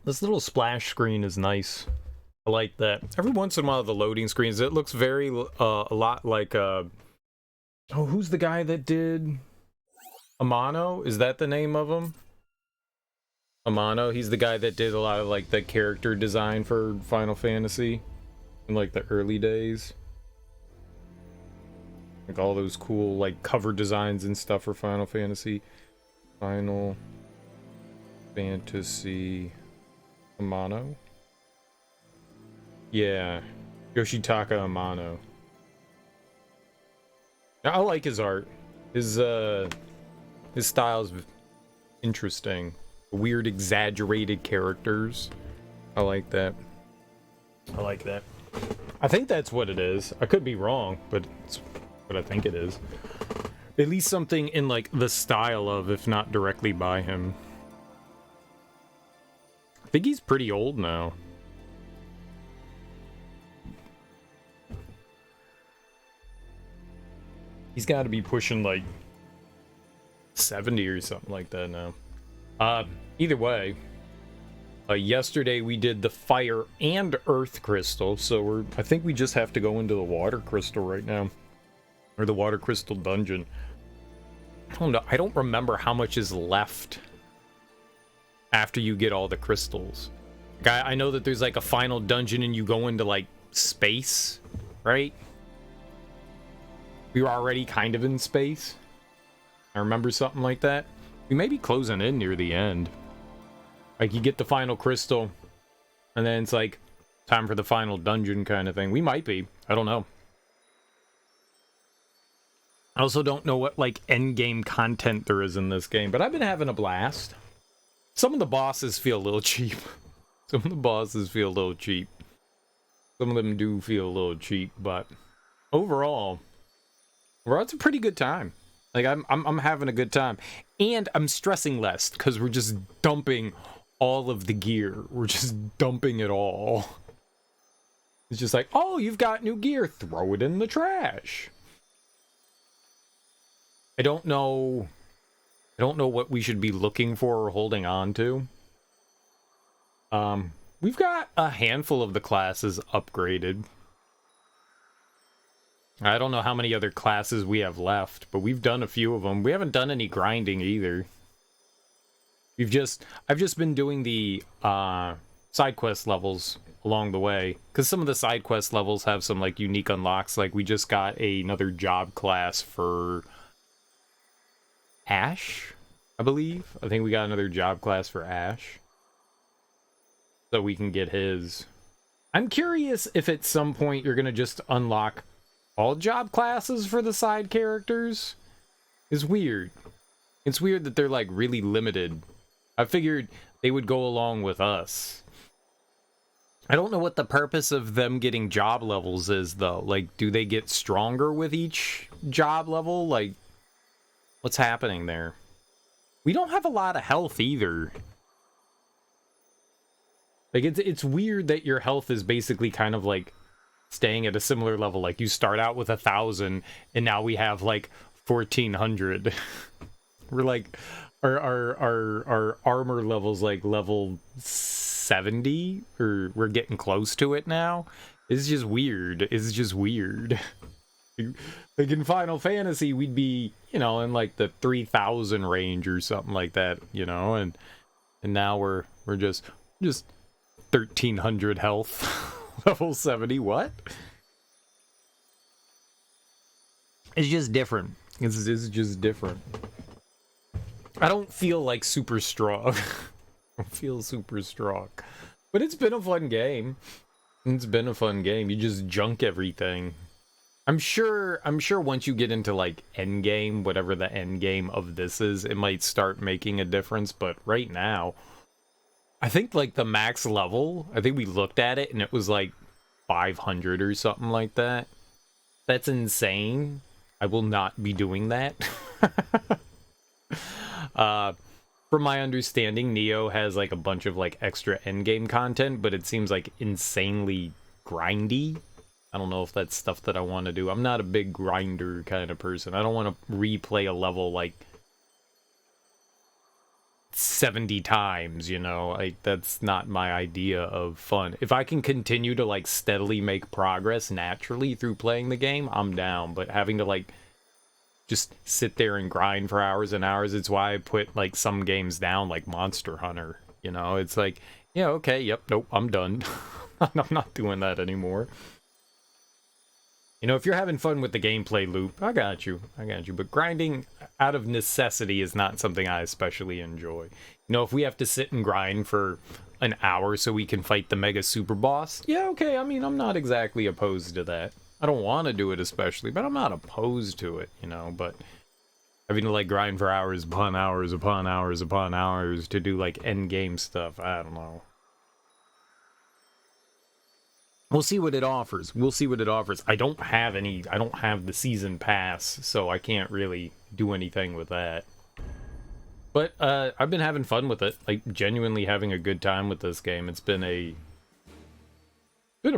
This little splash screen is nice. I like that. Every once in a while, the loading screens, it looks very, a lot like, oh, who's the guy that did Amano? Is that the name of him? Amano? He's the guy that did a lot of, like, the character design for Final Fantasy in, like, the early days. Like, all those cool, like, cover designs and stuff for Final Fantasy. Final Fantasy Amano? Yeah, Yoshitaka Amano. I like his art. His style's interesting. Weird, exaggerated characters. I like that. I like that. I think that's what it is. I could be wrong, but it's what I think it is. At least something in, like, the style of, if not directly by him. I think he's pretty old now. He's got to be pushing, like, 70 or something like that now. Either way, yesterday we did the fire and earth crystal, so I think we just have to go into the water crystal right now. Or the water crystal dungeon. I don't know. I don't remember how much is left after you get all the crystals. I know that there's, like, a final dungeon and you go into, like, space, right? We were already kind of in space. I remember something like that. We may be closing in near the end. Like, you get the final crystal, and then it's like, time for the final dungeon kind of thing. We might be. I don't know. I also don't know what, like, end-game content there is in this game, but I've been having a blast. Some of the bosses feel a little cheap. Some of the bosses feel a little cheap. Some of them do feel a little cheap, but overall, well, it's a pretty good time. Like, I'm having a good time. And I'm stressing less, because we're just dumping all of the gear. We're just dumping it all. It's just like, oh, you've got new gear. Throw it in the trash. I don't know what we should be looking for or holding on to. We've got a handful of the classes upgraded. I don't know how many other classes we have left, but we've done a few of them. We haven't done any grinding either. I've just been doing the side quest levels along the way, because some of the side quest levels have some, like, unique unlocks. Like, we just got another job class for Ash, I believe. I think we got another job class for Ash, so we can get his. I'm curious if at some point you're gonna just unlock all job classes for the side characters. It's weird. It's weird that they're, like, really limited. I figured they would go along with us. I don't know what the purpose of them getting job levels is, though. Like, do they get stronger with each job level? Like, what's happening there? We don't have a lot of health either. Like, it's weird that your health is basically kind of, like, staying at a similar level. Like, you start out with 1,000, and now we have, like, 1,400. We're like, our armor level's, like, level 70, or we're getting close to it now. It's just weird. It's just weird. Like, in Final Fantasy, we'd be, you know, in, like, the 3,000 range or something like that, you know, and now we're just 1,300 health. Level 70, what? It's just different. It's just different. I don't feel, like, super strong. I don't feel super strong. But it's been a fun game. It's been a fun game. You just junk everything. I'm sure once you get into, like, endgame, whatever the endgame of this is, it might start making a difference, but right now, I think, like, the max level, I think we looked at it and it was, like, 500 or something like that. That's insane. I will not be doing that. From my understanding, Neo has, like, a bunch of, like, extra endgame content, but it seems, like, insanely grindy. I don't know if that's stuff that I want to do. I'm not a big grinder kind of person. I don't want to replay a level, like, 70 times, you know? Like, that's not my idea of fun. If I can continue to, like, steadily make progress naturally through playing the game, I'm down. But having to, like, just sit there and grind for hours and hours, it's why I put, like, some games down, like Monster Hunter, you know? It's like, yeah, okay, yep, nope, I'm done. I'm not doing that anymore. You know, if you're having fun with the gameplay loop, I got you. But grinding out of necessity is not something I especially enjoy. You know, if we have to sit and grind for an hour so we can fight the mega super boss, yeah, okay, I mean, I'm not exactly opposed to that. I don't want to do it especially, but I'm not opposed to it, you know, but having to, like, grind for hours upon hours upon hours upon hours to do, like, end game stuff, I don't know. We'll see what it offers. I don't have the season pass, so I can't really do anything with that. But I've been having fun with it, like genuinely having a good time with this game. It's been a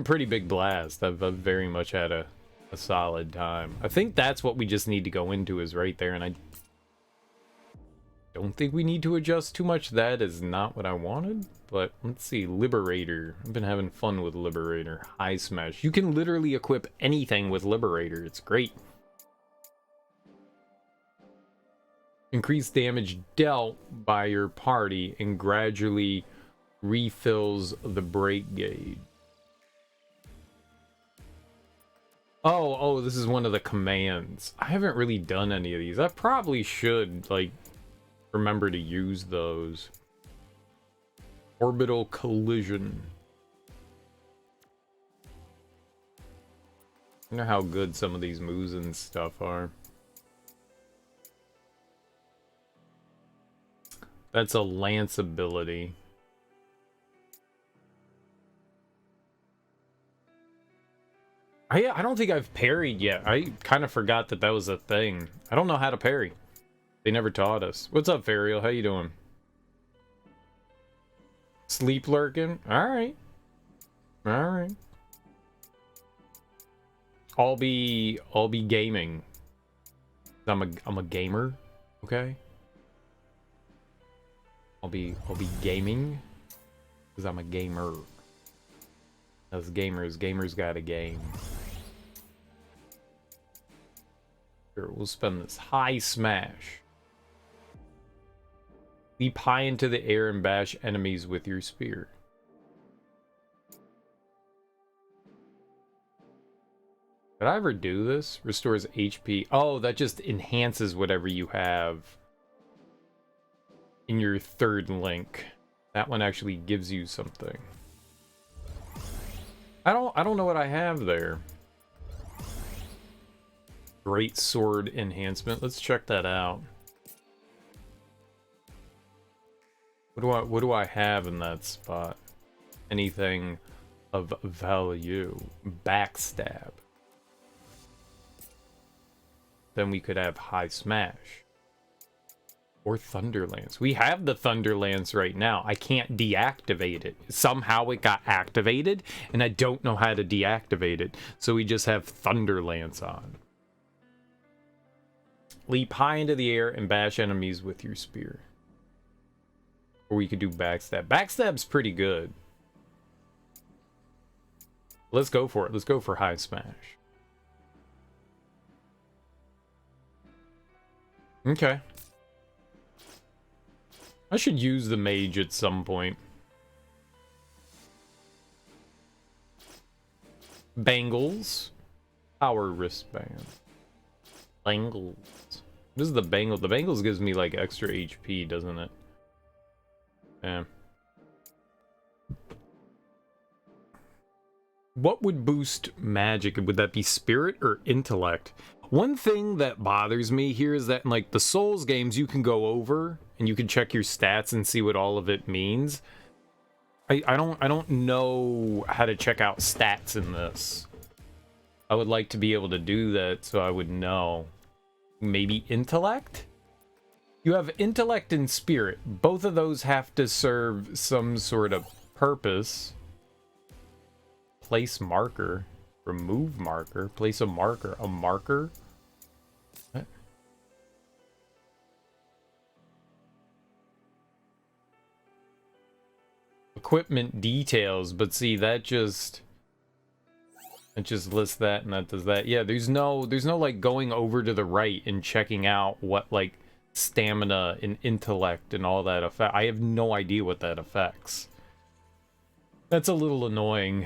pretty big blast. I've very much had a solid time. I think that's what we just need to go into is right there, and I don't think we need to adjust too much. That is not what I wanted. But let's see, Liberator. I've been having fun with Liberator. High Smash. You can literally equip anything with Liberator. It's great. Increase damage dealt by your party and gradually refills the break gauge. Oh, this is one of the commands. I haven't really done any of these. I probably should, like, remember to use those. Orbital collision. I wonder how good some of these moves and stuff are. That's a lance ability. I don't think I've parried yet. I kind of forgot that was a thing. I don't know how to parry. They never taught us. What's up, Fariel? How you doing? Sleep lurking? Alright. Alright. I'll be gaming. I'm a gamer, okay? I'll be gaming because I'm a gamer. As gamers got a game. Sure, we'll spend this. High Smash. Leap high into the air and bash enemies with your spear. Did I ever do this? Restores HP. Oh, that just enhances whatever you have in your third link. That one actually gives you something. I don't know what I have there. Great sword enhancement. Let's check that out. What do I have in that spot? Anything of value? Backstab. Then we could have High Smash. Or Thunder Lance. We have the Thunder Lance right now. I can't deactivate it. Somehow it got activated, and I don't know how to deactivate it. So we just have Thunder Lance on. Leap high into the air and bash enemies with your spear. Or we could do Backstab. Backstab's pretty good. Let's go for it. Let's go for High Smash. Okay. I should use the mage at some point. Bangles. Power wristband. Bangles. What is the bangle? The bangles gives me like extra HP, doesn't it? Yeah. What would boost magic? Would that be spirit or intellect? One thing that bothers me here is that in like the Souls games, you can go over and you can check your stats and see what all of it means. I don't know how to check out stats in this. I would like to be able to do that so I would know. Maybe intellect? You have intellect and spirit. Both of those have to serve some sort of purpose. Place marker. Remove marker. Place a marker. A marker? What? equipment details, but see, that just lists that and that does that. Yeah, there's no like going over to the right and checking out what like stamina and intellect and all that affect. I have no idea what that affects. That's a little annoying.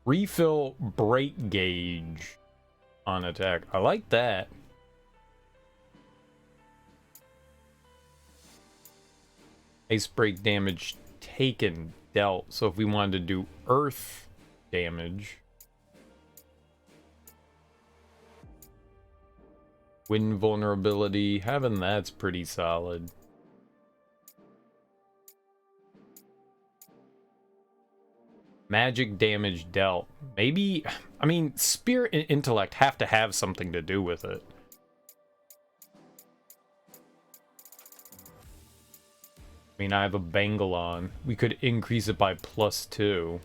Refill break gauge on attack. I like that. Ice break damage taken dealt. So if we wanted to do earth damage, wind vulnerability, having that's pretty solid. Magic damage dealt. Maybe, I mean, spirit and intellect have to have something to do with it. I mean, I have a bangle on. We could increase it by +2.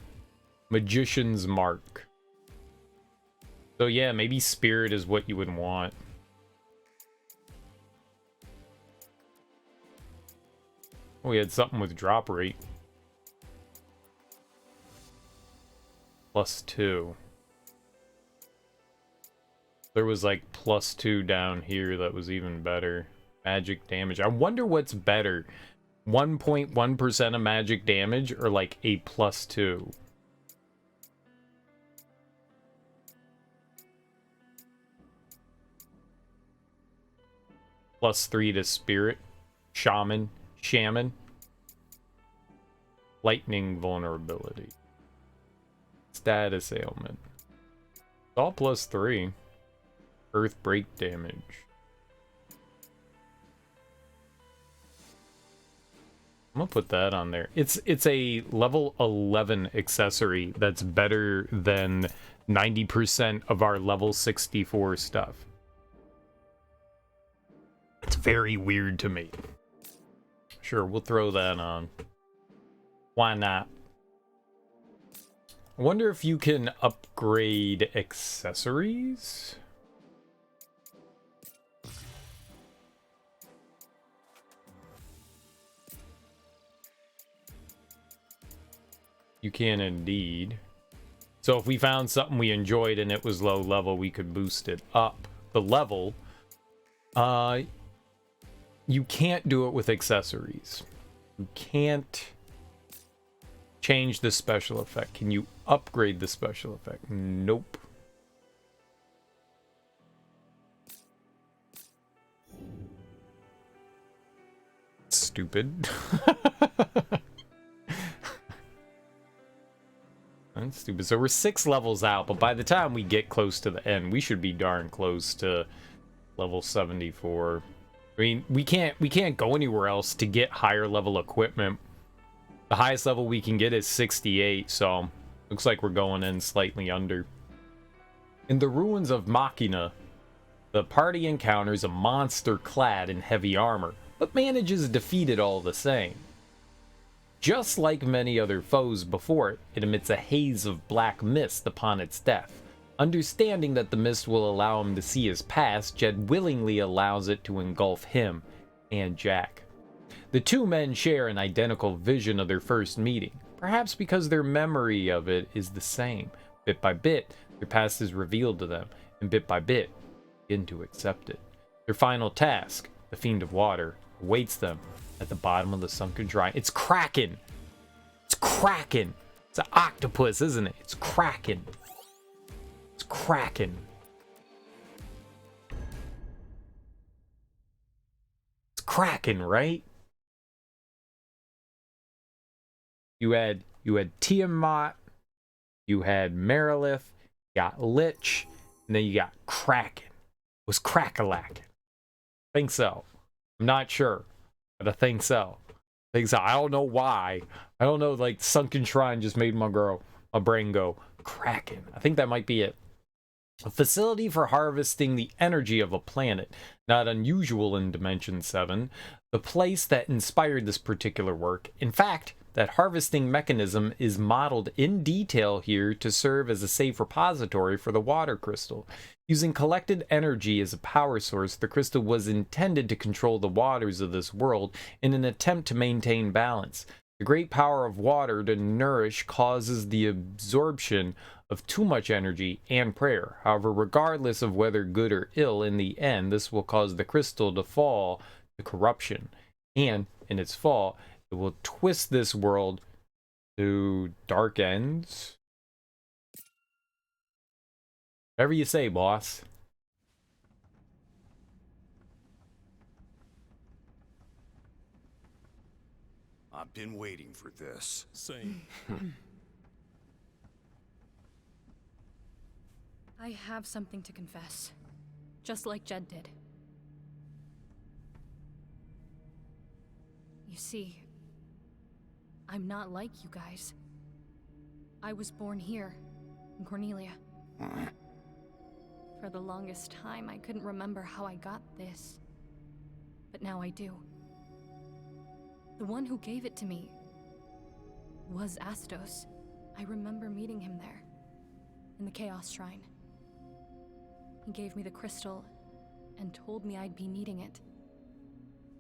Magician's mark. So yeah, maybe spirit is what you would want. Oh, we had something with drop rate. +2. There was like +2 down here that was even better. Magic damage. I wonder what's better. 1.1% of magic damage or like a +2. +3 to spirit. Shaman. Lightning vulnerability. Status ailment. It's all +3. Earth break damage. I'm gonna put that on there. It's a level 11 accessory that's better than 90% of our level 64 stuff. It's very weird to me. Sure, we'll throw that on. Why not? I wonder if you can upgrade accessories? You can indeed. So if we found something we enjoyed and it was low level, we could boost it up the level. You can't do it with accessories. You can't change the special effect. Can you upgrade the special effect? Nope. Stupid. That's stupid. So we're 6 levels out, but by the time we get close to the end, we should be darn close to level 74. I mean, we can't go anywhere else to get higher level equipment. The highest level we can get is 68, so looks like we're going in slightly under. In the ruins of Machina, the party encounters a monster clad in heavy armor, but manages to defeat it all the same. Just like many other foes before it, it emits a haze of black mist upon its death. Understanding that the mist will allow him to see his past, Jed willingly allows it to engulf him and Jack. The two men share an identical vision of their first meeting, perhaps because their memory of it is the same. Bit by bit, their past is revealed to them, and bit by bit, begin to accept it. Their final task, the Fiend of Water, awaits them at the bottom of the sunken shrine. It's Kraken! It's Kraken! It's an octopus, isn't it? It's Kraken. It's Kraken. It's Kraken, right? You had Tiamat, you had Marilith, you got Lich, and then you got Kraken. It was Crackalack. I think so. I'm not sure, but I think so. I don't know why. I don't know, like, Sunken Shrine just made my brain go, Kraken. I think that might be it. A facility for harvesting the energy of a planet, not unusual in Dimension 7. The place that inspired this particular work, in fact, That harvesting mechanism is modeled in detail here to serve as a safe repository for the water crystal. Using collected energy as a power source, the crystal was intended to control the waters of this world in an attempt to maintain balance. The great power of water to nourish causes the absorption of too much energy and prayer. However, regardless of whether good or ill, in the end, this will cause the crystal to fall to corruption. And, in its fall, it will twist this world to dark ends. Whatever you say, boss. I've been waiting for this. Same. I have something to confess, just like Jed did. You see, I'm not like you guys. I was born here, in Cornelia. For the longest time, I couldn't remember how I got this. But now I do. The one who gave it to me was Astos. I remember meeting him there, in the Chaos Shrine. He gave me the crystal and told me I'd be needing it.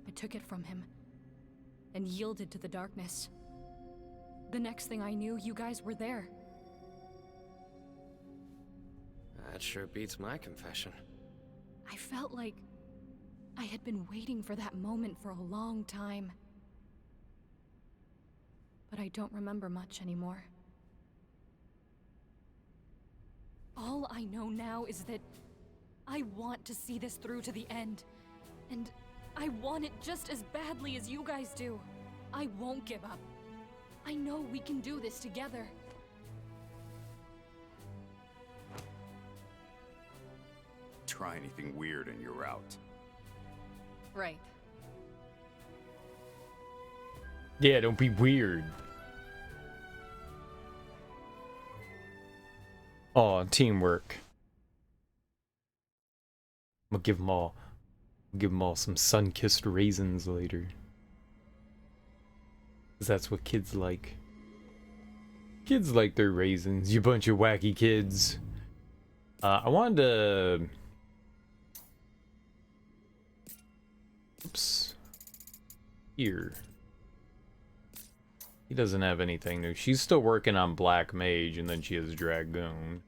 I took it from him and yielded to the darkness. The next thing I knew, you guys were there. That sure beats my confession. I felt like I had been waiting for that moment for a long time. But I don't remember much anymore. All I know now is that I want to see this through to the end. And I want it just as badly as you guys do. I won't give up. I know we can do this together. Try anything weird and you're out. Right. Yeah, don't be weird. Oh, teamwork. I'm gonna give them all some sun-kissed raisins later. 'Cause that's what kids like. Kids like their raisins, you bunch of wacky kids. I wanted to... Oops. Here. He doesn't have anything new. She's still working on Black Mage, and then she has Dragoon.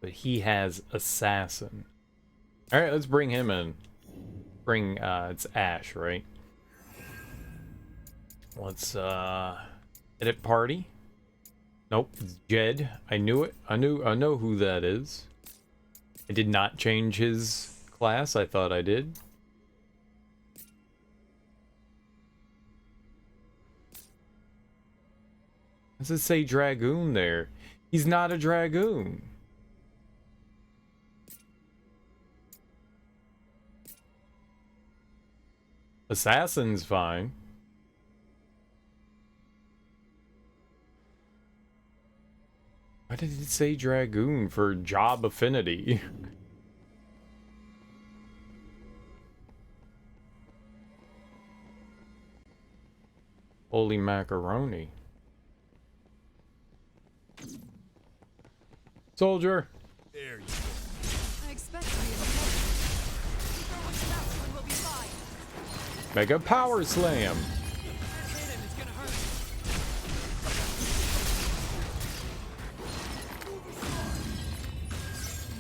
But he has Assassin. Alright, let's bring him in. Bring, it's Ash, right? Let's, edit party. Nope, it's Jed. I knew it. I know who that is. I did not change his class. I thought I did. Does it say Dragoon there? He's not a Dragoon. Assassin's fine. Why did it say Dragoon for job affinity? Holy macaroni. Soldier. There you go. I expect to be in the cover. Keep throwing shots and we'll be fine. Mega power slam. Hit him, it's gonna hurt.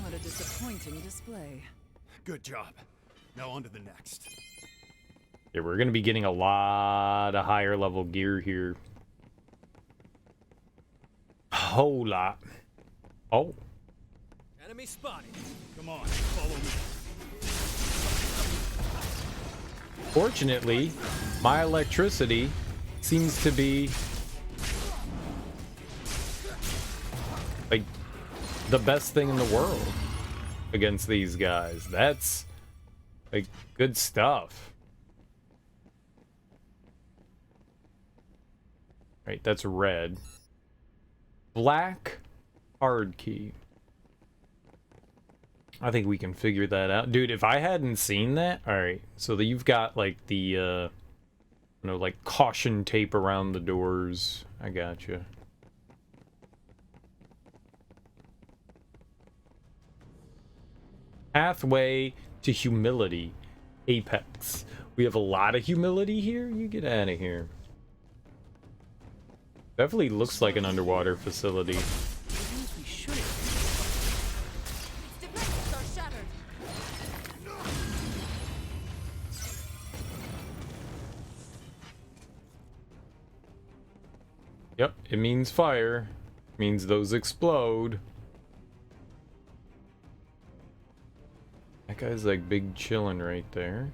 What a disappointing display. Good job. Now on to the next. Yeah, we're gonna be getting a lot of higher level gear here. A whole lot. Oh. Enemy spotted. Come on, follow me. Fortunately, my electricity seems to be like the best thing in the world against these guys. That's like good stuff. Right, that's red. Black hard key. I think we can figure that out. Dude, if I hadn't seen that... Alright, so you've got, like, the, you know, like, caution tape around the doors. I gotcha. Pathway to humility. Apex. We have a lot of humility here? You get out of here. Definitely looks like an underwater facility. Defenses are shattered. Yep, it means fire. Means those explode. That guy's like big chillin' right there.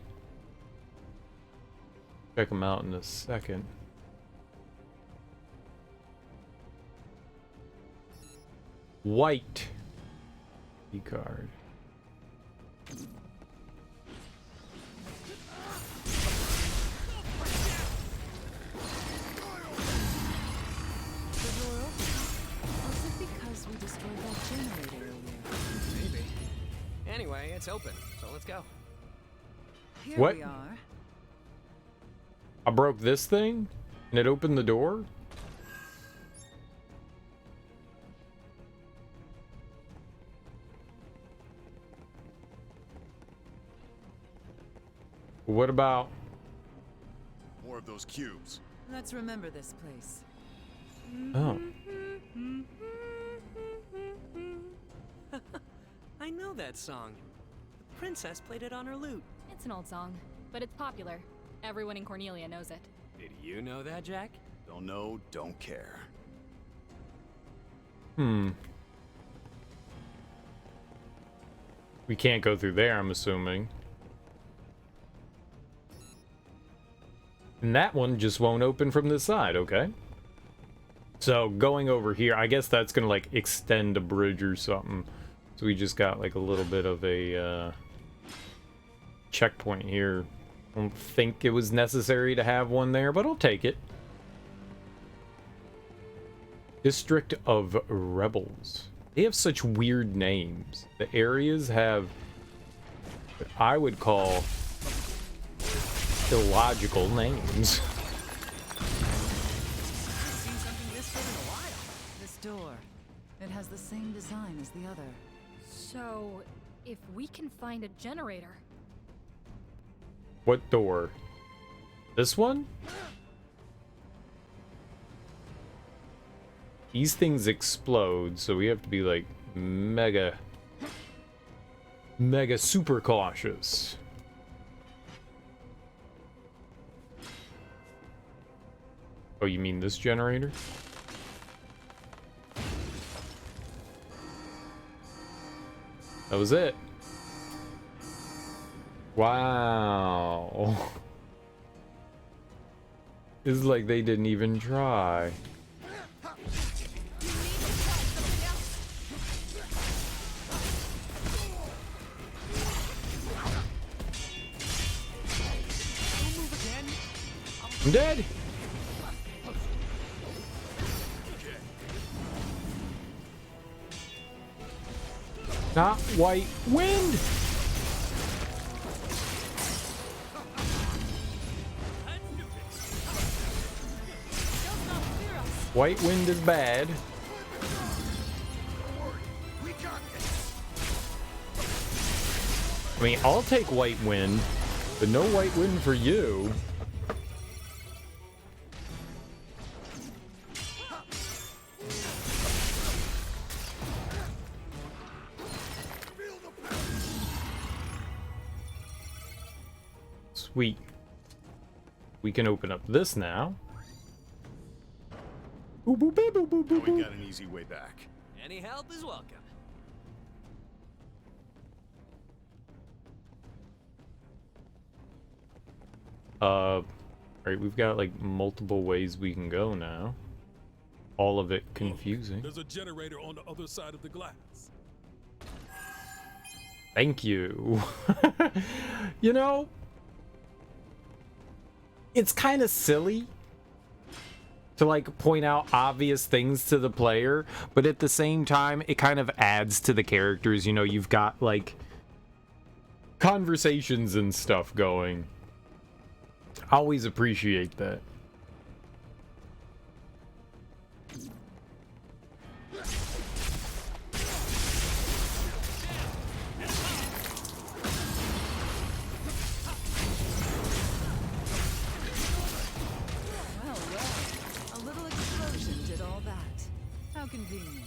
Check him out in a second. White. E card. Was it because we destroyed that generator earlier? Maybe. Anyway, it's open, so let's go. Here What? we are. I broke this thing and it opened the door? What about... More of those cubes. Let's remember this place. Oh. I know that song. The princess played it on her lute. It's an old song, but it's popular. Everyone in Cornelia knows it. Did you know that, Jack? Don't know, don't care. We can't go through there, I'm assuming. And that one just won't open from this side, okay. So going over here, I guess that's gonna like extend a bridge or something. So we just got like a little bit of a checkpoint here. I don't think it was necessary to have one there, but I'll take it. District of Rebels. They have such weird names. The areas have what I would call illogical names. Seen something this good in a while. This door. It has the same design as the other. So, if we can find a generator... What door? This one? These things explode, so we have to be like mega super cautious. Oh, you mean this generator? That was it. Wow. It's like they didn't even try. I'm dead. Not white wind. White wind is bad. I mean, I'll take white wind, but no white wind for you. Sweet. We can open up this now. Boop, boop, boop, boop, boop, We boop. got an easy way back. Any help is welcome. Alright, we've got like multiple ways we can go now. All of it confusing. There's a generator on the other side of the glass. Thank you. You know, it's kind of silly to like point out obvious things to the player, but at the same time it kind of adds to the characters. You know, you've got like conversations and stuff going. I always appreciate that. Well, a little explosion did all that. How convenient.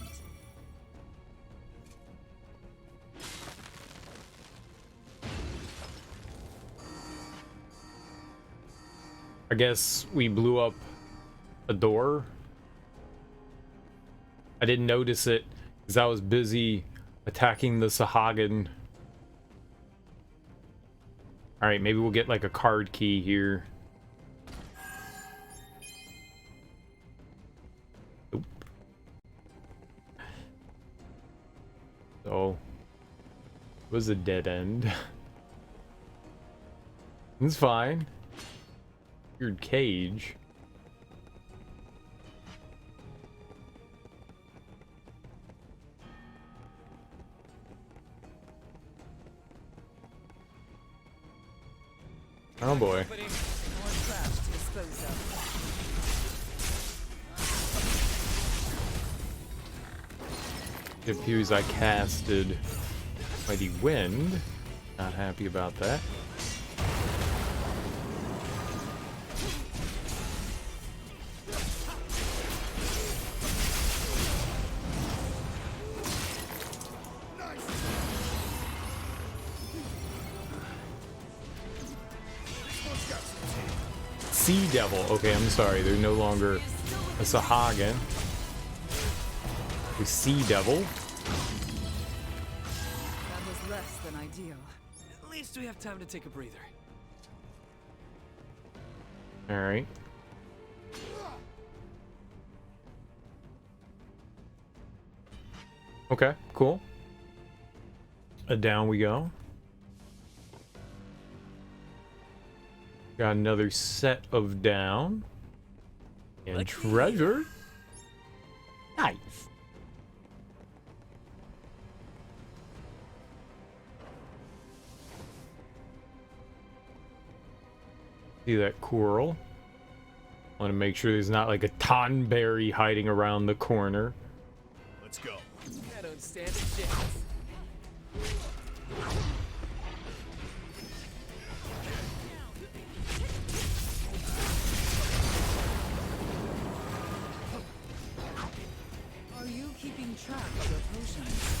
I guess we blew up a door. I didn't notice it because I was busy attacking the Sahagin. Alright, maybe we'll get like a card key here. Oop. So, it was a dead end. It's fine. Weird cage. Oh boy. More trash to dispose of. It appears I casted Mighty Wind. Not happy about that. Sea Devil. Okay, I'm sorry. They're no longer a Sahagin. The Sea Devil. That was less than ideal. At least we have time to take a breather. Alright. Okay, cool. Down we go. Got another set of down. And Lucky. treasure. Nice. See that coral? Want to make sure there's not like a tonberry hiding around the corner. Let's go. I don't stand a chance. Are you keeping track of your potions?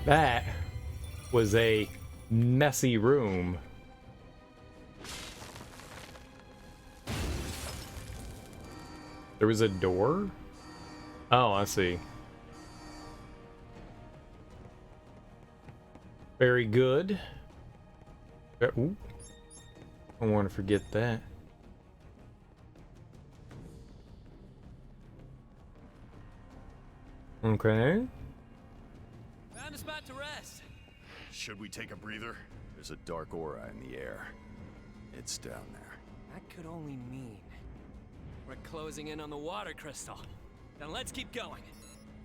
That was a messy room. There was a door? Oh, I see. Very good. Ooh. I don't want to forget that. Okay. Found a spot to rest. Should we take a breather? There's a dark aura in the air. It's down there. That could only mean we're closing in on the water crystal. Then let's keep going.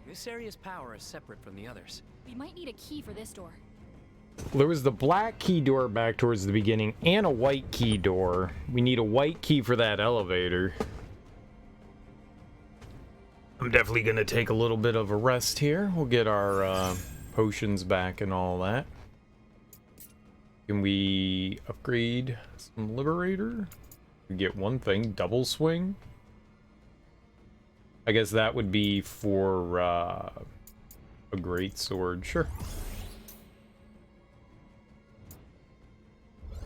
This area's power is separate from the others. We might need a key for this door. There was the black key door back towards the beginning and a white key door. We need a white key for that elevator. I'm definitely going to take a little bit of a rest here. We'll get our potions back and all that. Can we upgrade some Liberator? We get one thing, double swing. I guess that would be for a great sword. Sure.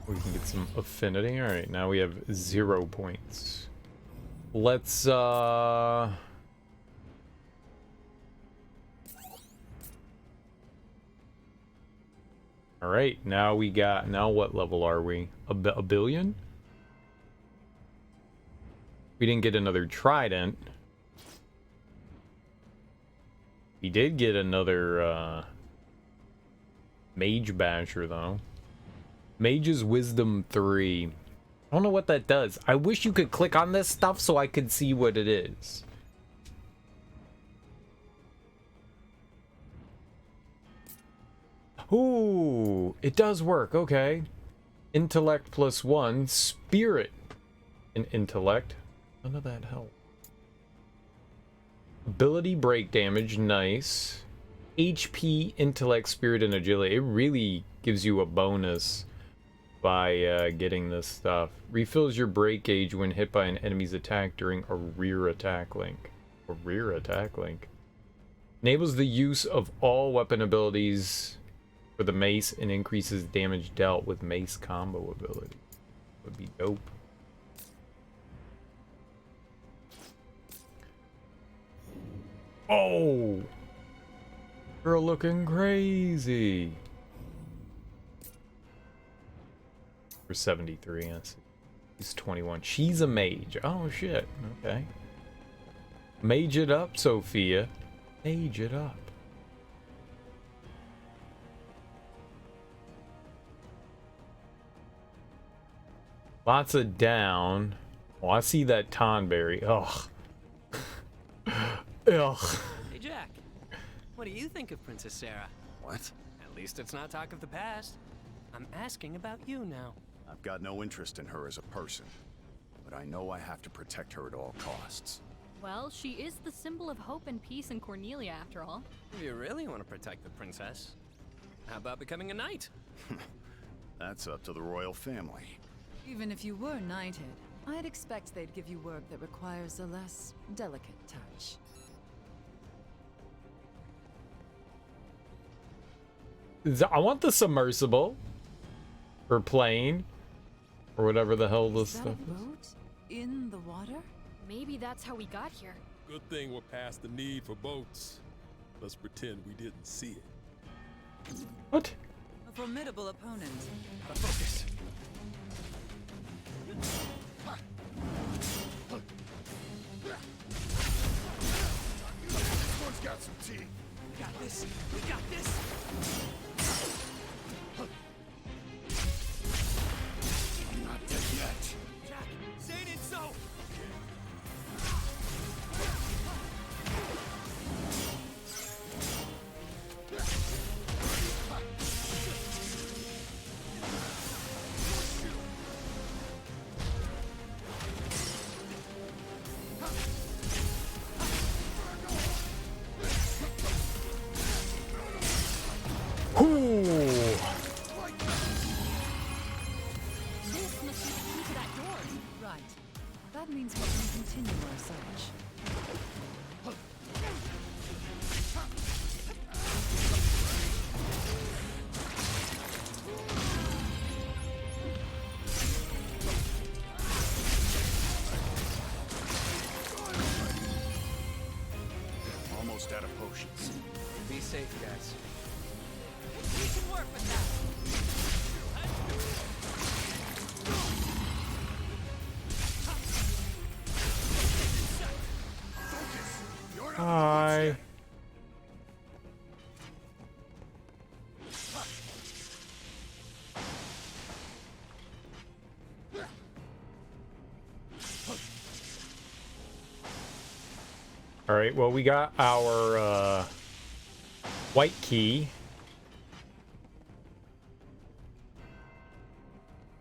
We can get some affinity. All right, now we have 0 points. Let's all right, now we got, now what level are we? A billion? We didn't get another trident. We did get another mage basher though. Mage's wisdom 3. I don't know what that does. I wish you could click on this stuff so I could see what it is. Ooh, it does work. Okay. Intellect +1. Spirit and intellect. None of that help. Ability break damage. Nice. HP, intellect, spirit, and agility. It really gives you a bonus by getting this stuff. Refills your break gauge when hit by an enemy's attack during a rear attack link. A rear attack link. Enables the use of all weapon abilities for the mace and increases damage dealt with mace combo ability. Would be dope. Oh! Girl looking crazy. For 73, yes. He's 21. She's a mage. Oh shit. Okay. Mage it up, Sophia. Mage it up. Lots of down. Oh, I see that tonberry. Ugh. Ugh. Hey, Jack. What do you think of Princess Sarah? What? At least it's not talk of the past. I'm asking about you now. I've got no interest in her as a person, but I know I have to protect her at all costs. Well, she is the symbol of hope and peace in Cornelia, after all. If you really want to protect the princess, how about becoming a knight? That's up to the royal family. Even if you were knighted, I'd expect they'd give you work that requires a less delicate touch. I want the submersible. For plane. Or whatever the hell this Is that stuff a boat in the water? Maybe that's how we got here. Good thing we're past the need for boats. Let's pretend we didn't see it. What? A formidable opponent. Out of focus. This one's got some teeth. We got this. We got this. I'm not dead yet. Jack, say it ain't so. Ooh. This must be the key to that door. Right. That means we can continue our search. Almost out of potions. Be safe, guys. We can work with that. Hi. All right, well, we got our white key.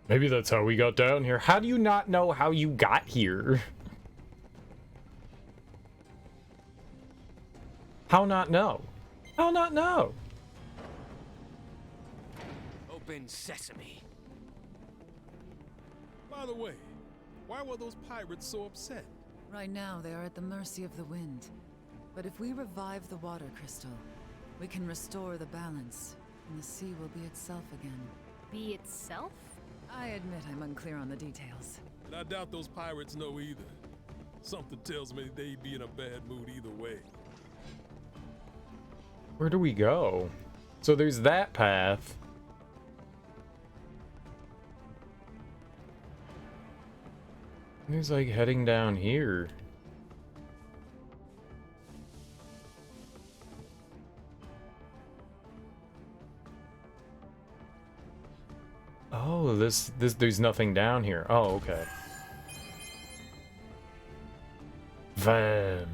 Maybe that's how we got down here. How do you not know how you got here? How not know? How not know? Open sesame. By the way, why were those pirates so upset? Right now, they are at the mercy of the wind. But if we revive the water crystal, we can restore the balance, and the sea will be itself again. Be itself? I admit I'm unclear on the details. And I doubt those pirates know either. Something tells me they'd be in a bad mood either way. Where do we go? So there's that path. There's like heading down here. Oh, there's nothing down here. Oh, okay. Van.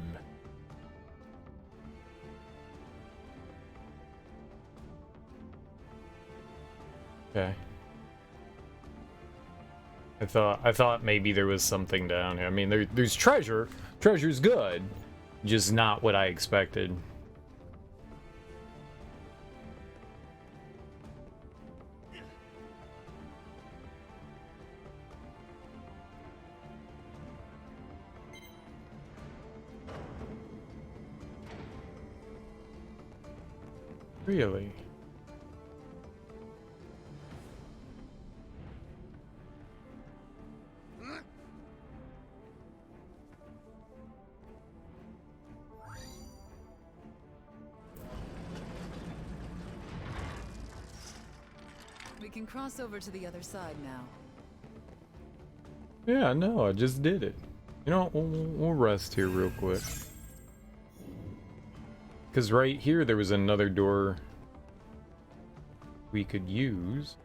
Okay. I thought maybe there was something down here. I mean, there's treasure. Treasure's good, just not what I expected. Really? We can cross over to the other side now. Yeah, no, I just did it. You know, we'll rest here real quick. Because right here there was another door we could use.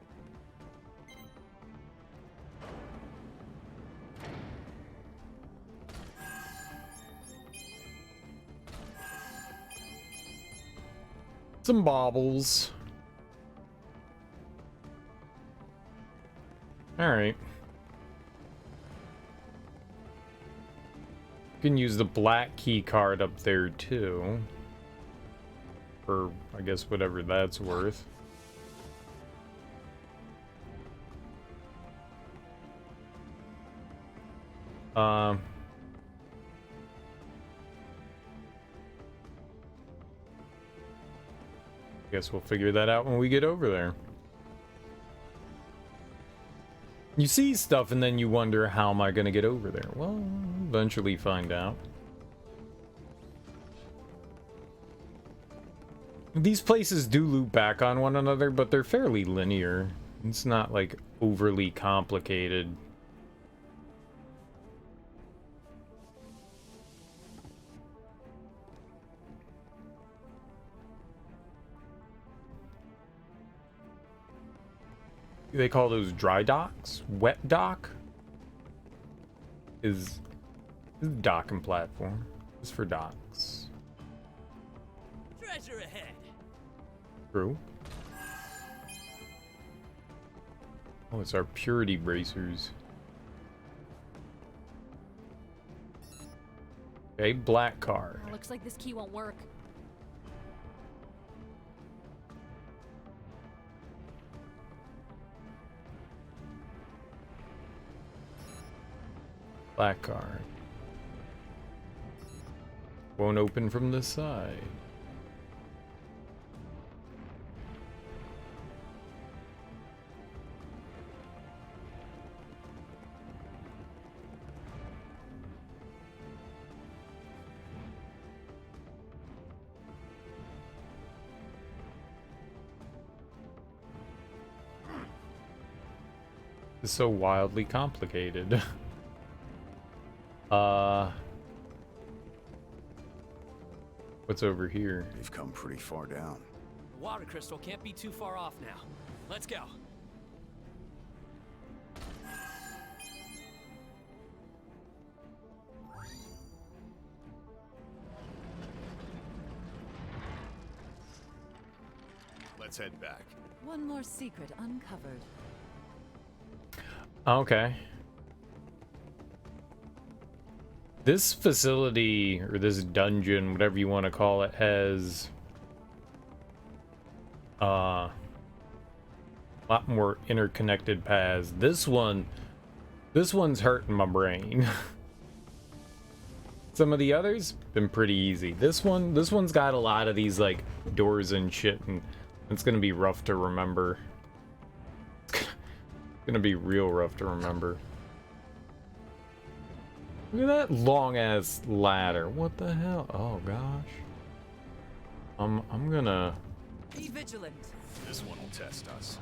Some baubles. Alright. You can use the black key card up there too. For, I guess, whatever that's worth. Guess we'll figure that out when we get over there. You see stuff and then you wonder, how am I going to get over there? Well, eventually find out. These places do loop back on one another, but they're fairly linear. It's not like overly complicated. They call those dry docks? Wet dock? Is docking platform. It's for docks. Treasure ahead. True. Oh, it's our purity bracers. Okay, black card. Looks like this key won't work. Black card. Won't open from this side. It's so wildly complicated. What's over here? We've come pretty far down. The water crystal can't be too far off now. Let's go. Let's head back. One more secret uncovered. Okay. This facility, or this dungeon, whatever you want to call it, has a lot more interconnected paths. This one's hurting my brain. Some of the others been pretty easy. This one's got a lot of these like doors and shit, and it's gonna be rough to remember. Gonna be real rough to remember. Look at that long ass ladder. What the hell? Oh gosh. I'm gonna. Be vigilant. This one will test us.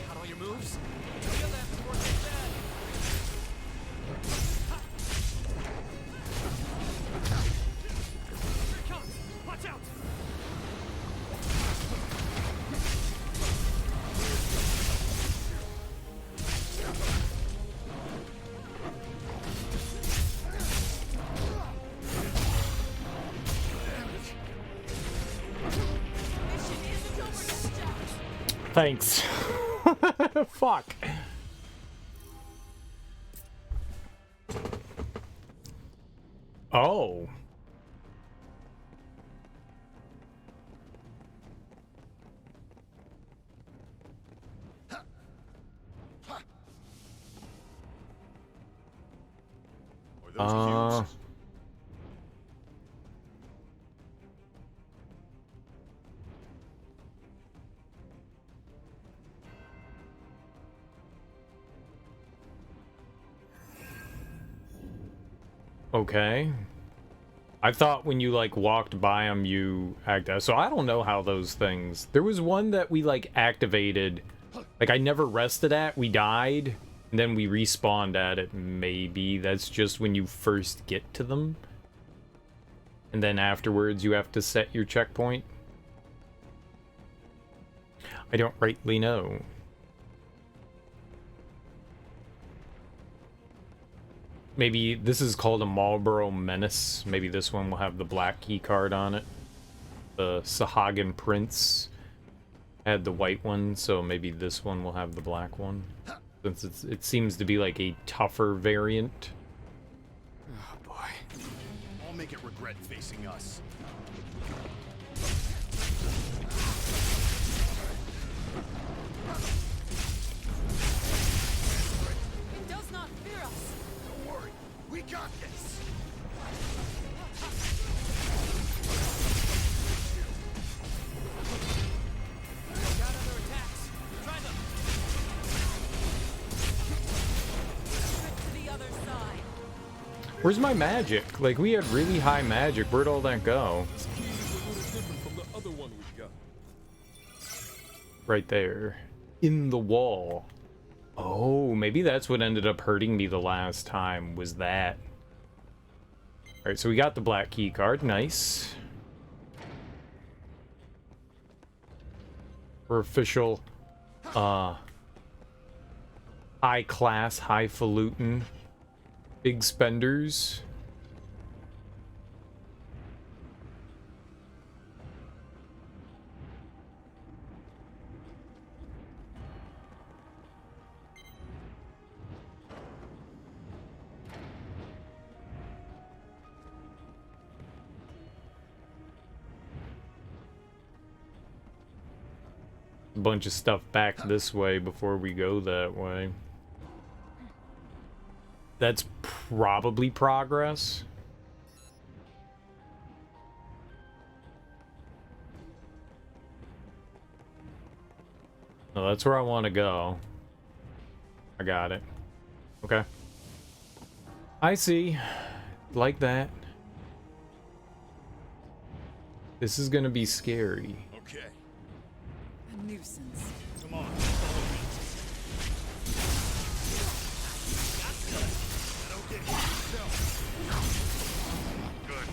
Got all your moves? Feel that before it's dead. Here it comes! Watch out! Thanks. Fuck. Oh. Or those cubes. Okay. I thought when you like walked by them you acted, so I don't know how those things. There was one that we like activated, like I never rested at, we died, and then we respawned at it. Maybe that's just when you first get to them. And then afterwards you have to set your checkpoint. I don't rightly know. Maybe this is called a Marlboro Menace. Maybe this one will have the black key card on it. The Sahagan Prince had the white one, so maybe this one will have the black one. Since it seems to be like a tougher variant. Oh boy. I'll make it regret facing us. It does not fear us. Don't worry, we got this. Got other attacks. Try them. To the other side. Where's my magic? Like, we had really high magic. Where'd all that go? This key is a little different from the other one we got. Right there. In the wall. Oh, maybe that's what ended up hurting me the last time, was that. Alright, so we got the black key card. Nice. We're official, high class, highfalutin, big spenders. A bunch of stuff back this way before we go that way. That's probably progress. No, that's where I want to go. I got it. Okay. I see. Like that. This is gonna be scary. Okay, A nuisance. come on. Don't get hit yourself. Good.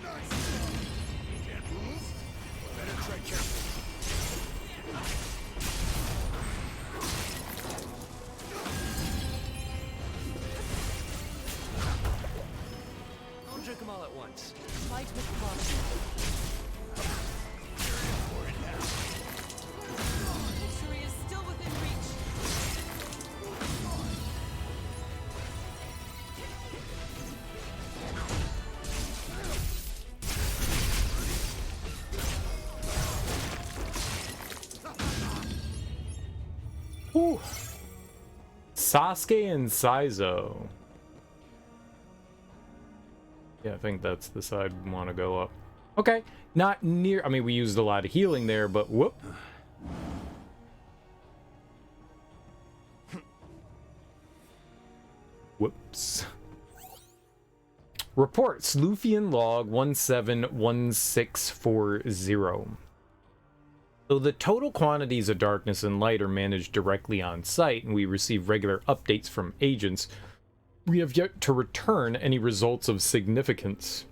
Nice. Can't move? Better tread carefully. Don't drink them all at once. Fight with caution. Victory is still within reach. Whew. Sasuke and Saizo. Yeah, I think that's the side we want to go up. Okay, not near... I mean, we used a lot of healing there, but whoop. Whoops. Reports, Lufian log 171640. Though the total quantities of darkness and light are managed directly on site, and we receive regular updates from agents, we have yet to return any results of significance.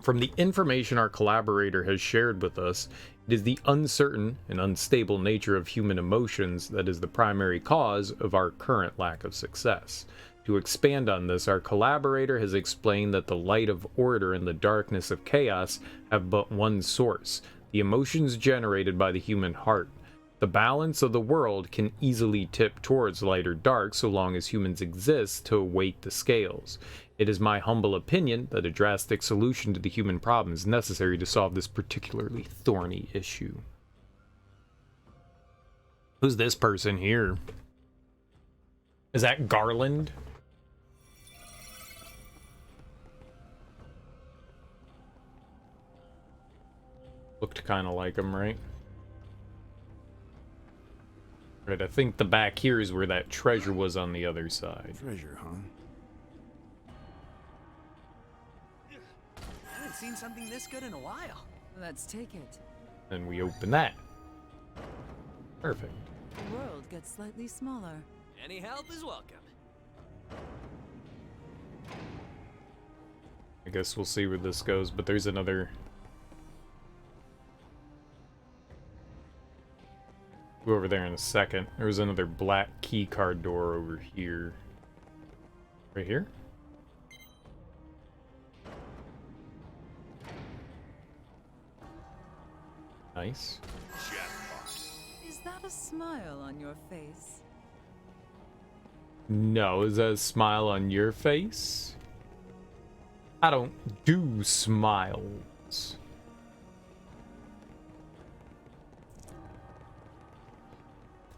From the information our collaborator has shared with us, it is the uncertain and unstable nature of human emotions that is the primary cause of our current lack of success. To expand on this, our collaborator has explained that the light of order and the darkness of chaos have but one source: the emotions generated by the human heart. The balance of the world can easily tip towards light or dark so long as humans exist to weight the scales. It is my humble opinion that a drastic solution to the human problem is necessary to solve this particularly thorny issue. Who's this person here? Is that Garland? Looked kind of like him, right? Right, I think the back here is where that treasure was on the other side. Treasure, huh? I haven't seen something this good in a while. Let's take it. And we open that. Perfect. The world gets slightly smaller. Any help is welcome. I guess we'll see where this goes, but there's another... Go over there in a second. There was another black key card door over here. Right here? Nice. Is that a smile on your face? No, is that a smile on your face? I don't do smiles.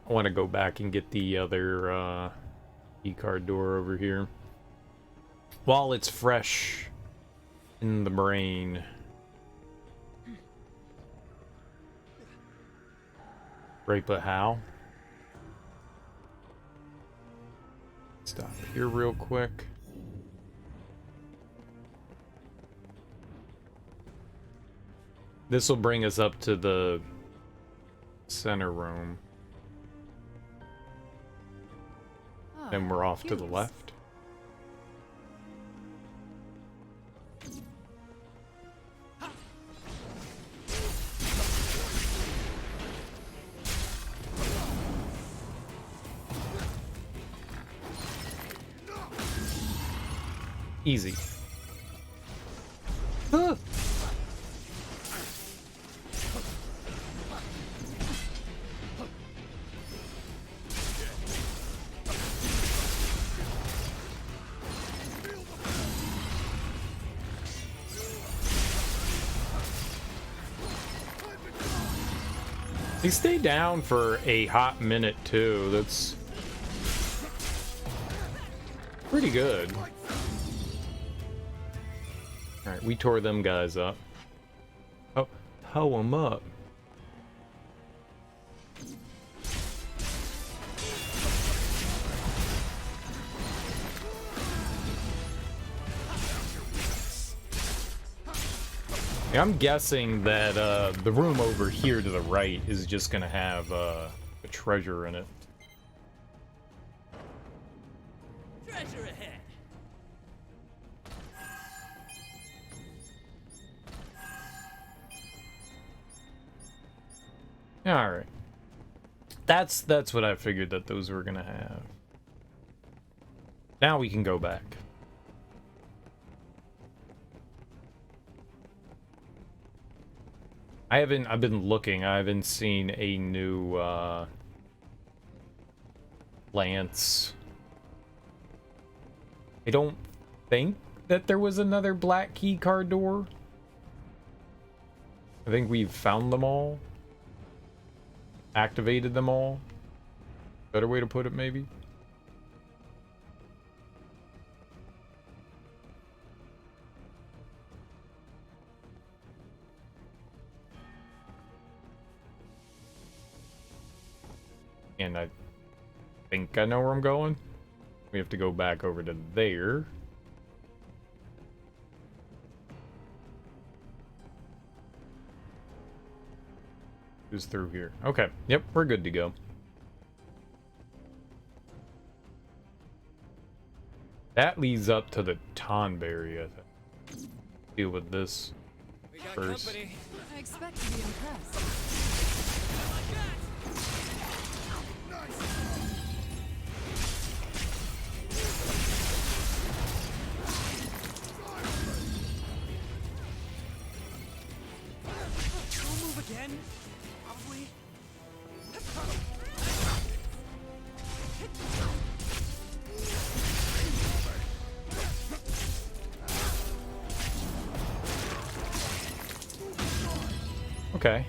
I want to go back and get the other key card door over here while it's fresh in the brain. Right, but how? Stop here real quick. This will bring us up to the center room. Then we're off to the left. Easy. Ah. They stay down for a hot minute too. That's pretty good. Alright, we tore them guys up. Oh, hoe them up. I'm guessing that the room over here to the right is just gonna have a treasure in it. Treasure ahead. All right, that's what I figured that those were gonna have. Now we can go back. I've been looking. I haven't seen a new lance. I don't think that there was another black key card door. I think we've found them all. Activated them all. Better way to put it, maybe. And I think I know where I'm going. We have to go back over to there. Who's through here? Okay. Yep, we're good to go. That leads up to the tonberry, I think. Deal with this We got first. company. I expect to be impressed. Like that. Don't move again. Probably. Okay.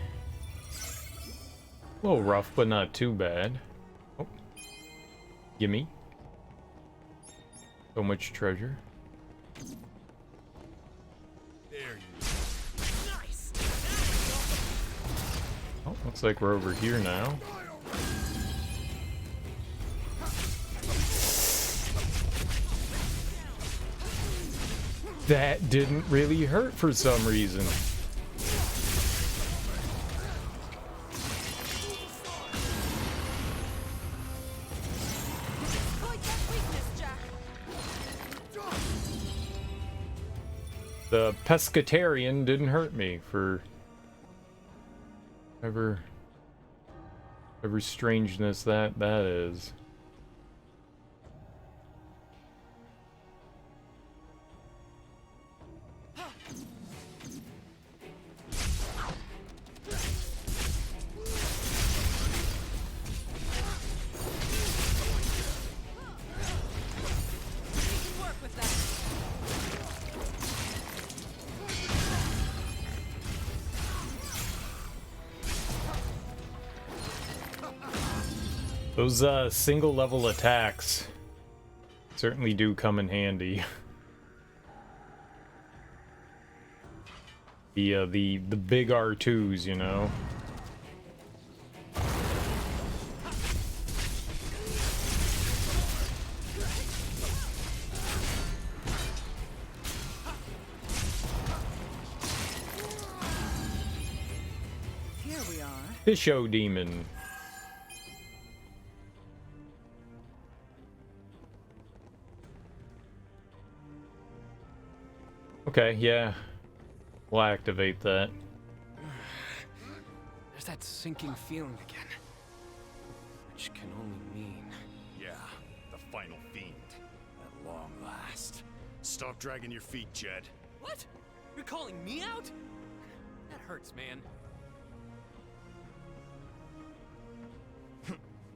A little rough, but not too bad. Oh. Gimme. So much treasure. There you Nice. Oh, looks like we're over here now. That didn't really hurt for some reason. The pescatarian didn't hurt me for whatever strangeness that is. Those single level attacks certainly do come in handy. The big R2s, you know. Here we are. Fisho demon. Okay, yeah. We'll activate that. There's that sinking feeling again. Which can only mean... Yeah, the final fiend. At long last. Stop dragging your feet, Jed. What? You're calling me out? That hurts, man.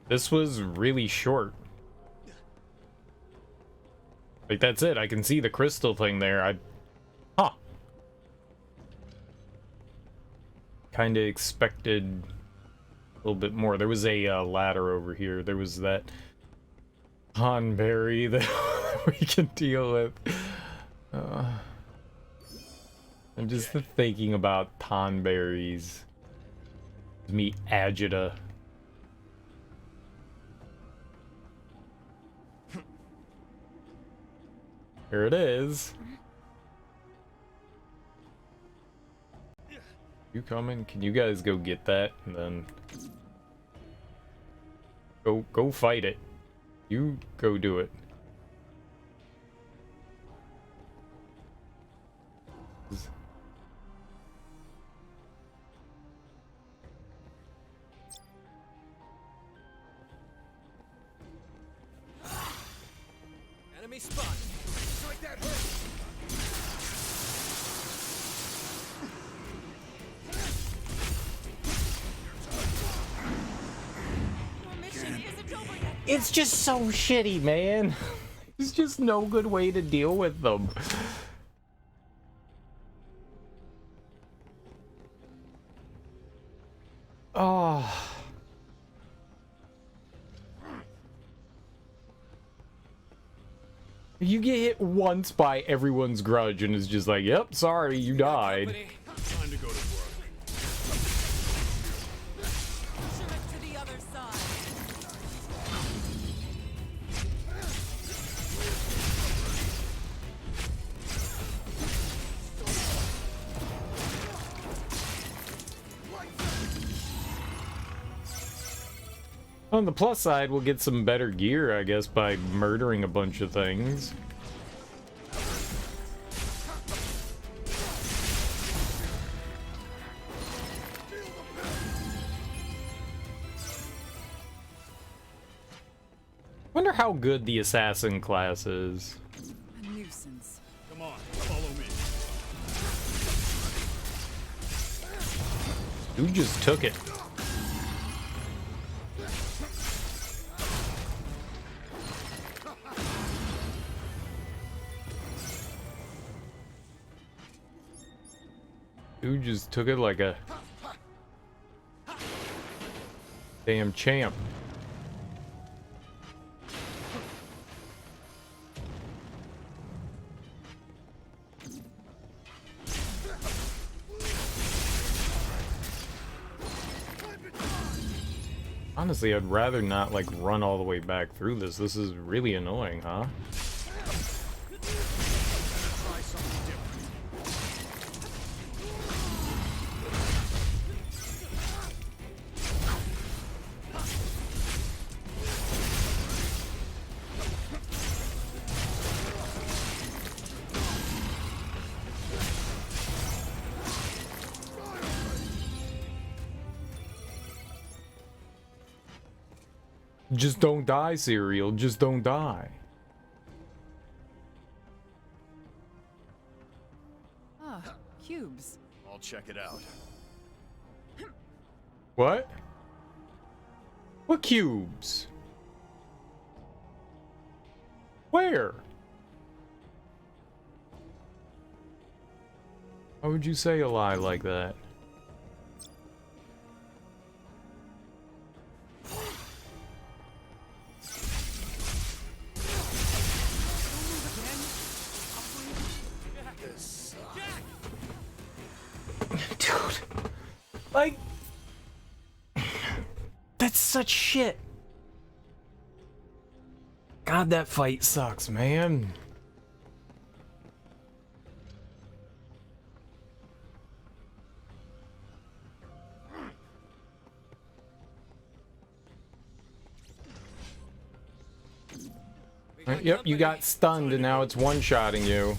This was really short. Like, that's it. I can see the crystal thing there. Huh. Kinda expected a little bit more. There was a ladder over here. There was that tonberry that we can deal with. I'm just thinking about tonberries. Meet agita. Here it is. You coming? Can you guys go get that and then go fight it? You go do it. Enemy spotted. Strike that hurt. It's just so shitty, man. There's just no good way to deal with them. Oh. You get hit once by everyone's grudge and it's just like, yep, sorry, you died. Company. Time to go to work. Push him to the other side. On the plus side, we'll get some better gear, I guess, by murdering a bunch of things. Wonder how good the assassin class is. A nuisance. Come on, follow me. Who just took it? Who just took it like a damn champ? Honestly, I'd rather not, like, run all the way back through this. This is really annoying, huh? Try something different. Just don't die, Serial. Just don't die. Ah, cubes. I'll check it out. What? What cubes? Where? Why would you say a lie like that? Dude, like, that's such shit. God, that fight sucks, man. Yep, you got stunned and now it's one-shotting you.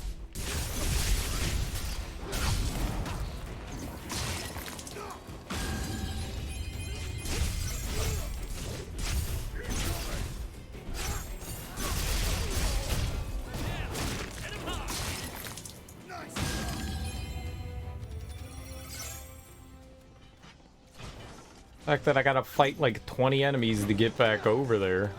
The fact that I gotta fight like 20 enemies to get back over there.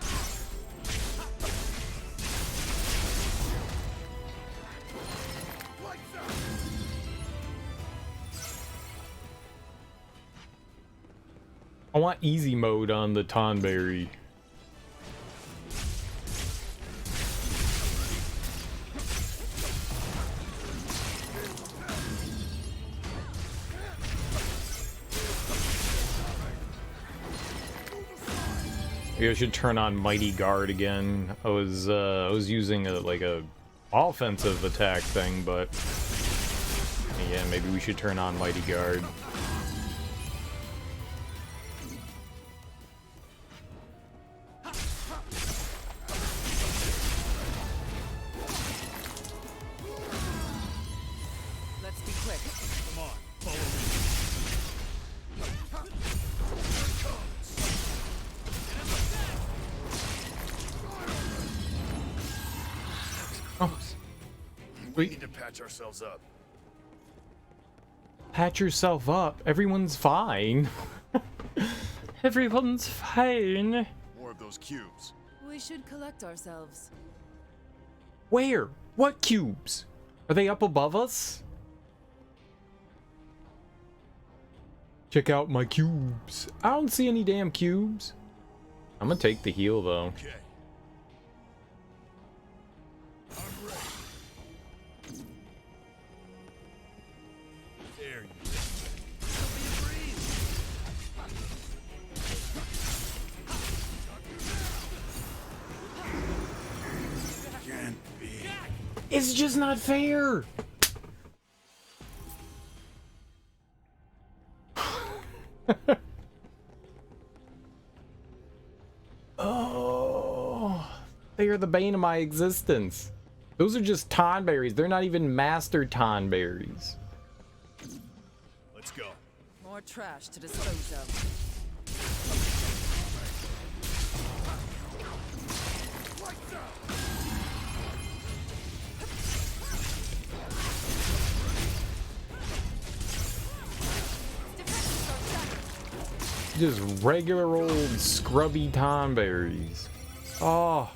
I want easy mode on the tonberry. Maybe I should turn on Mighty Guard again. I was using like a offensive attack thing, but yeah, maybe we should turn on Mighty Guard. Let's be quick. Come on, follow me. Oh, We need to patch ourselves up. patch yourself up. Everyone's fine. Everyone's fine. More of those cubes. We should collect ourselves. Where? What cubes? Are they up above us? Check out my cubes. I don't see any damn cubes. I'm gonna take the heal though. Okay. I'm ready. There you go. Can't be. It's just not fair. They are the bane of my existence. Those are just tonberries. They're not even master tonberries. Let's go. More trash to dispose of. Just regular old scrubby tonberries. Oh,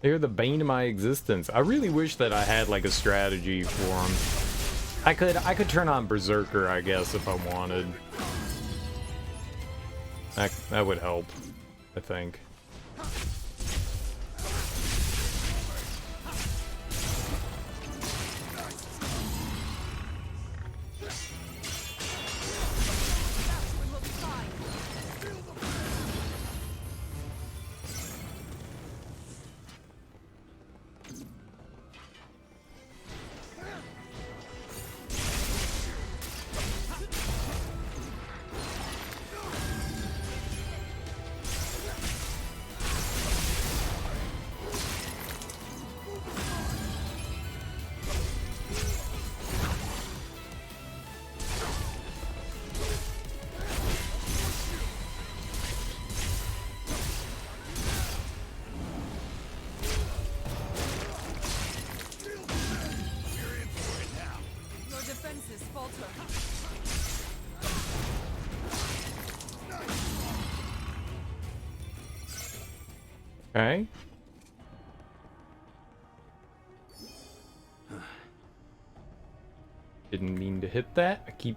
they're the bane of my existence. I really wish that I had like a strategy for them. I could turn on Berserker, I guess, if I wanted. That would help, I think. Okay. Didn't mean to hit that. I keep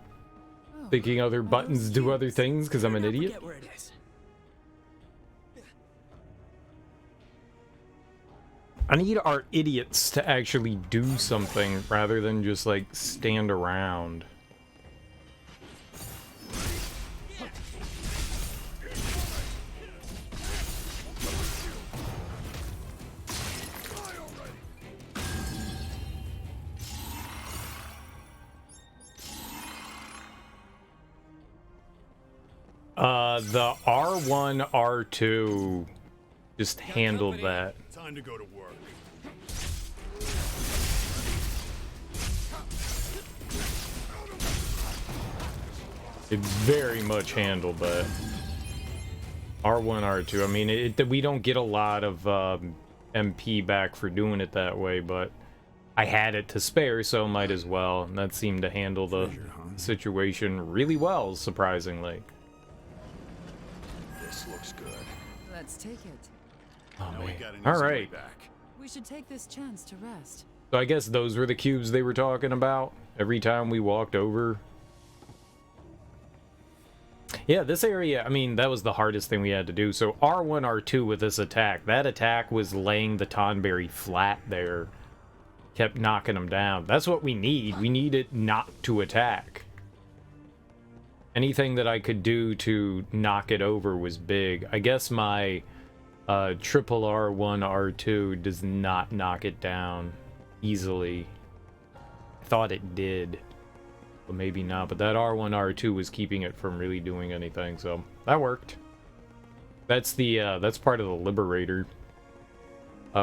thinking other buttons do other things because I'm an idiot. Forget where it is. I need our idiots to actually do something rather than just like stand around. The R1, R2 just handled that. Time to go to work. It very much handled that. R1, R2. I mean, we don't get a lot of MP back for doing it that way, but I had it to spare, so might as well. And that seemed to handle the situation really well, surprisingly. This looks good. Let's take it. Oh, Now we man. got an All easy way right. back. We should take this chance to rest. So I guess those were the cubes they were talking about every time we walked over. Yeah, this area, I mean, that was the hardest thing we had to do. So R1, R2 with this attack. That attack was laying the tonberry flat there. Kept knocking them down. That's what we need. We need it not to attack. Anything that I could do to knock it over was big. I guess my triple R1, R2 does not knock it down easily. I thought it did. But maybe not. But that R1, R2 was keeping it from really doing anything. So that worked. That's the that's part of the Liberator.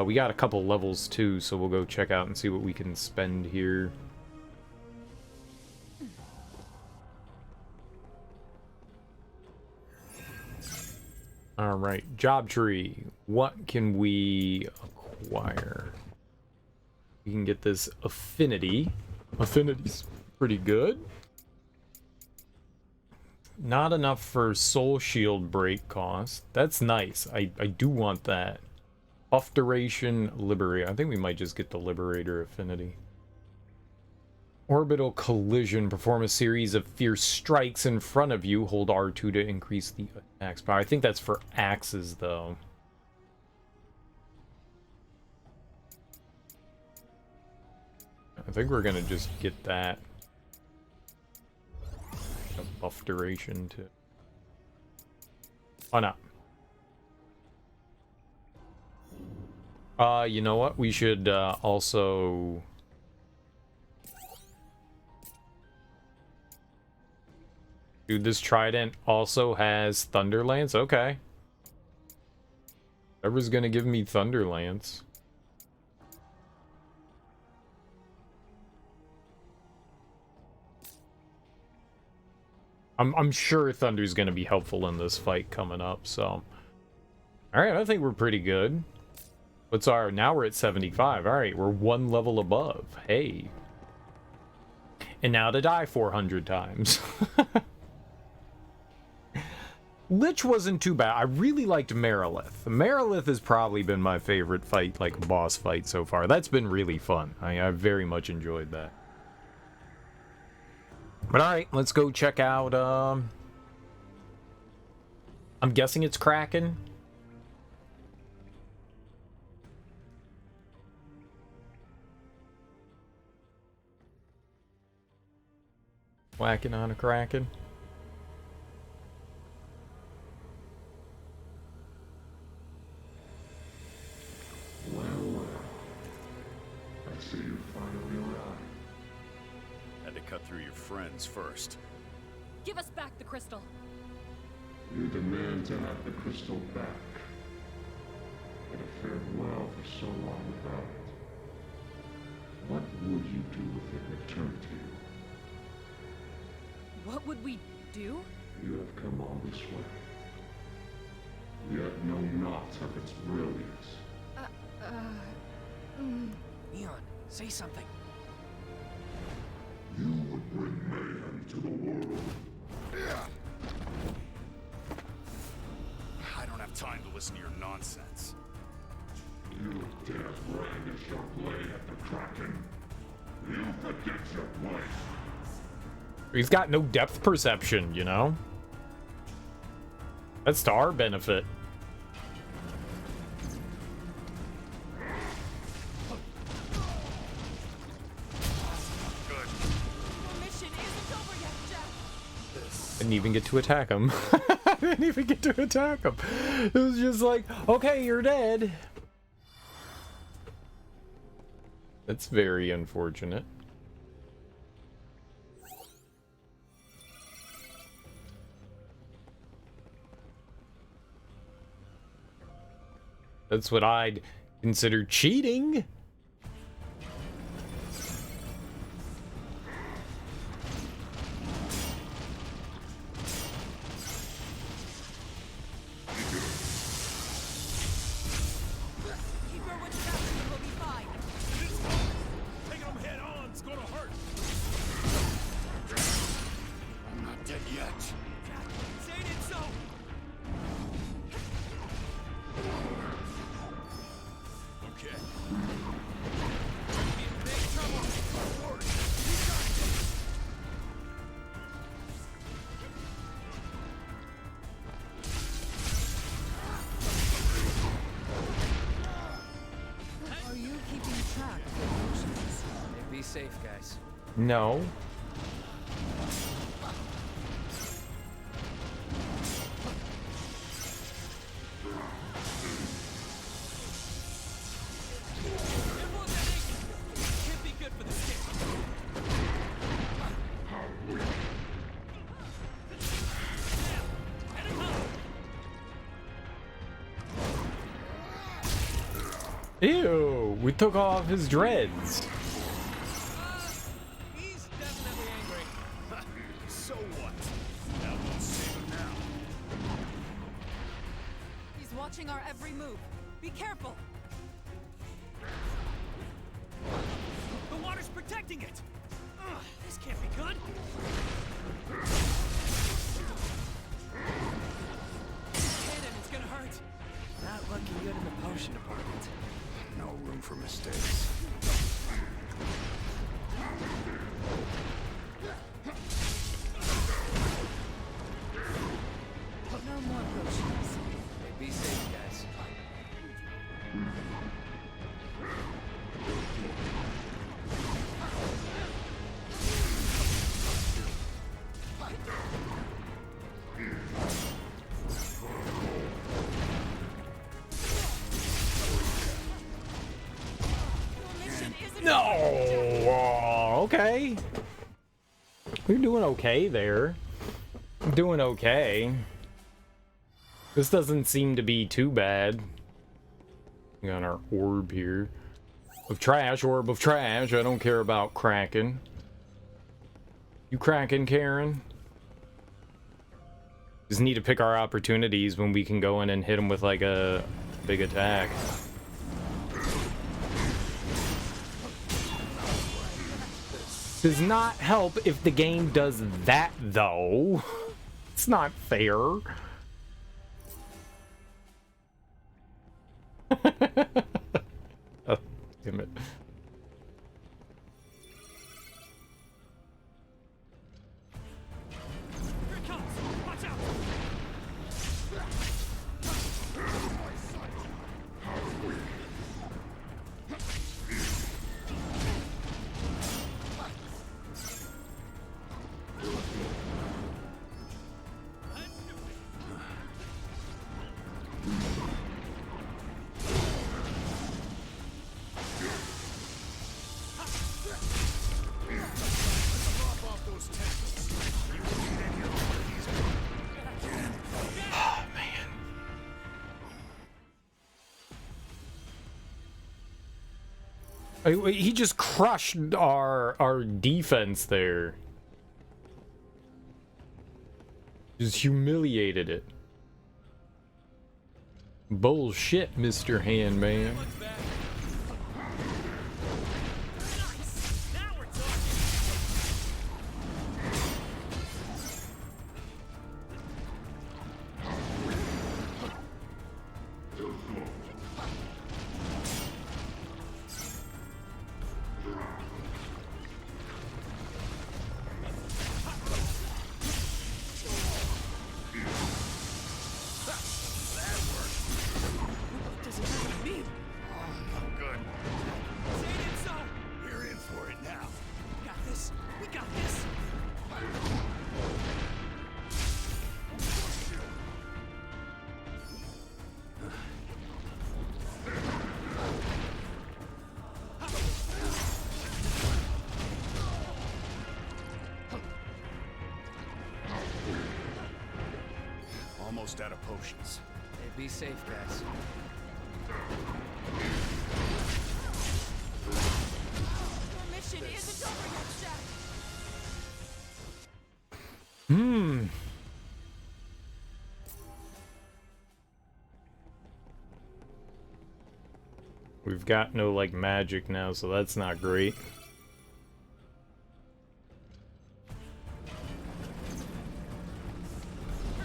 We got a couple levels too, so we'll go check out and see what we can spend here. Alright, job tree. What can we acquire? We can get this affinity. Affinity's pretty good. Not enough for soul shield break cost. That's nice. I do want that. Buff duration, liberator. I think we might just get the liberator affinity. Orbital collision. Perform a series of fierce strikes in front of you. Hold R2 to increase the attack power. I think that's for axes, though. I think we're gonna just get that. A buff duration to... Oh, no. You know what? We should also... Dude, this trident also has Thunderlance? Okay. Whoever's gonna give me Thunderlance. I'm sure Thunder's gonna be helpful in this fight coming up, so. Alright, I think we're pretty good. What's our... Now we're at 75. Alright, we're one level above. Hey. And now to die 400 times. Lich wasn't too bad. I really liked Merilith. Merilith has probably been my favorite fight, like boss fight so far. That's been really fun. I very much enjoyed that. But alright, let's go check out, I'm guessing it's Kraken. Whacking on a Kraken. Well, I see you finally arrived. Had to cut through your friends first. Give us back the crystal. You demand to have the crystal back. But it fared well for so long without it. What would you do if it returned to you? What would we do? You have come all this way. Yet know not of its brilliance. Neon, say something. You would bring mayhem to the world. I don't have time to listen to your nonsense. You dare brandish your blade at the Kraken. You forget your place. He's got no depth perception, you know? That's to our benefit. Didn't even get to attack him. I didn't even get to attack him. It was just like, okay, you're dead. That's very unfortunate. That's what I'd consider cheating. Taking them head on, it's gonna hurt. I'm not dead yet. Say it so. Okay. Big trouble. Are you keeping track of your motions? Be safe, guys. No. Can't be good for the skin. Ew, we took off his dreads. He's definitely angry. So what? That won't save him now. He's watching our every move. Be careful. The water's protecting it. Ugh, this can't be good. Hit him, it's gonna hurt. Not looking good in the potion department. No room for mistakes. No more potions. Be safe, guys. No. Okay. We're doing okay there. Doing okay. This doesn't seem to be too bad. We got our orb here. Of trash, orb of trash. I don't care about cracking. You cracking, Karen? Just need to pick our opportunities when we can go in and hit them with like a big attack. Does not help if the game does that though. It's not fair. Oh, damn it. Here it comes! Watch out! He just crushed our defense there. Just humiliated it. Bullshit, Mr. Handman. Now we're talking! Almost out of potions. Hey, be safe, guys. Your mission isn't over yet, Jack. We've got no, like, magic now, so that's not great. Here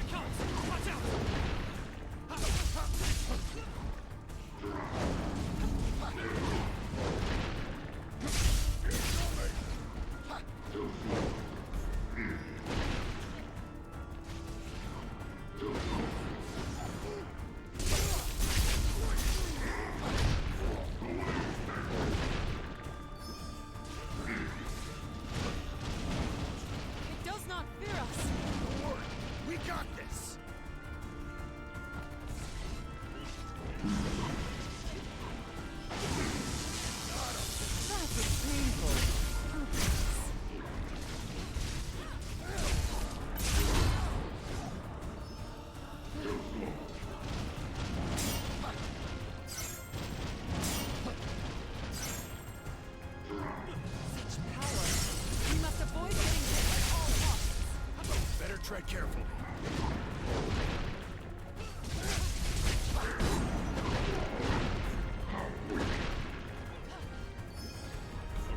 it comes! Watch out! It does not fear us. We got this! That was painful. Such power. We must avoid getting hit at all costs. Better tread carefully.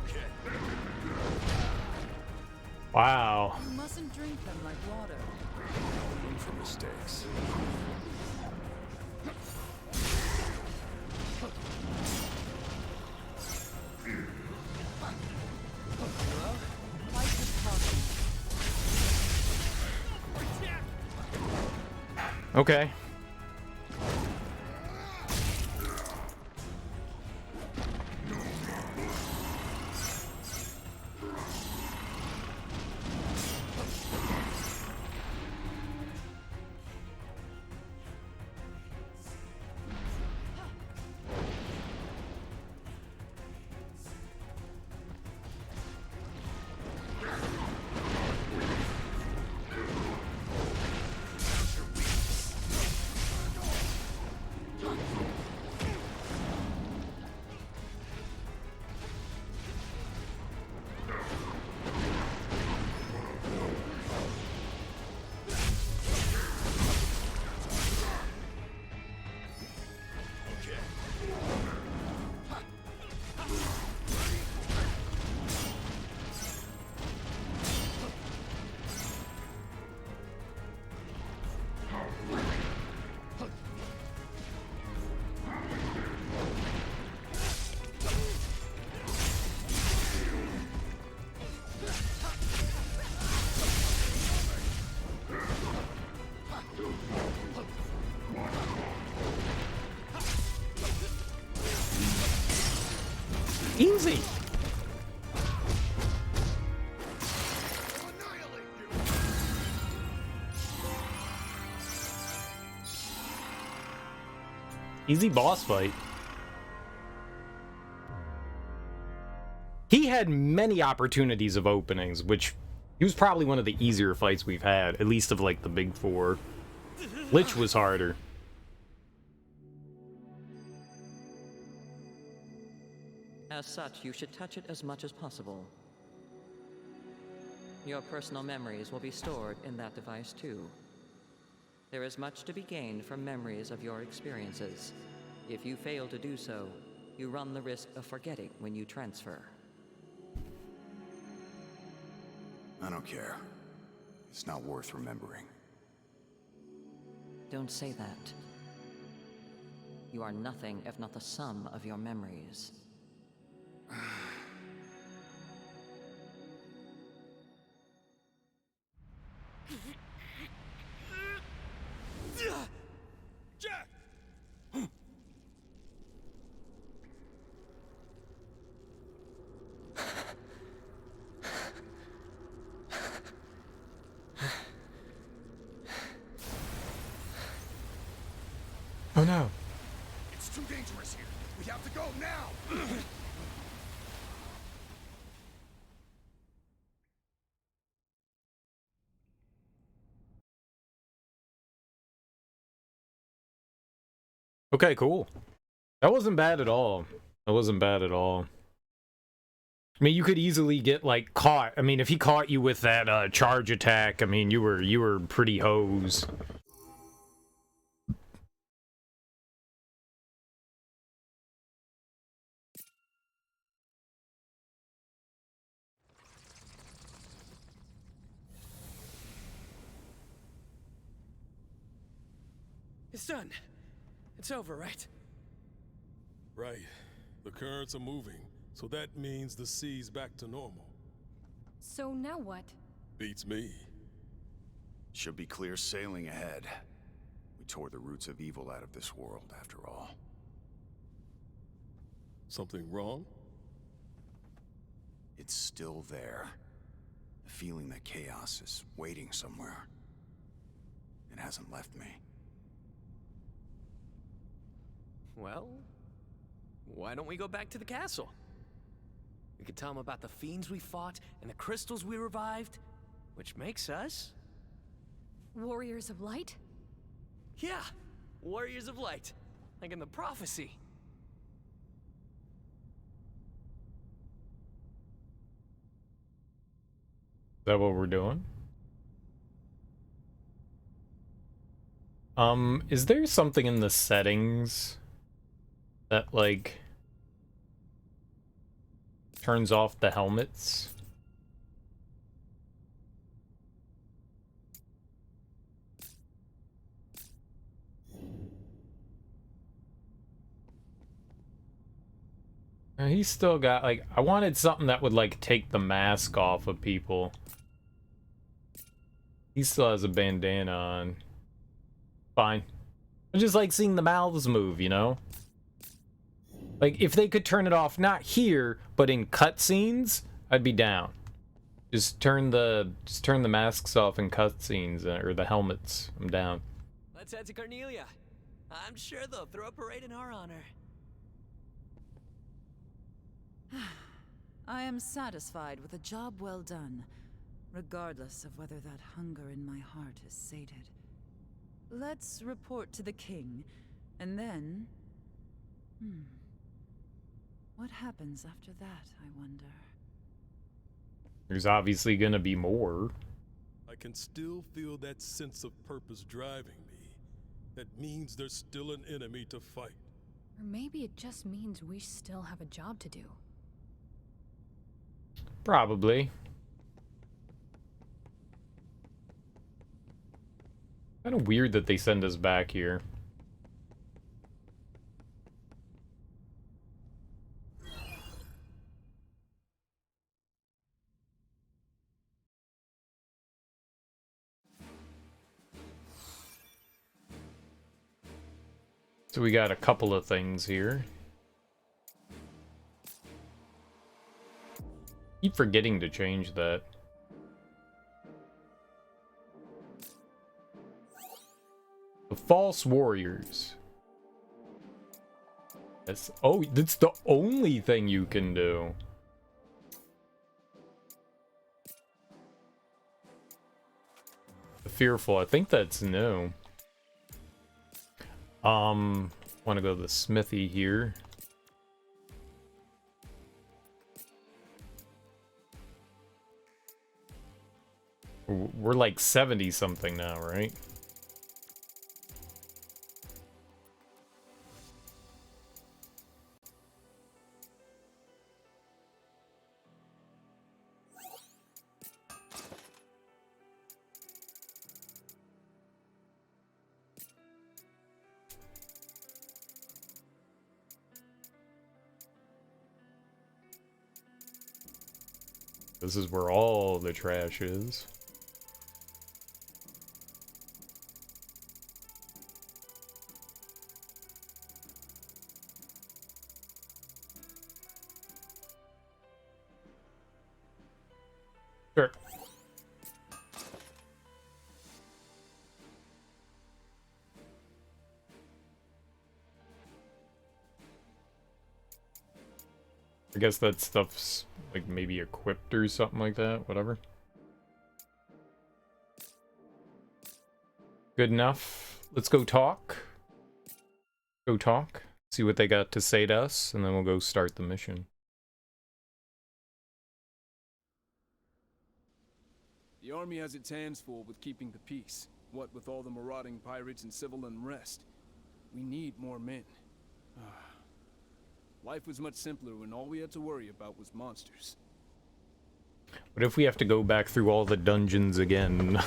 Okay. Wow. You mustn't drink them like water. Room for mistakes. Fight with caution. Okay. Easy. Easy boss fight. He had many opportunities of openings, which he was probably one of the easier fights we've had, at least of like the big four. Lich was harder. As such, you should touch it as much as possible. Your personal memories will be stored in that device too. There is much to be gained from memories of your experiences. If you fail to do so, you run the risk of forgetting when you transfer. I don't care. It's not worth remembering. Don't say that. You are nothing if not the sum of your memories. Jack! Oh no. It's too dangerous here. We have to go now. Okay, cool. That wasn't bad at all. That wasn't bad at all. I mean, you could easily get like caught. I mean, if he caught you with that charge attack, I mean, you were pretty hosed. It's done. It's over, right? Right. The currents are moving, so that means the sea's back to normal. So now what? Beats me. Should be clear sailing ahead. We tore the roots of evil out of this world, after all. Something wrong? It's still there. The feeling that chaos is waiting somewhere. It hasn't left me. Well, why don't we go back to the castle? We could tell them about the fiends we fought and the crystals we revived, which makes us... Warriors of Light? Yeah, Warriors of Light, like in the prophecy. Is that what we're doing? Is there something in the settings that, like, turns off the helmets? He's still got, like, I wanted something that would, like, take the mask off of people. He still has a bandana on. Fine. I just like seeing the mouths move, you know? Like, if they could turn it off, not here, but in cutscenes, I'd be down. Just turn the masks off in cutscenes, or the helmets. I'm down. Let's head to Cornelia. I'm sure they'll throw a parade in our honor. I am satisfied with a job well done, regardless of whether that hunger in my heart is sated. Let's report to the king, and then... What happens after that, I wonder? There's obviously gonna be more. I can still feel that sense of purpose driving me. That means there's still an enemy to fight. Or maybe it just means we still have a job to do. Probably. Kind of weird that they send us back here. So we got a couple of things here. Keep forgetting to change that. The false warriors. That's, oh, that's the only thing you can do. The fearful, I think that's new. Want to go to the smithy here. We're like 70 something now, right? This is where all the trash is. Sure. I guess that stuff's like maybe equipped or something like that, whatever. Good enough. Let's go talk. Go talk. See what they got to say to us, and then we'll go start the mission. The army has its hands full with keeping the peace. What with all the marauding pirates and civil unrest. We need more men. Life was much simpler when all we had to worry about was monsters. What if we have to go back through all the dungeons again?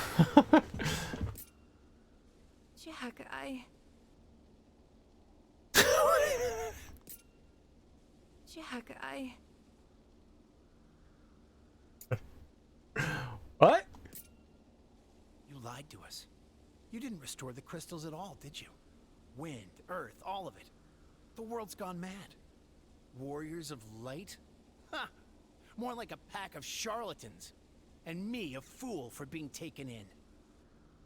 Jack, Jack, What? You lied to us. You didn't restore the crystals at all, did you? Wind, earth, all of it. The world's gone mad. Warriors of light? Ha! More like a pack of charlatans. And me, a fool for being taken in.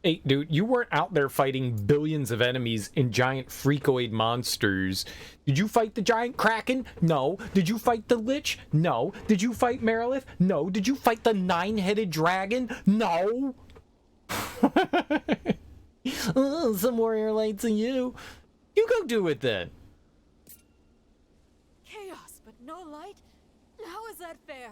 Hey, dude, you weren't out there fighting billions of enemies and giant freakoid monsters. Did you fight the giant kraken? No. Did you fight the lich? No. Did you fight Merilith? No. Did you fight the nine-headed dragon? No. Oh, some warrior lights in you. You go do it then. Chaos, but no light? How is that fair?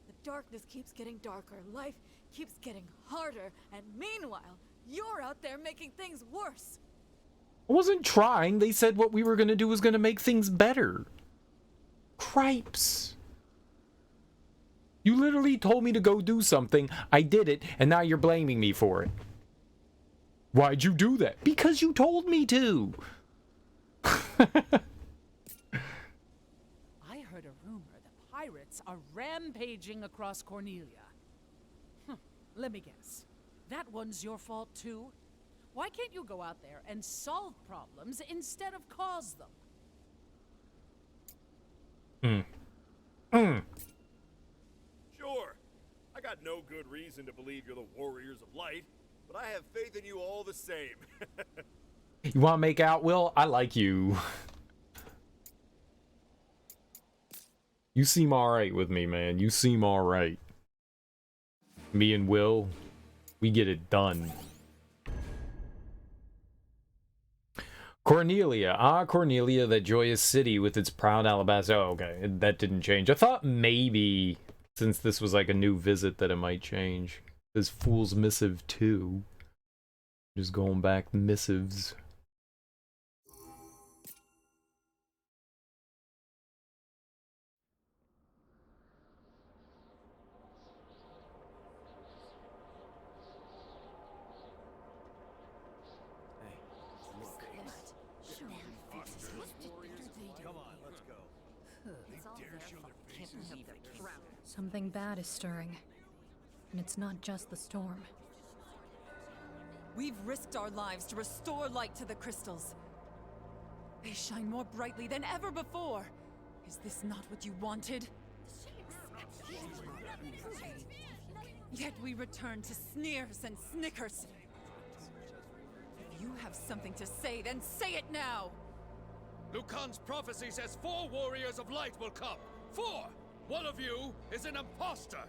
The darkness keeps getting darker, life keeps getting harder, and meanwhile, you're out there making things worse. I wasn't trying. They said what we were going to do was going to make things better. Cripes. You literally told me to go do something. I did it, and now you're blaming me for it. Why'd you do that? Because you told me to. I heard a rumor the pirates are rampaging across Cornelia. Let me guess. That one's your fault too? Why can't you go out there and solve problems instead of cause them? Sure. I got no good reason to believe you're the warriors of light, but I have faith in you all the same. You want to make out, Will? I like you. You seem alright with me, man. You seem alright. Me and Will, we get it done. Cornelia. Ah, Cornelia, that joyous city with its proud alabaster. Oh, okay. That didn't change. I thought maybe, since this was like a new visit, that it might change. This Fool's Missive 2. Just going back missives. Something bad is stirring. And it's not just the storm. We've risked our lives to restore light to the crystals. They shine more brightly than ever before. Is this not what you wanted? Yet we return to sneers and snickers. If you have something to say, then say it now! Lucan's prophecy says 4 warriors of light will come. 4! One of you is an imposter!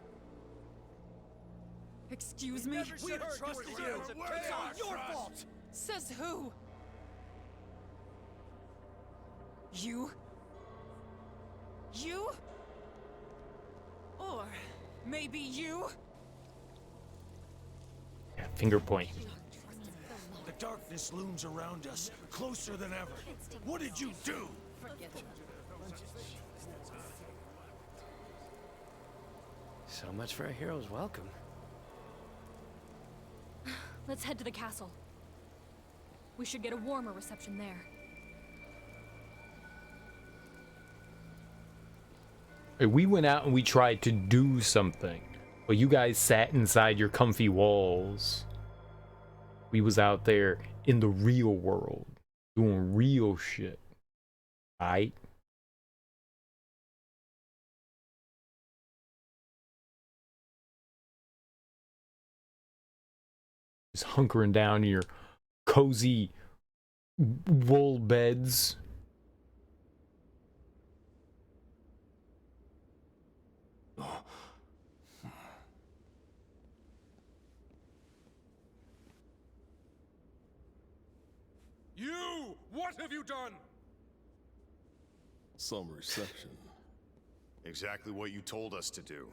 Excuse me? We trusted you! It's all your fault! Says who? You? You? Or maybe you? Yeah, finger point. The darkness looms around us, closer than ever. What did you do? So much for a hero's welcome. Let's head to the castle. We should get a warmer reception there. Hey, we went out and we tried to do something, but you guys sat inside your comfy walls. We was out there in the real world, doing real shit. Aight? Just hunkering down in your cozy wool beds. You! What have you done? Some reception. Exactly what you told us to do.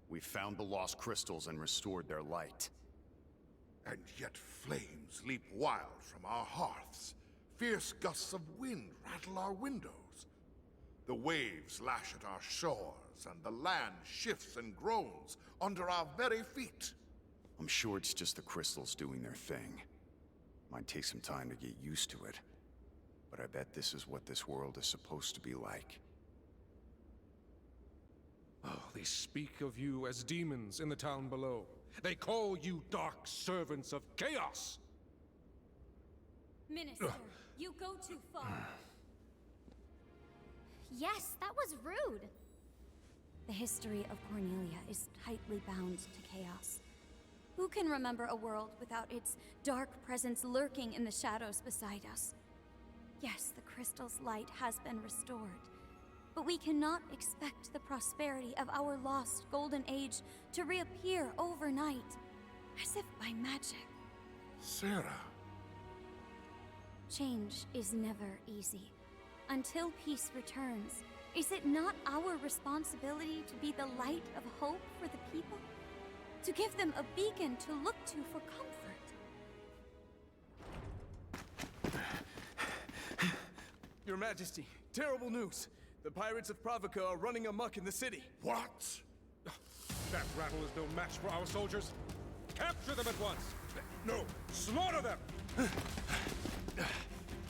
We found the lost crystals and restored their light. And yet flames leap wild from our hearths. Fierce gusts of wind rattle our windows. The waves lash at our shores, and the land shifts and groans under our very feet. I'm sure it's just the crystals doing their thing. Might take some time to get used to it. But I bet this is what this world is supposed to be like. Oh, they speak of you as demons in the town below. They call you dark servants of chaos. Minister, you go too far. Yes, that was rude. The history of Cornelia is tightly bound to chaos. Who can remember a world without its dark presence lurking in the shadows beside us? Yes, the crystal's light has been restored, but we cannot expect the prosperity of our lost golden age to reappear overnight, as if by magic. Sarah. Change is never easy. Until peace returns, is it not our responsibility to be the light of hope for the people? To give them a beacon to look to for comfort? Your Majesty, terrible news. The pirates of Pravica are running amok in the city. What? That rattle is no match for our soldiers. Capture them at once. No, slaughter them.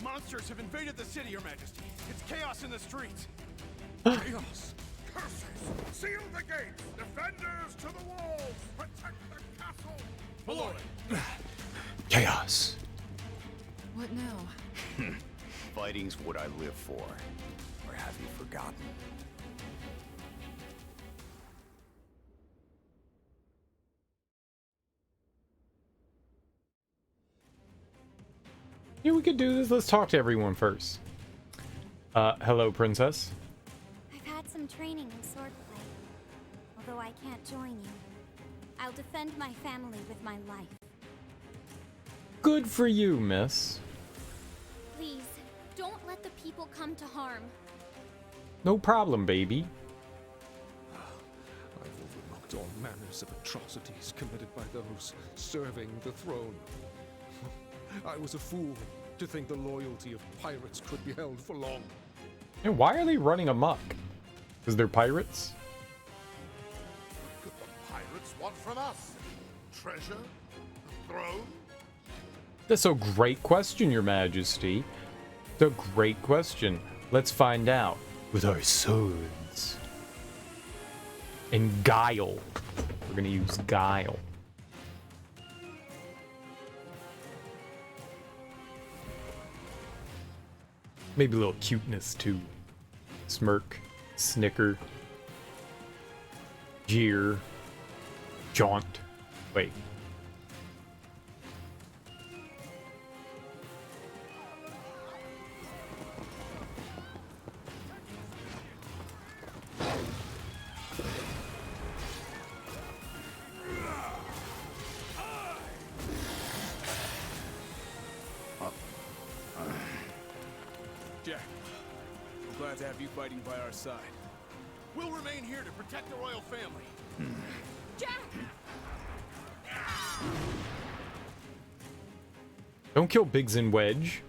Monsters have invaded the city, Your Majesty. It's chaos in the streets. Chaos. Curses! Seal the gates! Defenders to the walls! Protect the castle! Malloy! Chaos. What now? Fighting's what I live for. Or have you forgotten? Yeah, we could do this. Let's talk to everyone first. Hello, princess. I've had some training in swordplay. Although I can't join you, I'll defend my family with my life. Good for you, miss. Please, don't let the people come to harm. No problem, baby. I've overlooked all manners of atrocities committed by those serving the throne. I was a fool to think the loyalty of pirates could be held for long. And why are they running amok? Because they're pirates? What could the pirates want from us? Treasure? The throne? That's a great question, Your Majesty. It's a great question. Let's find out with our swords. And guile. We're gonna use guile. Maybe a little cuteness too. Smirk, snicker. jeer, jaunt. Wait. Jack, I'm glad to have you fighting by our side. We'll remain here to protect the royal family. Jack! Don't kill Biggs and Wedge.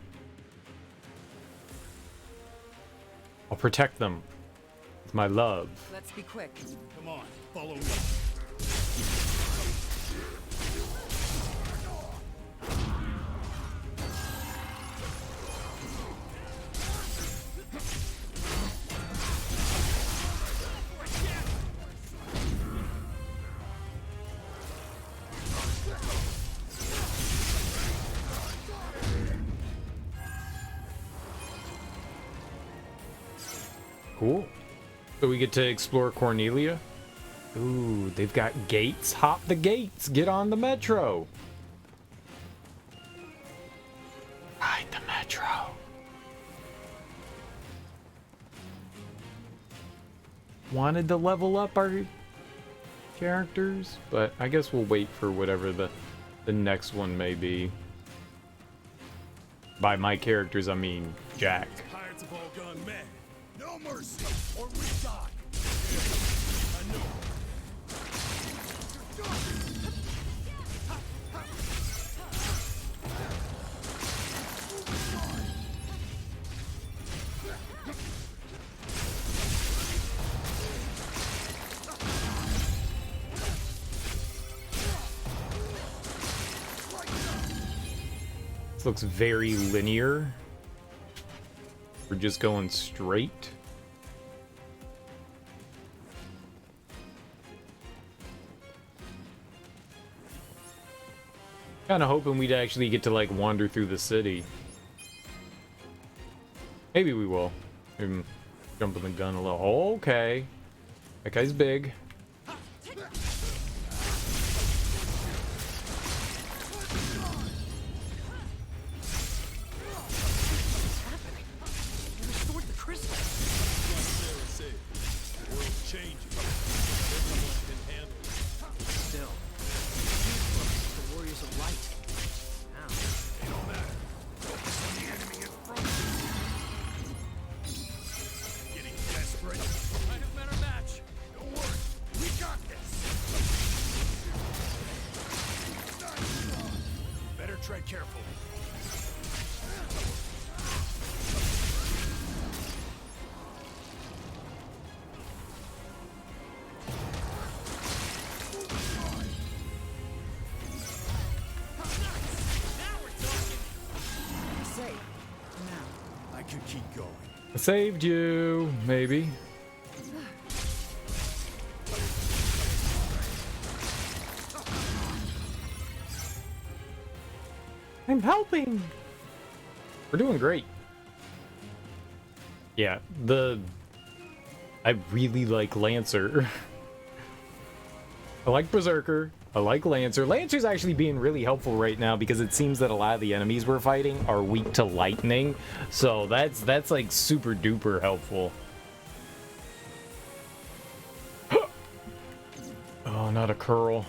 I'll protect them with my love. Let's be quick. Come on, follow me. Cool. So we get to explore Cornelia. Ooh, they've got gates. Hop the gates. Get on the metro. Ride the metro. Wanted to level up our characters, but I guess we'll wait for whatever the next one may be. By my characters, I mean Jack. Pirates have all gone mad. No mercy, or we die. I know. This looks very linear. We're just going straight. Kind of hoping we'd actually get to like wander through the city. Maybe we will. I'm jumping the gun a little. Oh, okay. That guy's big. Tread carefully. Safe. Now. I could keep going. I saved you, maybe. I'm helping. We're doing great. Yeah, I really like Lancer. I like Berserker. I like Lancer. Lancer's actually being really helpful right now because it seems that a lot of the enemies we're fighting are weak to lightning. So that's like super duper helpful. Oh, not a curl.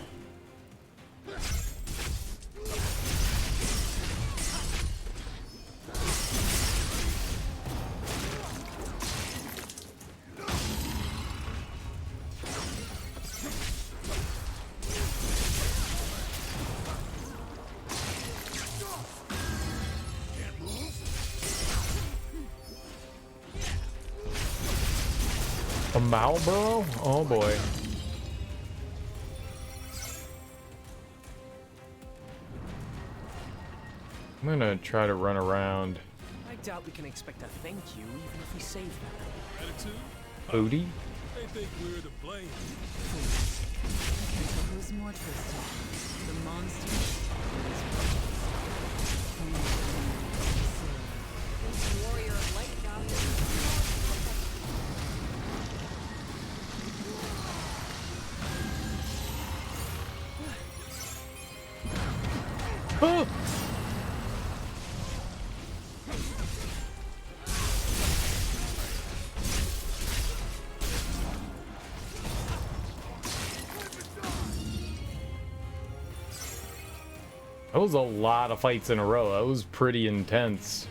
A Marlboro? Oh boy. I'm gonna try to run around. I doubt we can expect a thank you even if we save them. Attitude? Odie? They think we're to blame. Who's more twisted? The monster? Warrior of Light got this. Oh! That was a lot of fights in a row. That was pretty intense.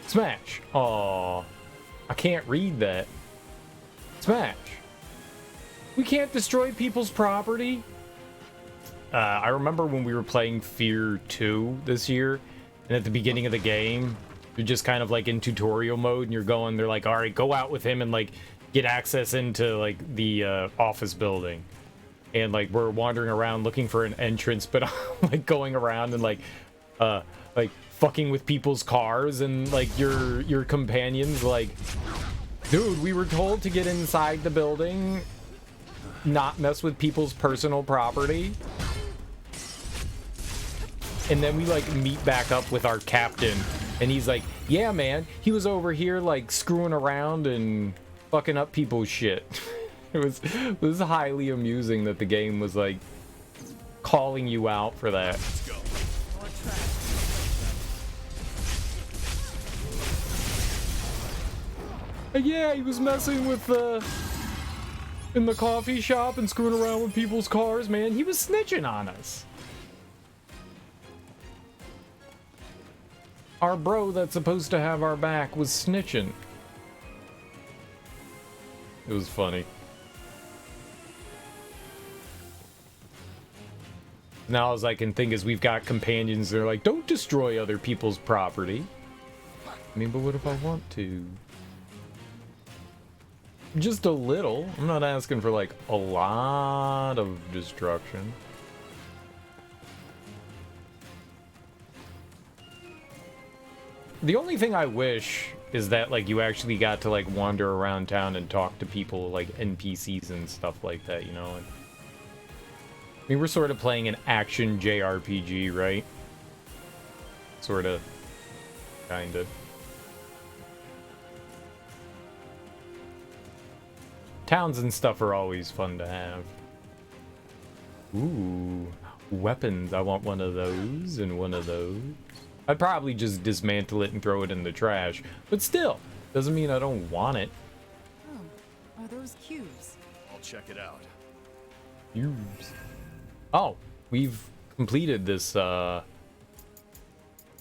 Smash. Aw. I can't read that. Smash. We can't destroy people's property? I remember when we were playing Fear 2 this year, and at the beginning of the game, you're just kind of like in tutorial mode, and you're going, they're like, alright, go out with him and like get access into like the office building. And like we're wandering around looking for an entrance, but like going around and like fucking with people's cars, and like your companions like, dude, we were told to get inside the building, not mess with people's personal property. And then we like meet back up with our captain, and he's like, yeah man, he was over here like screwing around and fucking up people's shit. It was highly amusing that the game was like calling you out for that. Yeah, he was messing with in the coffee shop and screwing around with people's cars, man. He was snitching on us. Our bro that's supposed to have our back was snitching. It was funny. Now, as I can think, is we've got companions that are like, don't destroy other people's property. I mean, but what if I want to? Just a little. I'm not asking for, like, a lot of destruction. The only thing I wish is that, like, you actually got to, like, wander around town and talk to people, like, NPCs and stuff like that, you know? I mean, we're sort of playing an action JRPG, right? Sort of. Kind of. Towns and stuff are always fun to have. Ooh. Weapons. I want one of those and one of those. I'd probably just dismantle it and throw it in the trash. But still, doesn't mean I don't want it. Oh, are those cubes? I'll check it out. Cubes. Oh, we've completed this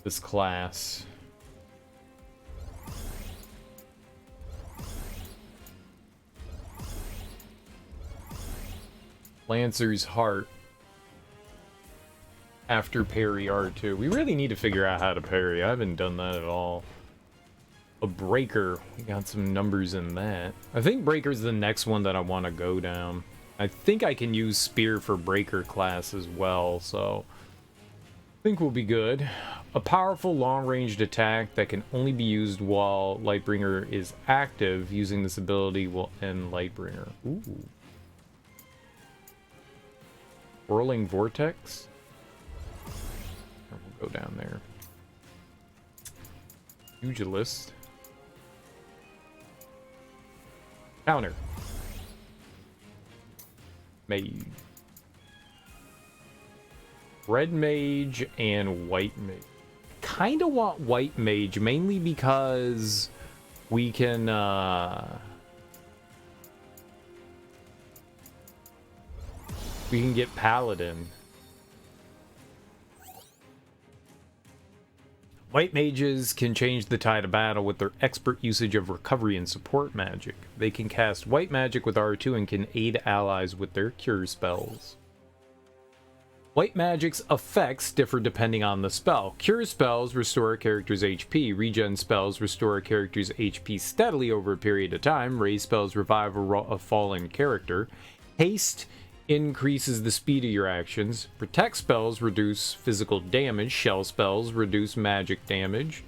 this class. Lancer's Heart. After parry R2. We really need to figure out how to parry. I haven't done that at all. A breaker. We got some numbers in that. I think breaker's the next one that I want to go down. I think I can use spear for breaker class as well, so I think we'll be good. A powerful long-ranged attack that can only be used while Lightbringer is active. Using this ability will end Lightbringer. Ooh. Whirling Vortex. We'll go down there. Pugilist. Counter. Mage. Red Mage and White Mage. Kinda want White Mage, mainly because we can get Paladin. White mages can change the tide of battle with their expert usage of recovery and support magic. They can cast white magic with R2 and can aid allies with their cure spells. White magic's effects differ depending on the spell. Cure spells restore a character's HP. Regen spells restore a character's HP steadily over a period of time. Raise spells revive a fallen character. Haste increases the speed of your actions. Protect spells reduce physical damage. Shell spells reduce magic damage.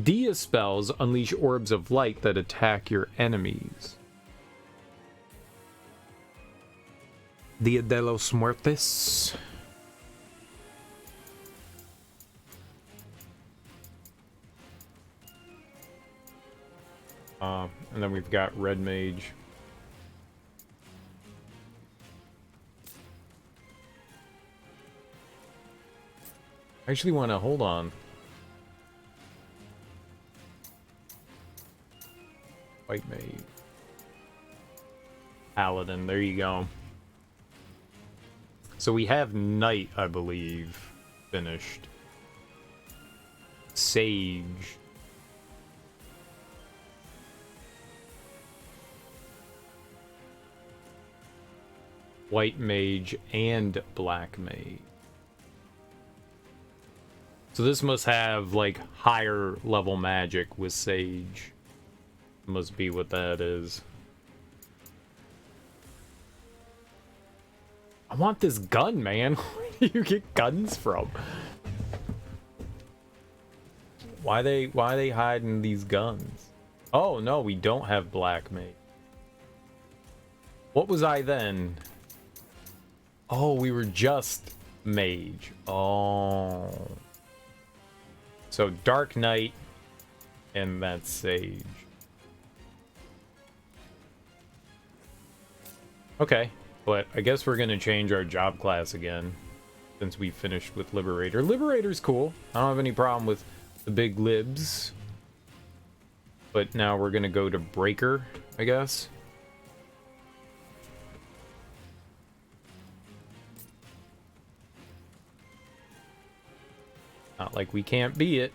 Dia spells unleash orbs of light that attack your enemies. Dia de los Muertes. And then we've got Red Mage. I actually want to hold on. White mage. Paladin, there you go. So we have Knight, I believe, finished. Sage. White mage and black mage. So this must have like higher level magic with Sage. Must be what that is. I want this gun, man. Where do you get guns from? Why they hiding these guns? Oh no, we don't have black mage. What was I then? Oh, we were just mage. Oh. So Dark Knight and that's Sage. Okay, but I guess we're gonna change our job class again since we finished with Liberator. Liberator's cool. I don't have any problem with the big libs. But now we're gonna go to Breaker, I guess. Not like we can't be it.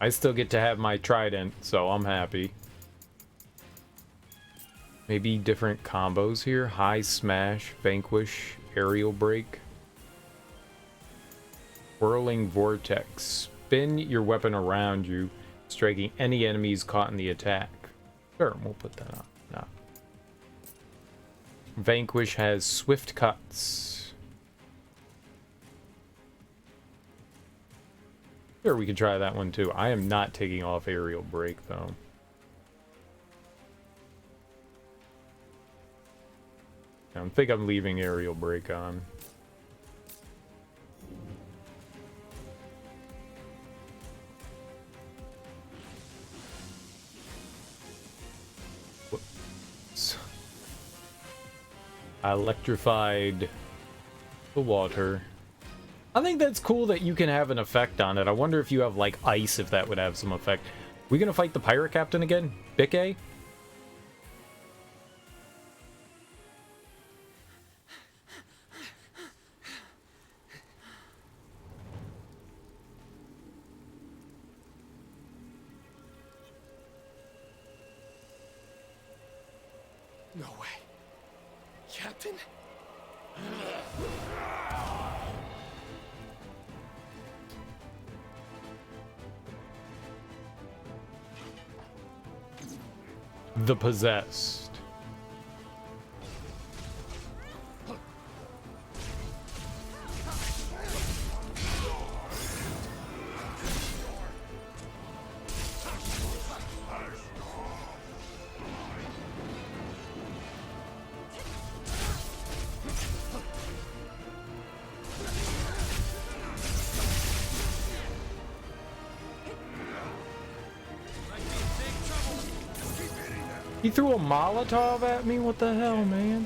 I still get to have my trident, so I'm happy. Maybe different combos here. High smash, vanquish, aerial break. Whirling vortex. Spin your weapon around you, striking any enemies caught in the attack. Sure, we'll put that on. No. Vanquish has swift cuts. Sure, we could try that one too. I am not taking off aerial break though. I think I'm leaving aerial break on. Whoops. I electrified the water. I think that's cool that you can have an effect on it. I wonder if you have like ice, if that would have some effect. We gonna fight the pirate captain again? Bikke? No way. Captain? The Possessed. He threw a Molotov at me? What the hell, man?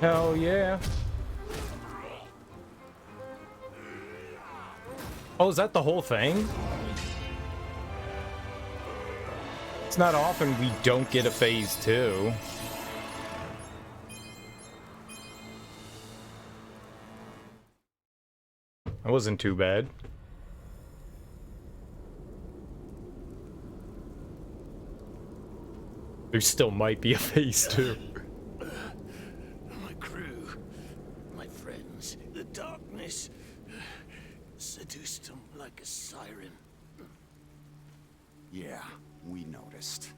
Hell yeah. Oh, is that the whole thing? It's not often we don't get a phase 2. That wasn't too bad. There still might be a phase 2. like a siren. Yeah, we noticed.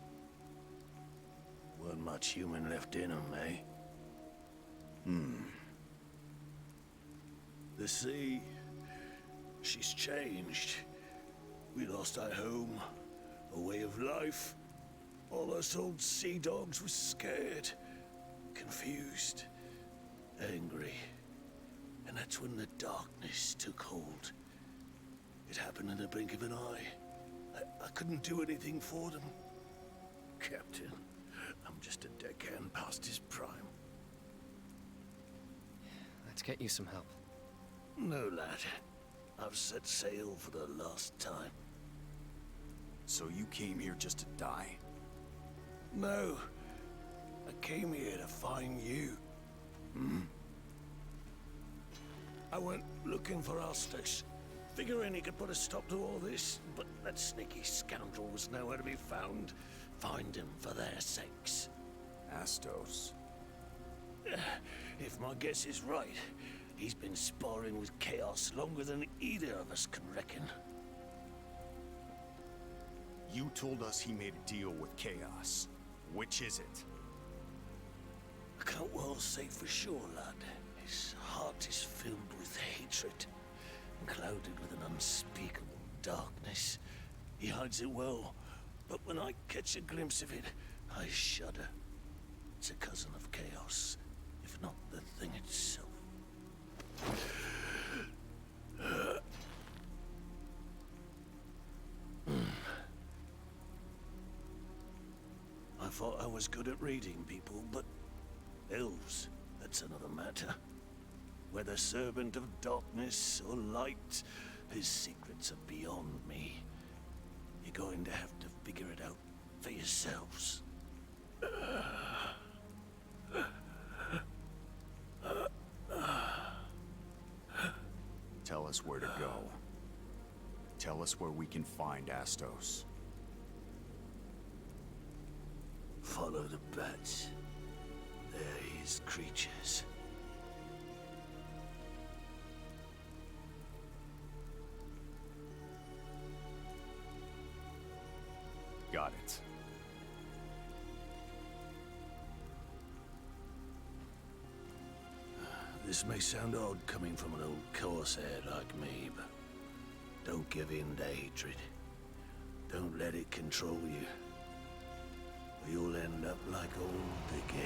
Weren't much human left in them, eh? The sea, she's changed. We lost our home, a way of life. All us old sea dogs were scared, confused, angry. And that's when the darkness took hold. It happened in the blink of an eye. I couldn't do anything for them. Captain, I'm just a deckhand past his prime. Let's get you some help. No, lad. I've set sail for the last time. So you came here just to die? No. I came here to find you. I went looking for Astos, figuring he could put a stop to all this, but that sneaky scoundrel was nowhere to be found. Find him for their sakes. Astos. If my guess is right, he's been sparring with Chaos longer than either of us can reckon. You told us he made a deal with Chaos. Which is it? I can't well say for sure, lad. His heart is filled with hatred, and clouded with an unspeakable darkness. He hides it well, but when I catch a glimpse of it, I shudder. It's a cousin of Chaos, if not the thing itself. I thought I was good at reading people, but elves, that's another matter. Whether servant of darkness or light, his secrets are beyond me. You're going to have to figure it out for yourselves. Tell us where to go. Tell us where we can find Astos. Follow the bats. They're his creatures. Got it. This may sound odd coming from an old corsair like me, but don't give in to hatred. Don't let it control you, or you'll end up like old Dickie.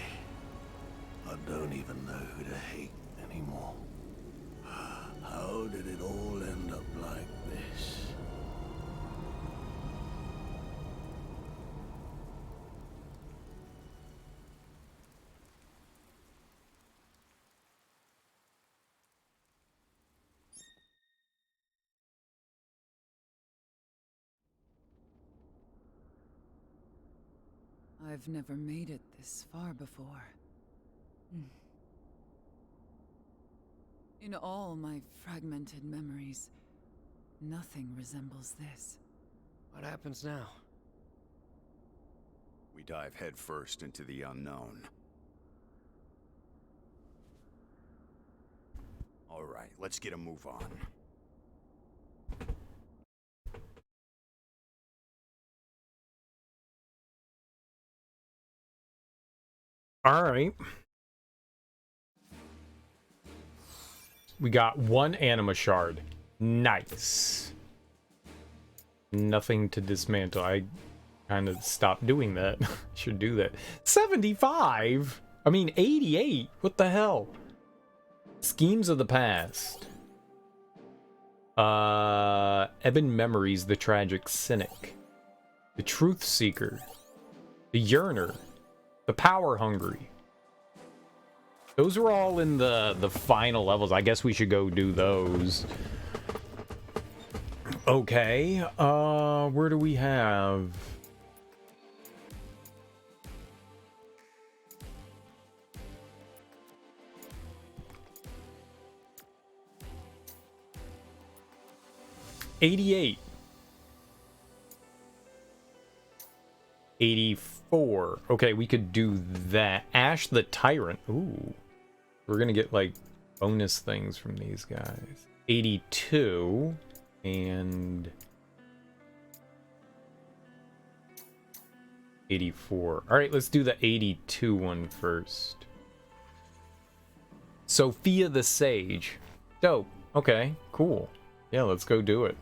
I don't even know who to hate anymore. How did it all end up like this? I've never made it this far before. In all my fragmented memories, nothing resembles this. What happens now? We dive headfirst into the unknown. All right, let's get a move on. All right. We got one anima shard. Nice. Nothing to dismantle. I kind of stopped doing that. Should do that. 75? I mean, 88. What the hell? Schemes of the past. Ebon Memories, the Tragic Cynic. The Truth Seeker. The Yearner. The Power Hungry. Those are all in the final levels. I guess we should go do those. Okay. Where do we have? $88. 84. Okay, we could do that. Ash the Tyrant. Ooh. We're gonna get, like, bonus things from these guys. 82. and 84. All right, let's do the 82 one first. Sophia the Sage. Dope. Okay, cool. Yeah, let's go do it.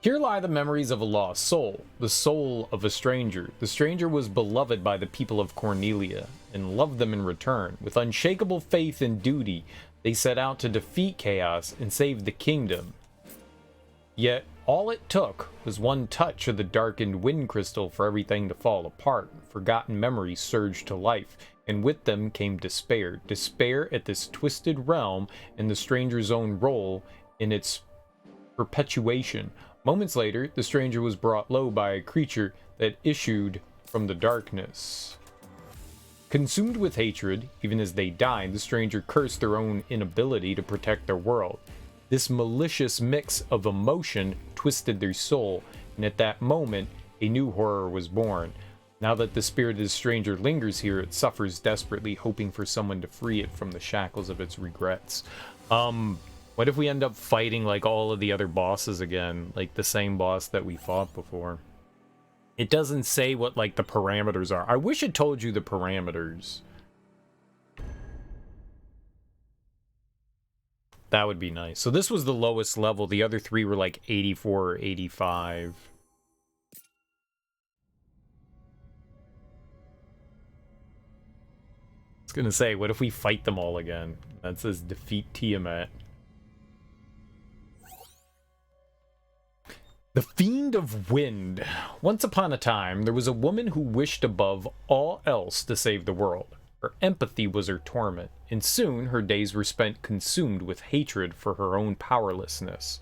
Here lie the memories of a lost soul, the soul of a stranger. The stranger was beloved by the people of Cornelia, and loved them in return. With unshakable faith and duty, they set out to defeat chaos and save the kingdom. Yet, all it took was one touch of the darkened wind crystal for everything to fall apart. Forgotten memories surged to life, and with them came despair. Despair at this twisted realm and the stranger's own role in its perpetuation. Moments later, the stranger was brought low by a creature that issued from the darkness. Consumed with hatred, even as they died, the stranger cursed their own inability to protect their world. This malicious mix of emotion twisted their soul, and at that moment, a new horror was born. Now that the spirit of the stranger lingers here, it suffers desperately, hoping for someone to free it from the shackles of its regrets. What if we end up fighting like all of the other bosses again? Like the same boss that we fought before? It doesn't say what like the parameters are. I wish it told you the parameters. That would be nice. So this was the lowest level. The other three were like 84 or 85. I was gonna say, what if we fight them all again? That says defeat Tiamat. The Fiend of Wind. Once upon a time, there was a woman who wished above all else to save the world. Her empathy was her torment, and soon her days were spent consumed with hatred for her own powerlessness,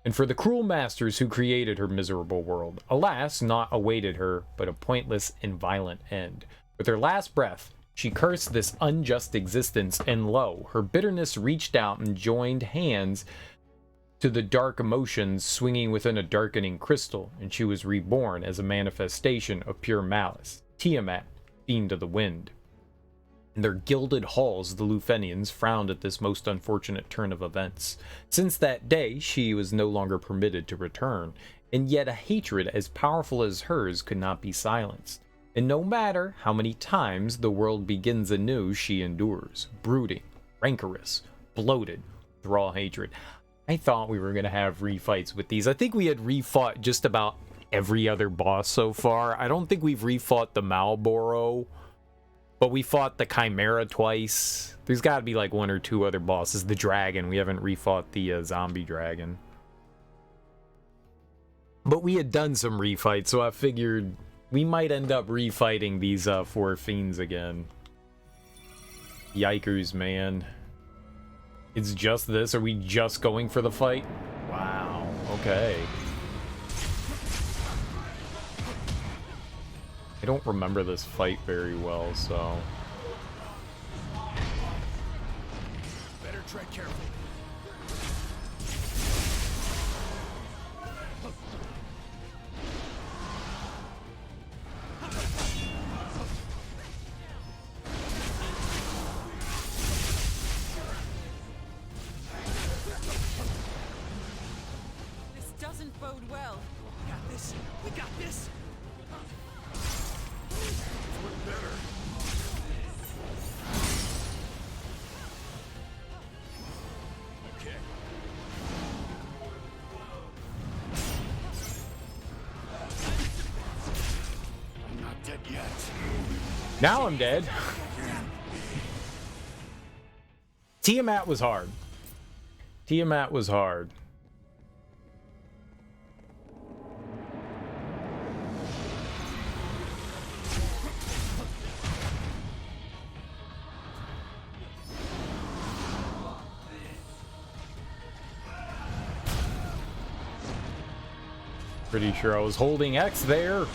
and for the cruel masters who created her miserable world. Alas, naught awaited her but a pointless and violent end. With her last breath, she cursed this unjust existence, and lo, her bitterness reached out and joined hands to the dark emotions swinging within a darkening crystal, and she was reborn as a manifestation of pure malice. Tiamat, Fiend of the Wind. In their gilded halls, the Lufenians frowned at this most unfortunate turn of events. Since that day, she was no longer permitted to return, and yet a hatred as powerful as hers could not be silenced. And no matter how many times the world begins anew, she endures, brooding, rancorous, bloated, through all hatred. I thought we were going to have refights with these. I think we had refought just about every other boss so far. I don't think we've refought the Malboro, but we fought the Chimera twice. There's got to be like one or two other bosses. The dragon. We haven't refought the zombie dragon. But we had done some refights, so I figured we might end up refighting these four fiends again. Yikers, man. It's just this? Are we just going for the fight? Wow, okay. I don't remember this fight very well, so... Better tread carefully. Bode well. We got this. We got this. We're better. Okay. I'm not dead yet. Now I'm dead. Tiamat was hard. Tiamat was hard. Pretty sure I was holding X there. Okay.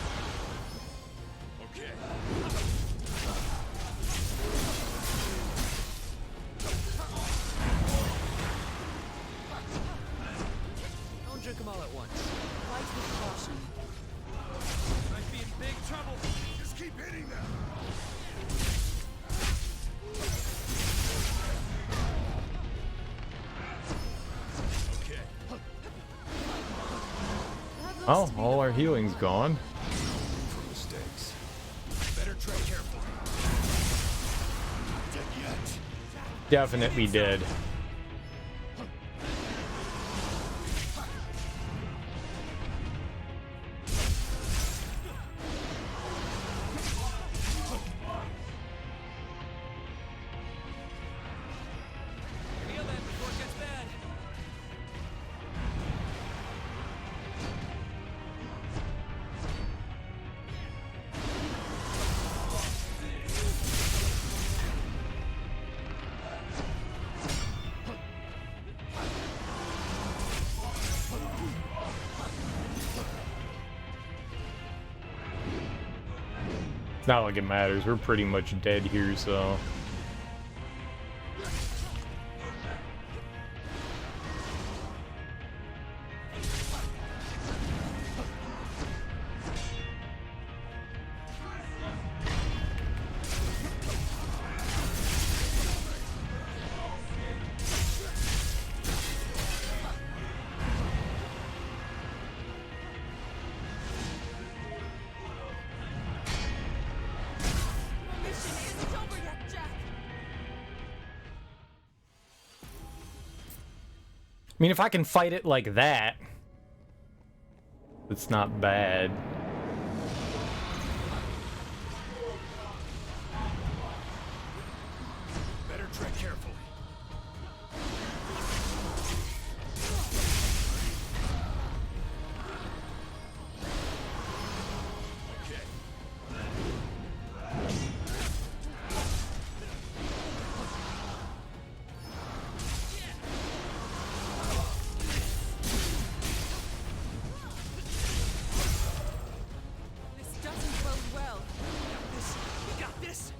Don't drink them all at once. Fight with caution. Might be in big trouble. Just keep hitting them. Oh, all our healing's gone. For mistakes. Better tread carefully. Dead yet. Definitely dead. Heal that before it gets bad. It's not like it matters. We're pretty much dead here, so. I mean, if I can fight it like that, it's not bad. Better tread carefully. This doesn't bode well. We got this.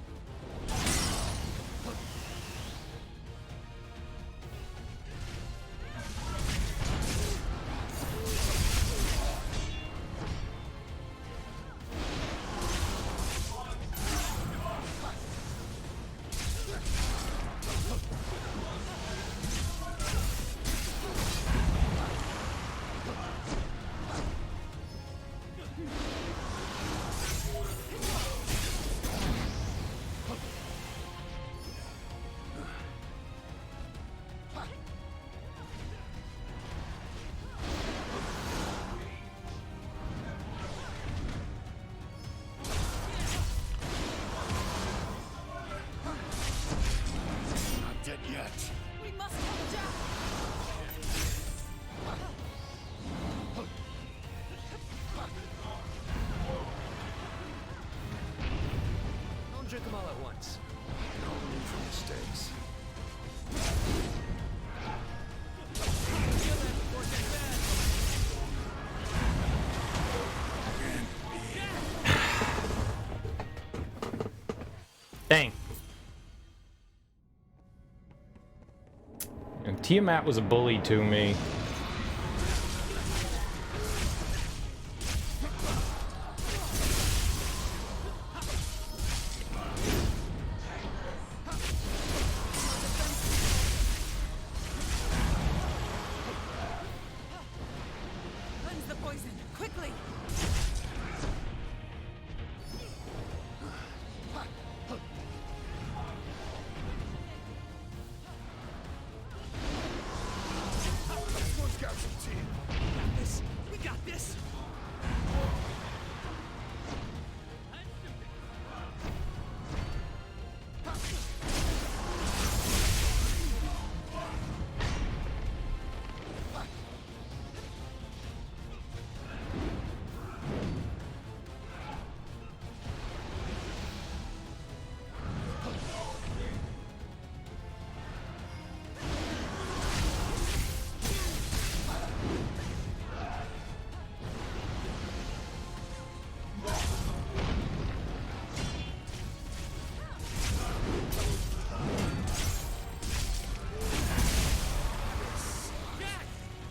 Not dead yet. We must come down. Don't drink them all at once. No room for mistakes. Heal that before it gets bad. Dang. And Tiamat was a bully to me. Cleanse the poison, quickly. This one's got some teeth. We got this.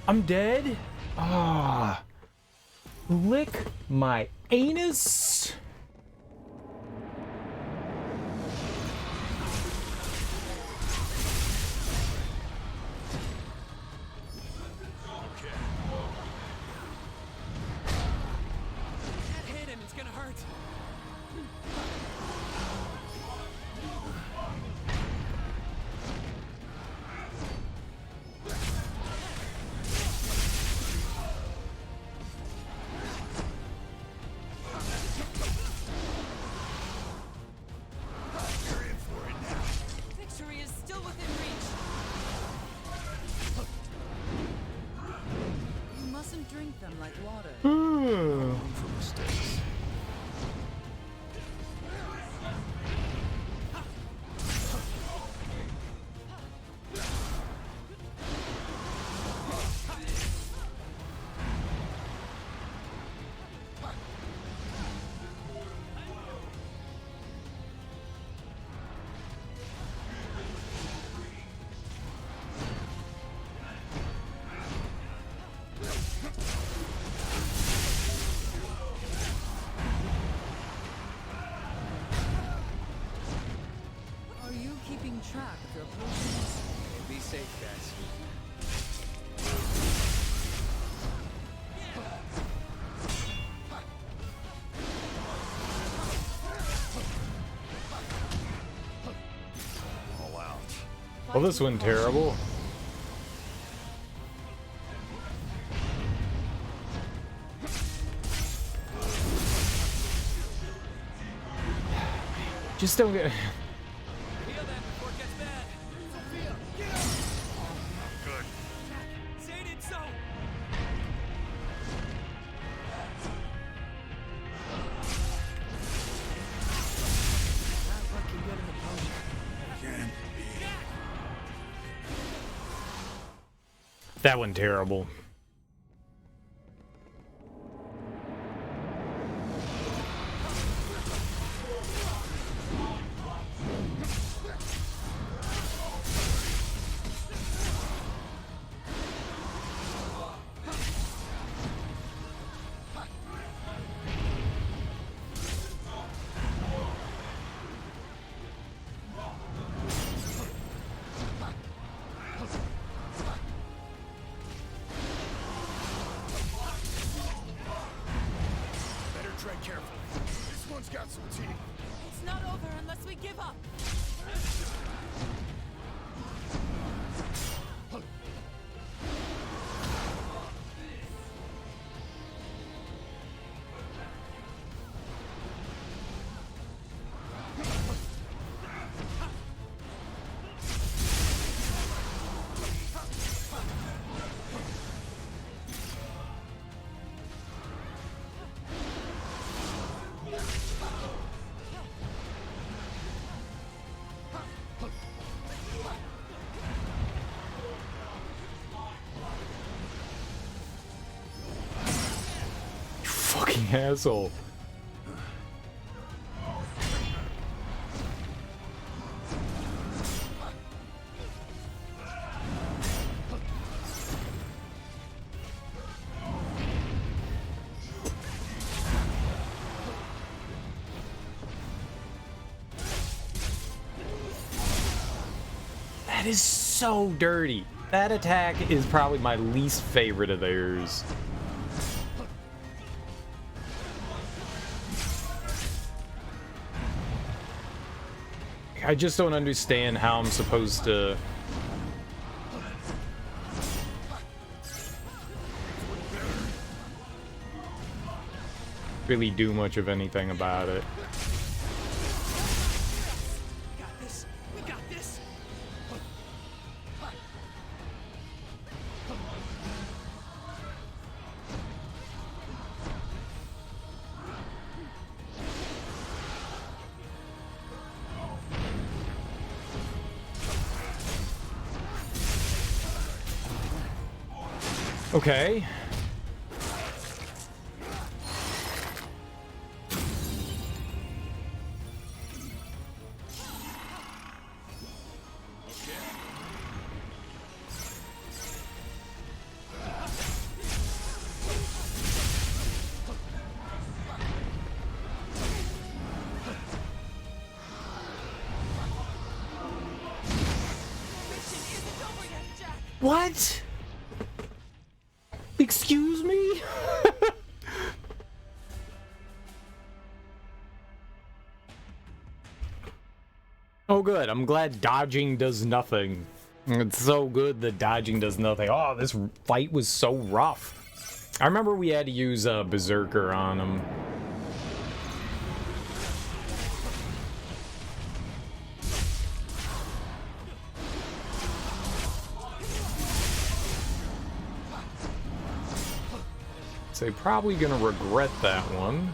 I'm dead? Ah. Lick my anus? like water. Hmm. For mistakes. Are you keeping track of your potions? Be safe, guys. All out. Well, this went terrible. Just don't get. That went terrible. Tread carefully. This one's got some teeth. It's not over unless we give up. Fucking asshole. That is so dirty. That attack is probably my least favorite of theirs. I just don't understand how I'm supposed to really do much of anything about it. Okay. What? Excuse me? Oh good, I'm glad dodging does nothing. It's so good that dodging does nothing. Oh, this fight was so rough. I remember we had to use a berserker on him. So probably gonna regret that one.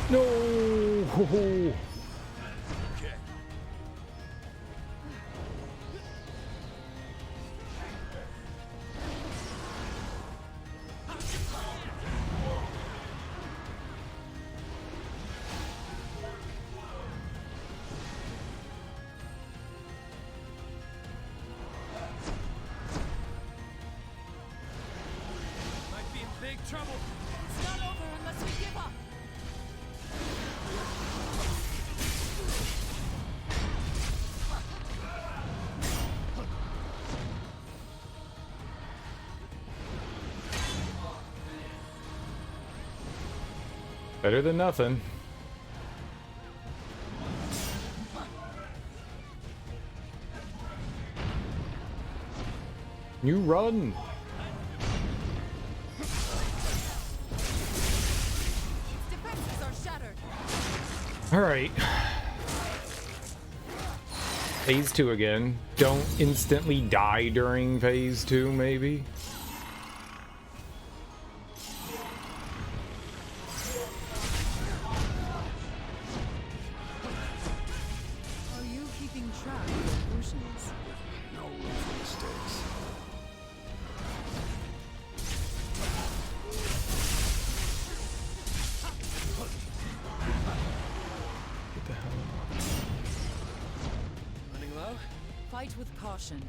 No. Might be in big trouble. It's not over unless we give up. Better than nothing. You run. Defenses are shattered. All right. Phase 2 again. Don't instantly die during phase 2, maybe. Are you keeping track of your potions? No room for mistakes. Get the hell Running low? Fight with caution.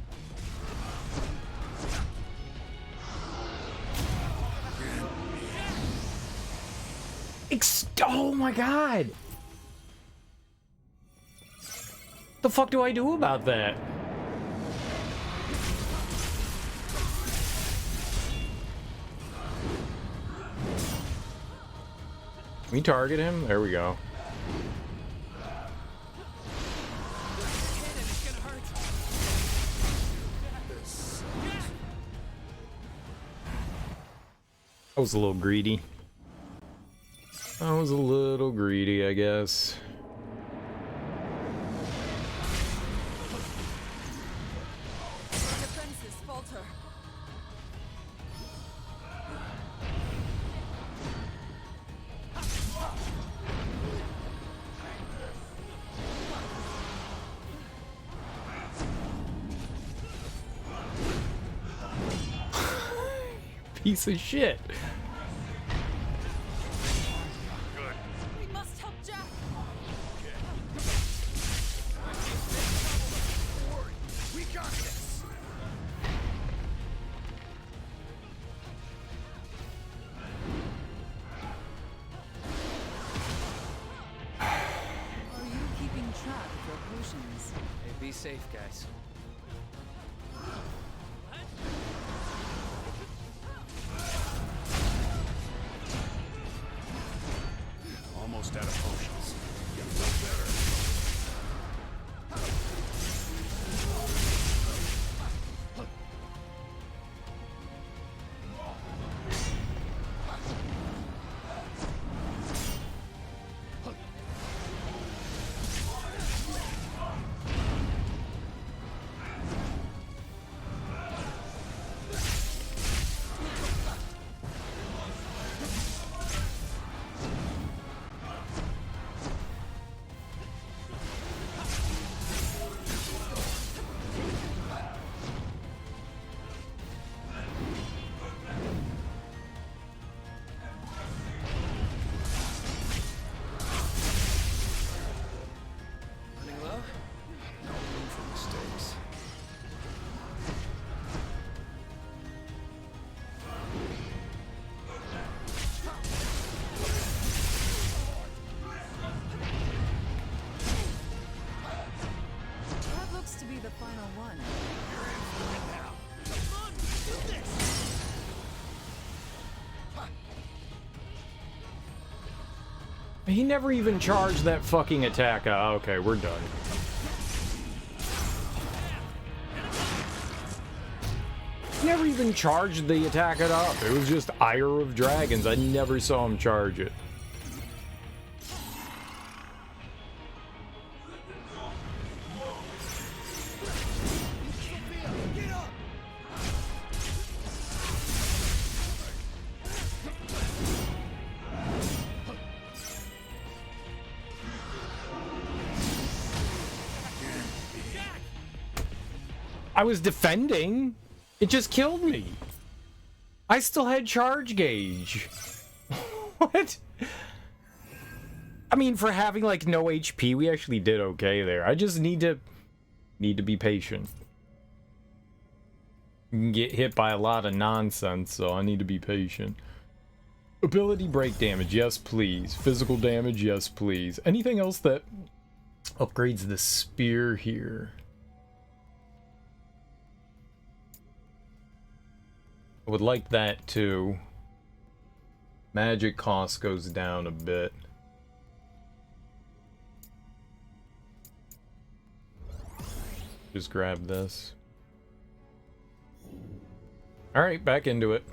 Oh my god! The fuck do I do about that? Can we target him? There we go. I was a little greedy. I was a little greedy, I guess. Defenses falter. Piece of shit. We must help Jack. We got this! Are you keeping track of your potions? Hey, be safe, guys. Almost out of potions. Getting a little better. He never even charged that fucking attack. Okay, we're done. He never even charged the attack it up. It was just Ire of Dragons. I never saw him charge it. I was defending. It just killed me. I still had charge gauge. What? I mean, for having like no HP, we actually did okay there. I just need to be patient. You can get hit by a lot of nonsense, so I need to be patient. Ability break damage, yes please. Physical damage, yes please. Anything else that upgrades the spear here? I would like that too. Magic cost goes down a bit. Just grab this. Alright, back into it.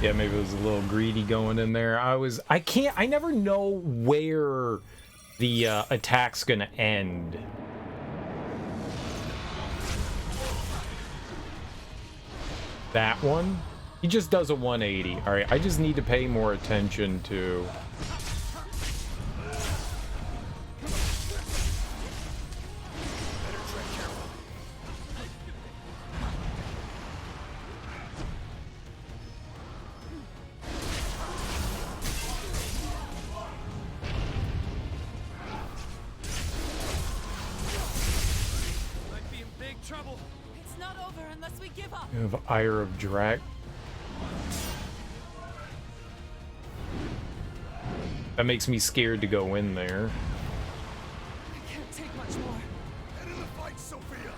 Yeah, maybe it was a little greedy going in there. I never know where the attack's gonna end. That one? He just does a 180. Alright, I just need to pay more attention to... of Ire of Drag. That makes me scared to go in there. I can't take much more. End of the fight, Sophia!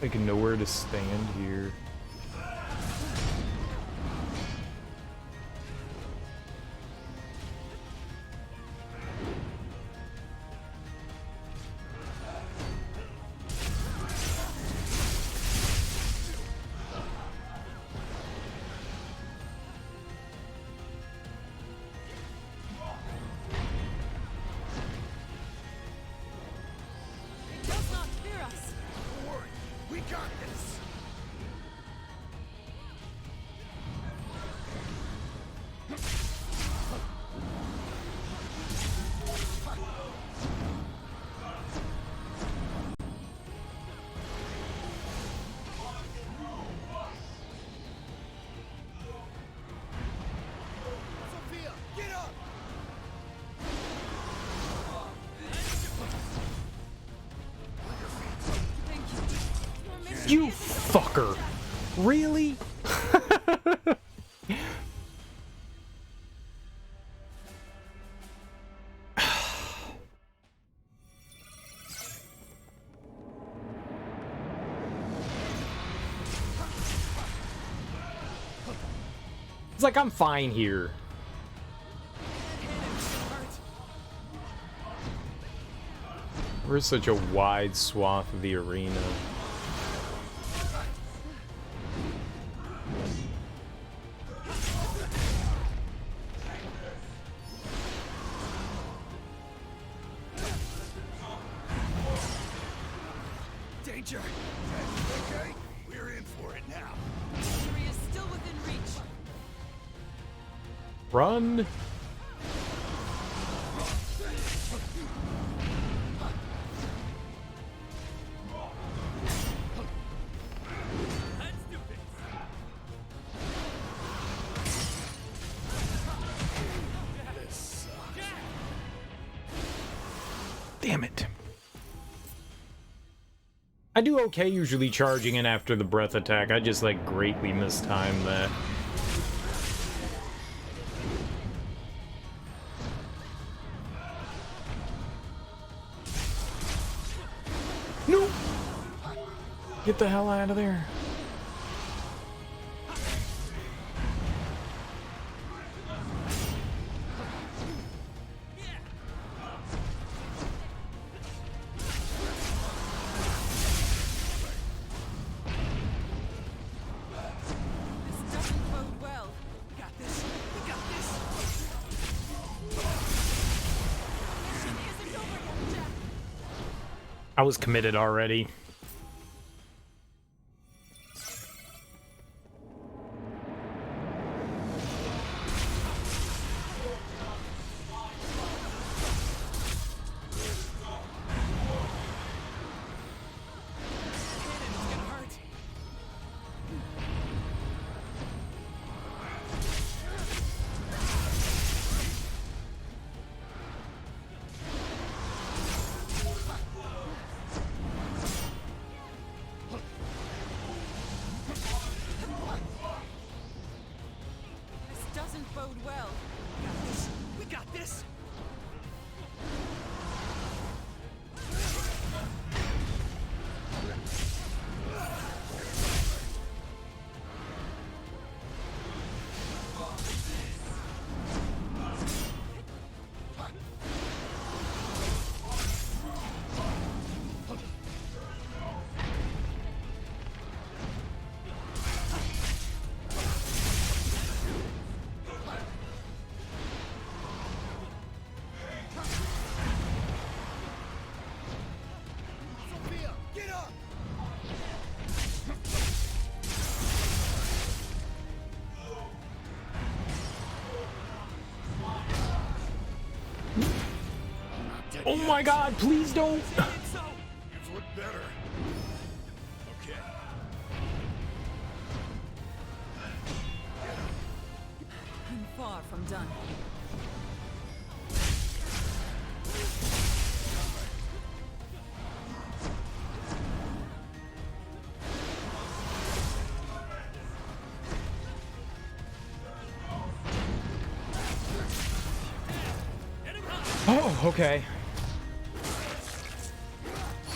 I can know where to stand here. You fucker! Really? It's like I'm fine here. We're such a wide swath of the arena. Danger! Okay, we're in for it now. Victory is still within reach. Run! Damn it. I do okay usually charging in after the breath attack. I just like greatly mistime that. No! Get the hell out of there. I was committed already. Oh my god, please don't! You've looked better. Okay. I'm far from done. Oh, okay.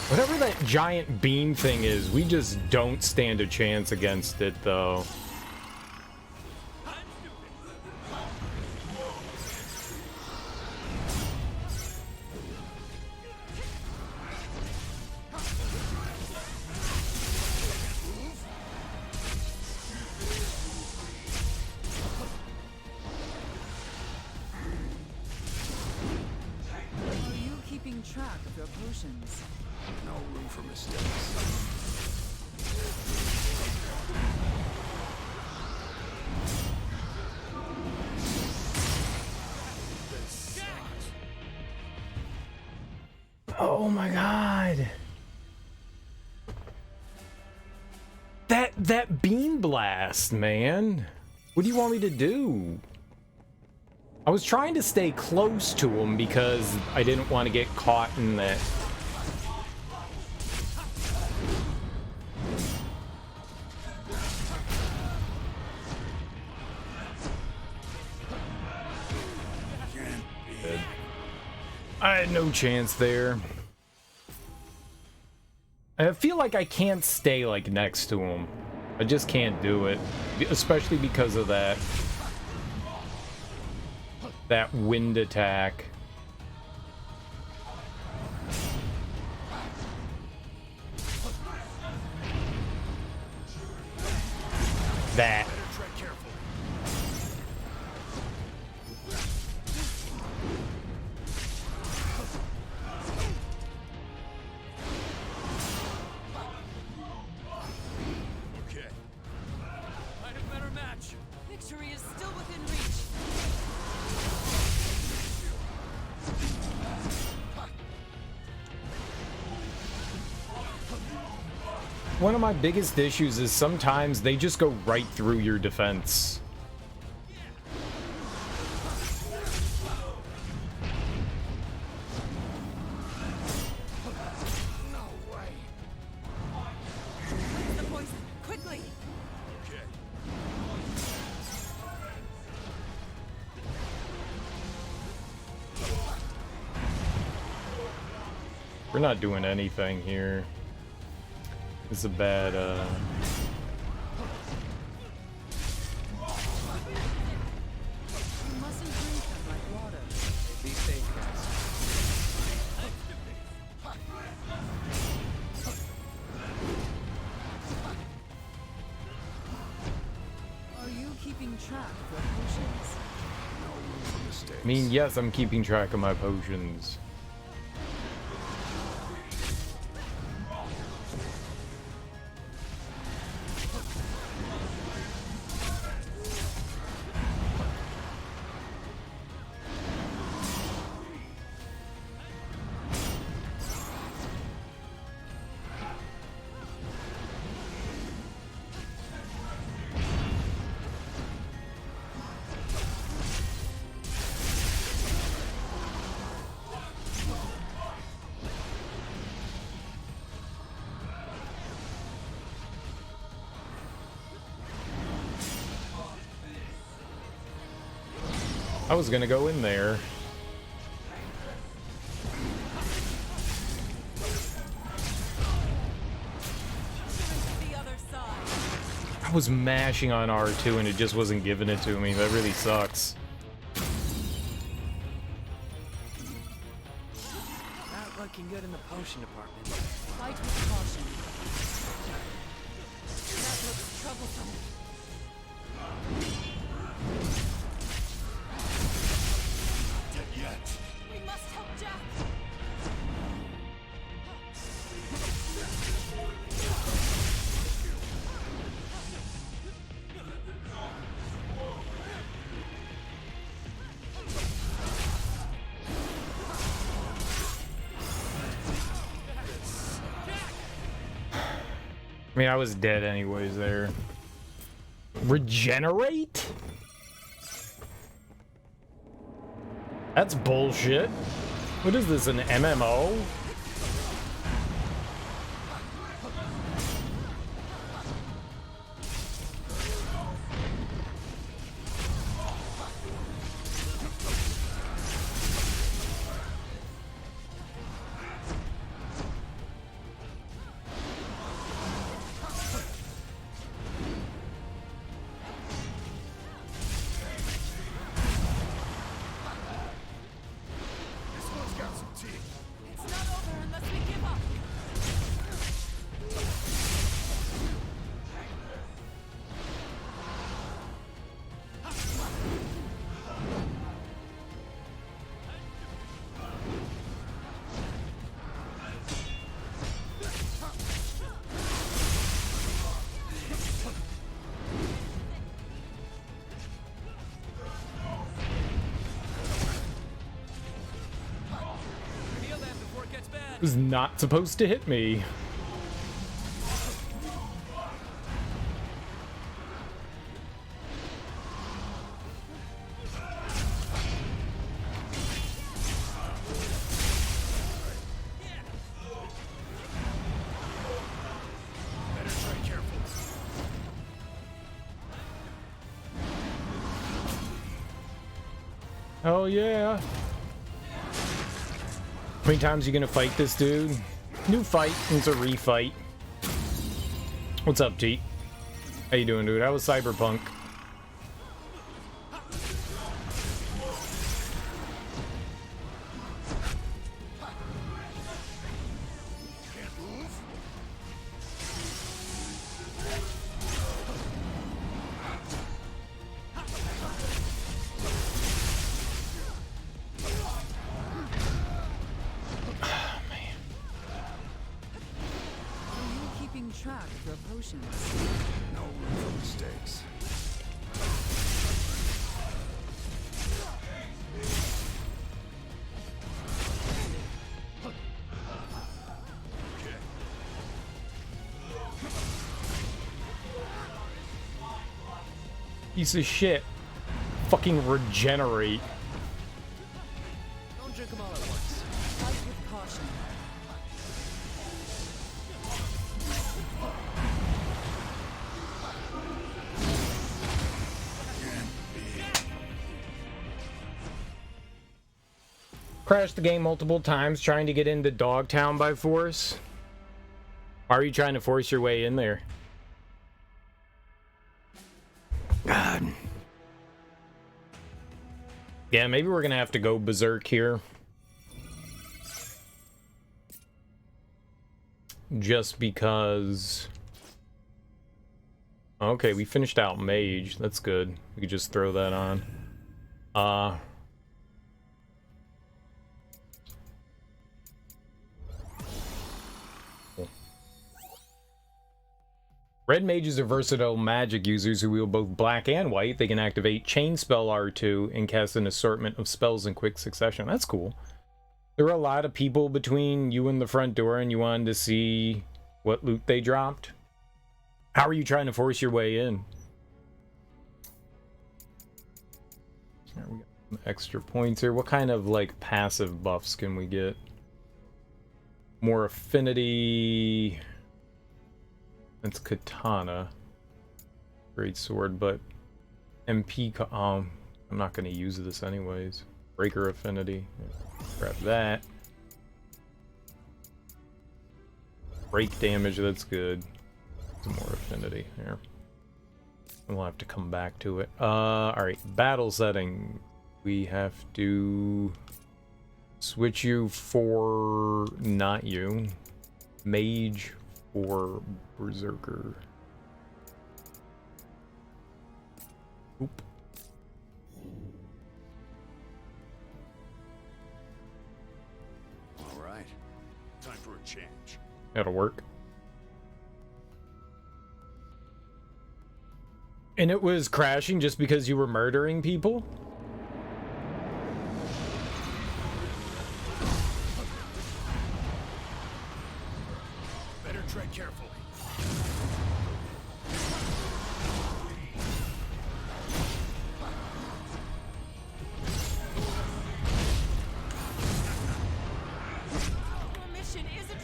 Whatever that giant beam thing is, we just don't stand a chance against it, though. Are you keeping track of your potions? No room for mistakes. Oh my god. That beam blast, man. What do you want me to do? I was trying to stay close to him because I didn't want to get caught in that. I had no chance there. I feel like I can't stay like next to him. I just can't do it, especially because of that. That wind attack. That. Victory is still within reach. One of my biggest issues is sometimes they just go right through your defense. The poison, quickly. We're not doing anything here. It's a bad, You mustn't drink them like water. Be safe, guys. Are you keeping track of your potions? I mean, yes, I'm keeping track of my potions. I was gonna go in there. I was mashing on R2 and it just wasn't giving it to me. That really sucks. Not looking good in the potion department. Fight with caution. That looks troublesome. We must help Jack. I mean, I was dead anyways there. Regenerate? That's bullshit. What is this, an MMO? It was not supposed to hit me. Oh yeah. How many times are you gonna fight this dude? New fight, it's a refight. What's up, T? How you doing, dude? How was Cyberpunk? extra potions. No room for mistakes. Piece of shit. Fucking regenerate. Don't drink them all at once. Fight with caution. Crashed the game multiple times trying to get into Dogtown by force. Why are you trying to force your way in there? God. Yeah, maybe we're gonna have to go berserk here. Just because... Okay, we finished out Mage. That's good. We could just throw that on. Red mages are versatile magic users who wield both black and white. They can activate Chain Spell R2 and cast an assortment of spells in quick succession. That's cool. There were a lot of people between you and the front door, and you wanted to see what loot they dropped. How are you trying to force your way in? There we got some extra points here. What kind of like passive buffs can we get? More affinity. That's katana. Great sword, but MP. I'm not going to use this anyways. Breaker affinity. Grab that. Break damage, that's good. Some more affinity here. We'll have to come back to it. Alright, battle setting. We have to switch you for not you. Mage for berserker. Oop. All right. Time for a change. That'll work. And it was crashing just because you were murdering people? Better tread carefully.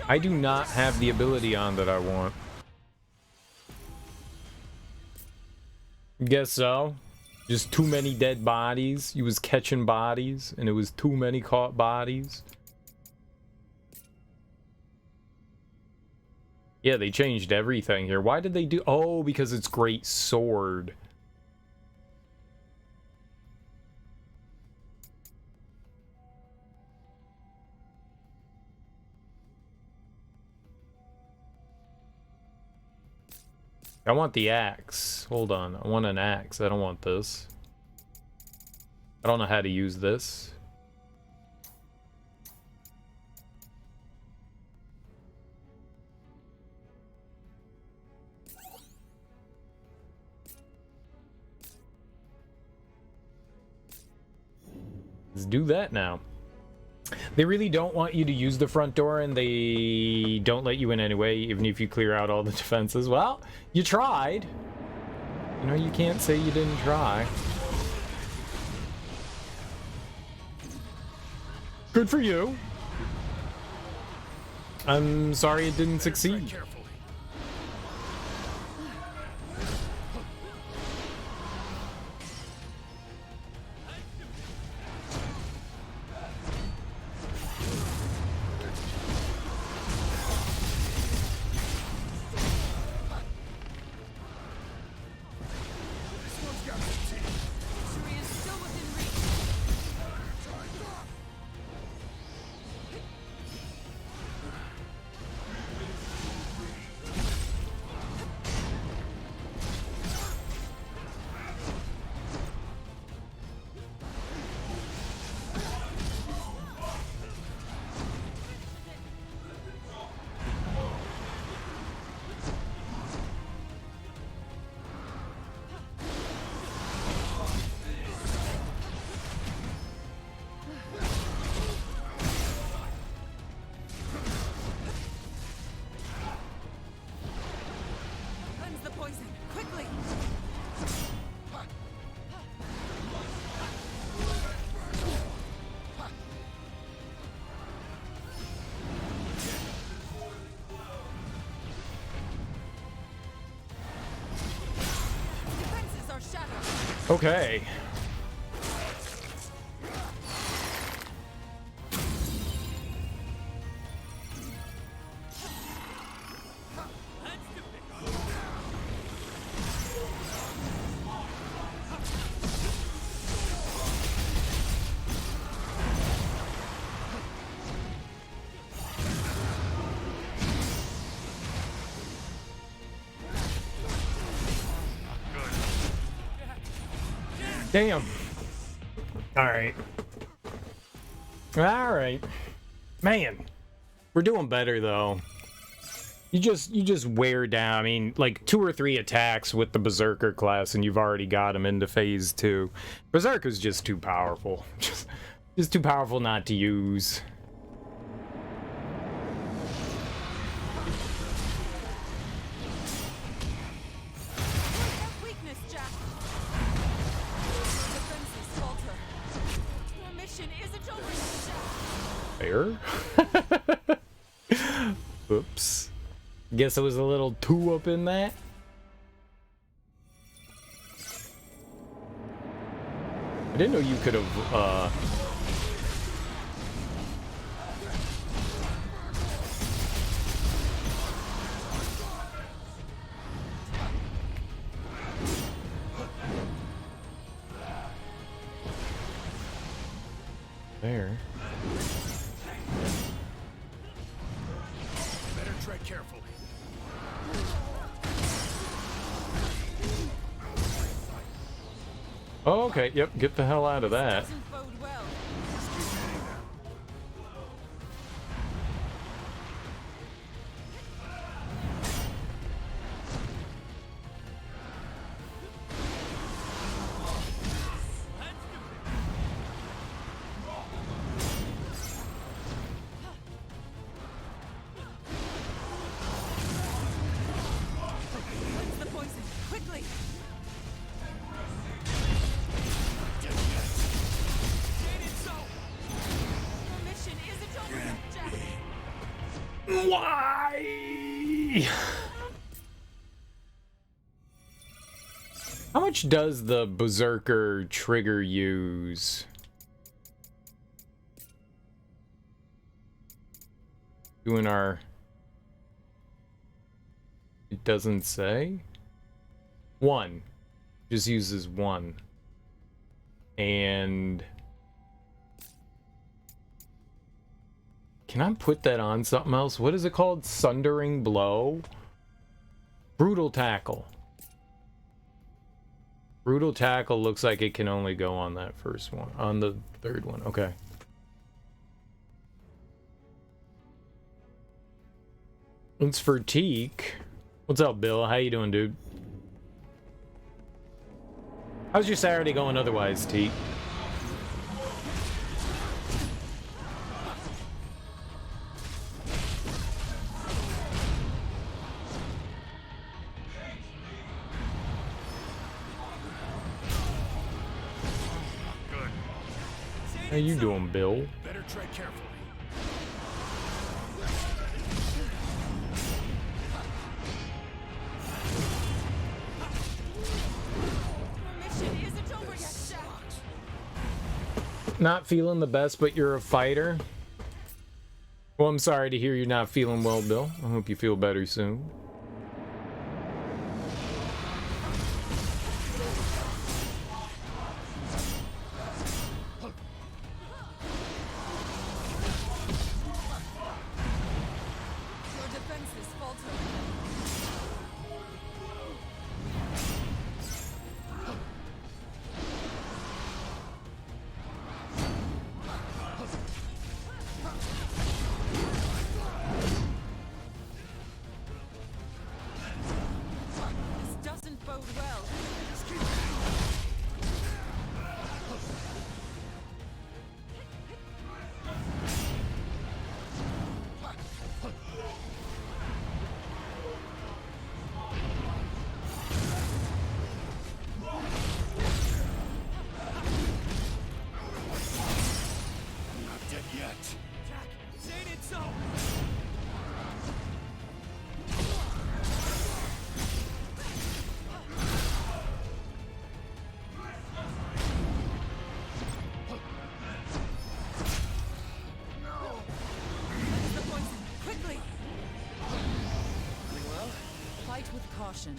I do not have the ability on that I want. Guess so. Just too many dead bodies. He was catching bodies, and it was too many caught bodies. Yeah, they changed everything here. Why did they do... Oh, because it's Great Sword. I want the axe. Hold on. I want an axe. I don't want this. I don't know how to use this. Let's do that now. They really don't want you to use the front door, and they don't let you in anyway, even if you clear out all the defenses. Well, you tried. You know, you can't say you didn't try. Good for you. I'm sorry it didn't succeed. Okay. Damn. Alright. Alright. Man. We're doing better though. You just wear down. I mean, like 2 or 3 attacks with the Berserker class and you've already got him into phase 2. Berserker's just too powerful. Just too powerful not to use. Fair. Oops. Guess I was a little too up in that. I didn't know you could have, there. Better tread carefully. Oh, okay, yep, get the hell out of that. Why? How much does the Berserker trigger use? Doing our... It doesn't say? 1. Just uses 1. And... Can I put that on something else? What is it called? Sundering Blow? Brutal Tackle. Brutal Tackle looks like it can only go on that first one. On the third one. Okay. It's for Teak. What's up, Bill? How you doing, dude? How's your Saturday going otherwise, Teak? How you doing, Bill? Better tread carefully. Not feeling the best, but you're a fighter? Well, I'm sorry to hear you're not feeling well, Bill. I hope you feel better soon. caution.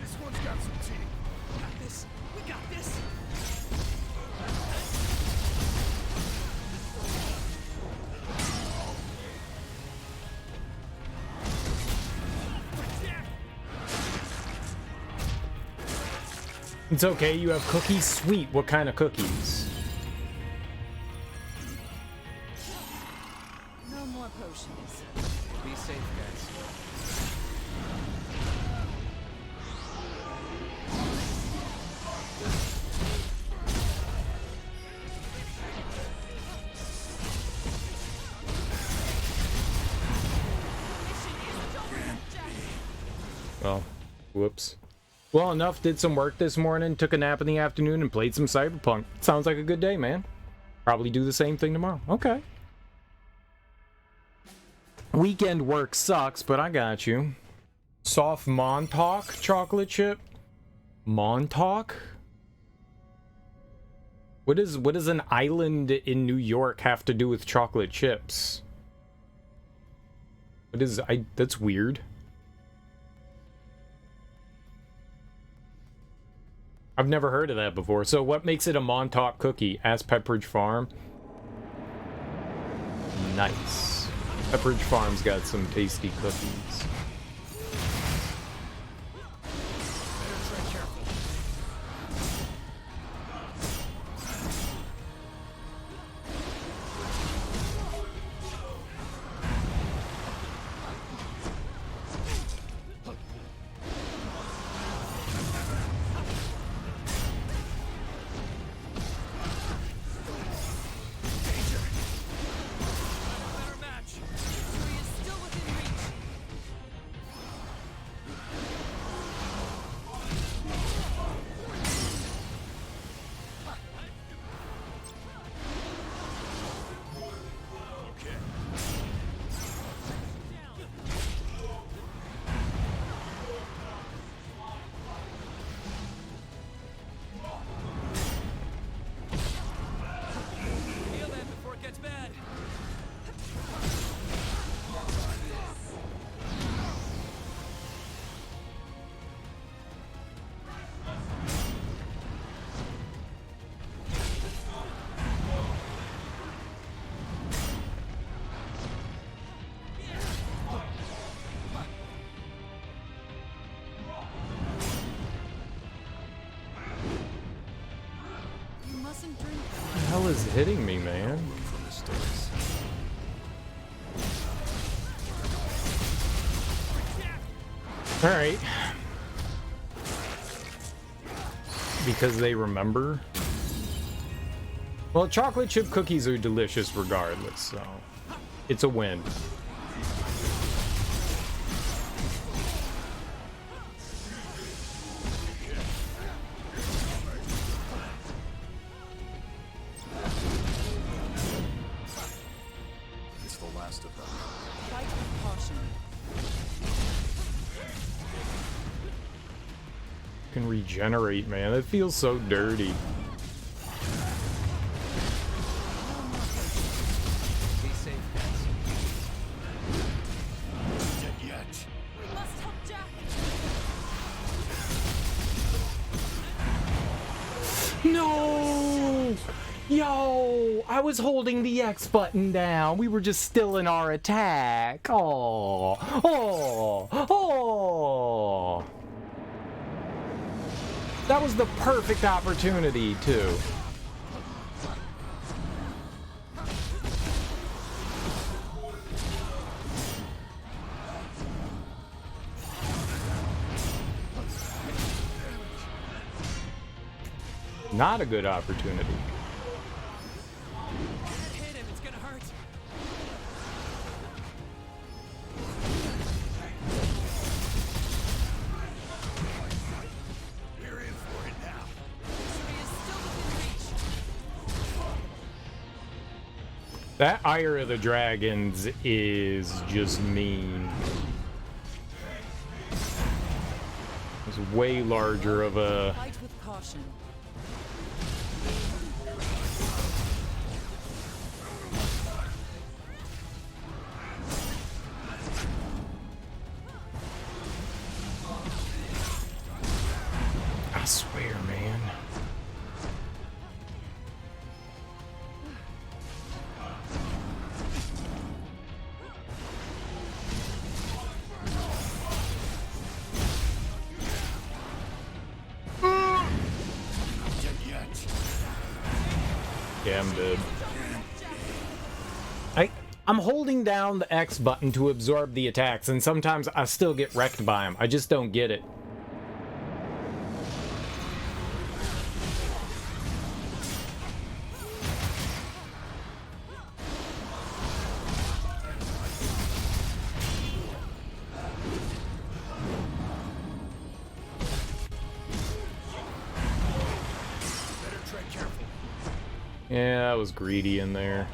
This one's got some teeth. We got this. We got this. It's okay, you have cookies? Sweet. What kind of cookies? No more potions. Be safe, guys. Well, whoops. Well, enough. Did some work this morning, took a nap in the afternoon, and played some Cyberpunk. Sounds like a good day, man. Probably do the same thing tomorrow. Okay. Weekend work sucks, but I got you. Soft Montauk chocolate chip? Montauk? What does an island in New York have to do with chocolate chips? That's weird. I've never heard of that before. So what makes it a Montauk cookie? Ask Pepperidge Farm. Nice. Pepperidge Farm's got some tasty cookies. What the hell is hitting me, man? Alright. Because they remember. Well, chocolate chip cookies are delicious regardless, so it's a win. It's the last of them. Fight with caution. Can regenerate, man. It feels so dirty. Be safe, guys. Dead yet. We must help Jack. No! Yo! I was holding the X button down. We were just still in our attack. Oh! Oh! Oh! That was the perfect opportunity, too. Not a good opportunity. Hit him, it's gonna hurt. We're in for it now. Victory is still within reach. That Ire of the Dragons is just mean. way larger of a... Fight with caution. I swear, man. Yeah, I'm dead. I'm holding down the X button to absorb the attacks, and sometimes I still get wrecked by them. I just don't get it. Yeah, I was greedy in there.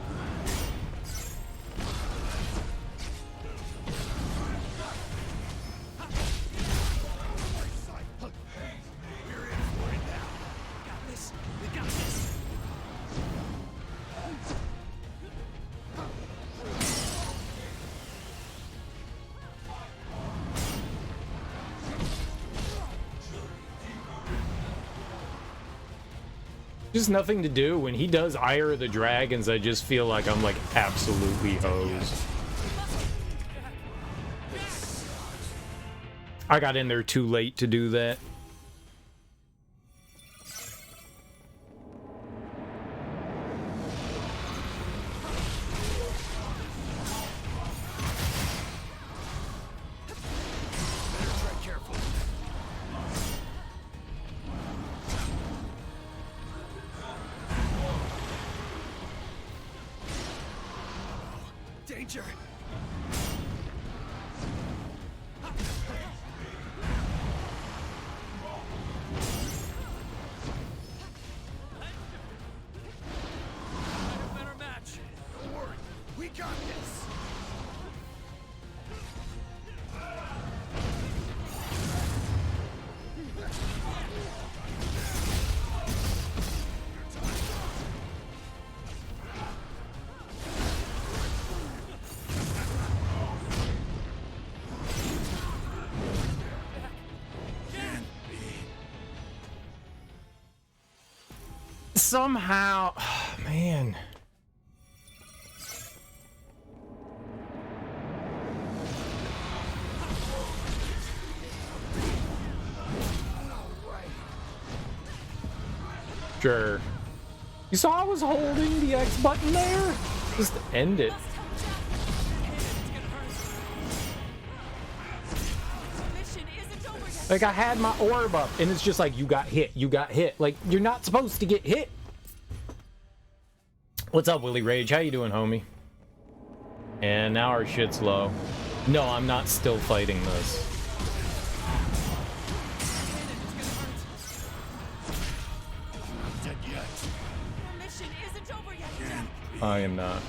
Just nothing to do. When he does Ire of the Dragons, I just feel like I'm like absolutely hosed. I got in there too late to do that. Danger! Better match. Don't worry, we got this. Somehow, oh, man. Sure. You saw I was holding the X button there? Just end it. Like, I had my orb up, and it's just like, you got hit, you got hit. Like, you're not supposed to get hit. What's up, Willie Rage? How you doing, homie? And now our shit's low. No, I'm not still fighting this. I am not.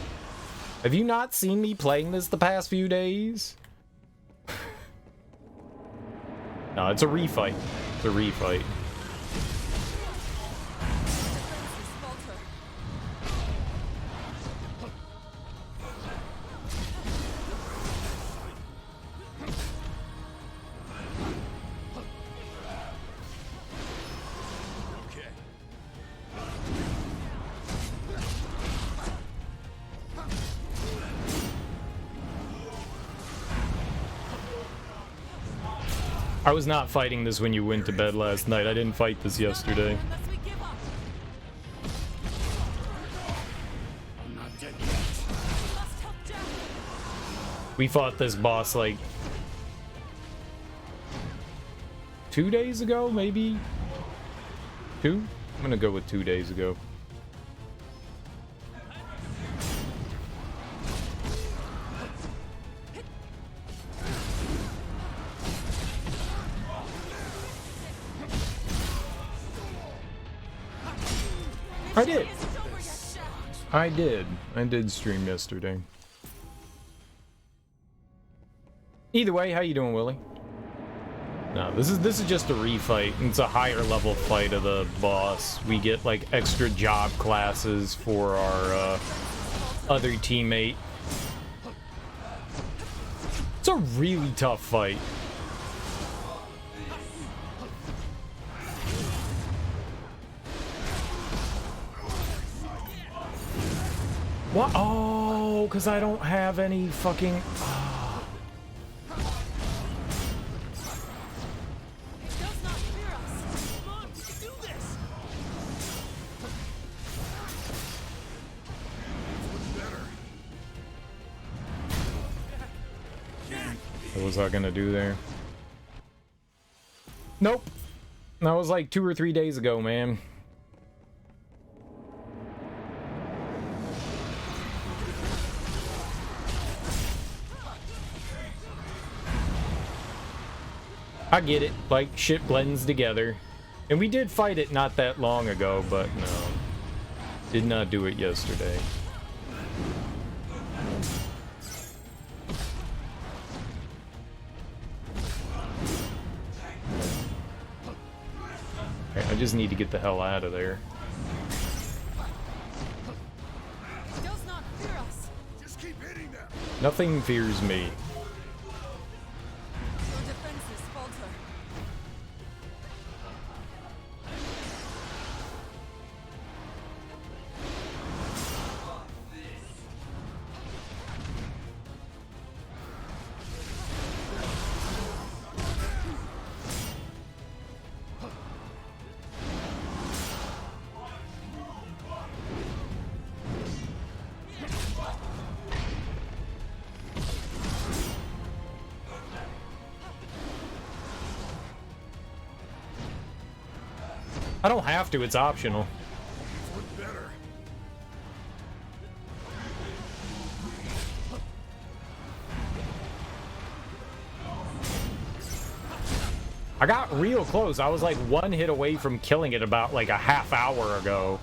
Have you not seen me playing this the past few days? No, it's a refight. It's a refight. I was not fighting this when you went to bed last night. I didn't fight this yesterday. We fought this boss like 2 days ago, maybe? 2? I'm gonna go with 2 days ago. I did. I did stream yesterday. Either way, how you doing, Willie? No, this is just a refight. It's a higher level fight of the boss. We get like extra job classes for our other teammate. It's a really tough fight. What? Oh, because I don't have any fucking... What was I gonna do there? Nope. That was like 2 or 3 days ago, man. I get it. Like, shit blends together. And we did fight it not that long ago, but no. Did not do it yesterday. I just need to get the hell out of there. Does not fear us. Just keep hitting them. Nothing fears me. Your defenses falter. I don't have to, it's optional. I got real close. I was like 1 hit away from killing it about like a half hour ago.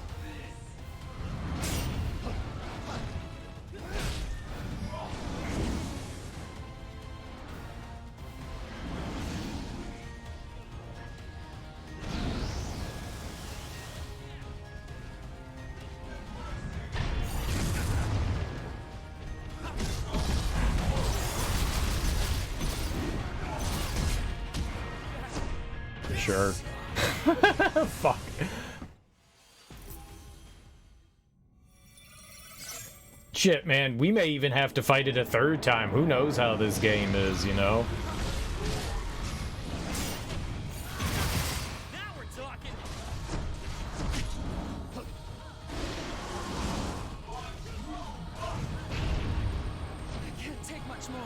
Sure. Fuck. Shit, man, we may even have to fight it a 3rd time. Who knows how this game is, you know? Now we're talking. I can't take much more.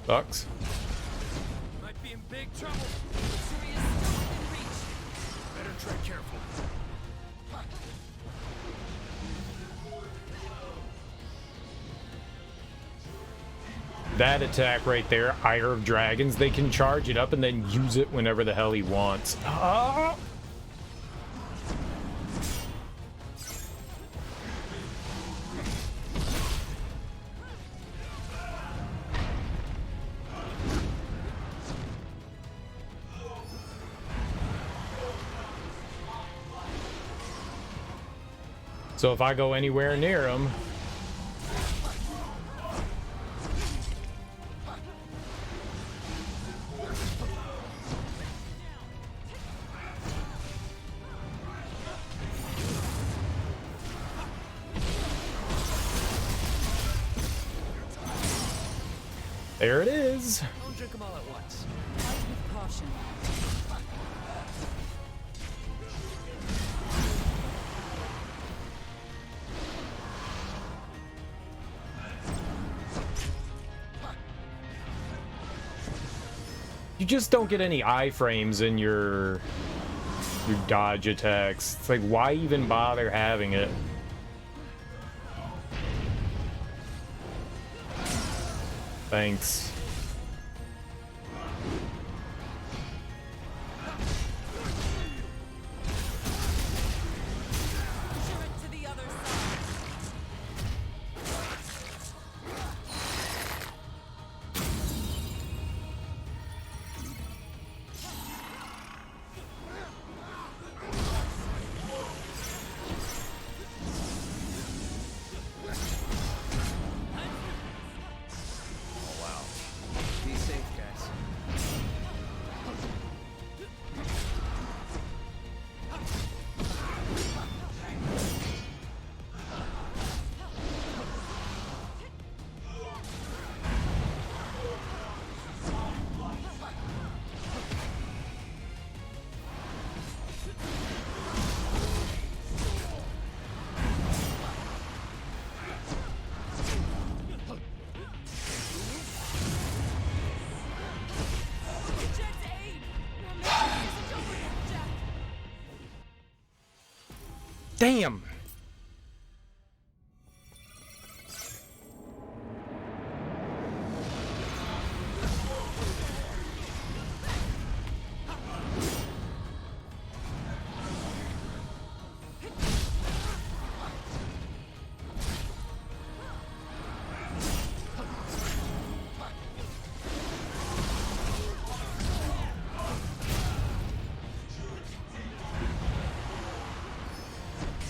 Sucks. Might be in big trouble. Victory is still within reach. Better tread careful. That attack right there, Ire of Dragons, they can charge it up and then use it whenever the hell he wants. Ah! So if I go anywhere near him... There it is. Don't drink them all at once. Fight with caution. You just don't get any iframes in your dodge attacks. It's like, why even bother having it? Thanks. Damn!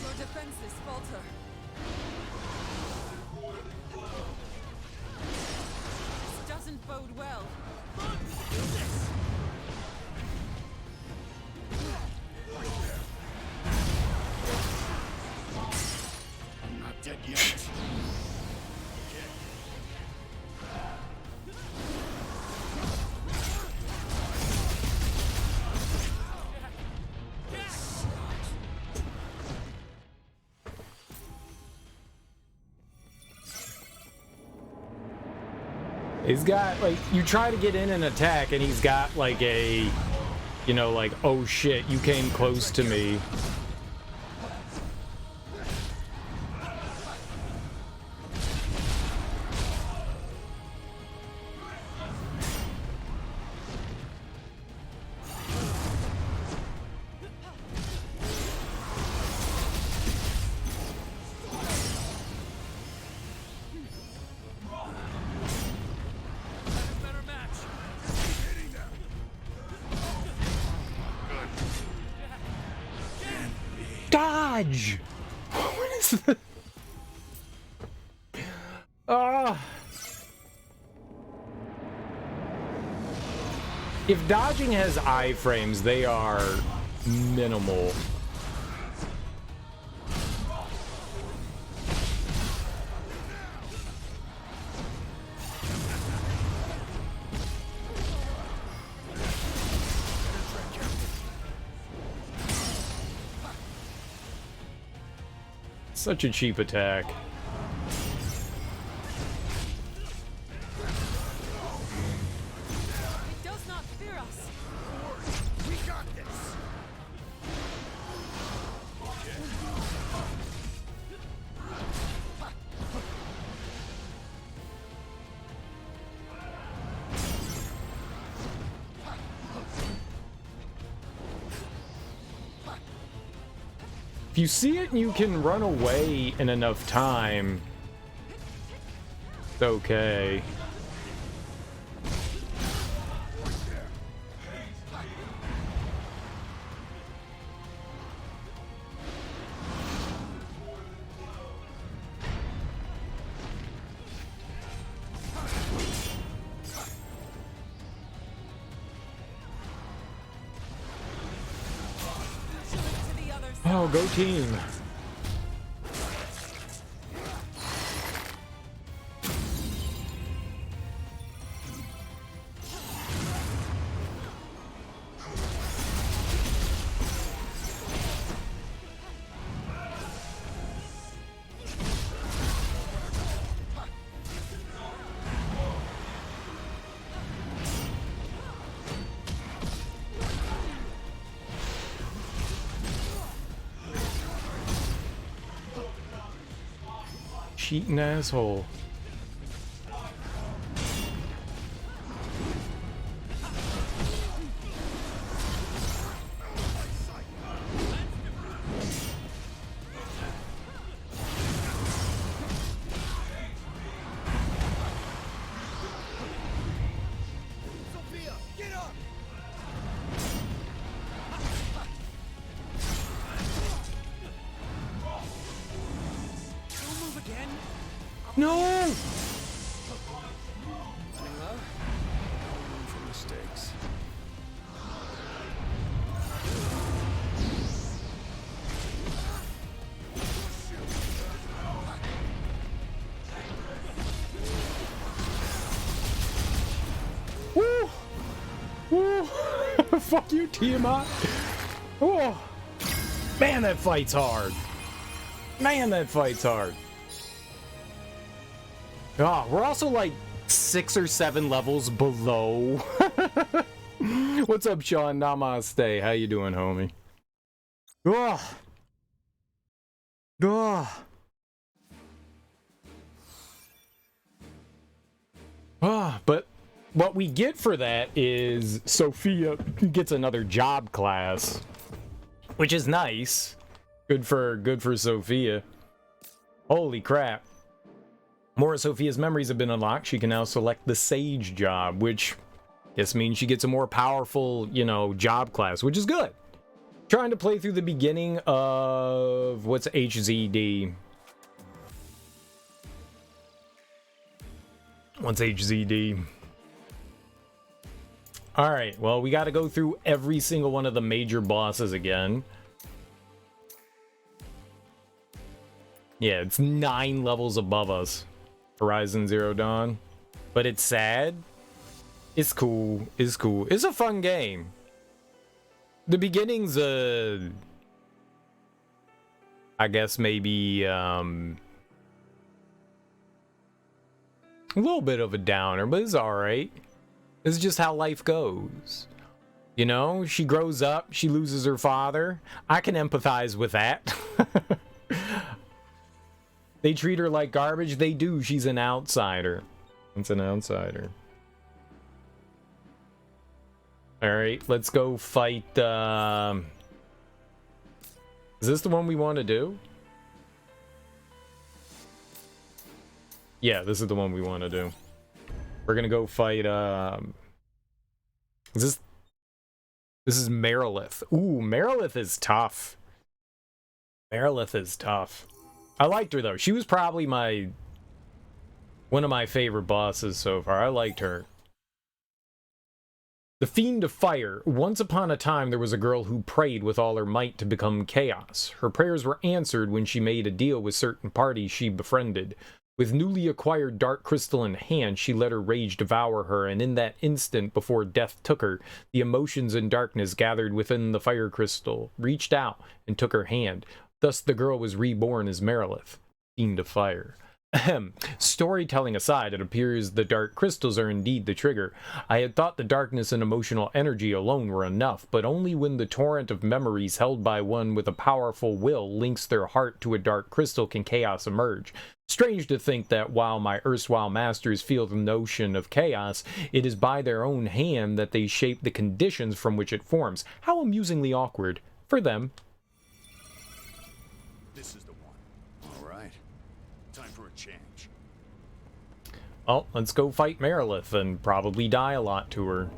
Your defenses falter. This doesn't bode well. I'm not dead yet. He's got, like, you try to get in and attack, and he's got, like, a, you know, like, oh shit, you came close to me. Dodge! What is this? Ah! If dodging has iframes, they are minimal. Such a cheap attack. It does not fear us. We got this. If you see it and you can run away in enough time, it's okay. Oh, go team. Cheating asshole. Sophia, get up! Don't move again. No! Running low? No room for mistakes. Woo! Woo! Fuck you, Tiamat! Oh! Man, that fight's hard! Man, that fight's hard! Ah, we're also like 6 or 7 levels below. What's up, Sean? Namaste. How you doing, homie? Oh, Ugh. But what we get for that is Sophia gets another job class, which is nice. Good for Sophia. Holy crap. More of Sophia's memories have been unlocked. She can now select the Sage job, which I guess means she gets a more powerful, you know, job class, which is good. Trying to play through the beginning of what's HZD. What's HZD? Alright, well, we got to go through every single one of the major bosses again. Yeah, it's 9 levels above us. Horizon Zero Dawn. But it's sad. It's cool. It's cool. It's a fun game. The beginning's I guess maybe a little bit of a downer, but it's alright. It's just how life goes. You know, she grows up, she loses her father. I can empathize with that. They treat her like garbage. They do. She's an outsider. It's an outsider. Alright, let's go fight, Is this the one we want to do? Yeah, this is the one we want to do. We're gonna go fight, This is Merilith. Ooh, Merilith is tough. Merilith is tough. I liked her, though. She was probably one of my favorite bosses so far. I liked her. The Fiend of Fire. Once upon a time, there was a girl who prayed with all her might to become chaos. Her prayers were answered when she made a deal with certain parties she befriended. With newly acquired dark crystal in hand, she let her rage devour her, and in that instant before death took her, the emotions and darkness gathered within the fire crystal reached out and took her hand. Thus the girl was reborn as Merilith, Fiend of Fire. Ahem. Storytelling aside, it appears the dark crystals are indeed the trigger. I had thought the darkness and emotional energy alone were enough, but only when the torrent of memories held by one with a powerful will links their heart to a dark crystal can chaos emerge. Strange to think that while my erstwhile masters feel the notion of chaos, it is by their own hand that they shape the conditions from which it forms. How amusingly awkward for them. This is the one. All right. Time for a change. Well, let's go fight Merilith and probably die a lot to her.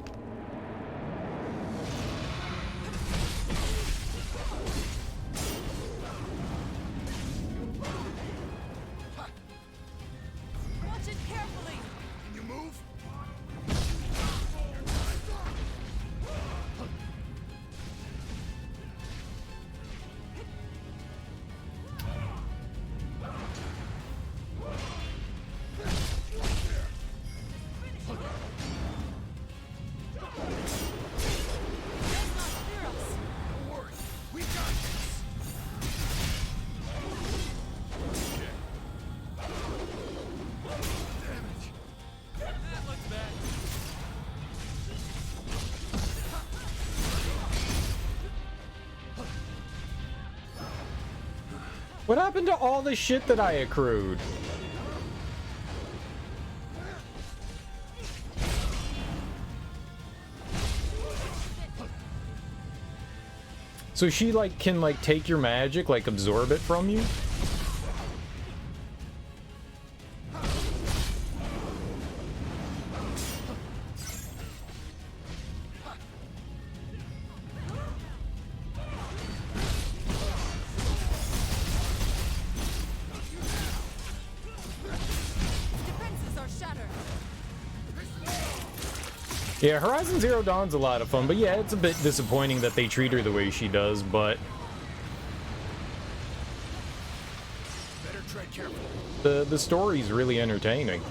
Watch it carefully. Can you move? What happened to all the shit that I accrued? So she like can like take your magic, like absorb it from you? Yeah, Horizon Zero Dawn's a lot of fun, but yeah, it's a bit disappointing that they treat her the way she does, but Better tread carefully. the story's really entertaining.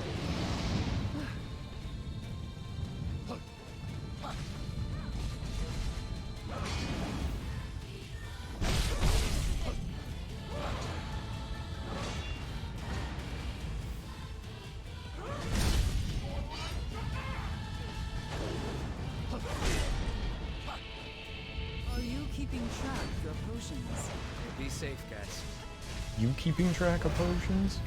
Are you keeping track of your potions? Be safe, guys. you keeping track of potions?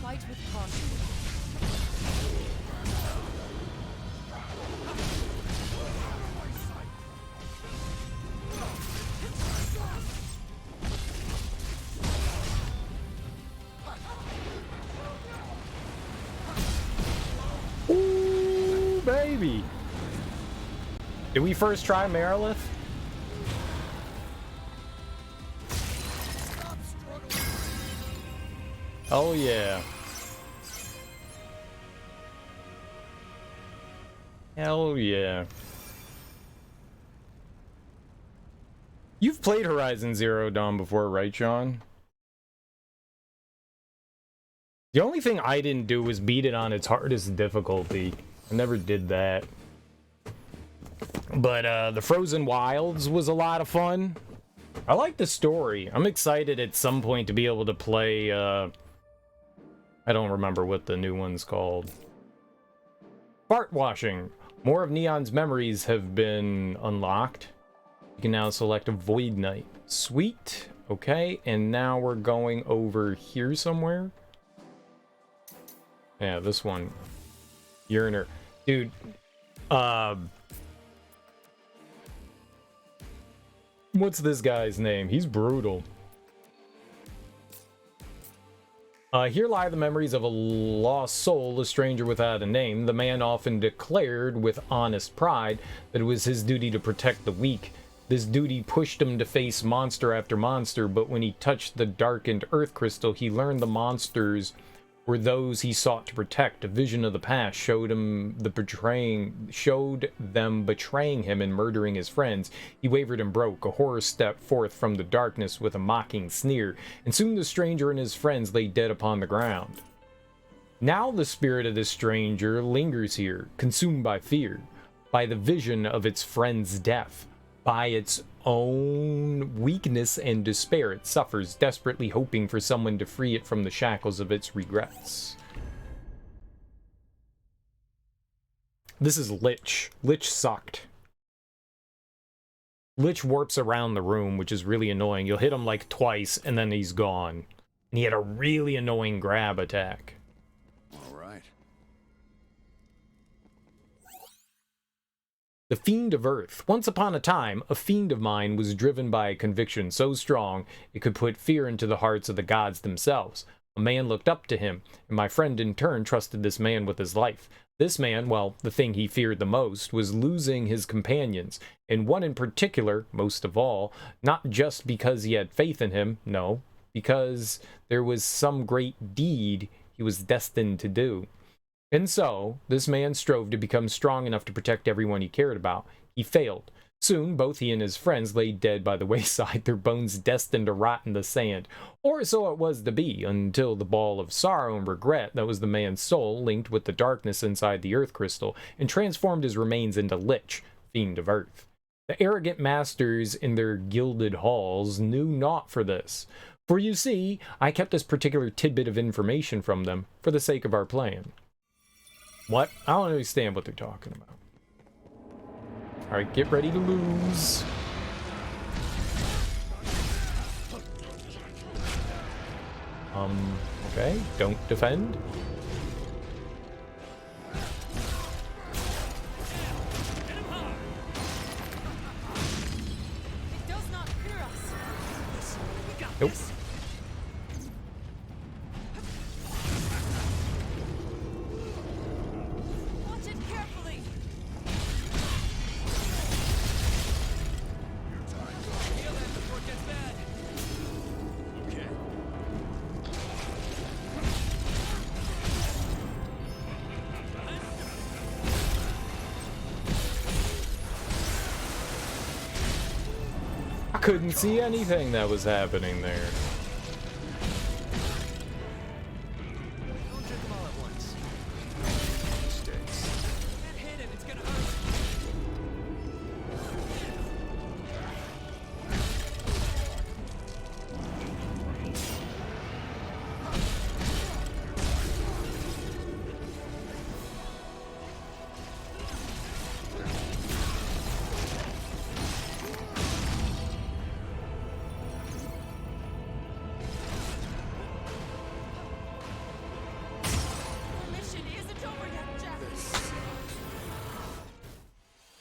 Fight with caution. Ooh, baby. Did we first try Marilith? Oh yeah. Hell yeah. You've played Horizon Zero Dawn before, right, Sean? The only thing I didn't do was beat it on its hardest difficulty. I never did that. But the Frozen Wilds was a lot of fun. I like the story. I'm excited at some point to be able to play, I don't remember what the new one's called. Fart washing. More of Neon's memories have been unlocked. You can now select a Void Knight. Sweet. Okay, and now we're going over here somewhere. Yeah, this one. Uriner. Dude, what's this guy's name? He's brutal. Here lie the memories of a lost soul, a stranger without a name. The man often declared with honest pride that it was his duty to protect the weak. This duty pushed him to face monster after monster, but when he touched the darkened earth crystal, he learned the monsters were those he sought to protect. A vision of the past showed them betraying him and murdering his friends. He wavered and broke. A horror stepped forth from the darkness with a mocking sneer, and soon the stranger and his friends lay dead upon the ground. Now the spirit of the stranger lingers here, consumed by fear, by the vision of its friend's death, by its own weakness and despair. It suffers, desperately hoping for someone to free it from the shackles of its regrets. This is Lich. Lich sucked. Lich warps around the room, which is really annoying. You'll hit him like twice, and then he's gone. And he had a really annoying grab attack. All right. The Fiend of Earth. Once upon a time, a fiend of mine was driven by a conviction so strong it could put fear into the hearts of the gods themselves. A man looked up to him, and my friend in turn trusted this man with his life. This man, well, the thing he feared the most, was losing his companions, and one in particular, most of all, not just because he had faith in him, no, because there was some great deed he was destined to do. And so, this man strove to become strong enough to protect everyone he cared about. He failed. Soon, both he and his friends lay dead by the wayside, their bones destined to rot in the sand. Or so it was to be, until the ball of sorrow and regret that was the man's soul linked with the darkness inside the earth crystal and transformed his remains into Lich, Fiend of Earth. The arrogant masters in their gilded halls knew naught for this. For you see, I kept this particular tidbit of information from them for the sake of our plan. What? I don't understand what they're talking about. Alright, get ready to lose. Okay, don't defend. It does not fear us. Nope. Watch it carefully. Feel that before it gets bad. Okay. I couldn't see anything that was happening there. Don't drink them all at once. Mistakes. Get hit and it's gonna hurt.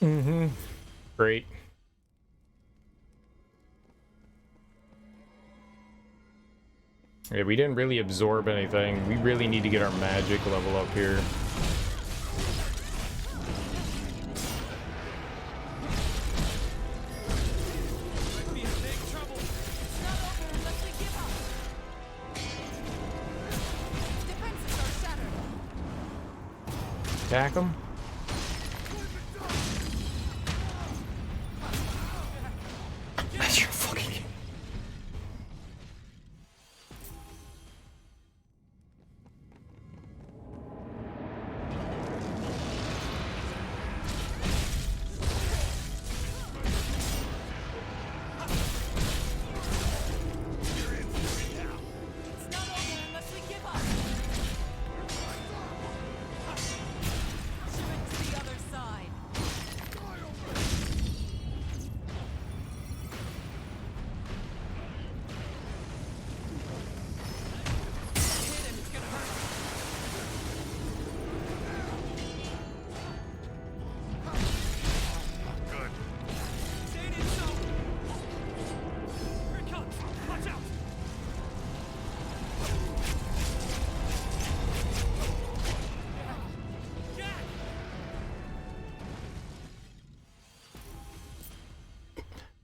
Mm-hmm. Great. Yeah, we didn't really absorb anything. We really need to get our magic level up here. Attack him. That's your fucking.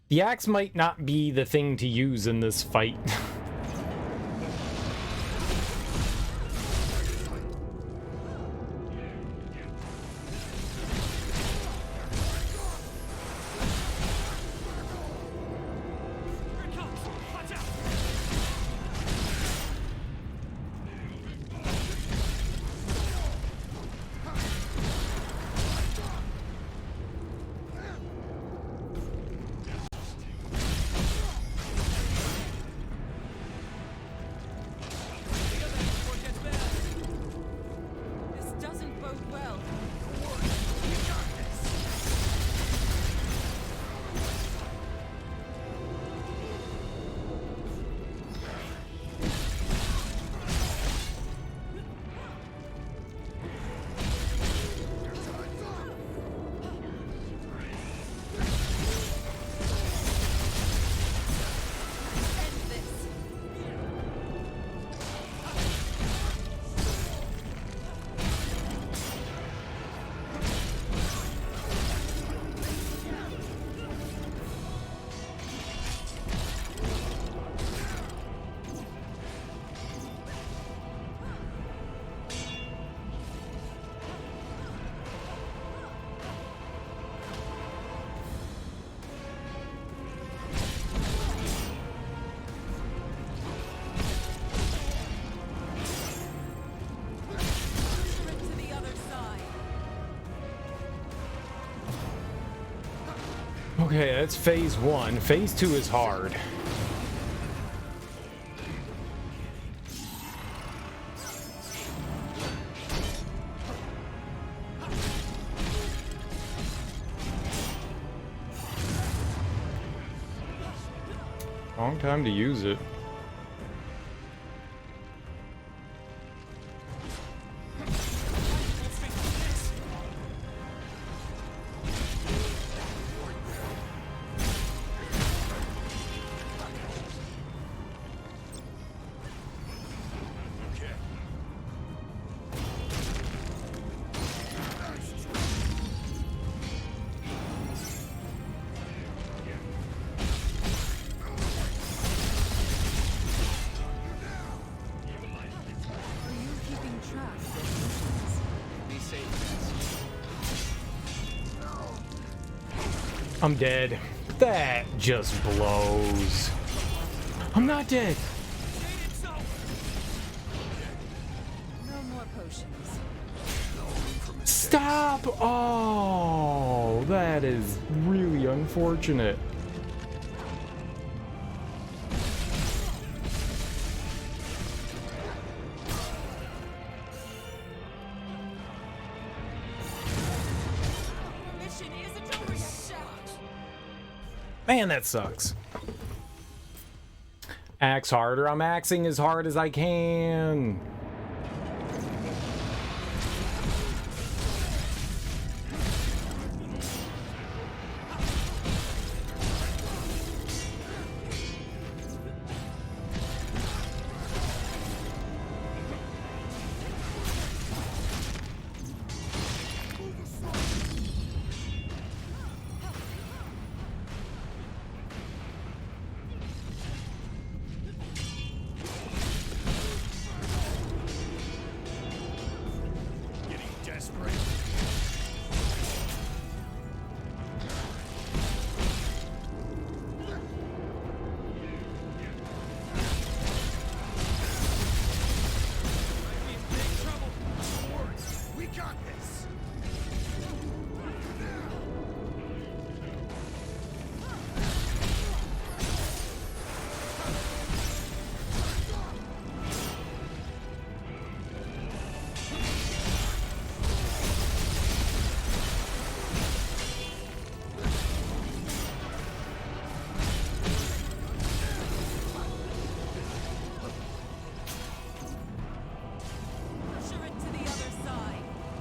The axe might not be the thing to use in this fight. Okay, that's phase 1. Phase 2 is hard. Long time to use it. I'm dead. That just blows. I'm not dead. No more potions. Stop! Oh, that is really unfortunate. Man, that sucks. Axe harder. I'm axing as hard as I can.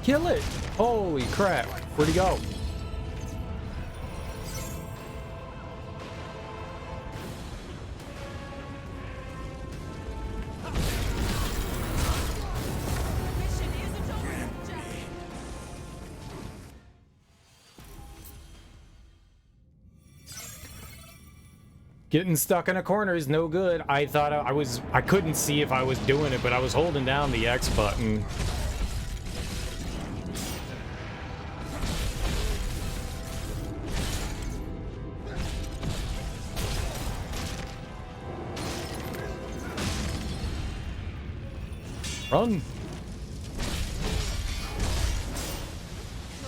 Kill it! Holy crap. Where'd he go? Getting stuck in a corner is no good. I thought I couldn't see if I was doing it, but I was holding down the X button. Run! Your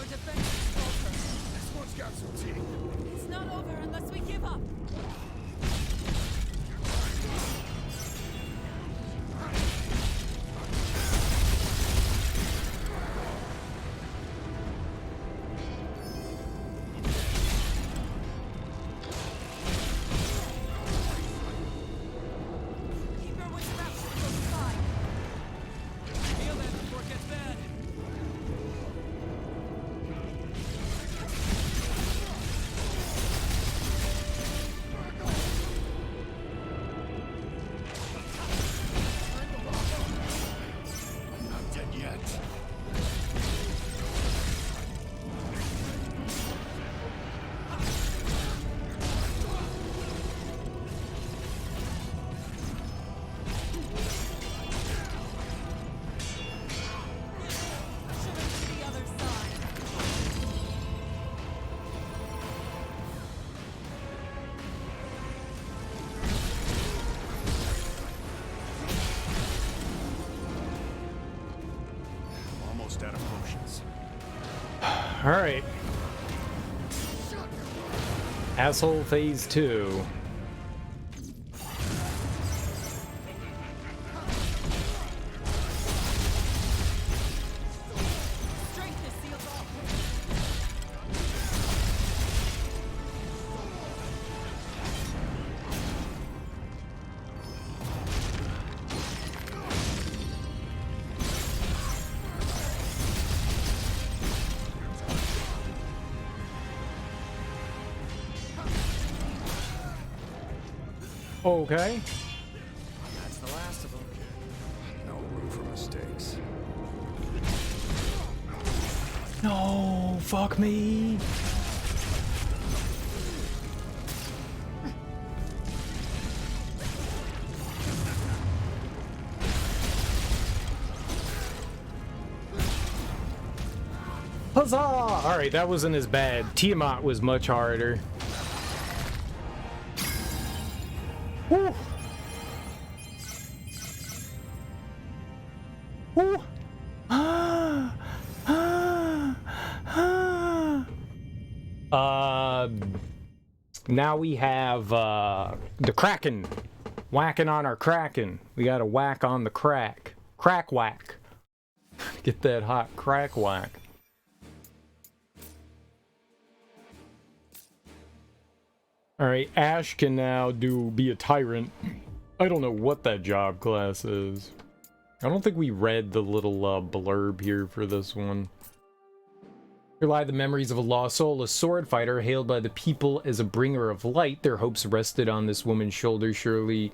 defense is falter. This one's got some teeth. It's not over unless we give up. Out of potions. All right. Asshole phase 2. Okay. That's the last of them. No room for mistakes. No, fuck me. Huzzah! Alright, that wasn't as bad. Tiamat was much harder. Woo. Woo. Now we have the Kraken. Whacking on our Kraken. We gotta whack on the crack. Crack whack. Get that hot crack whack. Alright, Ash can now be a tyrant. I don't know what that job class is. I don't think we read the little blurb here for this one. Here lie the memories of a lost soul, a sword fighter hailed by the people as a bringer of light. Their hopes rested on this woman's shoulder. Surely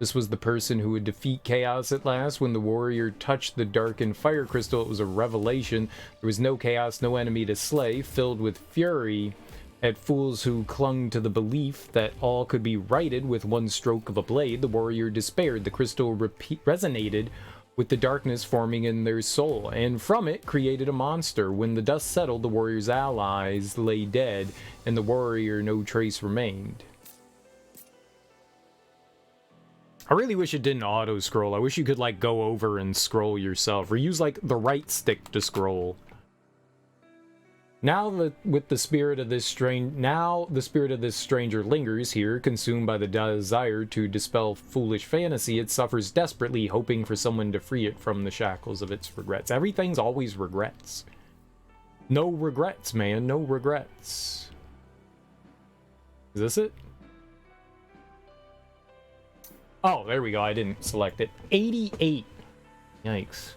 this was the person who would defeat chaos at last. When the warrior touched the darkened fire crystal, it was a revelation. There was no chaos, no enemy to slay. Filled with fury at fools who clung to the belief that all could be righted with one stroke of a blade, the warrior despaired. The crystal resonated with the darkness forming in their soul, and from it created a monster. When the dust settled, the warrior's allies lay dead, and the warrior no trace remained. I really wish it didn't auto-scroll. I wish you could, like, go over and scroll yourself, or use, like, the right stick to scroll. Now that with the spirit of this stranger lingers here, consumed by the desire to dispel foolish fantasy, it suffers desperately, hoping for someone to free it from the shackles of its regrets. Everything's always regrets. No regrets, man. No regrets. Is this it? Oh, there we go. I didn't select it. 88. Yikes.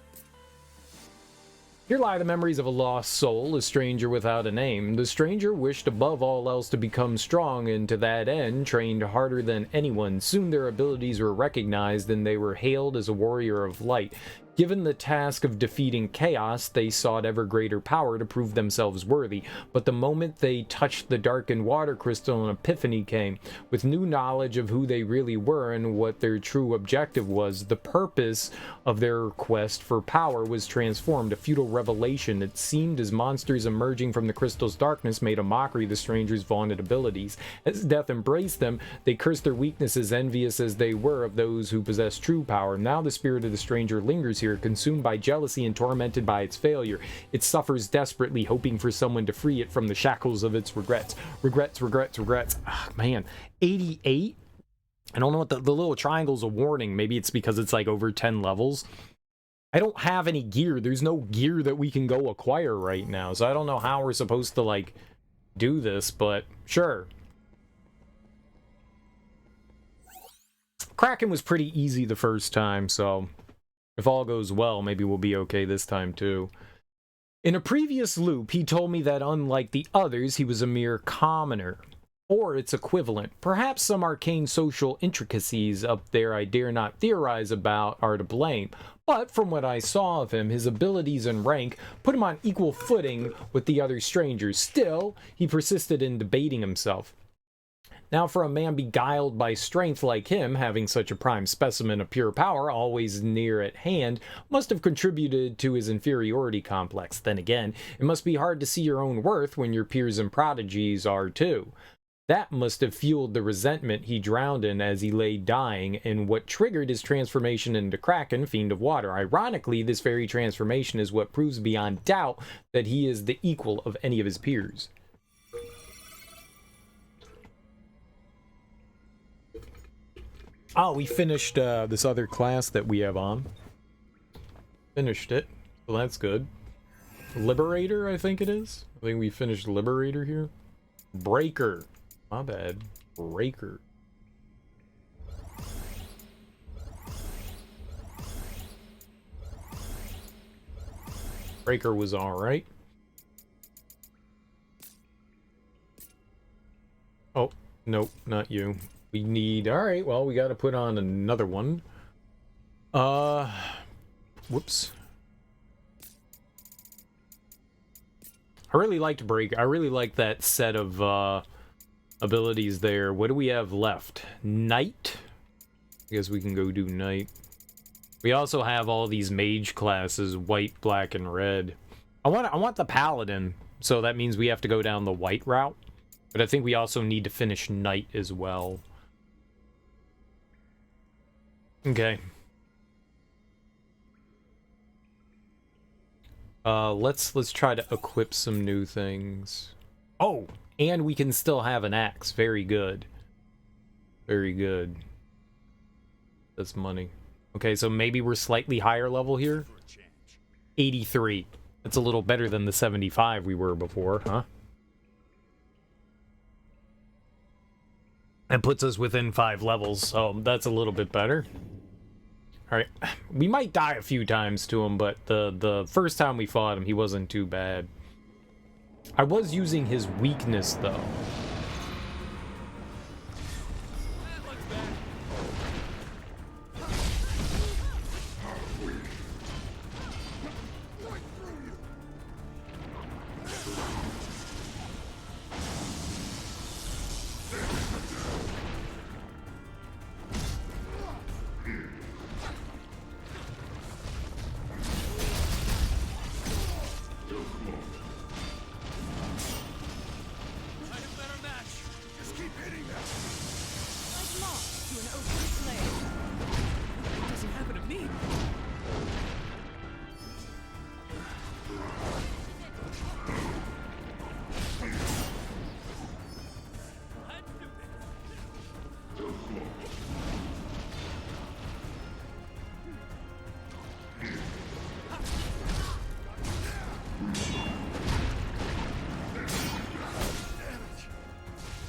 Here lie the memories of a lost soul, a stranger without a name. The stranger wished above all else to become strong, and to that end trained harder than anyone. Soon their abilities were recognized, and they were hailed as a warrior of light. Given the task of defeating chaos, they sought ever greater power to prove themselves worthy. But the moment they touched the darkened water crystal, an epiphany came. With new knowledge of who they really were and what their true objective was, the purpose of their quest for power was transformed. A futile revelation. It seemed as monsters emerging from the crystal's darkness made a mockery of the stranger's vaunted abilities. As death embraced them, they cursed their weaknesses, envious as they were of those who possessed true power. Now the spirit of the stranger lingers here, consumed by jealousy and tormented by its failure. It suffers desperately, hoping for someone to free it from the shackles of its regrets. Regrets. Ah, man. 88? I don't know what the little triangle's a warning. Maybe it's because it's like over 10 levels. I don't have any gear. There's no gear that we can go acquire right now. So I don't know how we're supposed to, like, do this, but sure. Kraken was pretty easy the first time, so if all goes well, maybe we'll be okay this time too. In a previous loop, he told me that unlike the others, he was a mere commoner, or its equivalent. Perhaps some arcane social intricacies up there I dare not theorize about are to blame, but from what I saw of him, his abilities and rank put him on equal footing with the other strangers. Still, he persisted in debating himself. Now, for a man beguiled by strength like him, having such a prime specimen of pure power always near at hand must have contributed to his inferiority complex. Then again, it must be hard to see your own worth when your peers and prodigies are too. That must have fueled the resentment he drowned in as he lay dying, and what triggered his transformation into Kraken, Fiend of Water. Ironically, this very transformation is what proves beyond doubt that he is the equal of any of his peers. Oh, we finished this other class that we have on. Finished it. Well, that's good. Liberator, I think it is. I think we finished Liberator here. Breaker. My bad. Breaker. Breaker was alright. Oh, nope, not you. We need... Alright, well, we gotta put on another one. Whoops. I really liked Break. I really like that set of abilities there. What do we have left? Knight? I guess we can go do Knight. We also have all these mage classes, white, black, and red. I want the Paladin, so that means we have to go down the white route. But I think we also need to finish Knight as well. Okay. Let's try to equip some new things. Oh, and we can still have an axe. Very good. Very good. That's money. Okay, so maybe we're slightly higher level here. 83. That's a little better than the 75 we were before, huh? That puts us within 5 levels, so that's a little bit better. Alright, we might die a few times to him, but the first time we fought him, he wasn't too bad. I was using his weakness, though.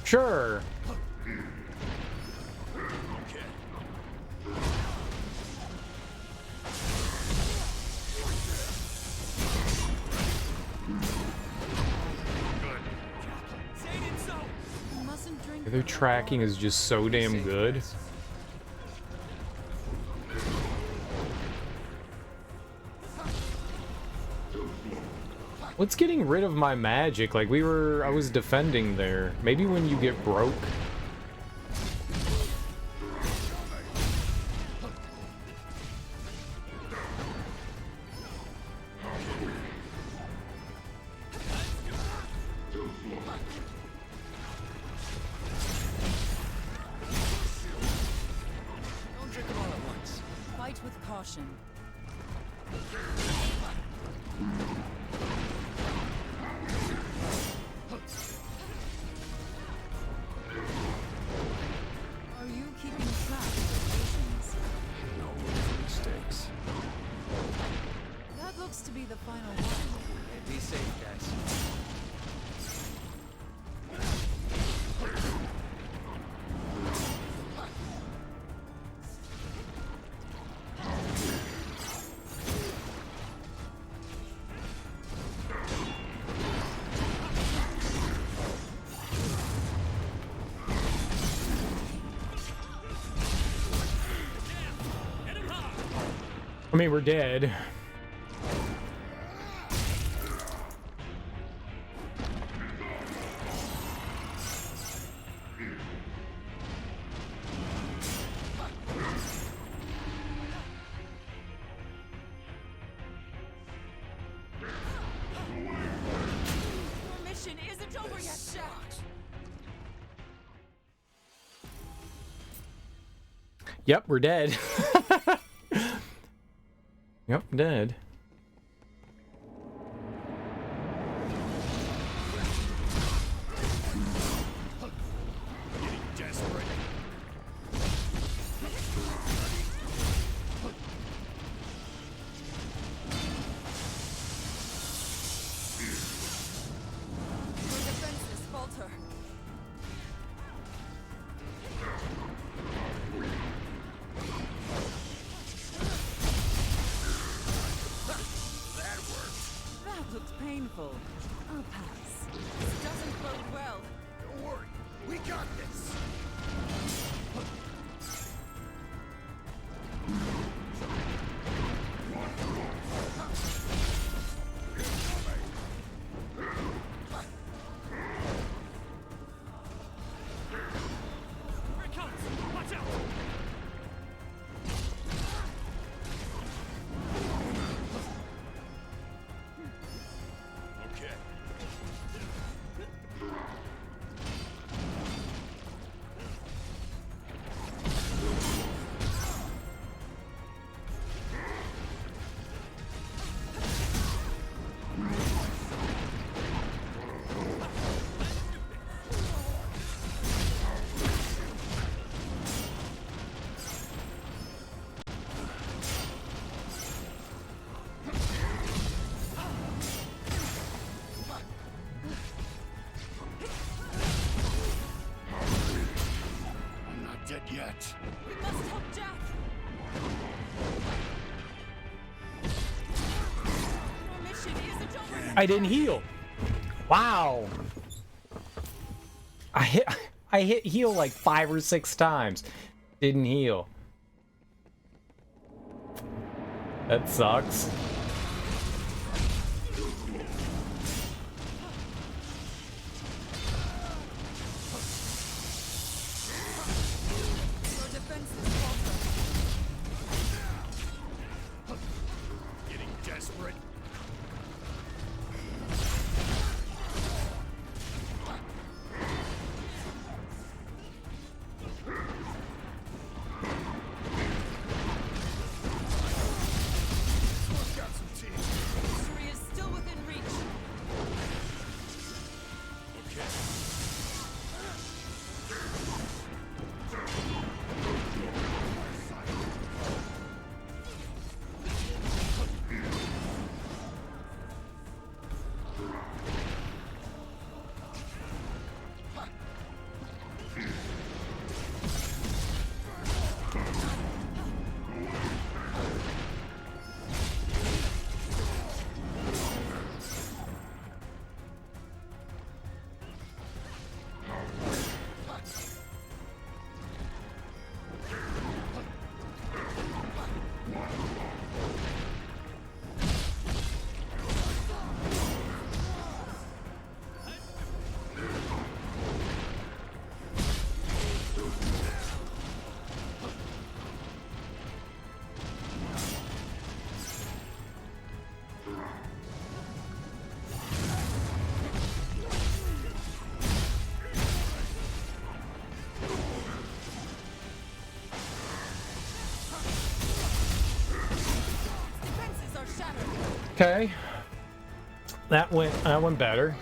Sure. Their tracking is just so damn good. What's getting rid of my magic? Like I was defending there. Maybe when you get broke. Don't drink it all at once. Fight with caution. Are you keeping track of your patients? No room for mistakes. That looks to be the final one. Be safe, guys. I mean, we're dead. Your mission isn't over yet, Shaft. Yep, we're dead. Yep, dead. Desperate. Your defenses falter. That looks painful. I'll pass. This doesn't bode well. Don't worry, we got this. Here it comes! Watch out! Okay. not dead yet. We must help Jack. Our mission isn't over. I didn't heal. Wow. I hit heal like 5 or 6 times. Didn't heal. That sucks. Getting desperate. Victory is still within reach. Defenses are shattered. Okay. That went better.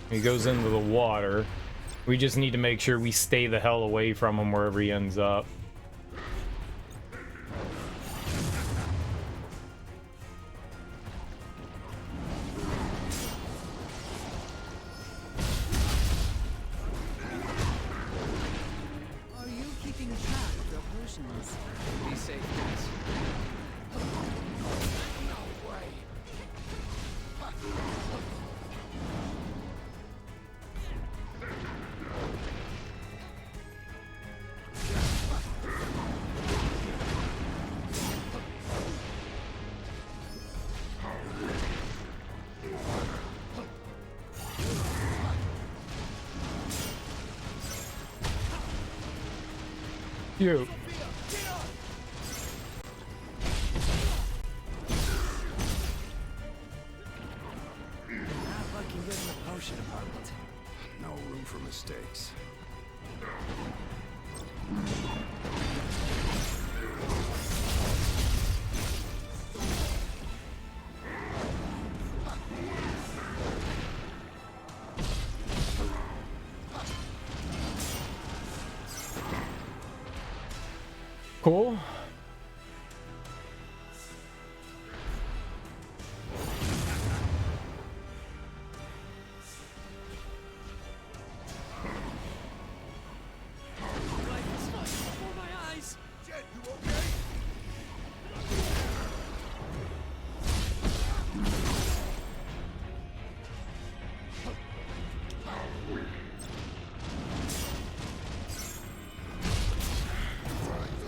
He goes into the water. We just need to make sure we stay the hell away from him wherever he ends up. Are you keeping track of your potions? Be safe, guys. No way. Cute. Not looking good in the potion department. No room for mistakes. Cool.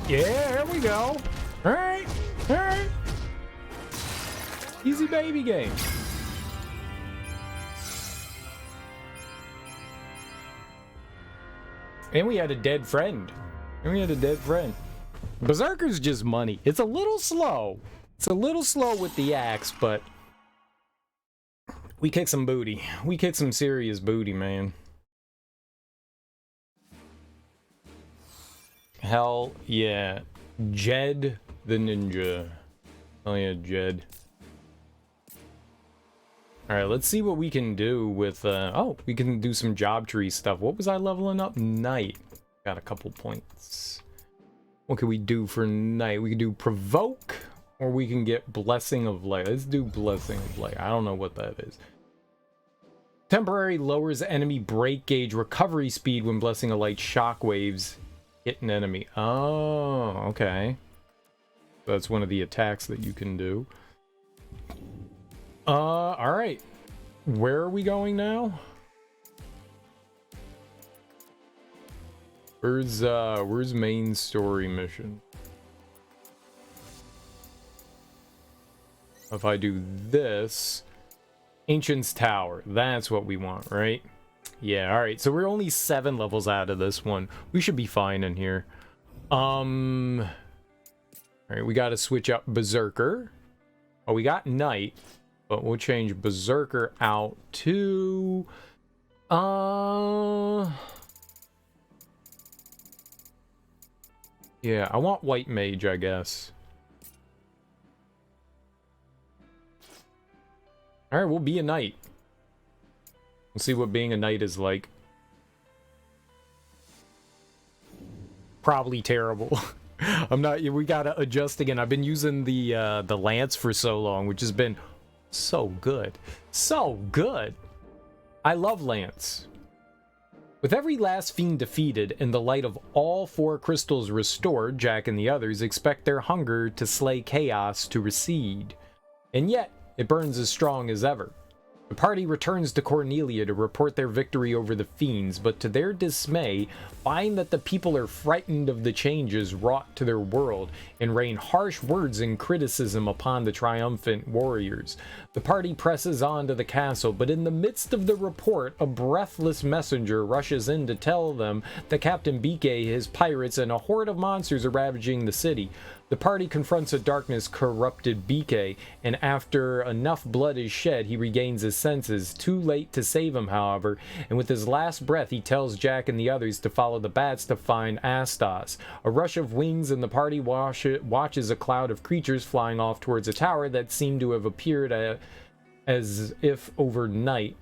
Yeah, there we go. All right, all right. Easy baby game. And we had a dead friend. Berserker's just money. It's a little slow. It's a little slow with the axe, but we kick some booty. We kick some serious booty, man. Hell yeah. Jed the ninja. Oh yeah, Jed. Alright, let's see what we can do with, oh, we can do some job tree stuff. What was I leveling up? Knight. Got a couple points. What can we do for Knight? We can do Provoke, Or we can get Blessing of Light. Let's do Blessing of Light. I don't know what that is. Temporary lowers enemy break gauge recovery speed when Blessing of Light shockwaves hit an enemy. Oh, okay. That's one of the attacks that you can do. Alright. Where are we going now? Where's main story mission? If I do this, Ancient's Tower, that's what we want, right? Yeah, alright, so we're only 7 levels out of this one. We should be fine in here. Alright, we gotta switch up Berserker. Oh, we got Knight, but we'll change Berserker out to... yeah, I want White Mage, I guess. Alright, we'll be a knight. We'll see what being a knight is like. Probably terrible. I'm not... we gotta adjust again. I've been using the lance for so long, which has been so good. So good! I love lance. With every last fiend defeated and the light of all 4 crystals restored, Jack and the others expect their hunger to slay chaos to recede. And yet, it burns as strong as ever. The party returns to Cornelia to report their victory over the fiends, but to their dismay, find that the people are frightened of the changes wrought to their world and rain harsh words and criticism upon the triumphant warriors. The party presses on to the castle, but in the midst of the report, a breathless messenger rushes in to tell them that Captain Bike, his pirates, and a horde of monsters are ravaging the city. The party confronts a darkness-corrupted Bike, and after enough blood is shed, he regains his senses. Too late to save him, however, and with his last breath, he tells Jack and the others to follow the bats to find Astos. A rush of wings, and the party watches a cloud of creatures flying off towards a tower that seem to have appeared as if overnight.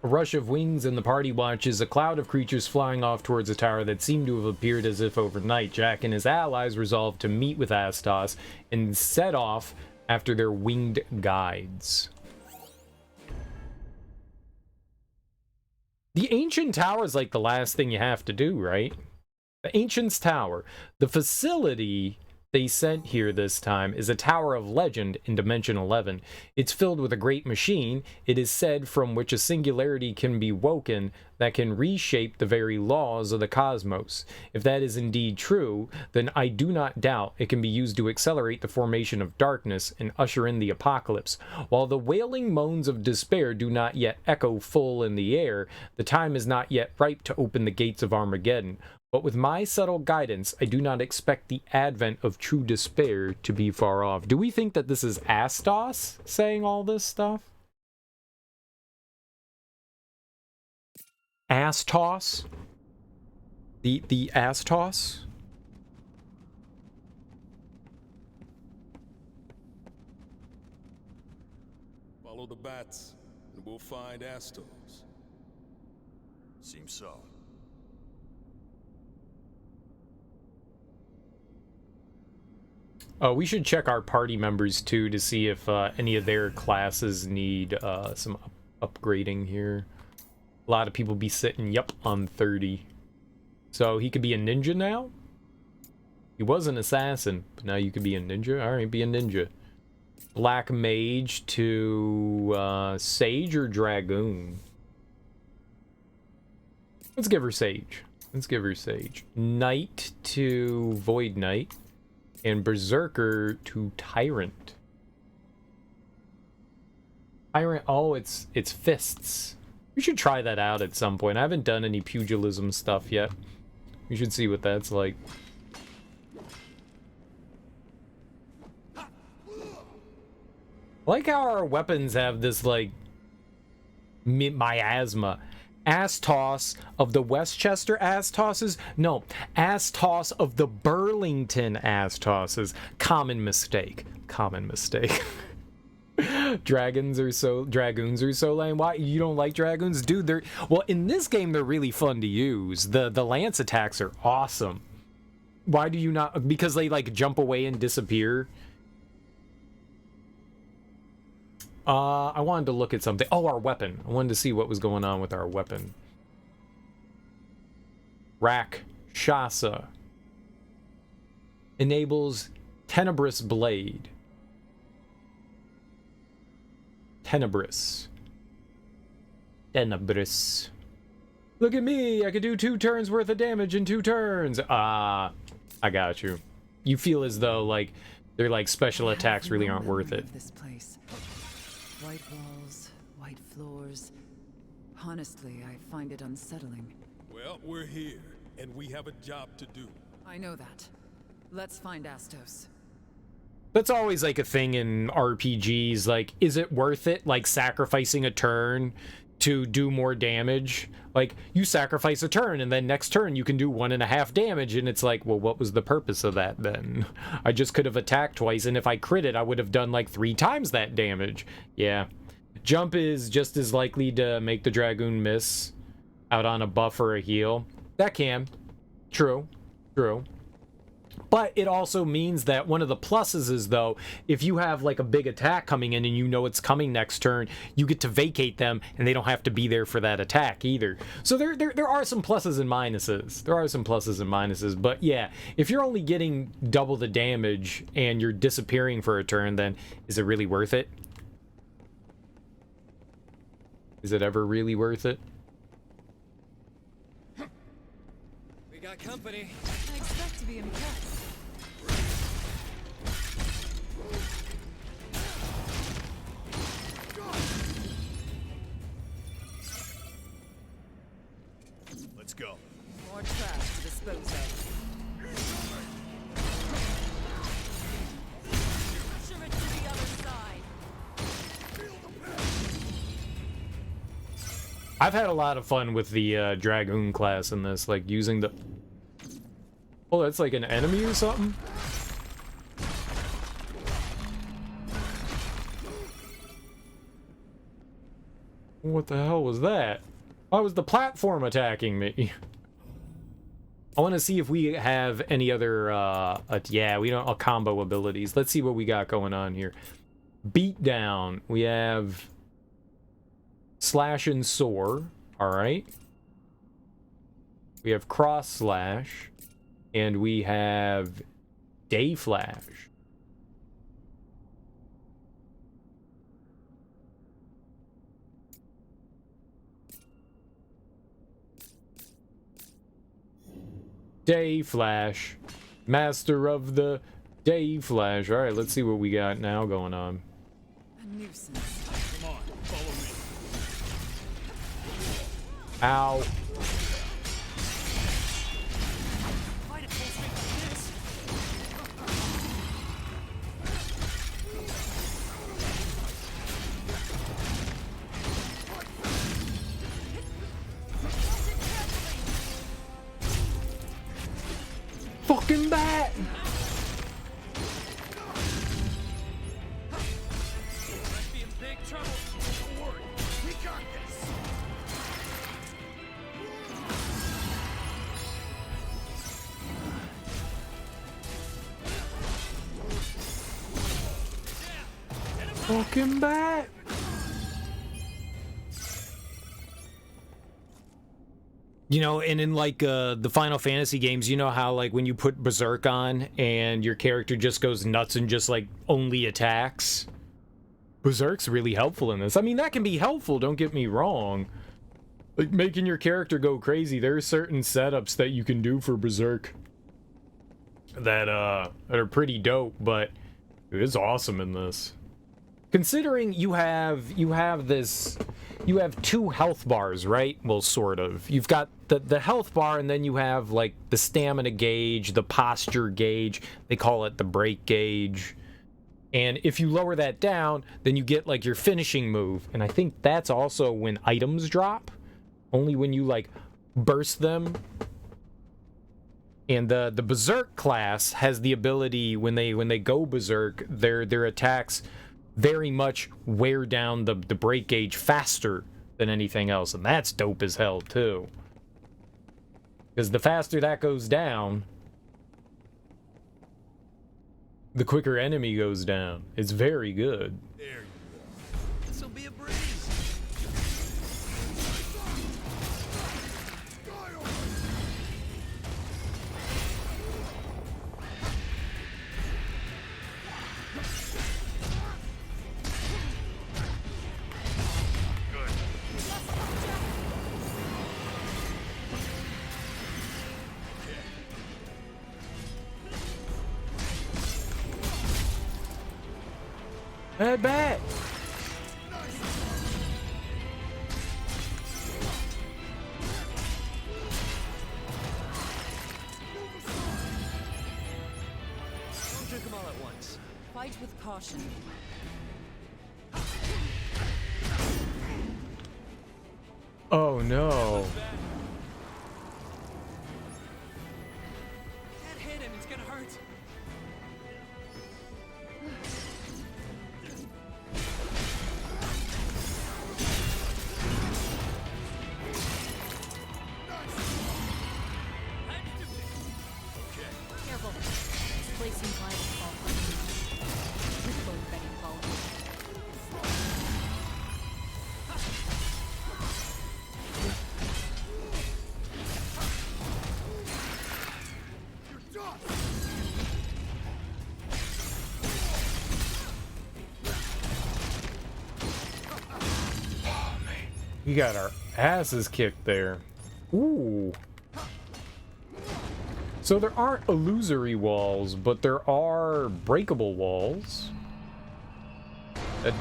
A rush of wings, and the party watches a cloud of creatures flying off towards a tower that seemed to have appeared as if overnight. Jack and his allies resolve to meet with Astos and set off after their winged guides. The Ancient Tower is like the last thing you have to do, right? The Ancient's Tower. The facility they sent here this time is a tower of legend in Dimension 11. It's filled with a great machine, it is said, from which a singularity can be woken that can reshape the very laws of the cosmos. If that is indeed true, then I do not doubt it can be used to accelerate the formation of darkness and usher in the apocalypse. While the wailing moans of despair do not yet echo full in the air, the time is not yet ripe to open the gates of Armageddon. But with my subtle guidance, I do not expect the advent of true despair to be far off. Do we think that this is Astos saying all this stuff? Astos? The Astos? Follow the bats, and we'll find Astos. Seems so. We should check our party members too to see if any of their classes need some upgrading here. A lot of people be sitting, on 30. So he could be a ninja now? He was an assassin, but now you could be a ninja? Alright, be a ninja. Black mage to sage or dragoon? Let's give her sage. Let's give her sage. Knight to void knight. And berserker to tyrant. Tyrant, oh, it's fists. We should try that out at some point. I haven't done any pugilism stuff yet. We should see what that's like. I like how our weapons have this, like, miasma. Astos of the Westchester Astoses? No, Astos of the Burlington Astoses. Common mistake. Common mistake. Dragoons are so lame. Why you don't like dragoons, dude? They're well in this game. They're really fun to use. The lance attacks are awesome. Why do you not? Because they like jump away and disappear. I wanted to look at something. Oh, our weapon. I wanted to see what was going on with our weapon. Rakshasa enables Tenebrous Blade. Tenebrous. Look at me! I could do 2 turns worth of damage in 2 turns! I got you. You feel as though, like, their, like, special attacks really aren't worth it. This place. White walls, white floors. Honestly, I find it unsettling. Well, we're here, and we have a job to do. I know that. Let's find Astos. That's always like a thing in RPGs, like, is it worth it, like, sacrificing a turn to do more damage? Like, you sacrifice a turn, and then next turn you can do 1.5 damage, and it's like, well, what was the purpose of that, then? I just could have attacked twice, and if I critted, I would have done, like, 3 times that damage. Yeah. Jump is just as likely to make the Dragoon miss out on a buff or a heal. That can. True. True. But it also means that one of the pluses is, though, if you have, like, a big attack coming in and you know it's coming next turn, you get to vacate them, and they don't have to be there for that attack, either. So there are some pluses and minuses. There are some pluses and minuses, but yeah, if you're only getting double the damage and you're disappearing for a turn, then is it really worth it? Is it ever really worth it? We got company. I expect to be impressed. Let's go. More trash to dispose of. Push it to the other side. I've had a lot of fun with the Dragoon class in this, like, using the... Oh, that's like an enemy or something? What the hell was that? Why was the platform attacking me? I want to see if we have any other, yeah, we don't, combo abilities. Let's see what we got going on here. Beatdown. We have Slash and Soar. Alright. We have Cross Slash. And we have Day Flash. Day Flash. Master of the Day Flash. Alright, let's see what we got now going on. A nuisance. Come on, follow me. Ow. Fucking bat! Might be in big trouble. Don't worry, we got this. Fucking bat! You know, and in, like, the Final Fantasy games, you know how, like, when you put Berserk on and your character just goes nuts and just, like, only attacks? Berserk's really helpful in this. I mean, that can be helpful, don't get me wrong. Like, making your character go crazy, there are certain setups that you can do for Berserk that are pretty dope, but it is awesome in this. Considering you have 2 health bars, right? Well, sort of. You've got the health bar, and then you have, like, the stamina gauge, the posture gauge. They call it the break gauge. And if you lower that down, then you get, like, your finishing move. And I think that's also when items drop. Only when you, like, burst them. And the Berserk class has the ability, when they go Berserk, their attacks very much wear down the break gauge faster than anything else, and that's dope as hell too. Because the faster that goes down, the quicker enemy goes down. It's very good. There you go. This'll be a breeze. Head back! Don't drink them all at once. Fight with caution. Oh no. Can't hit him, it's gonna hurt. Careful. This place seems liable to fall apart. With both betting falling. We got our asses kicked there. Ooh. So there aren't illusory walls, but there are breakable walls. That...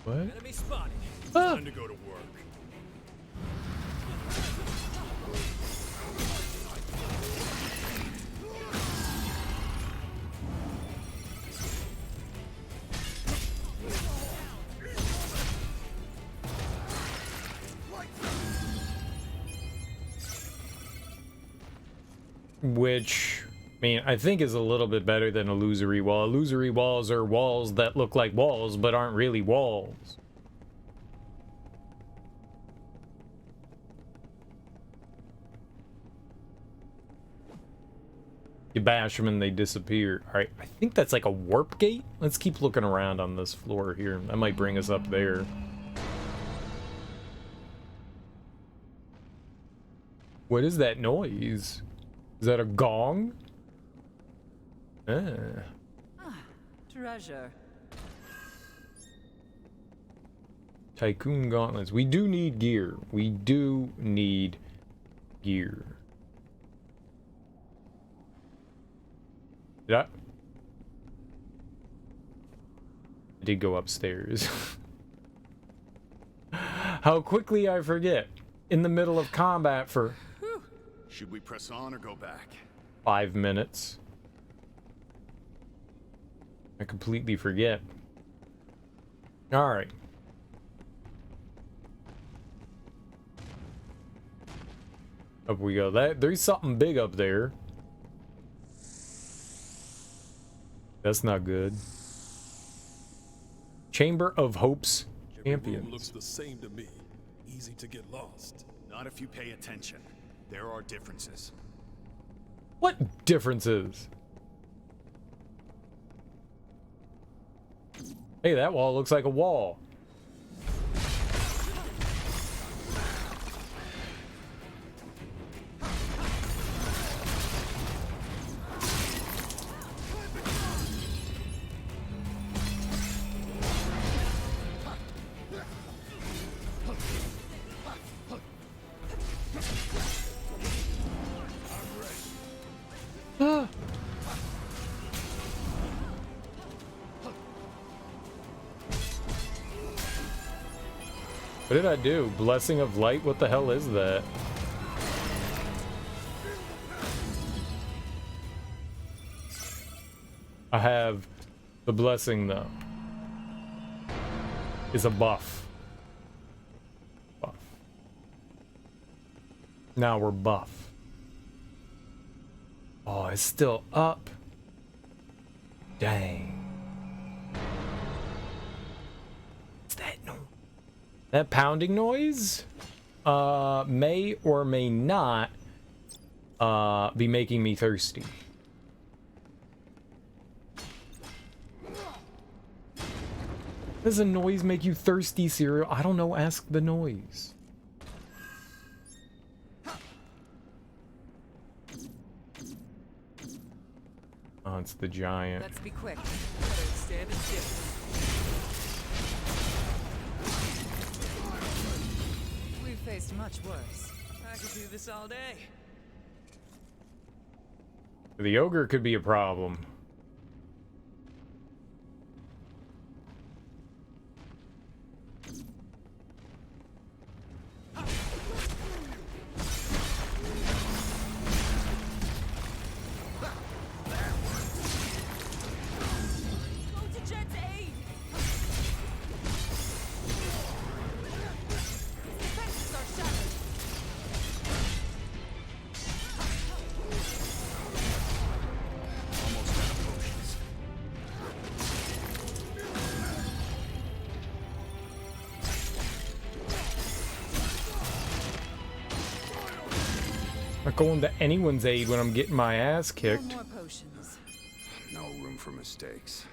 What? Enemy spotted. Ah! Time to go to work. Which, I mean, I think is a little bit better than illusory wall. Illusory walls are walls that look like walls, but aren't really walls. You bash them and they disappear. Alright, I think that's like a warp gate. Let's keep looking around on this floor here. That might bring us up there. What is that noise? Is that a gong? Ah. Treasure. Tycoon gauntlets. We do need gear. We do need gear. Did I did go upstairs. How quickly I forget. In the middle of combat for... Should we press on or go back? 5 minutes. I completely forget. Alright. Up we go. There's something big up there. That's not good. Chamber of Hope's Champions. Looks the same to me. Easy to get lost. Not if you pay attention. There are differences. What differences? Hey, that wall looks like a wall. What did I do? Blessing of Light? What the hell is that? I have the blessing though. Is a buff. Buff. Now we're buff. Oh, it's still up. Dang. What's that noise? That pounding noise may or may not be making me thirsty. Does a noise make you thirsty, Cereal? I don't know. Ask the noise. Oh, it's the giant. Let's be quick. Stand and dip. We've faced much worse. I could do this all day. The ogre could be a problem. Not going to anyone's aid when I'm getting my ass kicked. No more potions. No room for mistakes.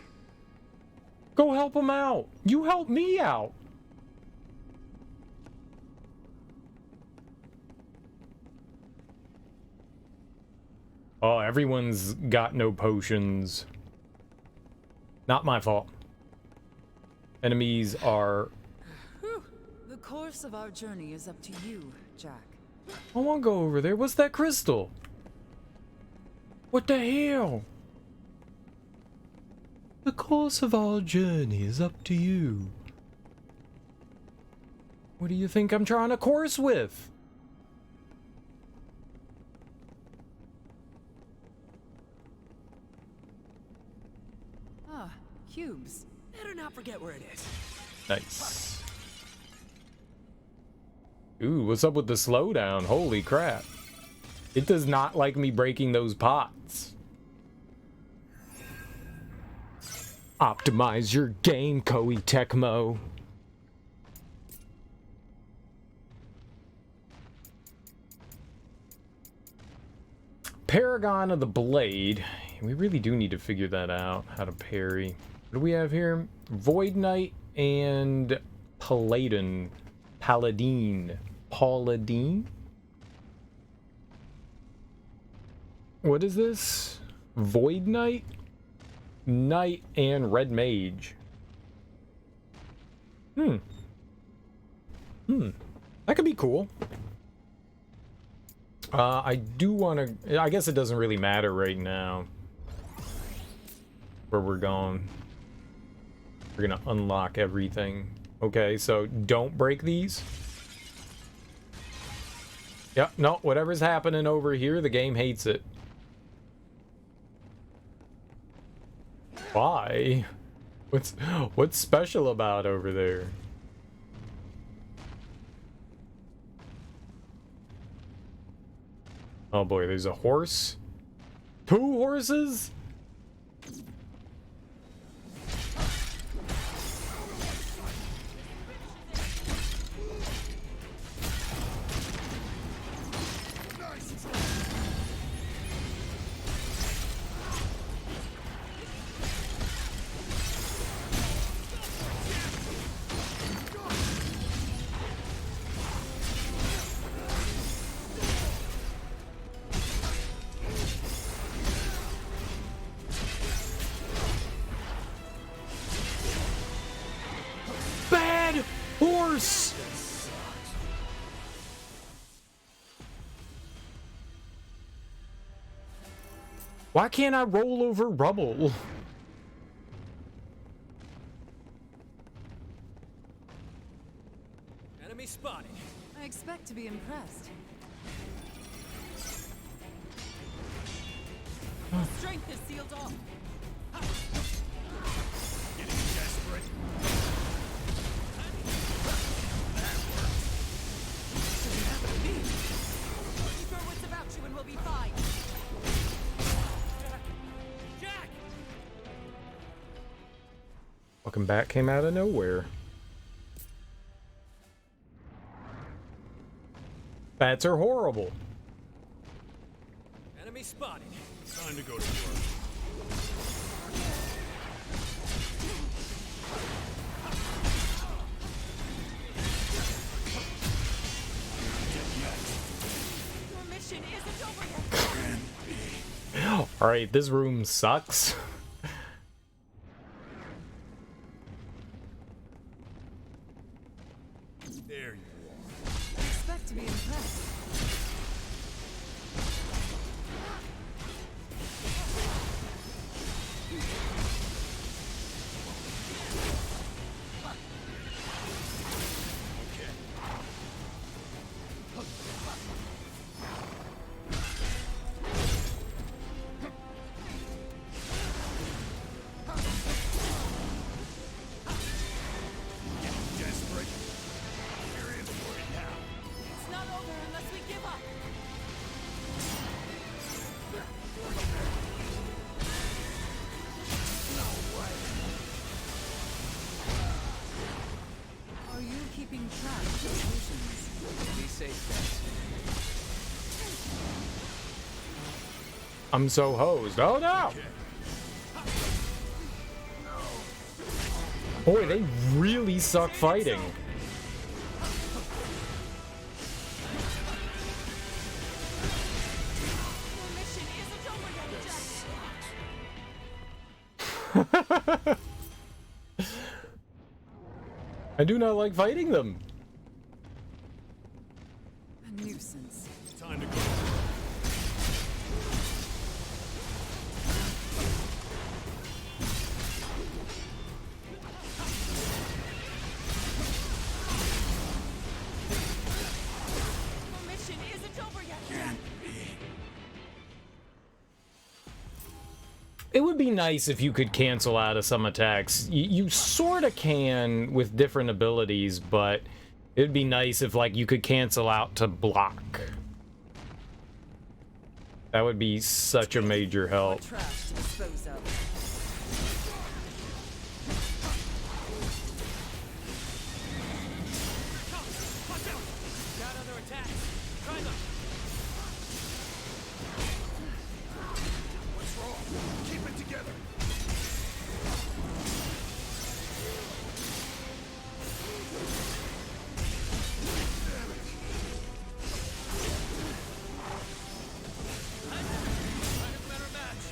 Go help him out. You help me out. Oh, everyone's got no potions. Not my fault. Enemies are... Whew. The course of our journey is up to you, Jack. I want to go over there. What's that crystal? What the hell? The course of our journey is up to you. What do you think I'm trying to course with? Ah, cubes. Better not forget where it is. Nice. Ooh, what's up with the slowdown? Holy crap. It does not like me breaking those pots. Optimize your game, Koei Tecmo. Paragon of the Blade. We really do need to figure that out, how to parry. What do we have here? Void Knight and Paladin. Paladin. What is this? Void Knight? Knight and Red Mage. That could be cool. I do want to... I guess it doesn't really matter right now where we're going. We're gonna unlock everything. Okay, so don't break these. Yep, no, whatever's happening over here, the game hates it. Why? What's special about over there? Oh boy, there's a horse. 2 horses? Why can't I roll over rubble? Enemy spotted. I expect to be impressed. Strength is sealed off. Getting desperate. Keep our wits about you and we'll be fine. fucking bat came out of nowhere. Bats are horrible. Enemy spotted. Time to go to work. Your mission isn't over yet. Alright, this room sucks. There you are. Expect to be impressed. Desperate. You're in for it now. It's not over unless we give up. Are you keeping track of your potions? Be safe, guys. I'm so hosed. Oh no! Boy, they really suck fighting. Your mission isn't over yet, Jack. I do not like fighting them. A nuisance. Time to go. Your mission isn't over yet, Jack. It would be nice if you could cancel out of some attacks. You sort of can with different abilities, but it'd be nice if, like, you could cancel out to block. That would be such a major help. Trash to dispose of. Got other attacks. Try them. What's wrong? Keep it together. Better match.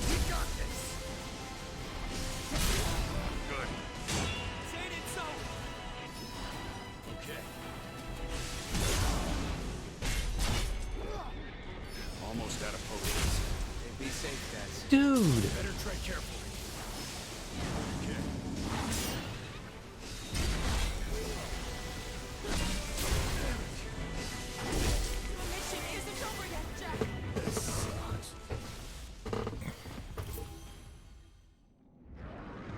We got this. Good. Say it so. Okay. Almost out of potions. Be safe, guys. Dude! Better tread carefully. Okay. Your mission isn't over yet, Jack. This sucks.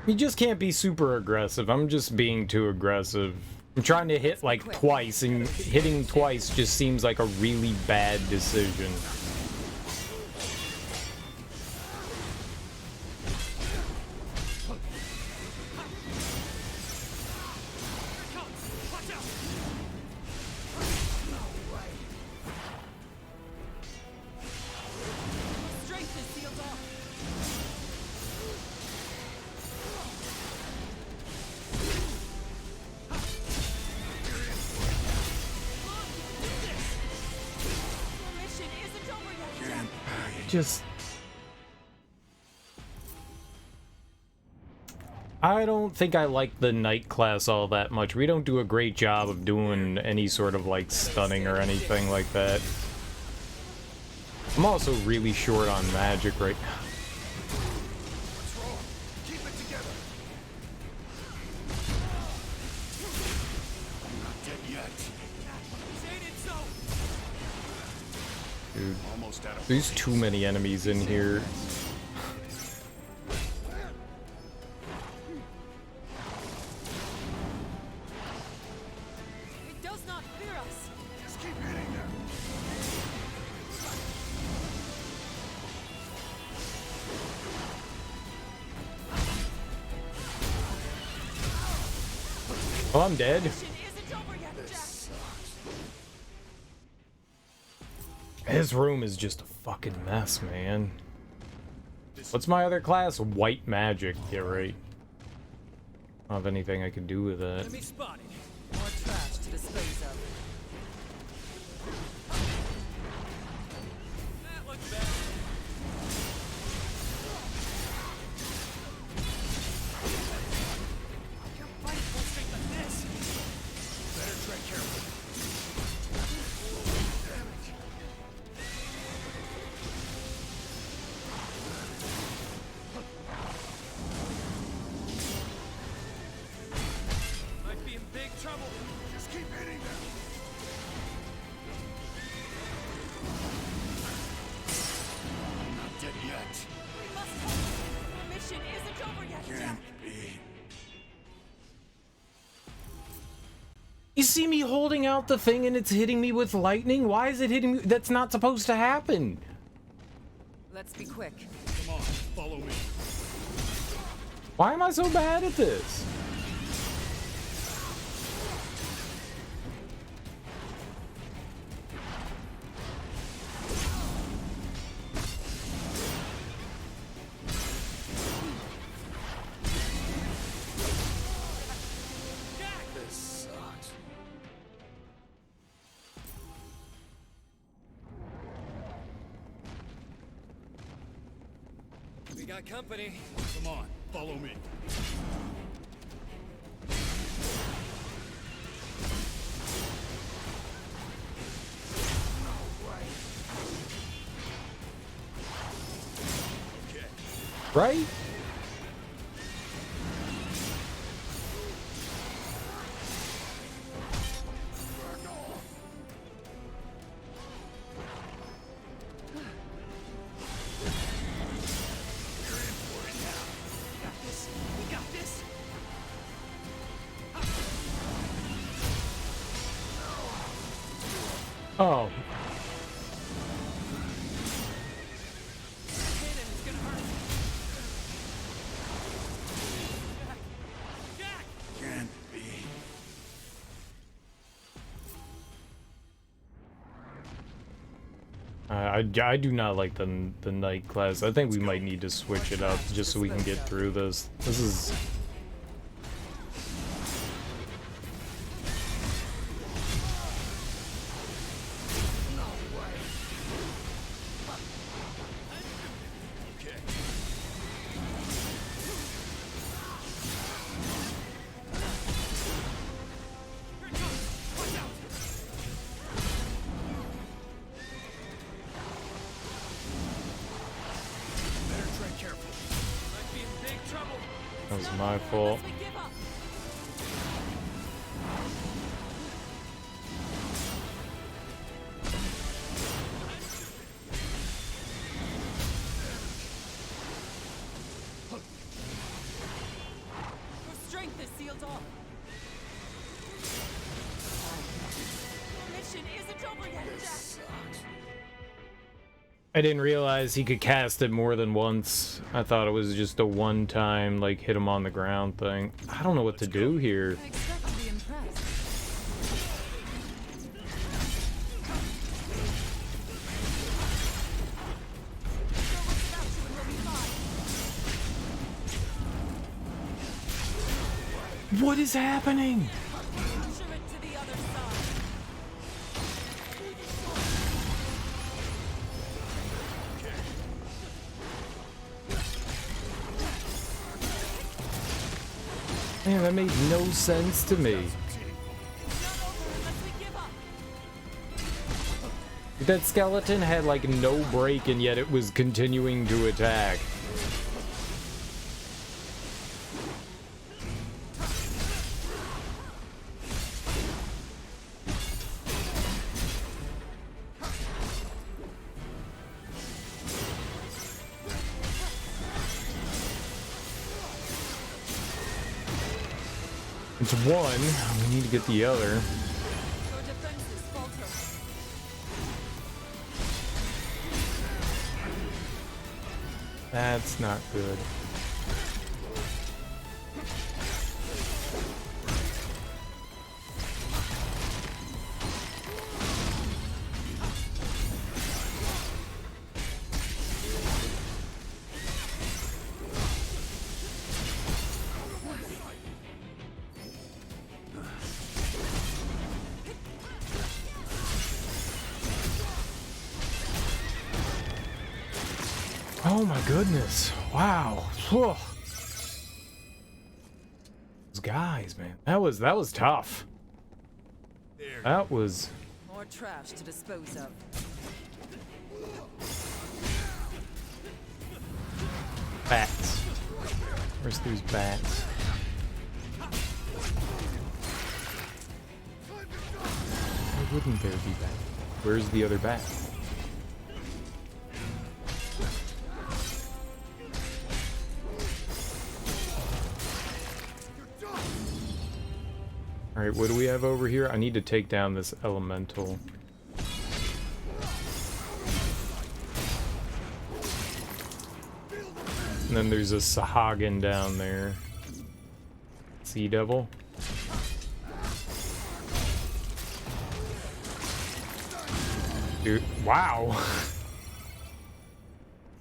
You just can't be super aggressive. I'm just being too aggressive. I'm trying to hit like twice, and hitting twice just seems like a really bad decision. Strength is sealed off. Your mission isn't over yet, Jack. Just... I don't think I like the knight class all that much. We don't do a great job of doing any sort of like stunning or anything like that. I'm also really short on magic right now. What's wrong? Keep it together. I'm not dead yet. Dude, Almost out of there's too many enemies in here. It does not fear us. Just keep hitting them. Oh, I'm dead. His room is just a fucking mess, man. What's my other class? White magic. Yeah, right. I don't have anything I can do with that. Enemy spotted. More trash to dispose of. That looks bad. Your fight won't straight like this. Better tread carefully. Might be in big trouble. Just keep hitting them. I'm not dead yet. We must help. The mission isn't over yet, Jack. Can't be. You see me holding out the thing and it's hitting me with lightning? Why is it hitting me? That's not supposed to happen. Let's be quick. Come on, follow me. Why am I so bad at this? This sucks. We got company. Come on, follow me. Right? Oh. Can't be. I do not like the night class. I think we might need to switch it up just so we can get through this. This is... That was my fault. Your strength is sealed off. Your mission isn't over yet, Jack. I didn't realize he could cast it more than once. I thought it was just a one-time, like, hit him on the ground thing. I don't know what to do here. I expect to be impressed. What is happening? Capture it to the other side. Man, that made no sense to me. That skeleton had like no break and yet it was continuing to attack. It's one. We need to get the other. Your defenses falter. That's not good. Oh my goodness. Wow. Whew. Those guys, man. That was tough. That was More trash to dispose of. bats. Where's those bats? Why wouldn't there be bats? Where's the other bat? Alright, what do we have over here? I need to take down this elemental. And then there's a Sahagin down there. Sea Devil. Dude, wow.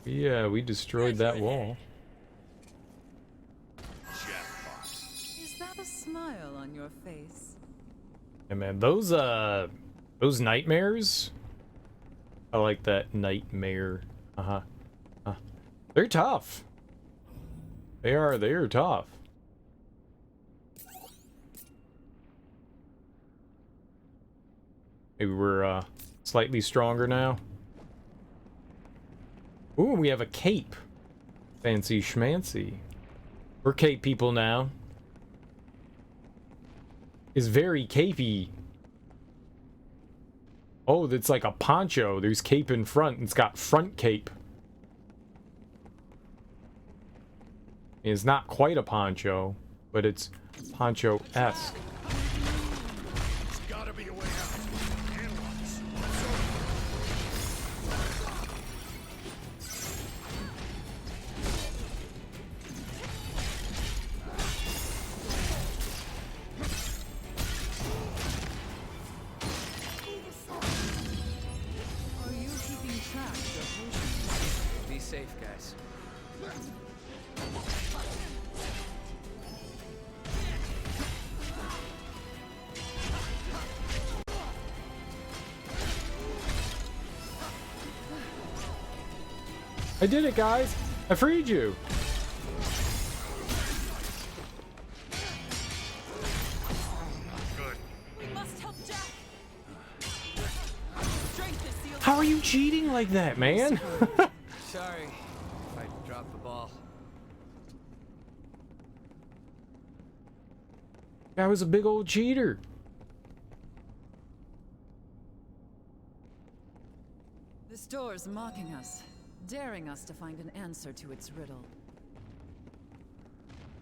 Yeah, we destroyed that wall. Is that a smile on your face? Yeah, man, those nightmares. I like that nightmare. They're tough. They are tough. Maybe we're slightly stronger now. Ooh, we have a cape. Fancy schmancy. We're cape people now. Is very capey. Oh, that's like a poncho. There's cape in front. It's got front cape. It's not quite a poncho, but it's poncho-esque. There's gotta be a way out. And once. Are you keeping track of your potions? Be safe, guys. I did it, guys! I freed you! We must help Jack. Strength is sealed. How are you cheating like that, man? Sorry if I dropped the ball. Guy was a big old cheater. This door's mocking us, daring us to find an answer to its riddle.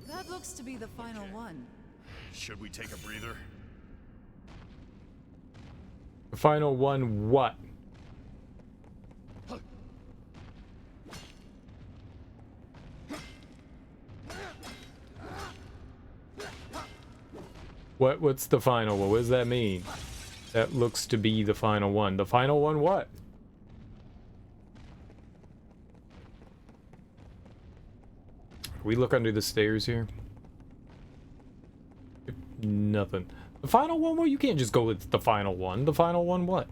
That looks to be the final one. Should we take a breather? The final one, what? What's the final one? What does that mean? That looks to be the final one. The final one what? We look under the stairs here. Nothing. The final one? Well, you can't just go with the final one. The final one what?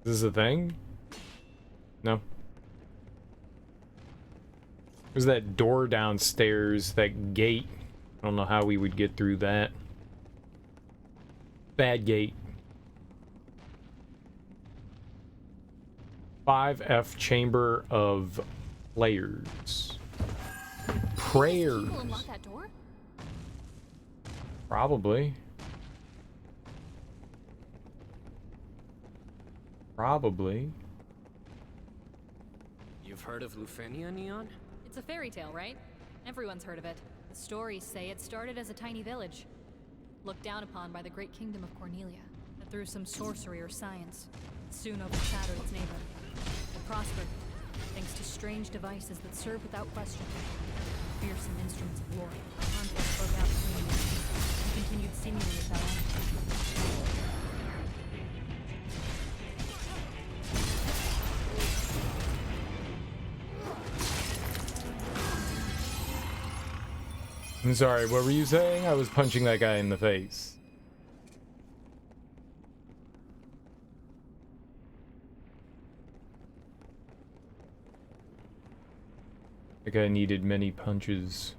Is this a thing? No. There's that door downstairs, that gate. I don't know how we would get through that. Bad gate. 5F Chamber of Players. Prayers. Will unlock that door? Probably. Probably. You've heard of Lufenia, Neon? It's a fairy tale, right? Everyone's heard of it. The stories say it started as a tiny village, looked down upon by the great kingdom of Cornelia, that through some sorcery or science, soon overshadowed its neighbor. It prospered, thanks to strange devices that served without question. Fearsome instruments of war. Conflict broke out between them, and continued seemingly without end. I'm sorry, what were you saying? I was punching that guy in the face. That guy needed many punches.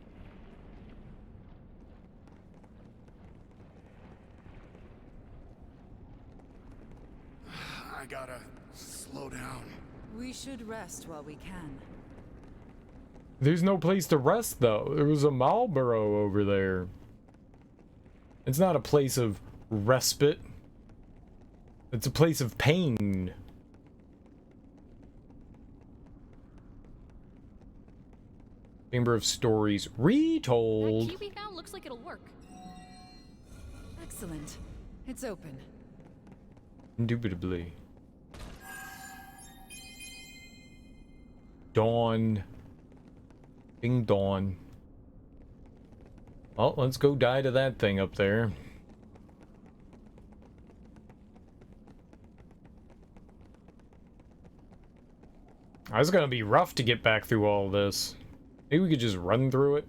I gotta slow down. We should rest while we can. There's no place to rest, though. There was a Marlboro over there. It's not a place of respite. It's a place of pain. Chamber of Stories retold. That key we found looks like it'll work. Excellent. It's open. Indubitably. Dawn. Ding dawn. Well, let's go die to that thing up there. It's gonna be rough to get back through all this. Maybe we could just run through it.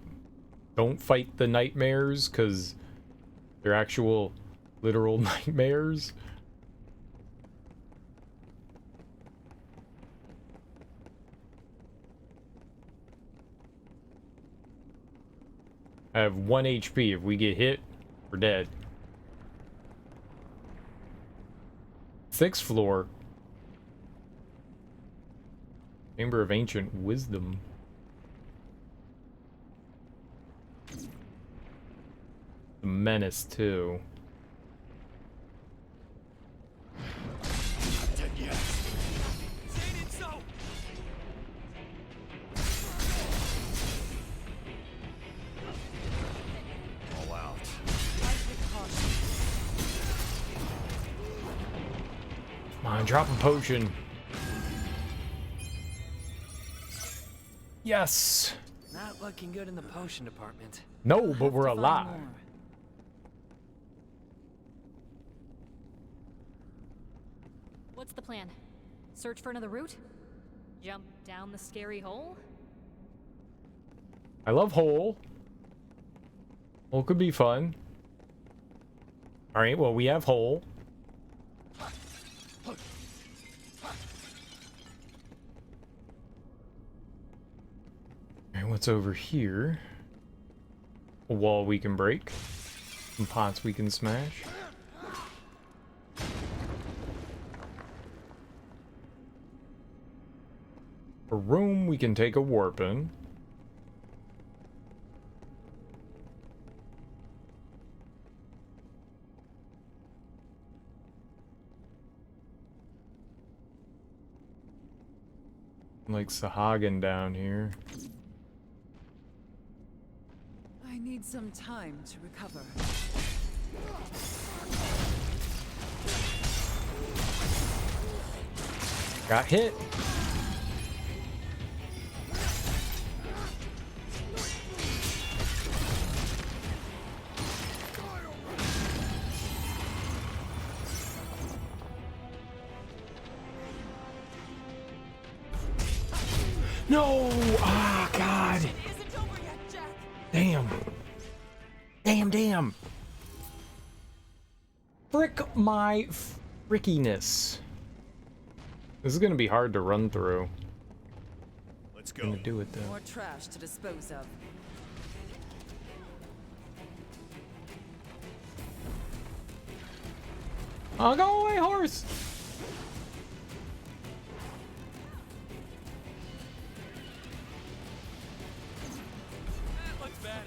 Don't fight the nightmares, because they're actual, literal nightmares. I have 1 HP. If we get hit, we're dead. 6th floor. Chamber of Ancient Wisdom. The Menace, too. Dead yet. Saying it so. All out. Come on, drop a potion. Yes! Not looking good in the potion department. No, but we're alive. What's the plan? Search for another route? Jump down the scary hole? I love hole. Hole could be fun. Alright, well, we have hole. Alright, what's over here? A wall we can break. Some pots we can smash. A room we can take a warp in. Like Sahagin down here. I need some time to recover. Got hit. No! Ah, God! Damn. Damn. Frick my frickiness. This is gonna be hard to run through. Let's go. I'm gonna do it though. More trash to dispose of. Oh, go away, horse! That looks bad.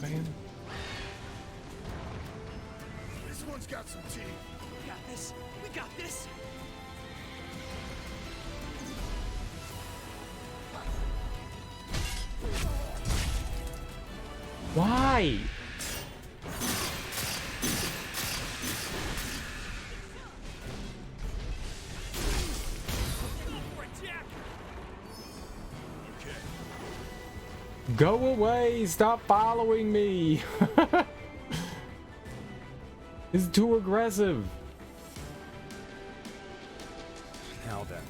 Man. This one's got some teeth. We got this. We got this. Why? Go away! Stop following me! It's too aggressive. Now then.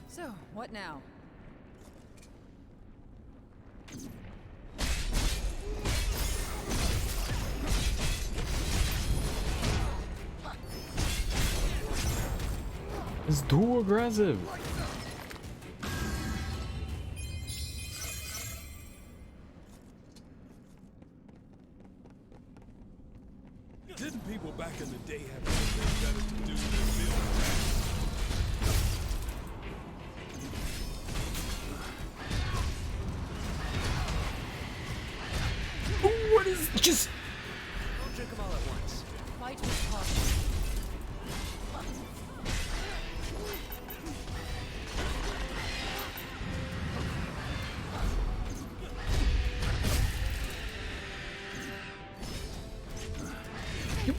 So, what now? It's too aggressive. Didn't people back in the day have anything better to do than build What is just? Don't drink them all at once. Fight with caution.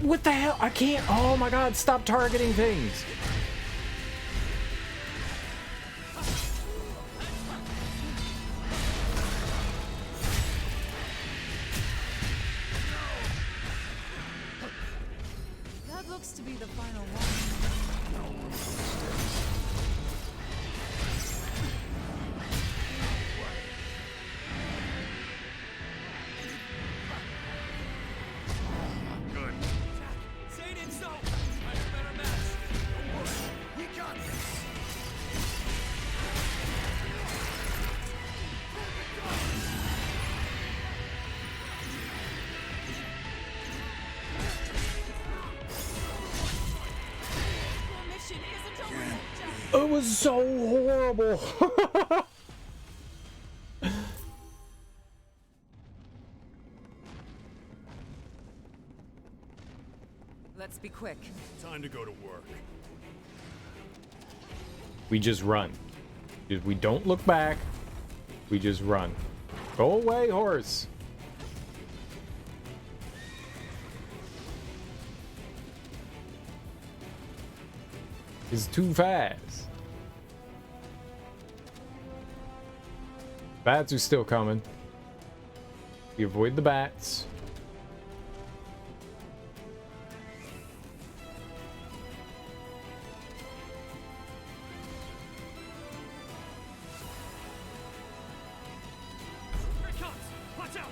What the hell? I can't. Oh my god, stop targeting things. That looks to be the final one. Good. Say it ain't so. Find a better match. Don't worry. We got this. Mission isn't over yet, Jack. It was so horrible. Let's be quick. Time to go to work. We just run. We don't look back. We just run. Go away, horse. It's too fast. Bats are still coming. We avoid the bats. Here it comes. Watch out.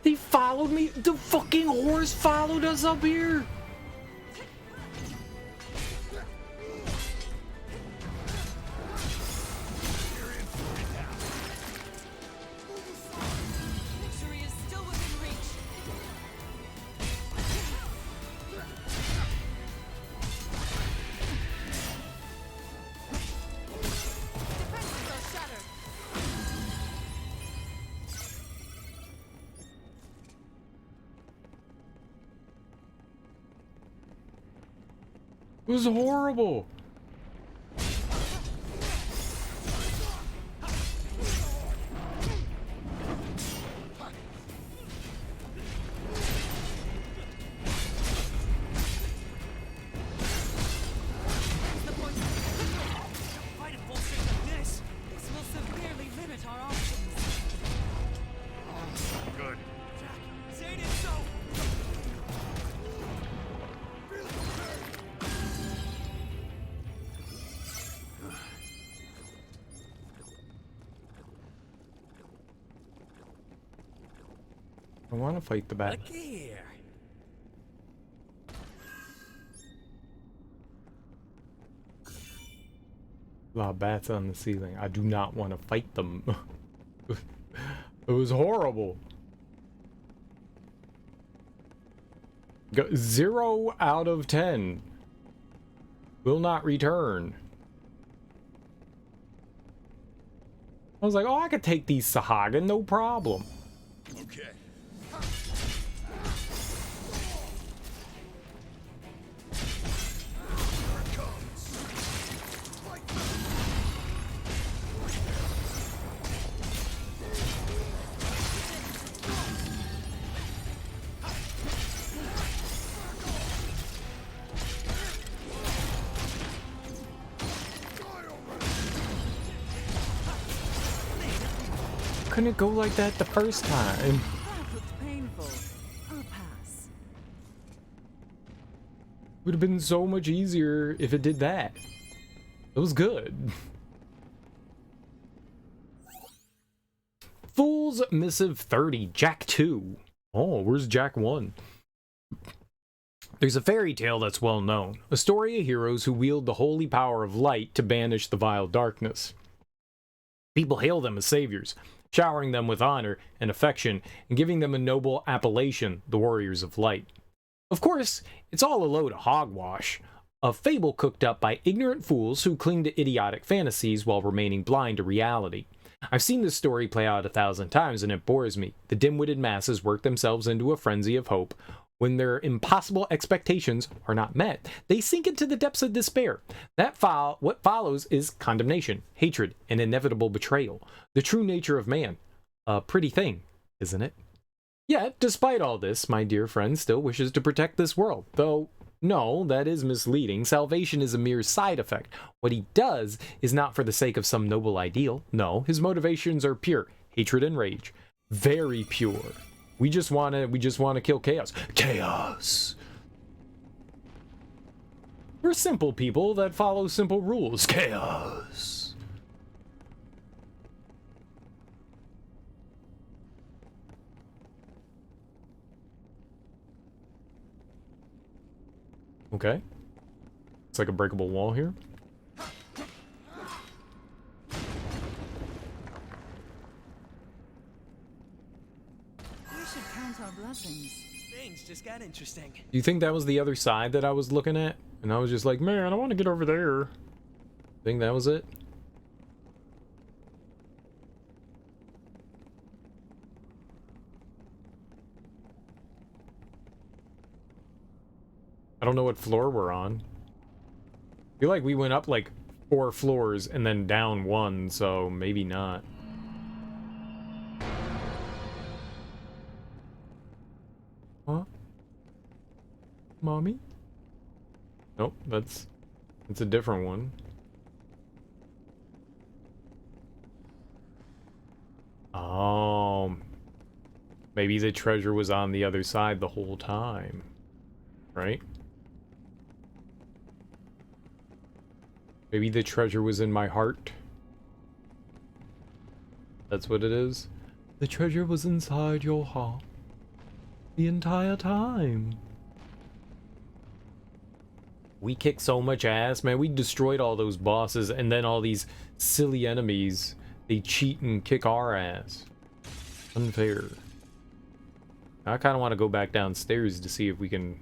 They followed me. The fucking horse followed us up here. Victory is still within reach. Defenses are shattered. It was horrible. Fight a bullshit like this. This will severely limit our options. Good. Jack, say it ain't so. I want to fight the bat. Look here. A lot of bats on the ceiling. I do not want to fight them. It was horrible. 0 out of 10. Will not return. I was like, oh, I could take these Sahagin, no problem. Okay. Couldn't it go like that the first time? That looked painful. I'll pass. Would have been so much easier if it did that. It was good. Fool's Missive 30, Jack 2. Oh, where's Jack 1? There's a fairy tale that's well known, a story of heroes who wield the holy power of light to banish the vile darkness. People hail them as saviors, showering them with honor and affection, and giving them a noble appellation, the Warriors of Light. Of course, it's all a load of hogwash, a fable cooked up by ignorant fools who cling to idiotic fantasies while remaining blind to reality. I've seen this story play out 1,000 times and it bores me. The dim-witted masses work themselves into a frenzy of hope. When their impossible expectations are not met, they sink into the depths of despair. What follows is condemnation, hatred, and inevitable betrayal. The true nature of man. A pretty thing, isn't it? Yet, despite all this, my dear friend still wishes to protect this world. Though, no, that is misleading. Salvation is a mere side effect. What he does is not for the sake of some noble ideal. No, his motivations are pure. Hatred and rage. Very pure. We just want to kill chaos. Chaos. We're simple people that follow simple rules. Chaos. Okay. It's like a breakable wall here. Things just got interesting. Do you think that was the other side that I was looking at? And I was just like, man, I want to get over there. Think that was it? I don't know what floor we're on. I feel like we went up like 4 floors and then down 1, so maybe not. Huh? Mommy? Nope, that's a different one. Oh, maybe the treasure was on the other side the whole time, right? Maybe the treasure was in my heart. That's what it is. The treasure was inside your heart the entire time. We kicked so much ass, man. We destroyed all those bosses, and then all these silly enemies, they cheat and kick our ass. Unfair. I kind of want to go back downstairs to see if we can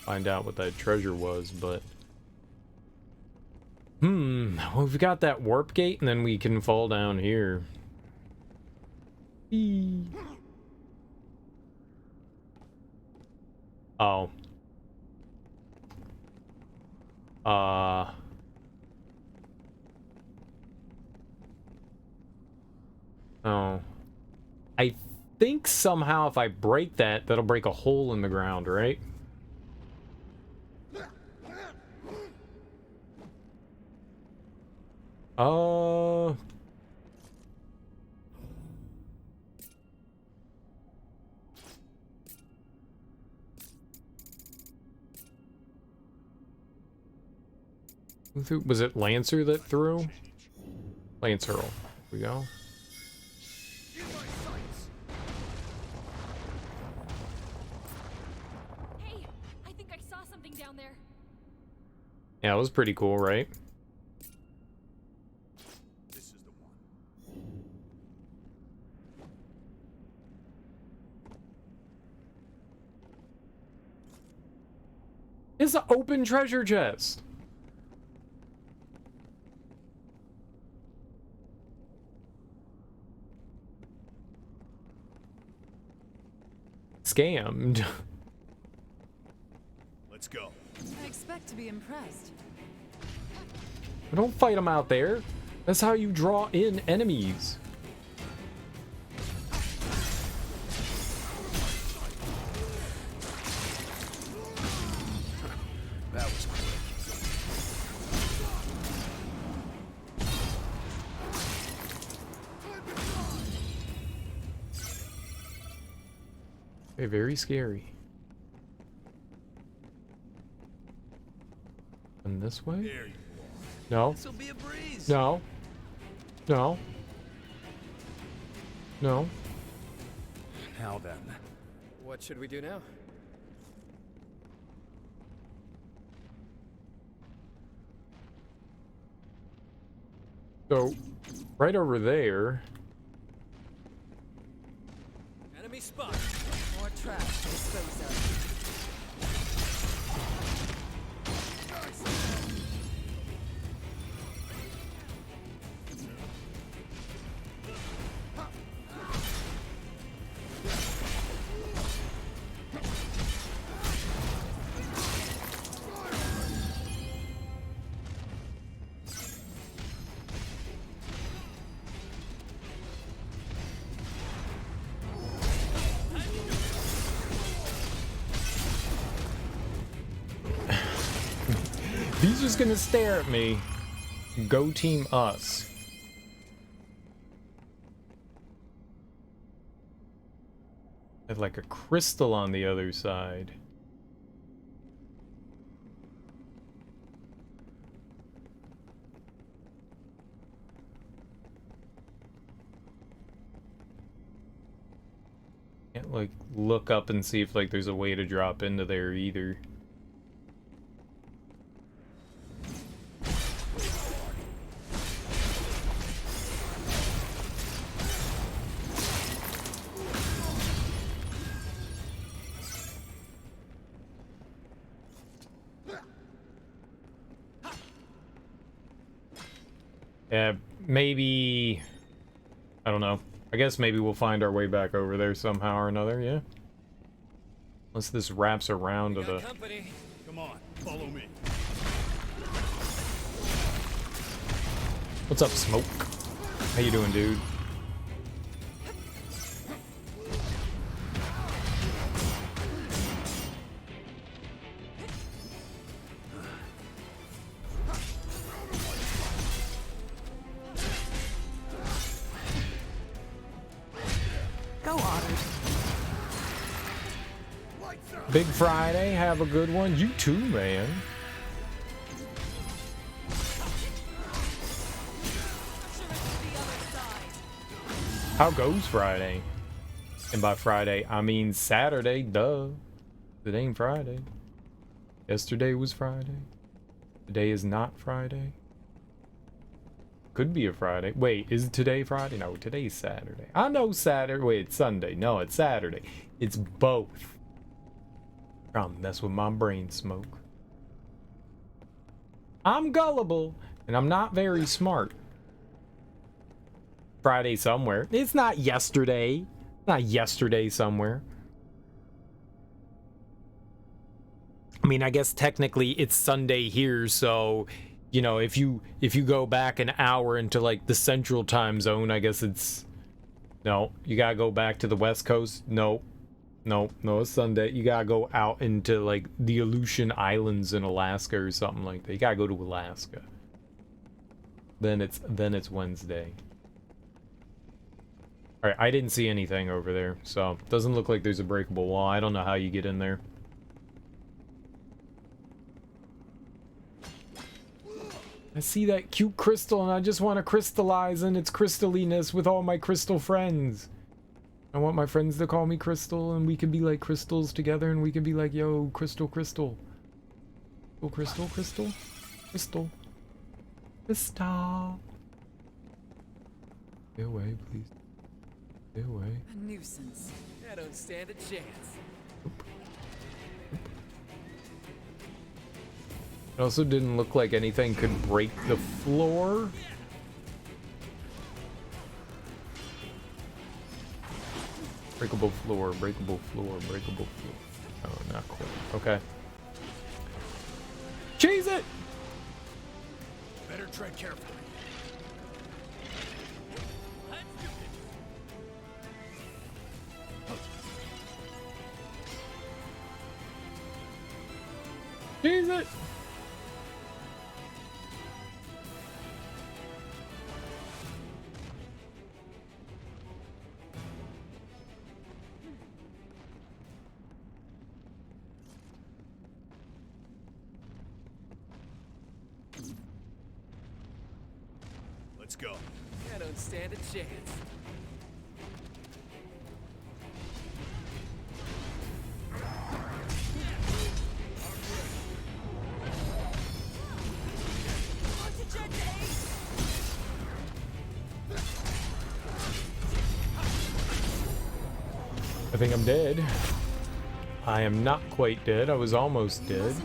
find out what that treasure was, but... well, we've got that warp gate, and then we can fall down here. Eee. Oh. Oh. I think somehow if I break that, that'll break a hole in the ground, right? Was it Lancer that threw? Lancer. Here we go. Hey, I think I saw something down there. Yeah, it was pretty cool, right? This is the one. It's an open treasure chest. Scammed. Let's go. I expect to be impressed. Don't fight them out there. That's how you draw in enemies. That was quick. They're very scary. And this way? There you No. This'll be a breeze. No. No. No. Now then. What should we do now? So, right over there. Enemy spot. More trash to dispose of. He's just gonna stare at me. Go team us. Had like a crystal on the other side. Can't like look up and see if like there's a way to drop into there either. Yeah, maybe... I don't know. I guess maybe we'll find our way back over there somehow or another, yeah? Unless this wraps around to the... Company. Come on, follow me. What's up, Smoke? How you doing, dude? Big Friday, have a good one. You too, man. How goes Friday? And by Friday, I mean Saturday, duh. It ain't Friday. Yesterday was Friday. Today is not Friday. Could be a Friday. Wait, is today Friday? No, today's Saturday. I know Saturday. Wait, it's Sunday. No, it's Saturday. It's both. Trying to mess with my brain, Smoke. I'm gullible, and I'm not very smart. Friday somewhere. It's not yesterday. Not yesterday somewhere. I mean, I guess technically it's Sunday here, so you know, if you go back an hour into like the central time zone, I guess it's no, you gotta go back to the West Coast. No, it's Sunday. You gotta go out into like the Aleutian Islands in Alaska or something like that. You gotta go to Alaska. Then it's Wednesday. All right, I didn't see anything over there, so doesn't look like there's a breakable wall. I don't know how you get in there. I see that cute crystal and I just want to crystallize in its crystalliness with all my crystal friends. I want my friends to call me Crystal and we can be like crystals together and we can be like, yo, Crystal. Crystal. Crystal. Stay away, please. Stay away. A nuisance. I don't stand a chance. It also didn't look like anything could break the floor. Breakable floor. Oh, not quite. Okay. Cheese it! Better tread carefully. Cheese it! Let's go. I don't stand a chance. I think I'm dead. I am not quite dead. I was almost dead.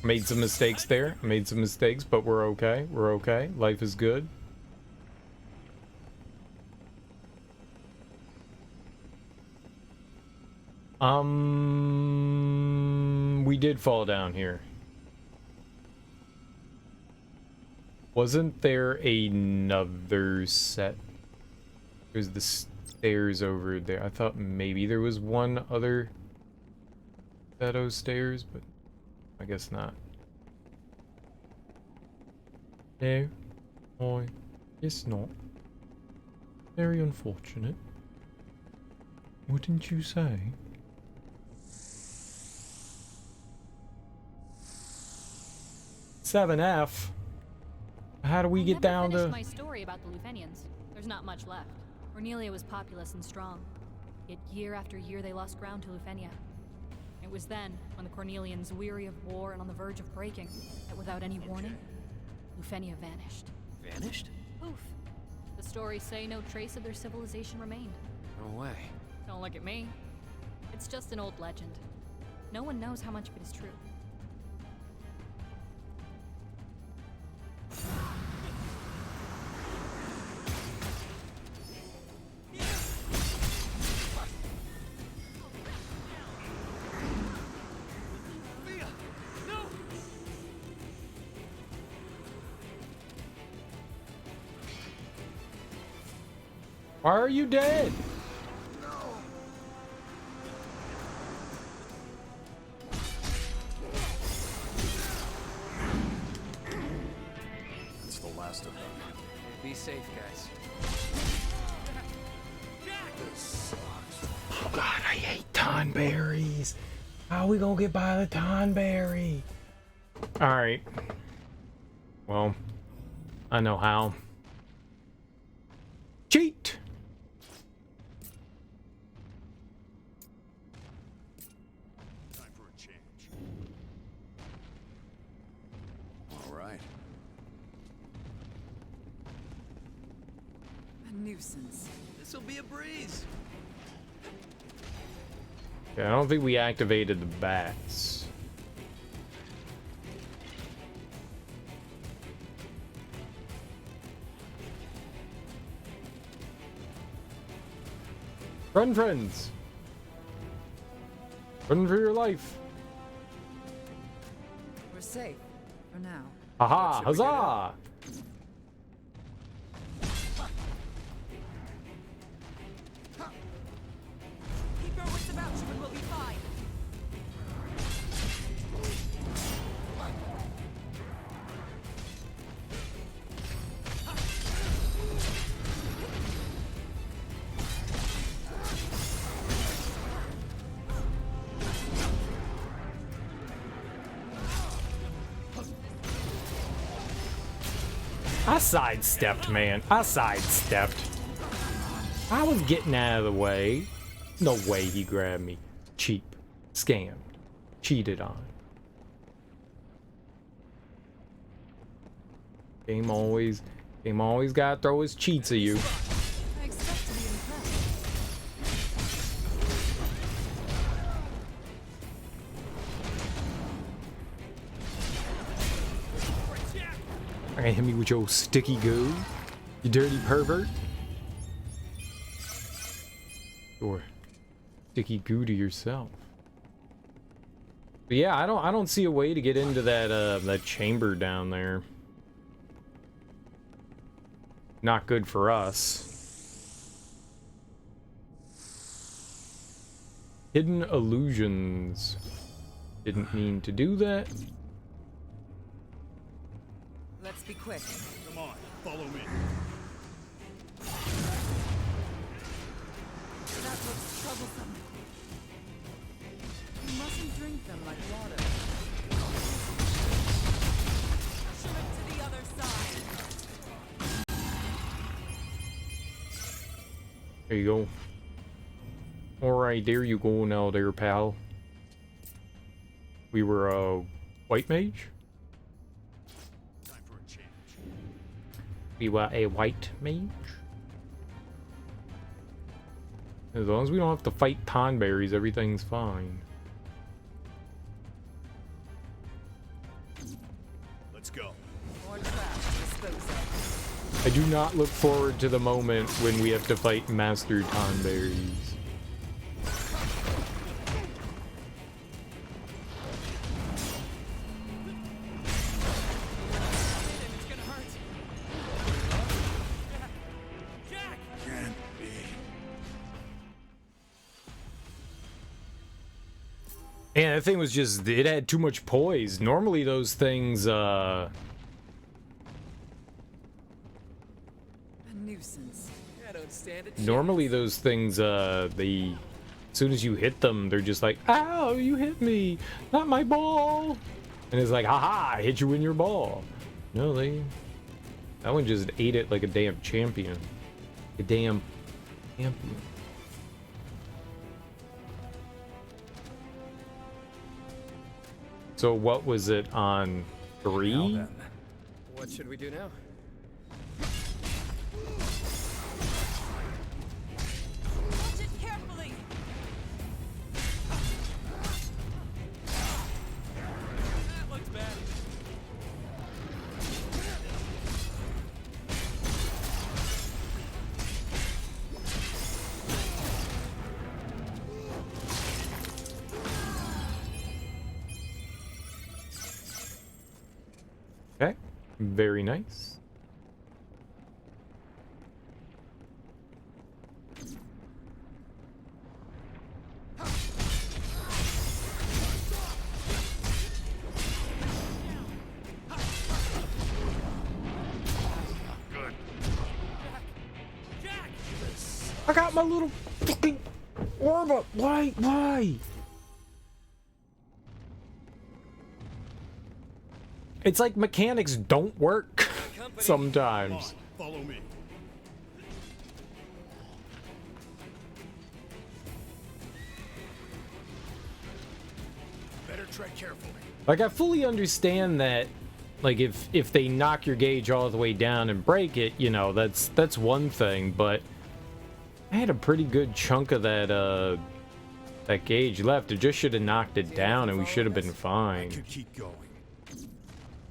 Made some mistakes there. Made some mistakes, but we're okay. We're okay. Life is good. We did fall down here. Wasn't there another set? There's the stairs over there. I thought maybe there was one other set of stairs, but I guess not. No, I guess not. Very unfortunate. Wouldn't you say? $7F. How do we get down to? My story about the Lufenians. There's not much left. Cornelia was populous and strong. Yet year after year they lost ground to Lufenia. It was then, when the Cornelians, weary of war and on the verge of breaking, that without any warning, Lufenia vanished. Vanished? Poof. The stories say no trace of their civilization remained. No way. Don't look at me. It's just an old legend. No one knows how much of it is true. Why are you dead? It's the last of them. Be safe, guys. This sucks. Oh god, I hate tonberries. How are we gonna get by the tonberry? Alright. Well, I know how. Cheat! Time for a change. All right. A nuisance. This'll be a breeze. Yeah, I don't think we activated the bats. Run, friends! Run for your life! We're safe for now. Haha! Huzzah! Keep your wits about you and we'll be fine. I sidestepped, man. I sidestepped. I was getting out of the way. No way he grabbed me. Cheap. Scammed. Cheated on. Game always gotta throw his cheats at you. I expect to be impressed. Alright, hit me with your sticky goo. You dirty pervert. Or sticky goo to yourself. But yeah, I don't see a way to get into that chamber down there. Not good for us. Hidden illusions. Didn't mean to do that. Let's be quick. Come on, follow me. That looks troublesome. You mustn't drink them like water. Push him to the other side. There you go. Alright, there you go now there, pal. We were a white mage? We were a white mage. As long as we don't have to fight tonberries, everything's fine. Let's go. I do not look forward to the moment when we have to fight master tonberries. And that thing was just, it had too much poise. Normally those things, A nuisance. I don't stand it. normally those things, they, as soon as you hit them, they're just like, ow, you hit me, not my ball. And it's like, haha, I hit you in your ball. No, that one just ate it like a damn champion. A damn champion. So what was it on 3? What should we do now? Watch it carefully. That looks bad. Okay, very nice. I got my little fucking orb up. Why? It's like mechanics don't work sometimes. Follow me. Better tread carefully. Like, I fully understand that, like, if they knock your gauge all the way down and break it, you know, that's one thing, but I had a pretty good chunk of that gauge left. It just should have knocked it down and we should have been fine. Could keep going.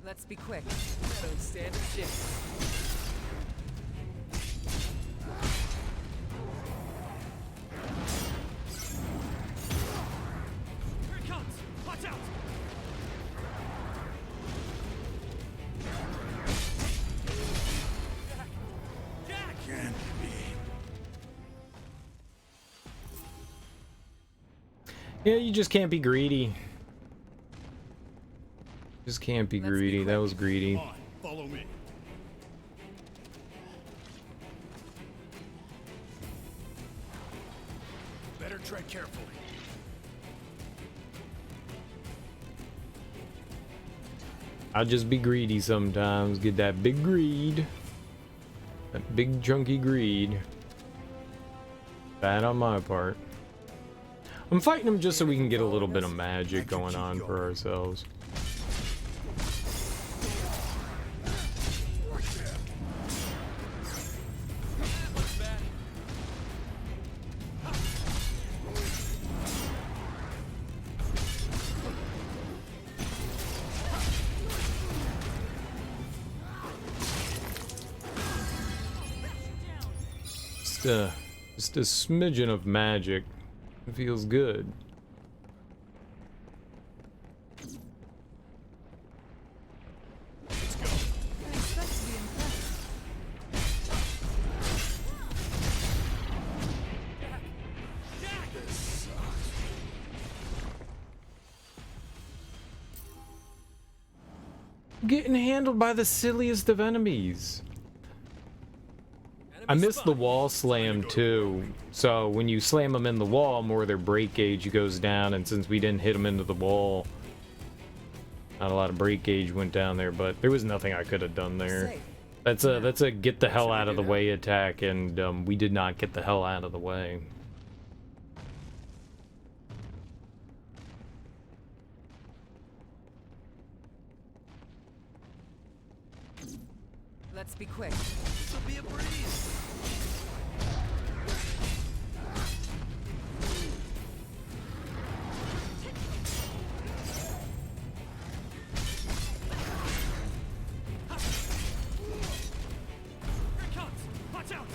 Let's be quick. I don't stand a chance. Here it comes. Watch out. Jack. Can't be. Yeah, you just can't be greedy. Just can't be greedy. That was greedy. Come on, follow me. Better tread carefully. I'll just be greedy sometimes. Get that big greed. That big chunky greed. Bad on my part. I'm fighting him just so we can get a little bit of magic going on for ourselves. Just a smidgen of magic. It feels good. Let's go. I expect to be impressed. This sucks. Getting handled by the silliest of enemies. I missed the wall slam too. So when you slam them in the wall, more of their break gauge goes down, and since we didn't hit them into the wall, not a lot of break gauge went down there, but there was nothing I could have done there. That's a get the hell out of the way attack, and we did not get the hell out of the way. Let's be quick. This'll be a breeze. Here it comes! Watch out!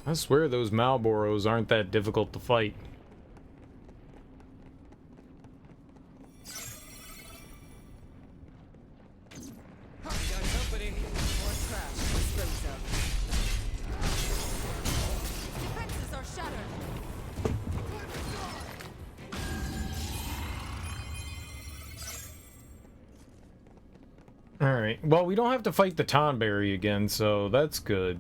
I swear those Malboros aren't that difficult to fight. Defenses are shattered. Alright, well, we don't have to fight the tonberry again, so that's good.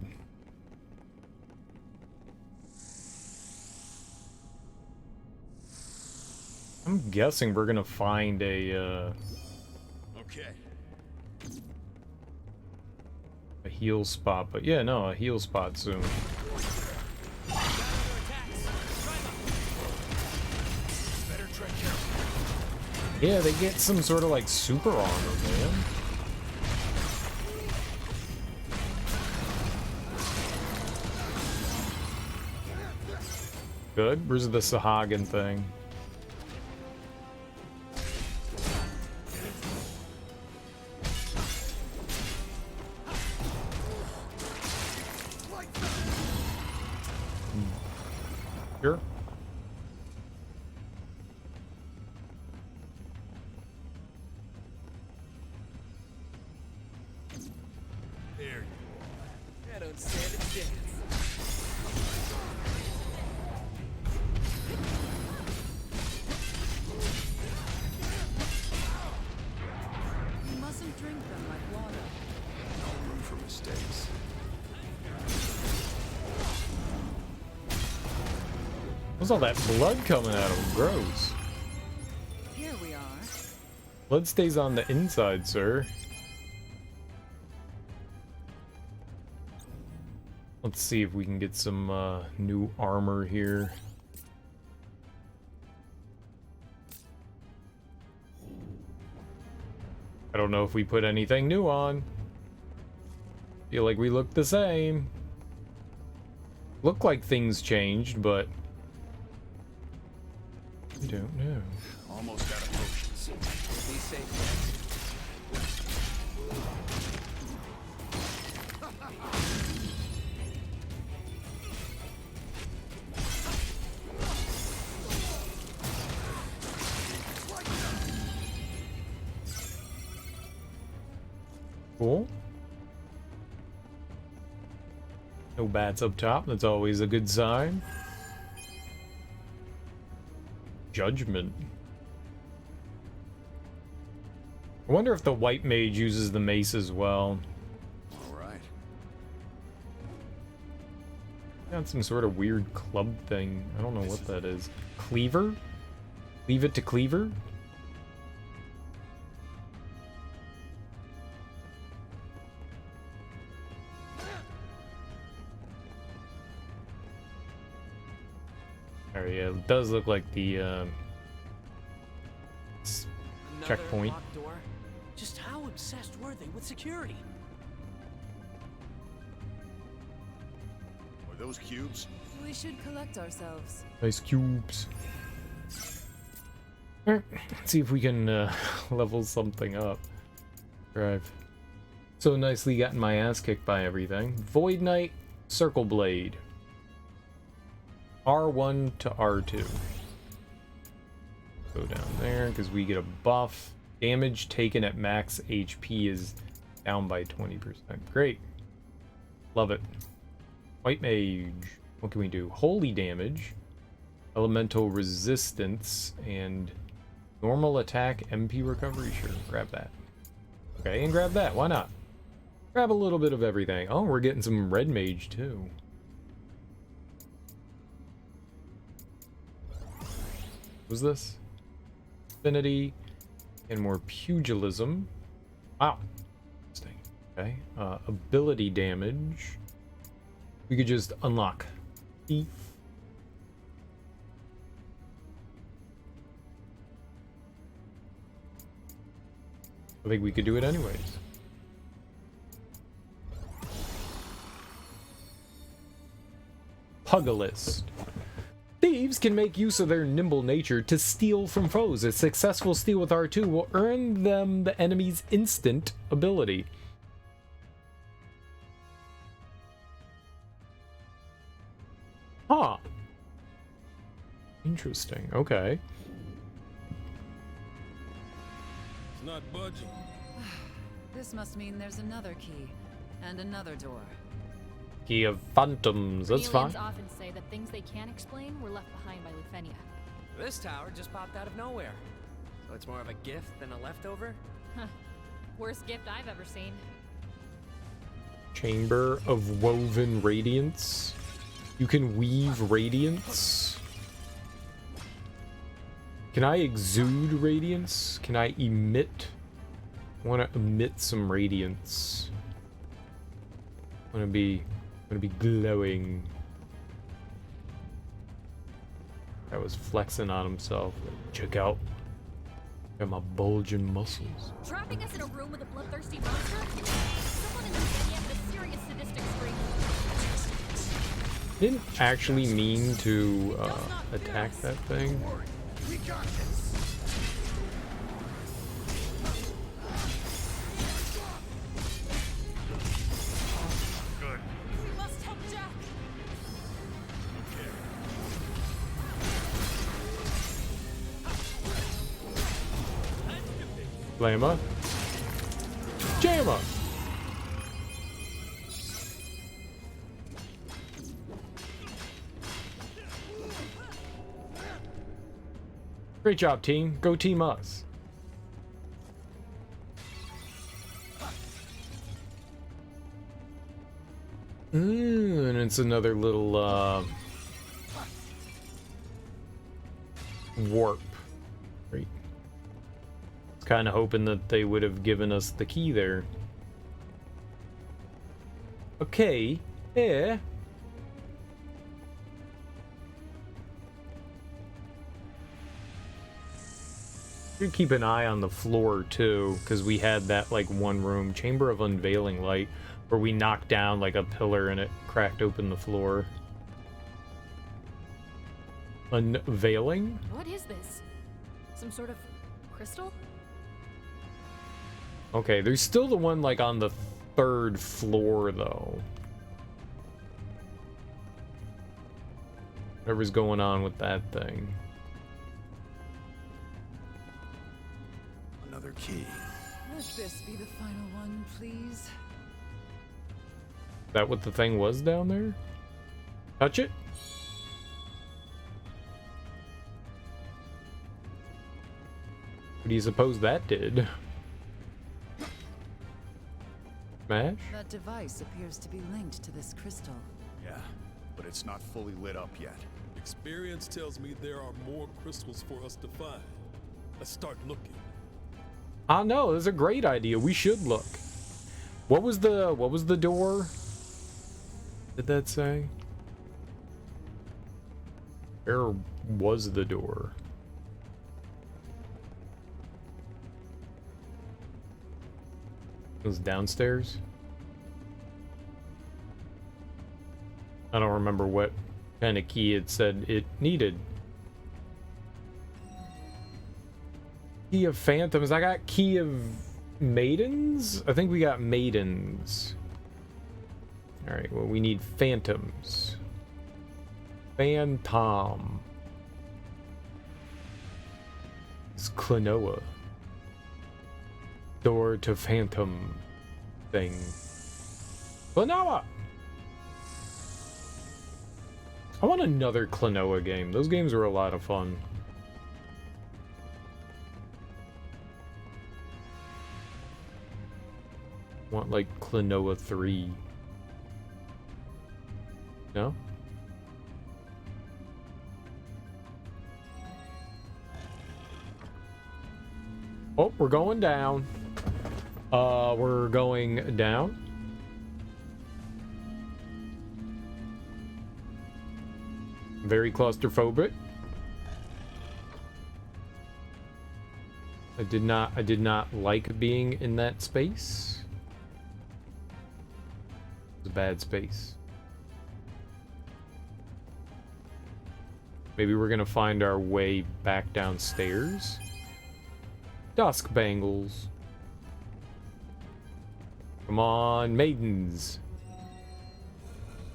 I'm guessing we're gonna find a heal spot, but yeah, no, a heal spot soon. Yeah, they get some sort of like super armor, man. Good. Where's the Sahagin thing? Sure. There. I don't stand a chance. You mustn't drink them like water. No room for mistakes. What's all that blood coming out of him? Gross. Here we are. Blood stays on the inside, sir. Let's see if we can get some new armor here. I don't know if we put anything new on. Feel like we look the same. Look like things changed, but I don't know. Almost out of potions. Be safe. Cool. No bats up top. That's always a good sign. Judgment. I wonder if the white mage uses the mace as well. Alright. Got some sort of weird club thing. I don't know what that is. Cleaver? Leave it to Cleaver? Alright, yeah, it does look like the checkpoint. Locked door. Just how obsessed were they with security? Are those cubes? We should collect ourselves. Nice cubes. Alright, let's see if we can level something up. Drive. So nicely gotten my ass kicked by everything. Void Knight, Circle Blade. R1 to R2. Go down there because we get a buff. Damage taken at max HP is down by 20%. Great. Love it. White Mage. What can we do? Holy damage. Elemental resistance and normal attack MP recovery. Sure, grab that. Okay, and grab that. Why not? Grab a little bit of everything. Oh, we're getting some red mage too. What's this? Affinity and more pugilism. Wow. Interesting. Okay, ability damage. We could just unlock thief. I think we could do it anyways. Pugilist. Thieves can make use of their nimble nature to steal from foes. A successful steal with R2 will earn them the enemy's instant ability. Huh. Interesting. Okay. It's not budging. This must mean there's another key and another door. Key of Phantoms. That's fine. Aliens often say that things they can't explain were left behind by Lufenia. This tower just popped out of nowhere. So it's more of a gift than a leftover? Huh. Worst gift I've ever seen. Chamber of Woven Radiance. You can weave radiance. Can I exude radiance? Can I emit? I want to emit some radiance. I want to be glowing. That was flexing on himself. Check out. Got my bulging muscles. Trapping us in a room with a bloodthirsty monster? Someone in Lufenia had a serious sadistic streak. Didn't actually mean to attack that thing. We got this. Good. We must help Jack. Flama. Jamma. Great job, team. Go team us. And it's another little warp. Great. I was kind of hoping that they would have given us the key there. Okay. Yeah. Should keep an eye on the floor too, because we had that like one room, Chamber of Unveiling Light, where we knocked down like a pillar and it cracked open the floor. Unveiling? What is this? Some sort of crystal? Okay, there's still the one like on the 3rd floor though. Whatever's going on with that thing. Another key. Let this be the final one, please. Is that what the thing was down there? Touch it? What do you suppose that did? Smash? That device appears to be linked to this crystal. Yeah, but it's not fully lit up yet. Experience tells me there are more crystals for us to find. Let's start looking. I know, that's a great idea. We should look. What was the door? Did that say? Where was the door? It was downstairs? I don't remember what kind of key it said it needed. Key of Phantoms. I got Key of Maidens? I think we got Maidens. Alright, well, we need Phantoms. Phantom. It's Klonoa. Door to Phantom thing. Klonoa! I want another Klonoa game. Those games were a lot of fun. Want like Klonoa 3. No? Oh, we're going down. We're going down. Very claustrophobic. I did not like being in that space. It's a bad space. Maybe we're gonna find our way back downstairs. Dusk bangles. Come on, maidens.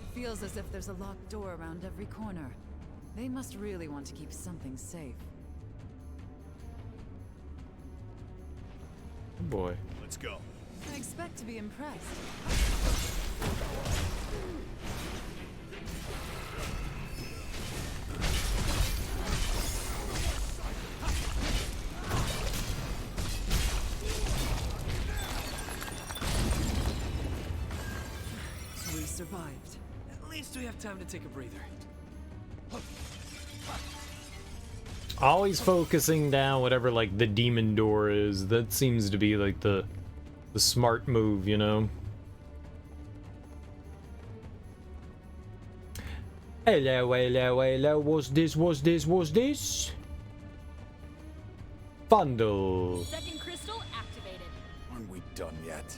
It feels as if there's a locked door around every corner. They must really want to keep something safe. Oh boy. Let's go. I expect to be impressed. We survived. At least we have time to take a breather. Always focusing down whatever like the demon door is. That seems to be like the smart move, you know. Hello, hello, hello. What's this? What's this? What's this? Bundle. Second crystal activated. Aren't we done yet?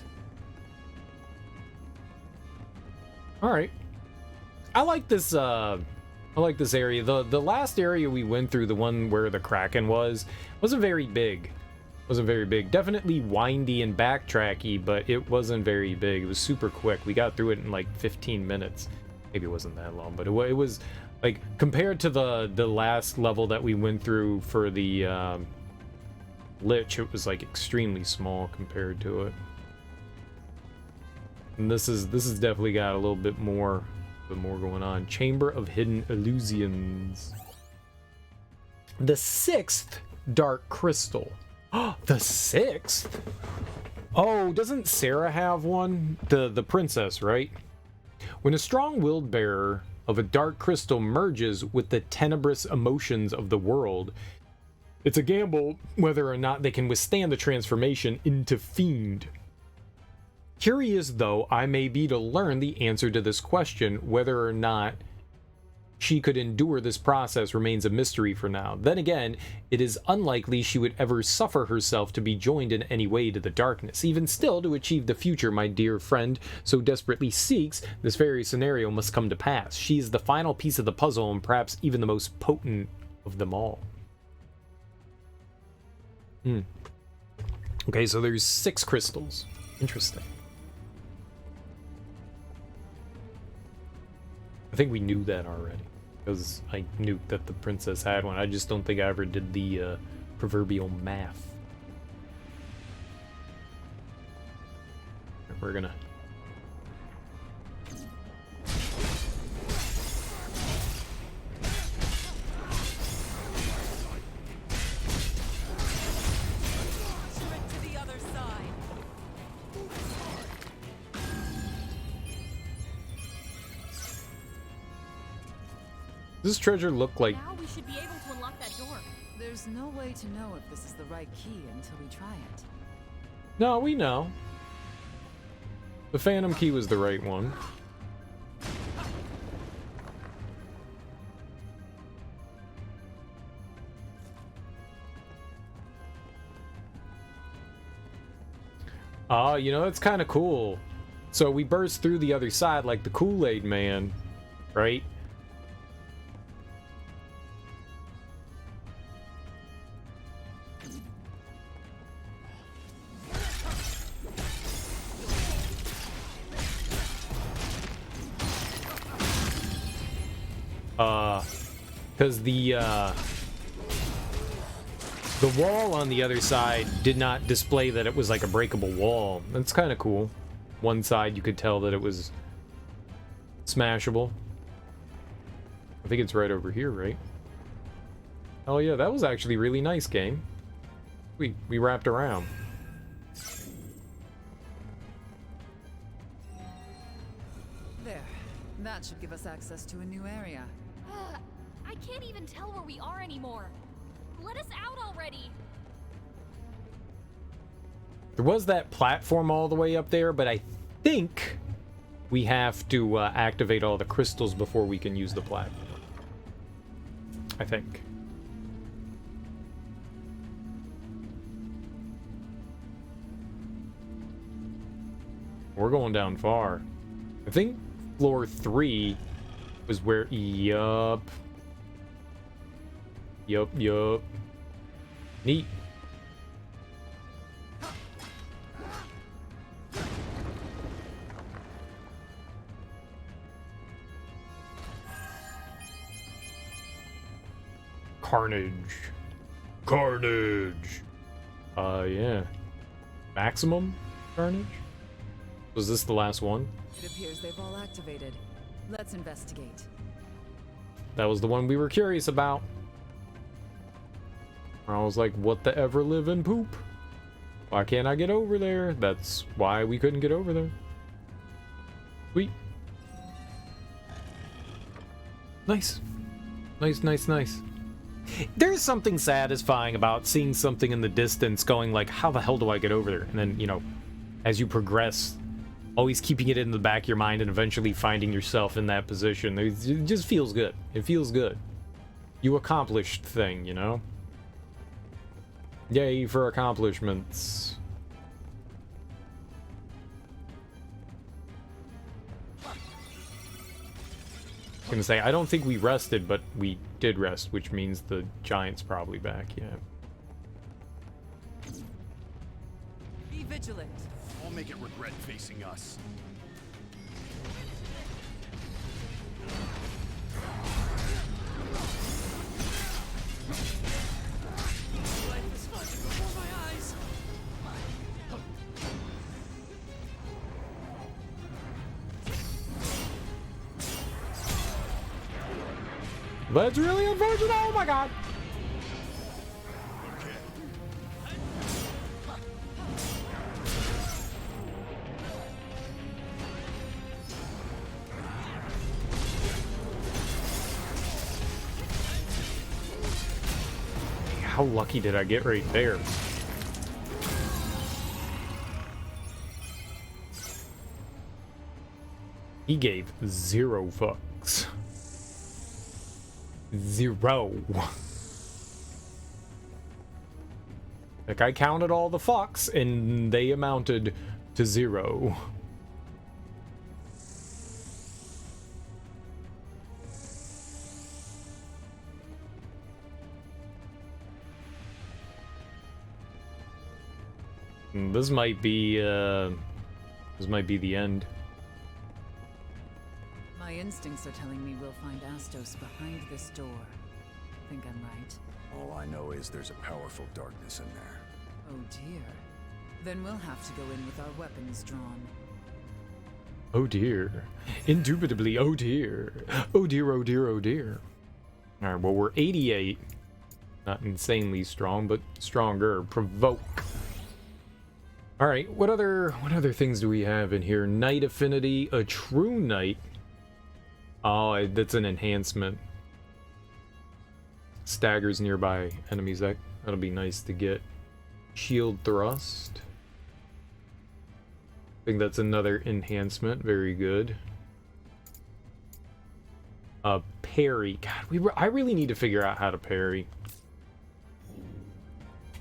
All right. I like this area. The last area we went through, the one where the Kraken wasn't very big. Definitely windy and backtracky, but it wasn't very big. It was super quick. We got through it in like 15 minutes. Maybe it wasn't that long, but it was like compared to the last level that we went through for the Lich, it was like extremely small compared to it. And this is definitely got a little bit more going on. Chamber of Hidden Illusions. The 6th Dark Crystal. The 6th? Oh, doesn't Sarah have one? The princess, right? When a strong-willed bearer of a dark crystal merges with the tenebrous emotions of the world, it's a gamble whether or not they can withstand the transformation into fiend. Curious though I may be to learn the answer to this question, whether or not she could endure this process remains a mystery for now. Then again, it is unlikely she would ever suffer herself to be joined in any way to the darkness. Even still, to achieve the future my dear friend so desperately seeks, this very scenario must come to pass. She is the final piece of the puzzle and perhaps even the most potent of them all. Okay, so there's 6 crystals. Interesting. I think we knew that already, because I knew that the princess had one. I just don't think I ever did the proverbial math. We're gonna... Does this treasure look like... Now we should be able to unlock that door. There's no way to know if this is the right key until we try it. No, we know. The Phantom Key was the right one. You know, that's kind of cool. So we burst through the other side like the Kool-Aid Man, right? Because the wall on the other side did not display that it was like a breakable wall. That's kind of cool. One side you could tell that it was smashable. I think it's right over here, right? Oh yeah, that was actually really nice, game. We wrapped around. There. That should give us access to a new area. I can't even tell where we are anymore. Let us out already. There was that platform all the way up there, but I think we have to activate all the crystals before we can use the platform. I think. We're going down far. I think floor 3 was where... Yup. Neat. Carnage. Yeah. Maximum carnage? Was this the last one? It appears they've all activated. Let's investigate. That was the one we were curious about. I was like, what the ever living poop? Why can't I get over there? That's why we couldn't get over there. Sweet. Nice. Nice. There's something satisfying about seeing something in the distance going like, how the hell do I get over there? And then, you know, as you progress, always keeping it in the back of your mind and eventually finding yourself in that position. It just feels good. It feels good. You accomplished thing, you know? Yay for accomplishments. I was gonna say, I don't think we rested, but we did rest, which means the giant's probably back, yeah. Be vigilant. I'll make it regret facing us. Life is flashing before my eyes. That's really unfortunate. Oh my god. How lucky did I get right there? He gave 0 fucks. 0. Like, I counted all the fucks, and they amounted to 0. This might be the end. My instincts are telling me we'll find Astos behind this door. Think I'm right? All I know is there's a powerful darkness in there. Oh dear. Then we'll have to go in with our weapons drawn. Oh dear. Indubitably, oh dear. Oh dear, oh dear, oh dear. Alright, well, we're 88. Not insanely strong, but stronger. Provoke. Alright, what other things do we have in here? Knight affinity, a true knight. Oh, that's an enhancement. Staggers nearby enemies. That'll be nice to get. Shield thrust. I think that's another enhancement. Very good. Parry. God, I really need to figure out how to parry.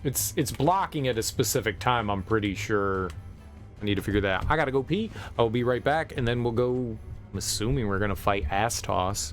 It's blocking at a specific time, I'm pretty sure. I need to figure that out. I gotta go pee. I'll be right back, and then we'll go... I'm assuming we're gonna fight Astos.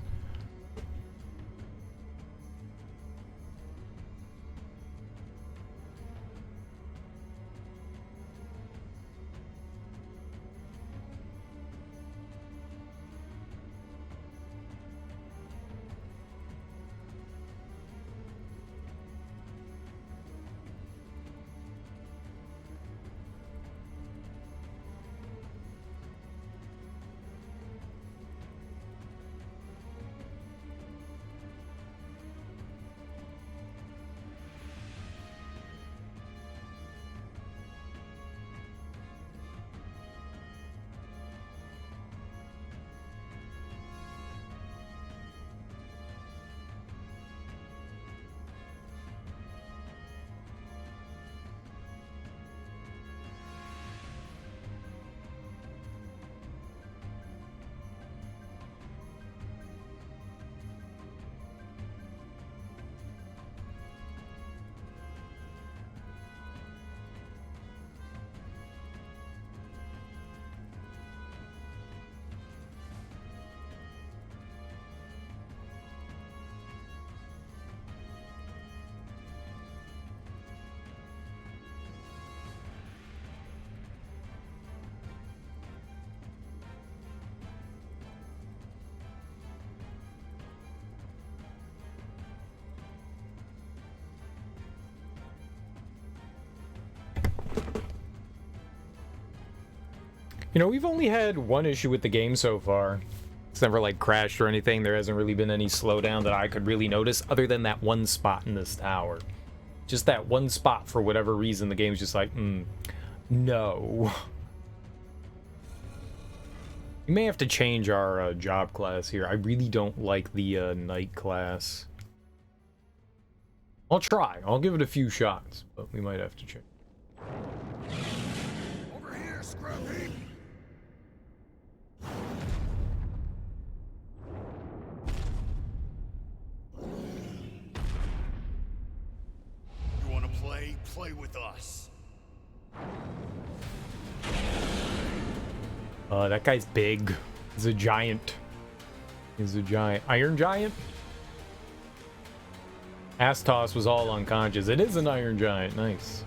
You know, we've only had one issue with the game so far. It's never, like, crashed or anything. There hasn't really been any slowdown that I could really notice, other than that one spot in this tower. Just that one spot, for whatever reason, the game's just like, no. We may have to change our job class here. I really don't like the knight class. I'll try. I'll give it a few shots, but we might have to change. Over here, Scruffy! You wanna play? Play with us. That guy's big. He's a giant. He's a giant. Iron giant? Astos was all unconscious. It is an iron giant. Nice.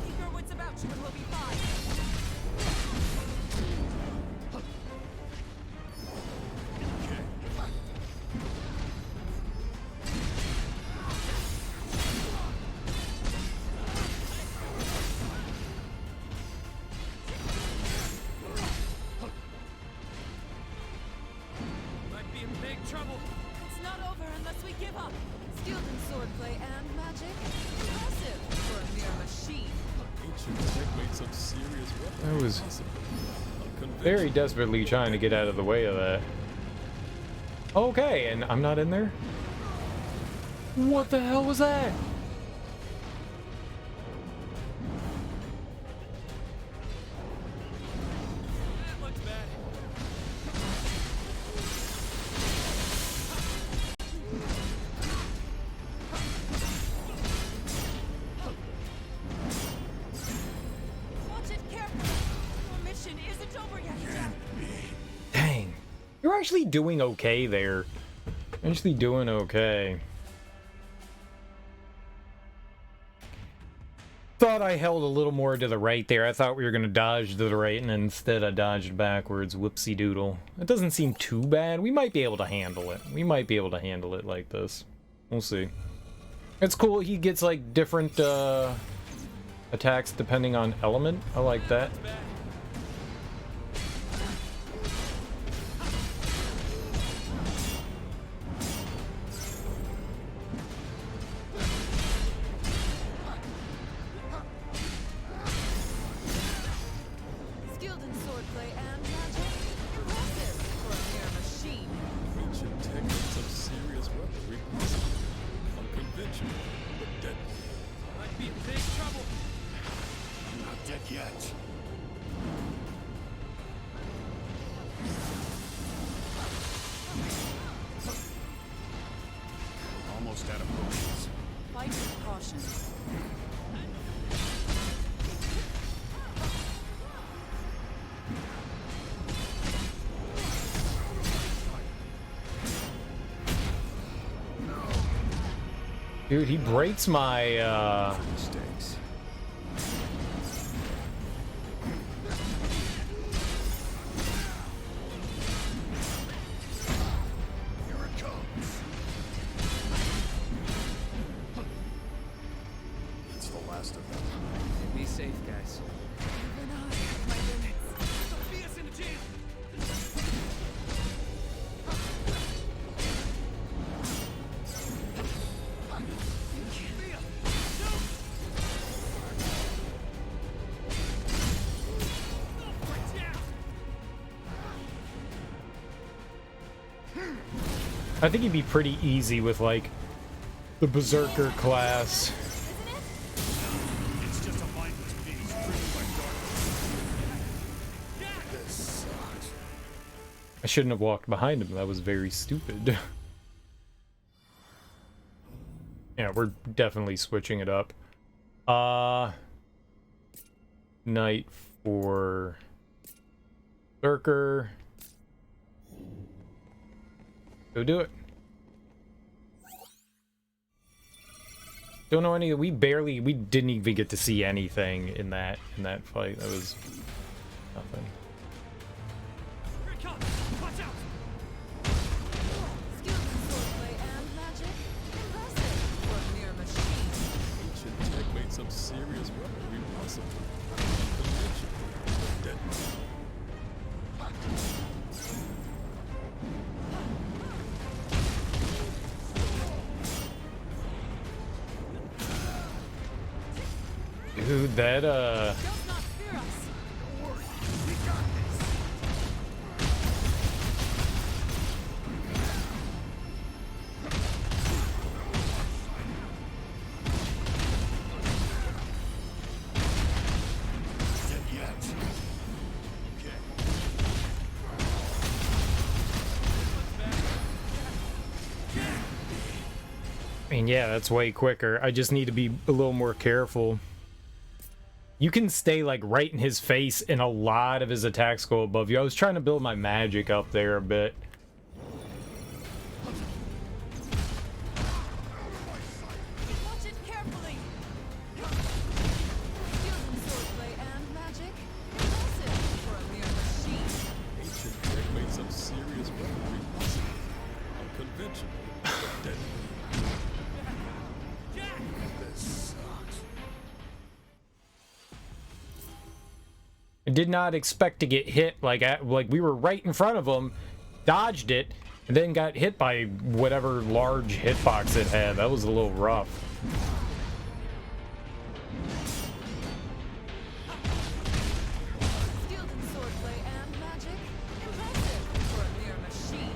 Keep your wits about you and we'll be fine. Might be in big trouble. It's not over unless we give up. Skilled in swordplay and magic. Impressive for a mere machine. Ancient tech made some serious weapons. I was very desperately trying to get out of the way of that. Okay, and I'm not in there? What the hell was that? That looks bad. Watch it carefully. Your mission isn't over yet, Jack. Dang. You're actually doing okay there. Actually doing okay. Thought I held a little more to the right there. I thought we were going to dodge to the right, and instead I dodged backwards. Whoopsie doodle. It doesn't seem too bad. We might be able to handle it. We might be able to handle it like this. We'll see. It's cool. He gets, like, different attacks depending on element. I like that. Skilled in swordplay and magic. Impressive for a mere machine. Ancient tech made some serious weaponry. Unconventional, but deadly. Might be in big trouble. I'm not dead yet. Almost out of potions. Fight with caution. Dude, he breaks my, Mistakes. Here it comes. It's the last of them. Be safe, guys. Even I have my limits. Don't be us into jam. I think he'd be pretty easy with, like, the Berserker class. It's just a mindless beast driven by darkness. This sucks. I shouldn't have walked behind him. That was very stupid. Yeah, we're definitely switching it up. Knight for Berserker. Go do it. Don't know any. We didn't even get to see anything in that fight. That was nothing. Here it comes. Watch out. Skilled in swordplay and magic. Impressive for a mere machine. Ancient tech made some serious Did that, I mean, yeah, that's way quicker. I just need to be a little more careful. You can stay, like, right in his face, and a lot of his attacks go above you. I was trying to build my magic up there a bit. Watch it carefully. Swordplay and magic. Impressive for a mere machine. Ancient tech made some serious weaponry possible. Unconventional, but deadly. This sucks. I did not expect to get hit like we were right in front of him, dodged it, and then got hit by whatever large hitbox it had. That was a little rough. Skilled in swordplay and magic. Impressive for a mere machine.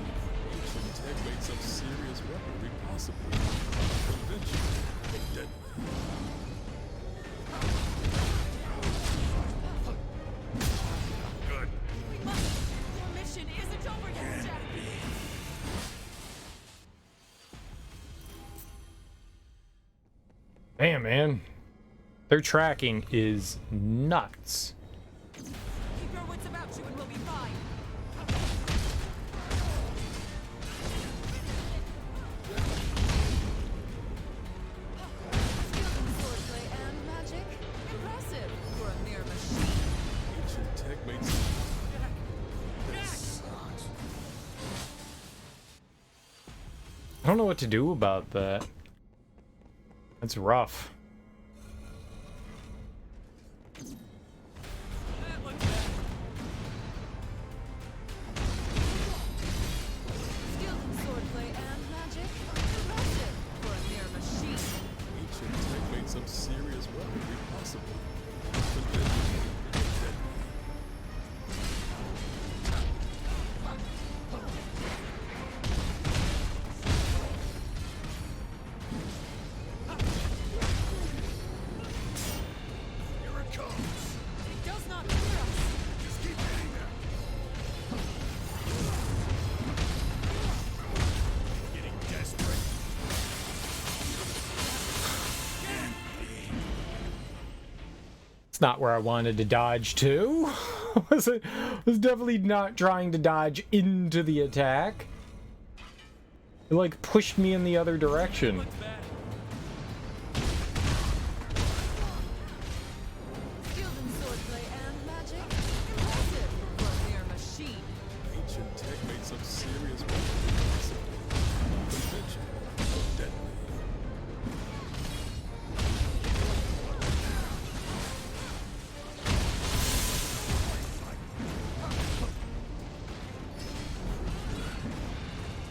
Ancient tech made some serious weaponry possible. Unconventional, but deadly. Good. We must. Your mission isn't over yet, Jack. Damn, man. Their tracking is nuts. Keep your wits about you and we'll be fine. Skilled in swordplay and magic. Impressive for a mere machine. Ancient tech made some... This sucks. I don't know what to do about that. That's rough. Skilled in swordplay and magic. Impressive for a mere machine. Ancient tech made some serious weaponry possible. Unconventional, but deadly. Here it comes. It does not fear us. Just keep hitting them. Getting desperate. It's not where I wanted to dodge to. was definitely not trying to dodge into the attack. It like pushed me in the other direction. Skilled in swordplay and magic. Impressive for a mere machine. Ancient tech made some serious weaponry possible. Unconventional, but deadly.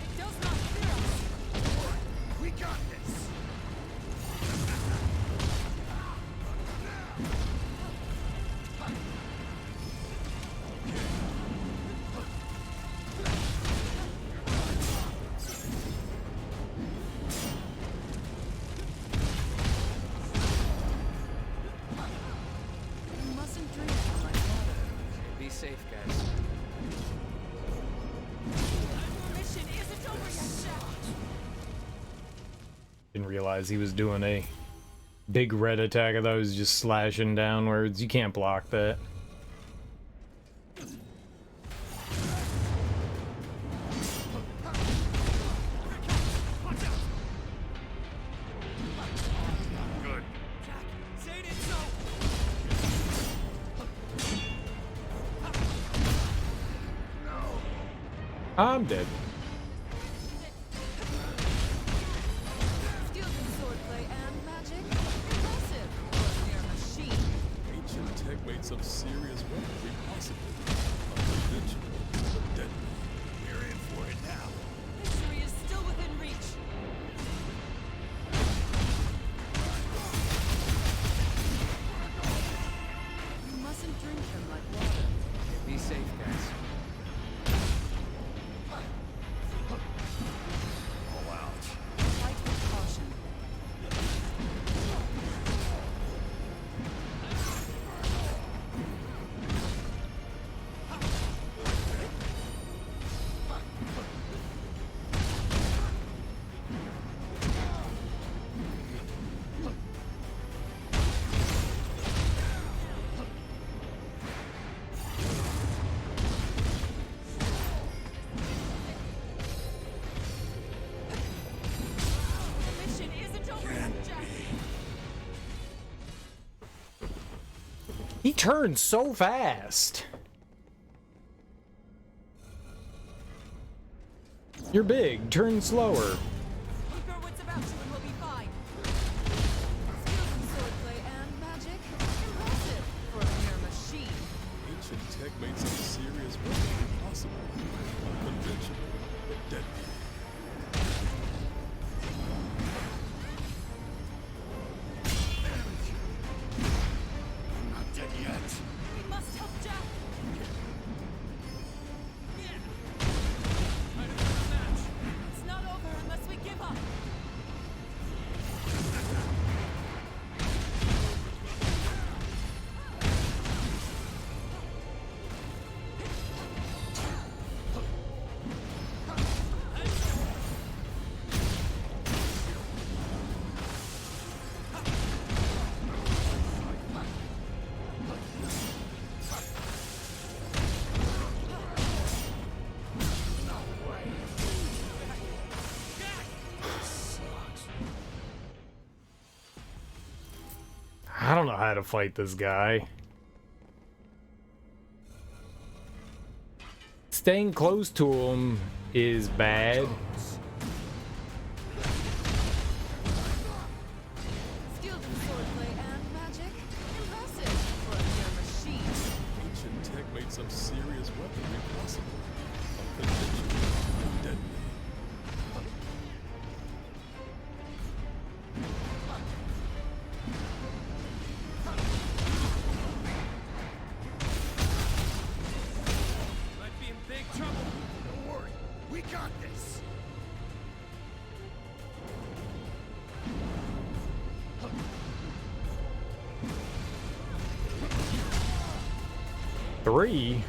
It does not fear us. We got this. You mustn't drink from my water. Be safe, guys. Your mission isn't over yet, Jack. Didn't realize he was doing a big red attack. I thought he was just slashing downwards. You can't block that. Good. Jack, say it ain't so. I'm dead. Skilled in swordplay and magic. Impressive for a mere machine. Ancient tech made some serious weaponry possible. Unconventional, but deadly. We're in for it now. Victory is still within reach. He turns so fast. You're big, turn slower. Keep your wits about you and we'll be fine. Skills in swordplay and magic. Impressive for a mere machine. Ancient tech made some serious weapons impossible. Unconventional, but deadly. I'm not dead yet. We must help Jack. It's not over unless we give up. I don't know how to fight this guy. Staying close to him is bad. Skilled in swordplay and magic. Impressive for a mere machine. Ancient tech made some serious weapons impossible. Unconventional, but deadly. Might be in big trouble. Don't worry, we got this. Three.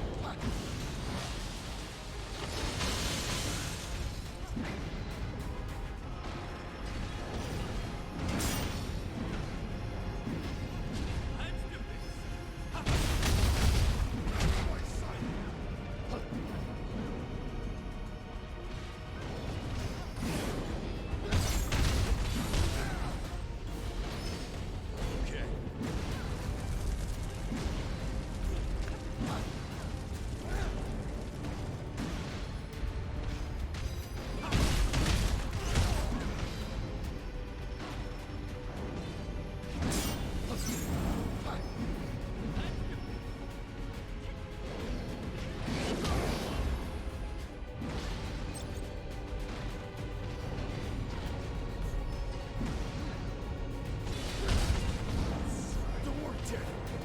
Don't worry, Ted.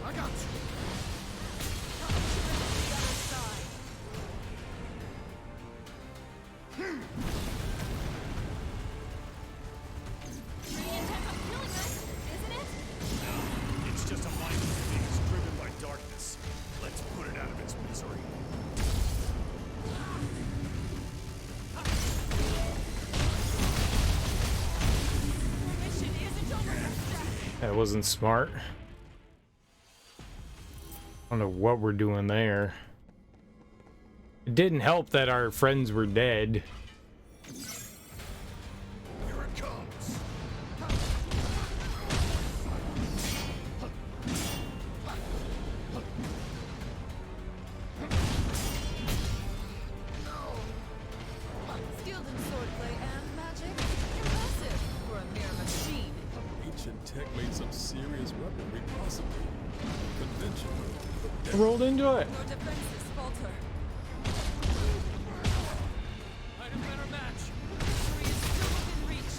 I got you. It's just a mind disease driven by darkness. Let's put it out of its misery. Mission isn't over just yet. That wasn't smart. I don't know what we're doing there. It didn't help that our friends were dead. Here it comes. Skilled in swordplay and magic. Impressive for a mere machine. Ancient tech made some serious weaponry possible. Unconventional, but deadly. Rolled into it. Your defenses falter. Find a better match. Victory is still within reach.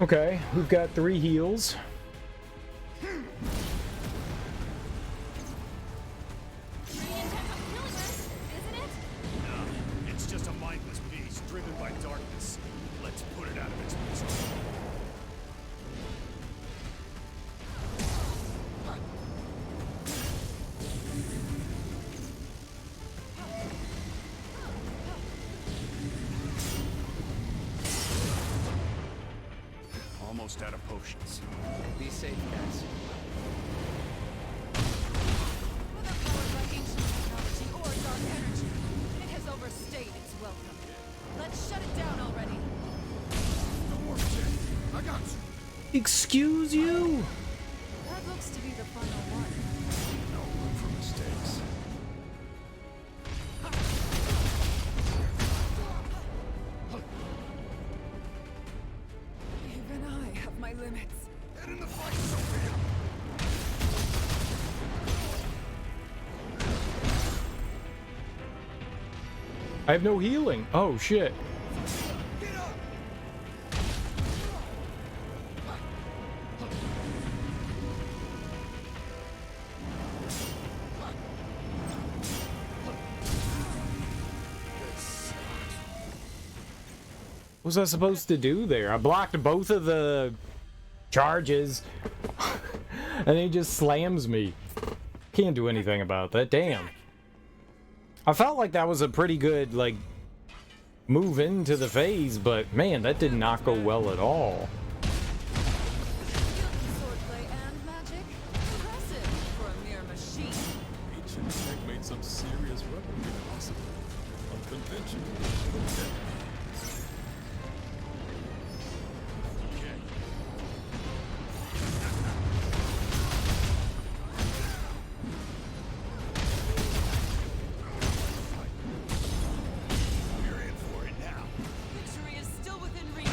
Okay, we've got 3 heals. It's just a mindless beast driven by darkness. Let's put it out of its misery. Almost out of potions. Be safe, guys. Whether powered by ancient technology or dark energy, it has overstayed its welcome. Let's shut it down already. Don't worry, Jay. I got you. Excuse you? That looks to be the final one. No room for mistakes. Even I have my limits. Get in the fight, Sophia. I have no healing. Oh, shit. What was I supposed to do there? I blocked both of the charges, and he just slams me. Can't do anything about that. Damn. I felt like that was a pretty good, like, move into the phase, but man, that did not go well at all. Swordplay and magic? Impressive for a mere machine. Ancient tech made some serious weaponry possible. Unconventional. Victory is still within reach.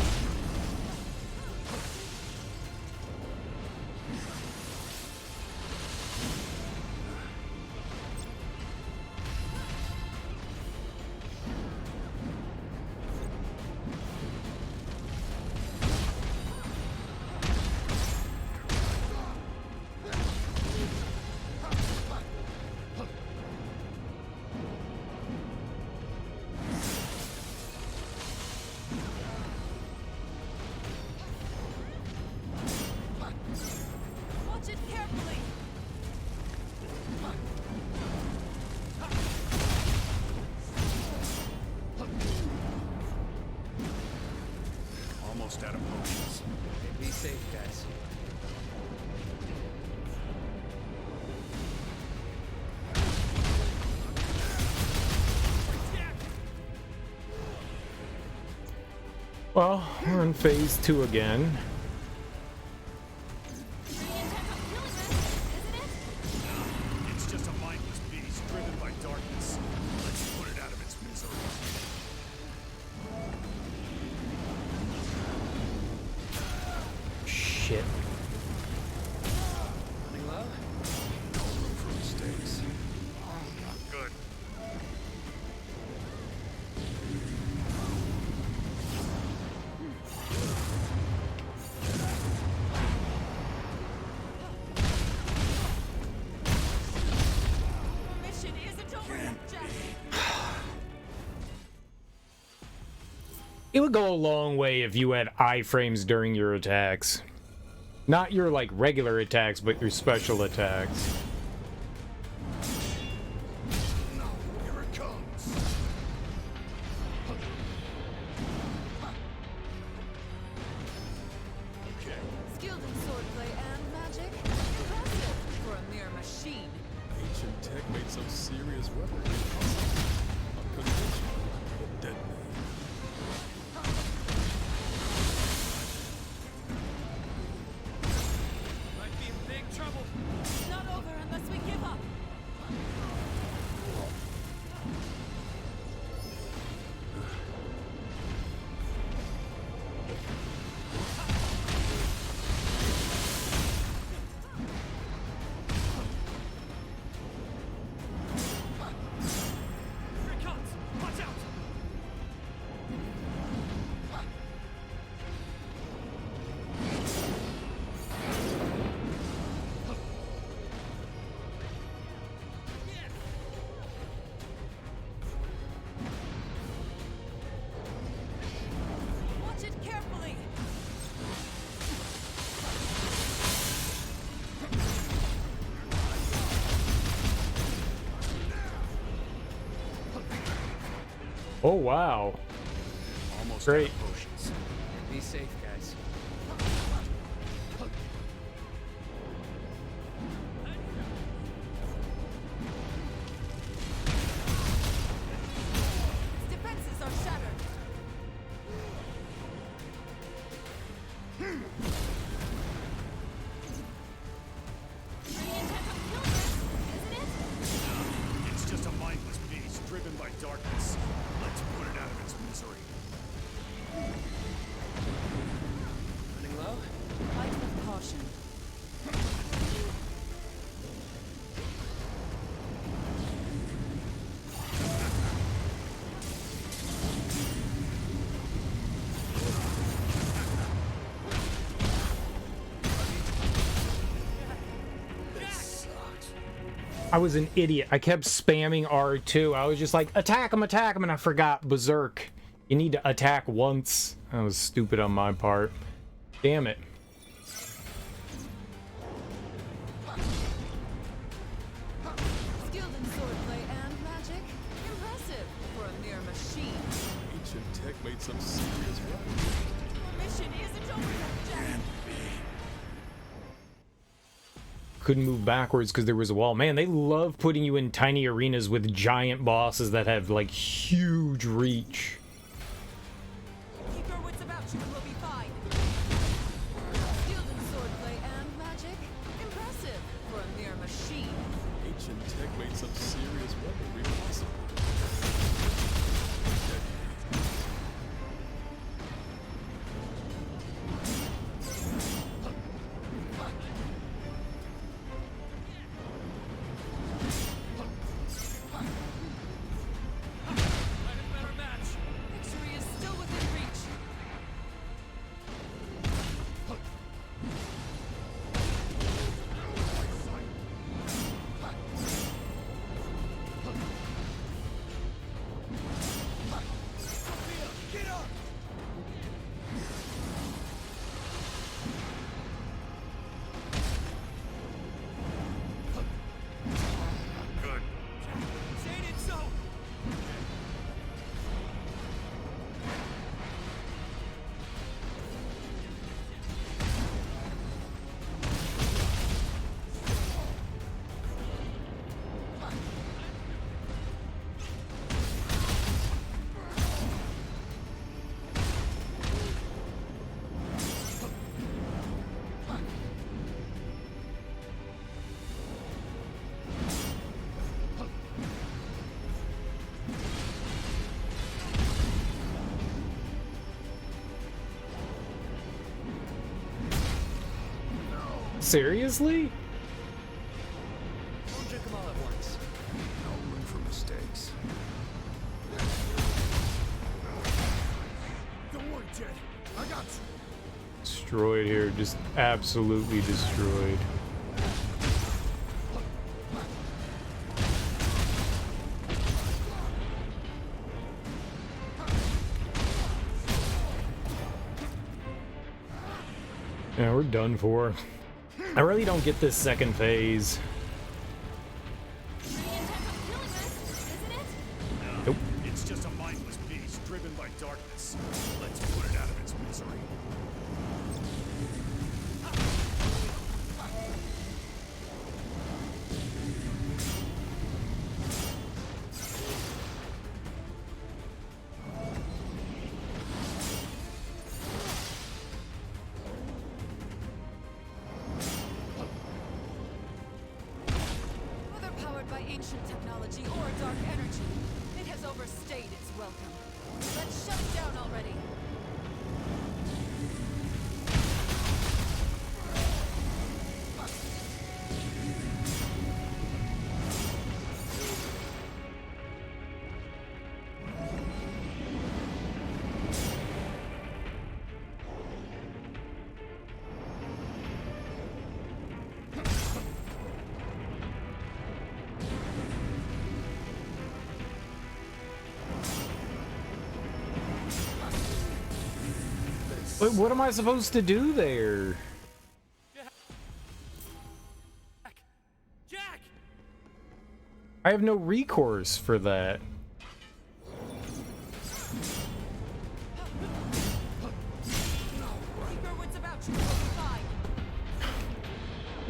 Watch it carefully. Almost out of potions. Be safe, guys. Well, we're in phase 2 again. It's just a mindless beast driven by darkness. Let's put it out of its misery. Shit. Running low? No room for mistakes. Not good. Mission isn't over yet, Jack. It would go a long way if you had iframes during your attacks. Not your, like, regular attacks, but your special attacks. Here it comes. Skilled in swordplay and magic? Impressive for a mere machine. Ancient tech made some serious weaponry possible. Unconventional, but deadly. Might be in big trouble. It's not over unless we give up. Oh, wow. Almost Great. out of potions. Be safe, guys. Defenses are shattered. It's just a mindless beast driven by darkness. Let's put it out of its misery. Running low? Fight with caution. I was an idiot. I kept spamming R2. I was just like, attack him, and I forgot Berserk. You need to attack once. That was stupid on my part. Damn it. Skilled in swordplay and magic. Impressive for a mere machine. Ancient tech made some serious work. Your mission isn't over yet, Jack. Couldn't move backwards because there was a wall. Man, they love putting you in tiny arenas with giant bosses that have, like, huge reach. Keep your wits about you and we'll be fine. Skilled in swordplay and magic. Impressive for a mere machine. Ancient tech made some serious weaponry possible. Victory is still within reach. Good. Saying it so. Seriously? Don't drink them all at once. No room for mistakes. Don't worry, Jed. I got you. Destroyed here. Just absolutely destroyed. Yeah, we're done for. I really don't get this second phase. Nope. It's just a mindless beast driven by darkness. Let's put it out of its misery. Whether powered by ancient technology or dark energy, it has overstayed its welcome. Let's shut it down already. Wait, what am I supposed to do there? I have no recourse for that.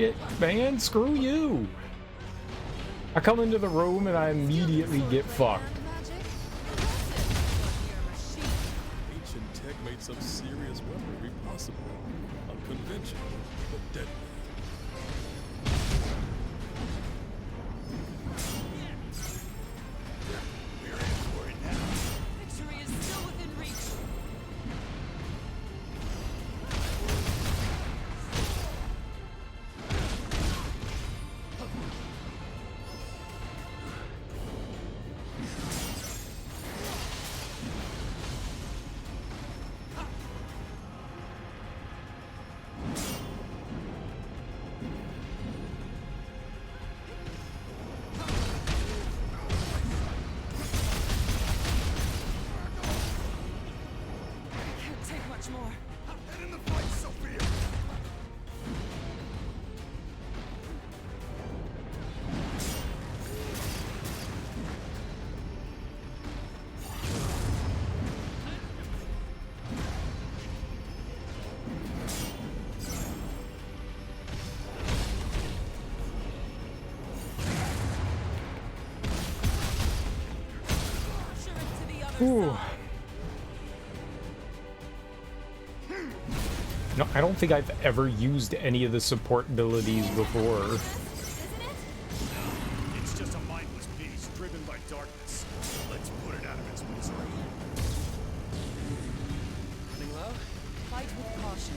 Shit, man, screw you. I come into the room and I immediately get fucked. Ancient tech made some serious weaponry possible. Unconventional, but deadly. We're in for it now. Victory is still within reach. Can't take much more. Head in the fight, Sophia! Ooh. No, I don't think I've ever used any of the support abilities before. It's just a mindless beast driven by darkness. Let's put it out of its misery. Running low? Fight with caution.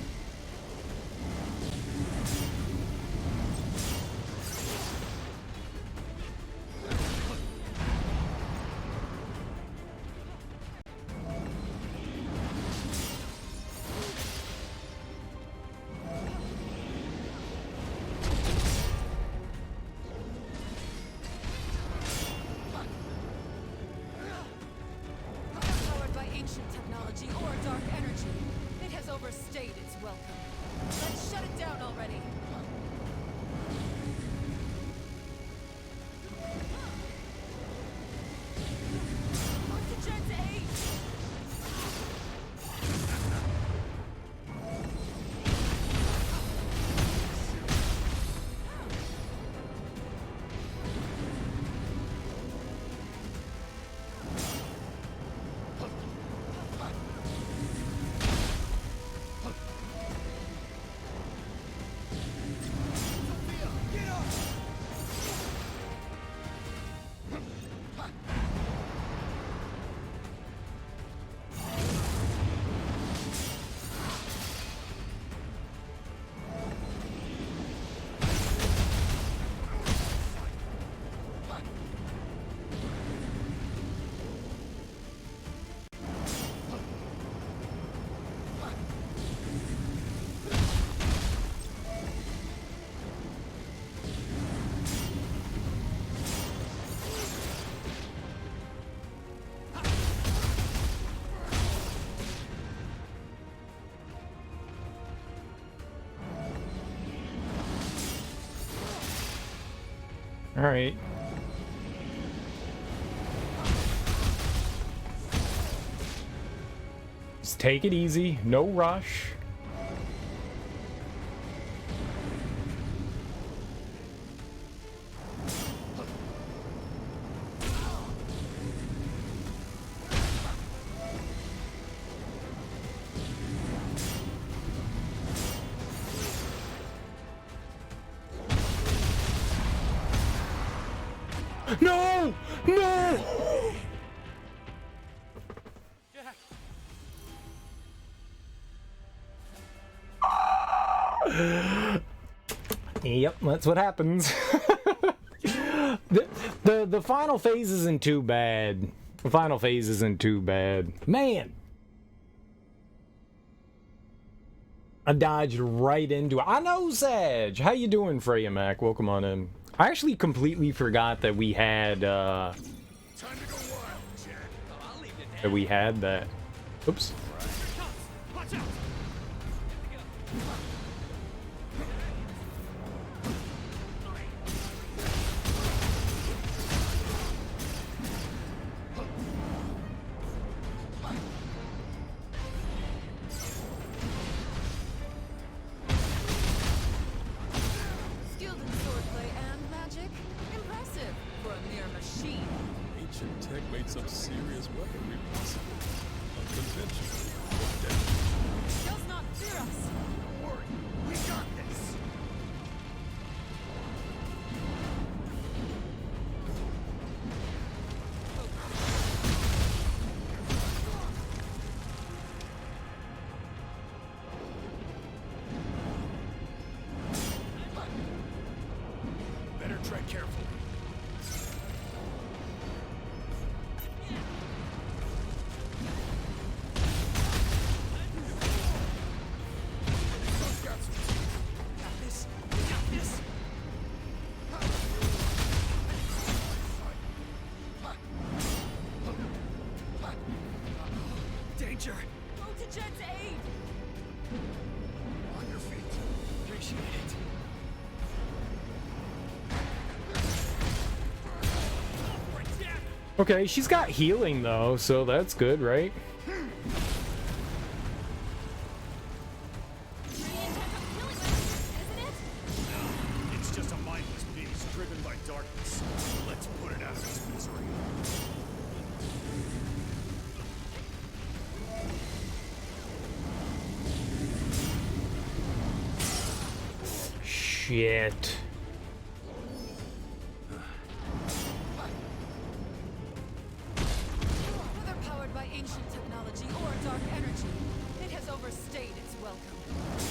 Powered by ancient technology or dark energy, it has overstayed its welcome. Let's shut it down already. What's the chance to aid? All right. Just take it easy, no rush. No! No! Yep, that's what happens. The final phase isn't too bad. The final phase isn't too bad. Man! I dodged right into it. I know, Sag! How you doing, Freya Mac? Welcome on in. I actually completely forgot that we had, that Oops. create some serious weaponry possible. Unconventional. Does not fear us. Don't worry, we got this. Better tread carefully. Danger! Go to Jed's aid! On your feet. Appreciate it. Okay, she's got healing though, so that's good, right? It's just a mindless beast driven by darkness. Let's put it out of its misery. Shit. Whether powered by ancient technology or dark energy, it has overstayed its welcome.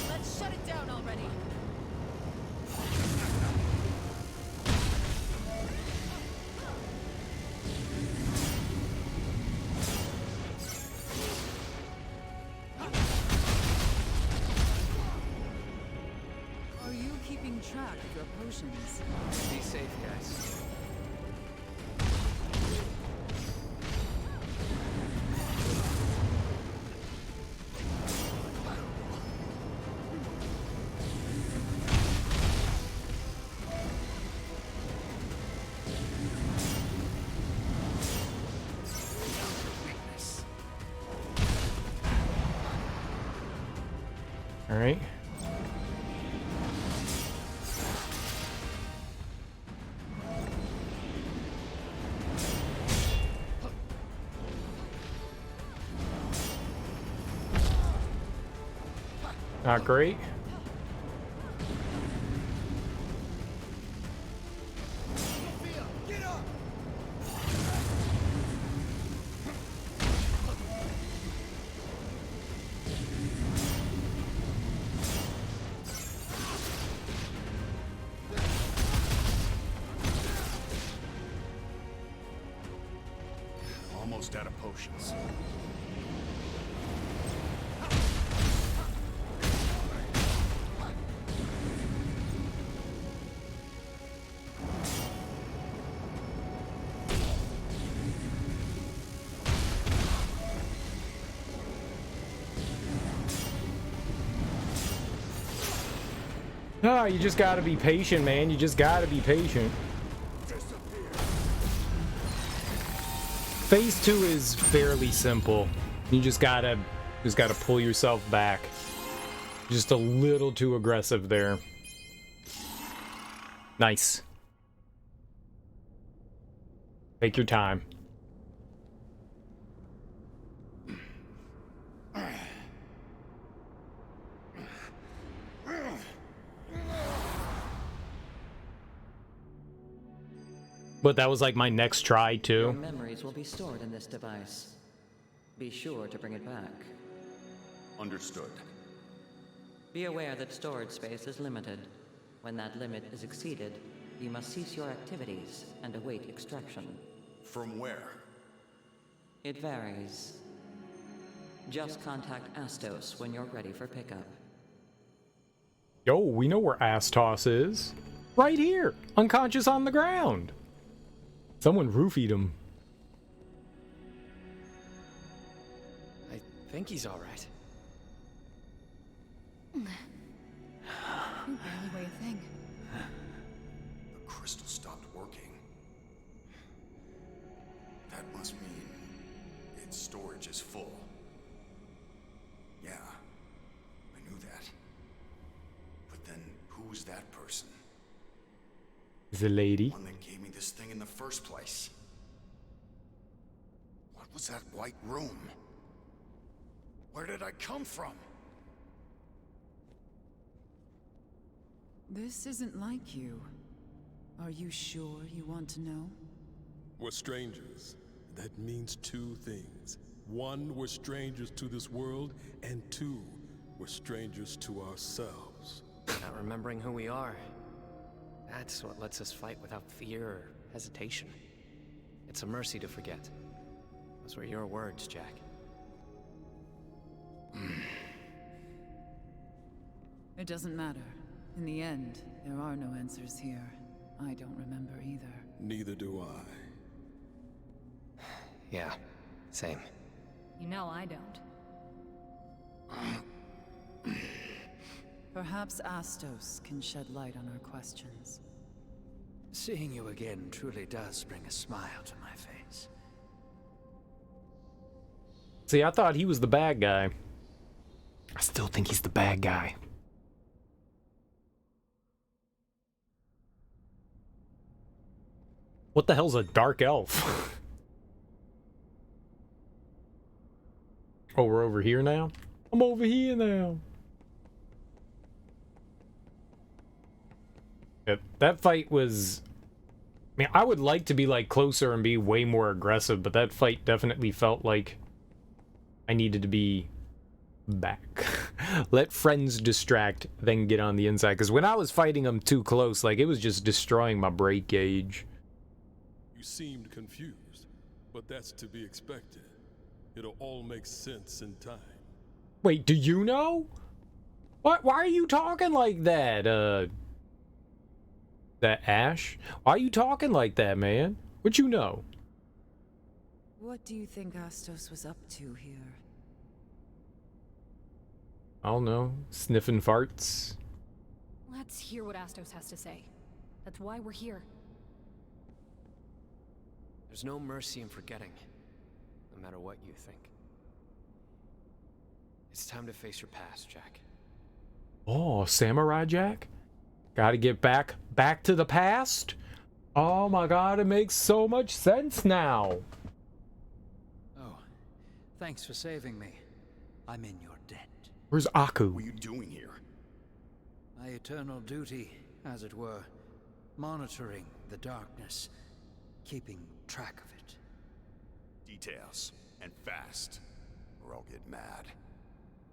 Let's shut it down already. Are you keeping track of your potions? Be safe, guys. All right. Not great. Get up! Almost out of potions. Ah, you just gotta be patient, man. You just gotta be patient. Phase 2 is fairly simple. You just gotta pull yourself back. Just a little too aggressive there. Nice. Take your time. But that was like my next try Your too. memories will be stored in this device. Be sure to bring it back. Understood. Be aware that storage space is limited. When that limit is exceeded, you must cease your activities and await extraction. From where? It varies. Just contact Astos when you're ready for pickup. Yo, we know where Astos is. Right here, unconscious on the ground. Someone roofied him. I think he's all right. You barely weigh a thing. The crystal stopped working. That must mean its storage is full. Yeah, I knew that. But then, who was that person? The lady. One that gave me this thing in the first place. was that white room? Where did I come from? This isn't like you. Are you sure you want to know? We're strangers. That means two things. One, we're strangers to this world, and two, we're strangers to ourselves. Not remembering who we are. That's what lets us fight without fear or hesitation. It's a mercy to forget. Those were your words, Jack. It doesn't matter. In the end, there are no answers here. I don't remember either. Neither do I. Yeah, same. You know I don't. Perhaps Astos can shed light on our questions. Seeing you again truly does bring a smile to my face. See, I thought he was the bad guy. I still think he's the bad guy. What the hell's a dark elf? Oh, we're over here now? I'm over here now. Yeah, that fight was... I mean, I would like to be, like, closer and be way more aggressive, but that fight definitely felt like I needed to be back. Let friends distract, then get on the inside. Because when I was fighting them too close, like, it was just destroying my break gauge. You seemed confused, but that's to be expected. It'll all make sense in time. Wait, do you know? What? Why are you talking like that? That Ash? Why are you talking like that, man? What you know? What do you think Astos was up to here? I don't know. Sniffing farts. Let's hear what Astos has to say. That's why we're here. There's no mercy in forgetting, no matter what you think. It's time to face your past, Jack. Oh, Samurai Jack? Gotta get back to the past? Oh my god, it makes so much sense now. Oh, thanks for saving me. I'm in your debt. Where's Aku? What are you doing here? My eternal duty, as it were. Monitoring the darkness. Keeping track of it. Details. And fast. Or I'll get mad.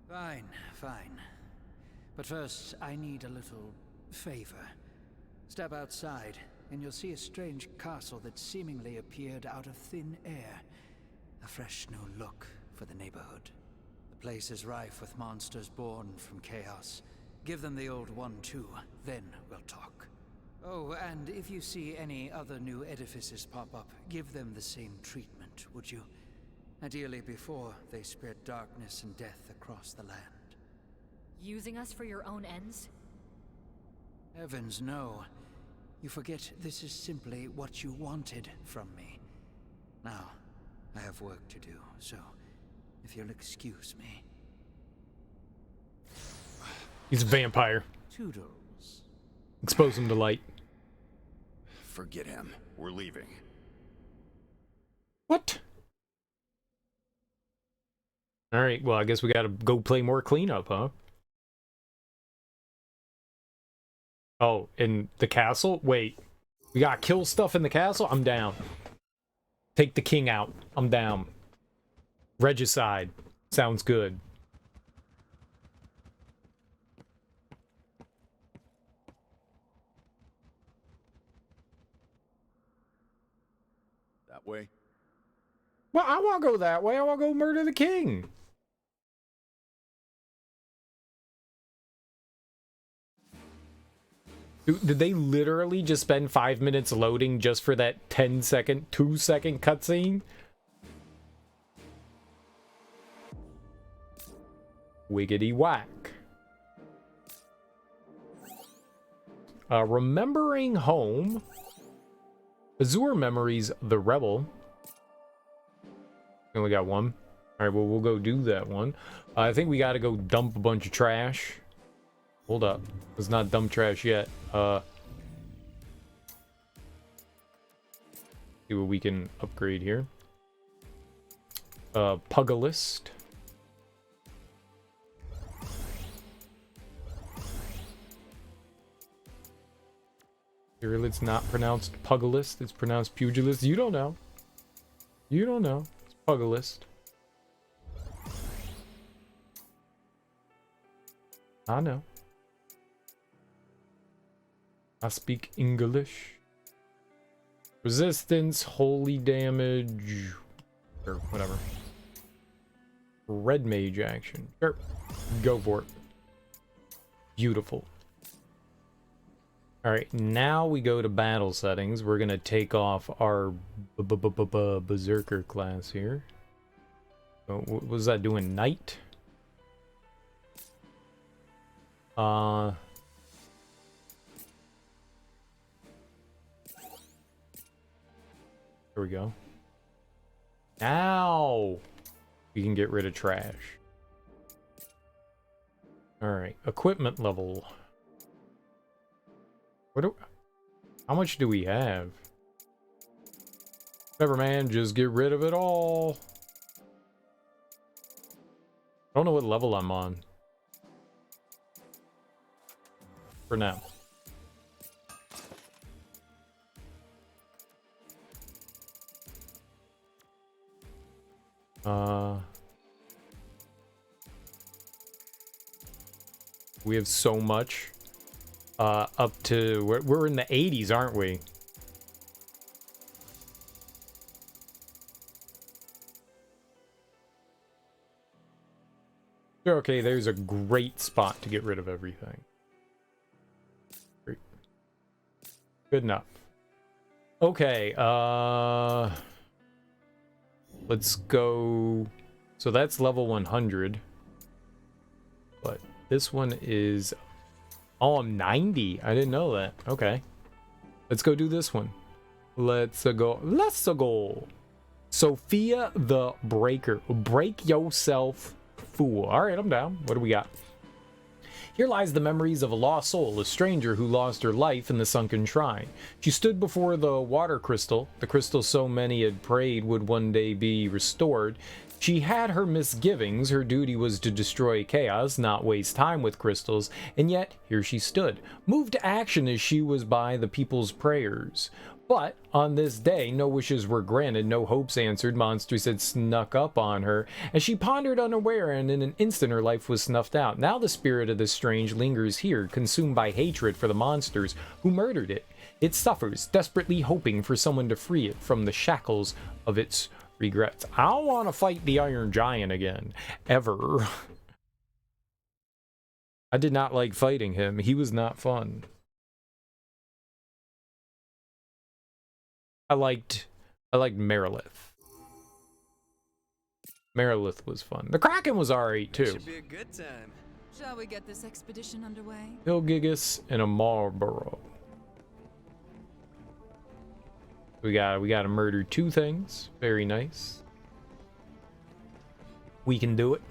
Fine, fine. But first, I need a little favor. Step outside, and you'll see a strange castle that seemingly appeared out of thin air. A fresh new look for the neighborhood. The place is rife with monsters born from chaos. Give them the old one too, then we'll talk. Oh, and if you see any other new edifices pop up, give them the same treatment, would you? Ideally before they spread darkness and death across the land. Using us for your own ends? Heavens, no. You forget this is simply what you wanted from me. Now, I have work to do, so if you'll excuse me. He's a vampire. Toodles. Expose him to light. Forget him. We're leaving. What? Alright, well, I guess we gotta go play more cleanup, huh? Oh, in the castle? Wait. We gotta kill stuff in the castle? I'm down. Take the king out. I'm down. Regicide. Sounds good. That way? Well, I wanna go that way. I wanna go murder the king. Did they literally just spend 5 minutes loading just for that 10-second, 2-second cutscene? Wiggity whack. Remembering home. Azure Memories, the Rebel. We only got one. Alright, well, we'll go do that one. I think we gotta go dump a bunch of trash. Hold up. Let's not dump trash yet. See what we can upgrade here. Pugilist. Here, it's not pronounced Pugilist, it's pronounced Pugilist. You don't know. You don't know. It's Pugilist. I know. I speak English. Resistance, holy damage, or whatever. Red mage action. Sure. Go for it. Beautiful. Alright, now we go to battle settings. We're gonna take off our berserker class here. What was that doing? Knight? Here we go. Now we can get rid of trash. Alright, equipment level. How much do we have? Whatever, man, just get rid of it all. I don't know what level I'm on. For now. We have so much. Up to we're in the 80s, aren't we? Okay, there's a great spot to get rid of everything. Great. Good enough. Okay, let's go. So that's level 100. But this one is... Oh, I'm 90. I didn't know that. Okay. Let's go do this one. Let's go. Let's go. Sophia the Breaker. Break yourself, fool. All right, I'm down. What do we got? Here lies the memories of a lost soul, a stranger who lost her life in the sunken shrine. She stood before the water crystal, the crystal so many had prayed would one day be restored. She had her misgivings. Her duty was to destroy chaos, not waste time with crystals, and yet here she stood, moved to action as she was by the people's prayers. But on this day, no wishes were granted, no hopes answered. Monsters had snuck up on her, as she pondered unaware, and in an instant her life was snuffed out. Now the spirit of the strange lingers here, consumed by hatred for the monsters who murdered it. It suffers, desperately hoping for someone to free it from the shackles of its regrets. I don't want to fight the Iron Giant again, ever. I did not like fighting him. He was not fun. I liked Merilith. Merilith was fun. The Kraken was alright too. Should be a good time. Shall we get this expedition underway? Hilgigus and a Marlborough. We gotta murder 2 things. Very nice. We can do it.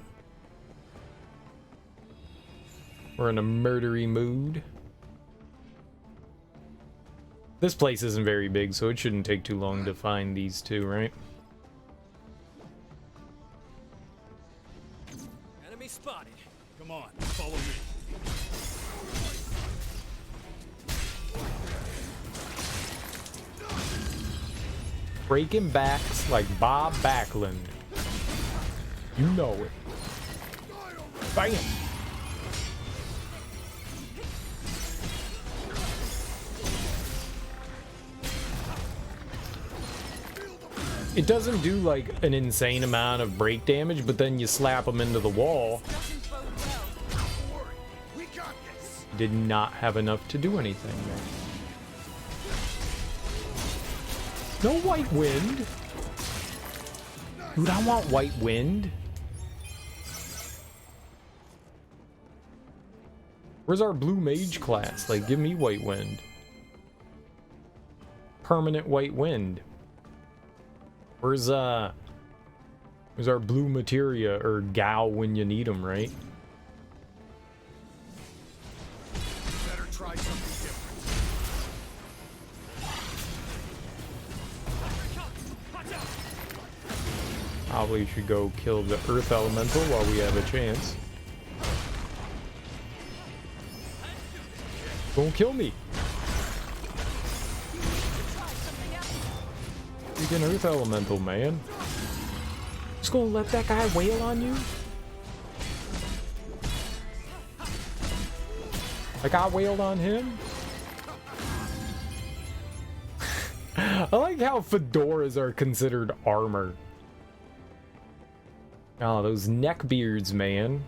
We're in a murdery mood. This place isn't very big, so it shouldn't take too long to find these 2, right? Enemy spotted. Come on, follow me. Breaking backs like Bob Backlund. You know it. Bam! It doesn't do like an insane amount of break damage, but then you slap them into the wall. Did not have enough to do anything there. No white wind. Dude, I want white wind. Where's our blue mage class? Like, give me white wind. Permanent white wind. Where's our blue materia or Gao when you need them, right? Better try something different. probably should go kill the earth elemental while we have a chance. Don't kill me. Freaking earth elemental, man. Just gonna let that guy wail on you? Like I wailed on him? I like how fedoras are considered armor. Oh, those neck beards, man.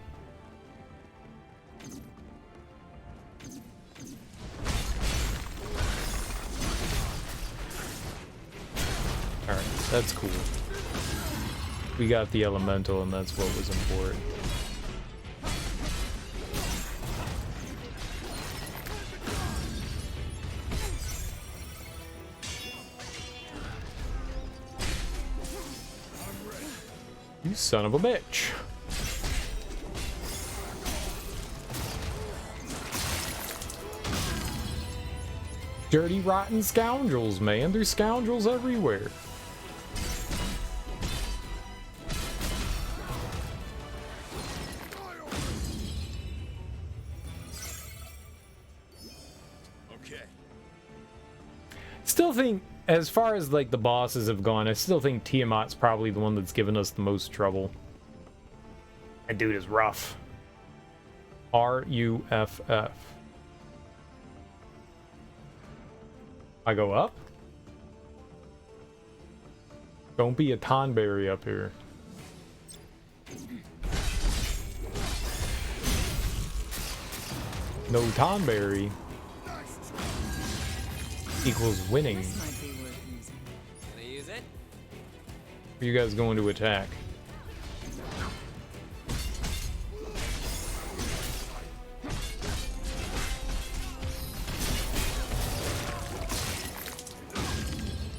Alright, that's cool. We got the elemental, and that's what was important. You son of a bitch. Dirty, rotten scoundrels, man. There's scoundrels everywhere. Okay. Still think, as far as like the bosses have gone, I still think Tiamat's probably the one that's given us the most trouble. That dude is rough. R-U-F-F. I go up? Don't be a tonberry up here. No tonberry equals winning. Gonna use it? Are you guys going to attack?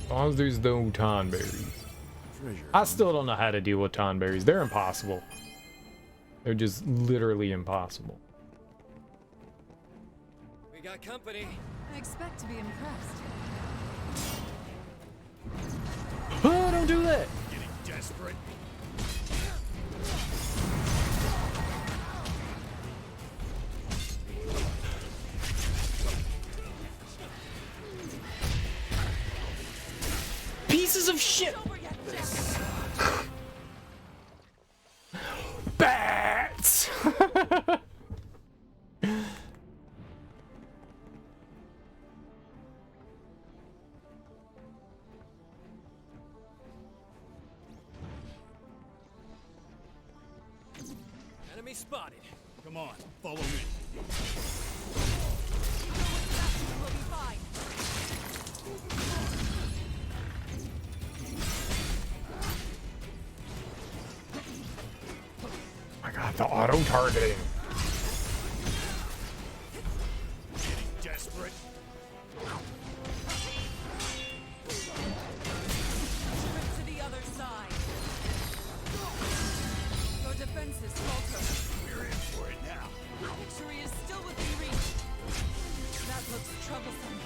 As long as there's no tonberries. I still don't know how to deal with tonberries. They're impossible. They're just literally impossible. We got company. I expect to be impressed. Oh, don't do that! Getting desperate. Pieces of shit! Bats! Enemy spotted. Come on, follow me. We'll be fine. I got the auto targeting. Getting desperate. Sprint to the other side. Your defenses falter. We're in for it now. Victory is still within reach. That looks troublesome.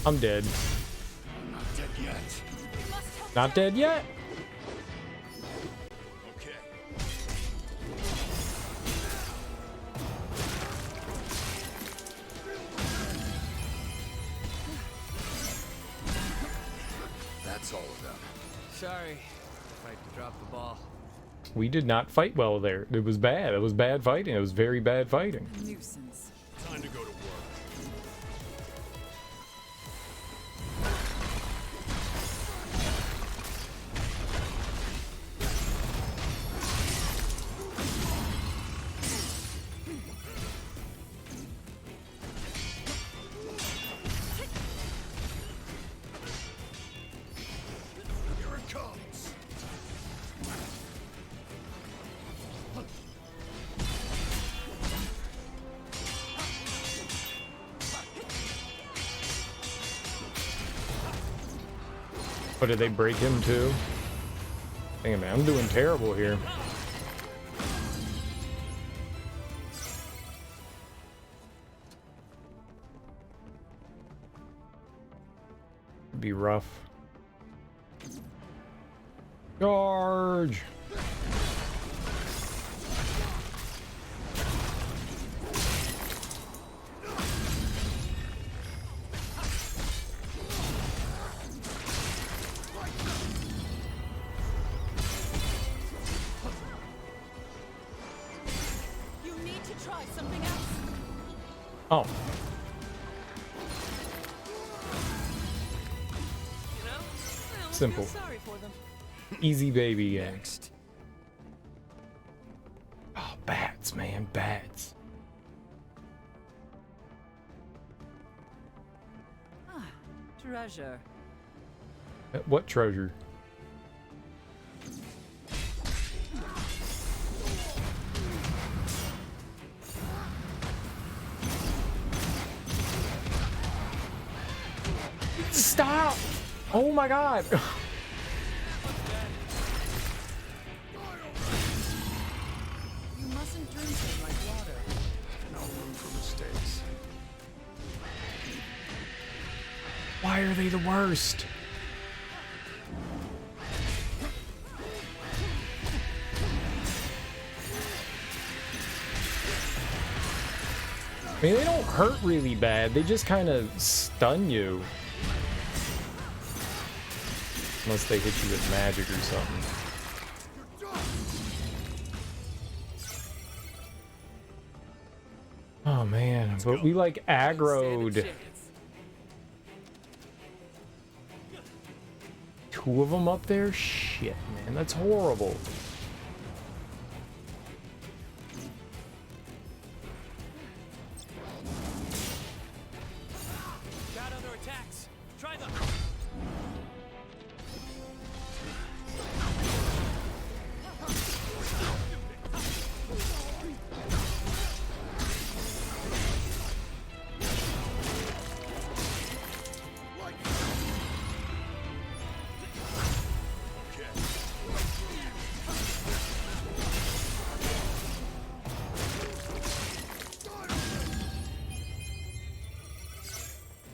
I'm dead. Not dead yet. Not dead yet? Okay. That's all of them. Sorry if I dropped the ball. We did not fight well there. It was bad. It was bad fighting. It was very bad fighting. Nuisance. Time to go to work. Here it comes. What, did they break him too? Damn, man, I'm doing terrible here. Be rough. Charge! You need to try something else. Oh. Simple. Easy baby next. Oh, bats, man, bats. Ah, treasure. What treasure? Stop! Oh my god! You mustn't drink it like water. No room for mistakes. Why are they the worst? I mean, they don't hurt really bad. They just kind of stun you. Unless they hit you with magic or something. Oh man, but we like aggroed. Two of them up there? Shit, man, that's horrible. Got other attacks. Try them.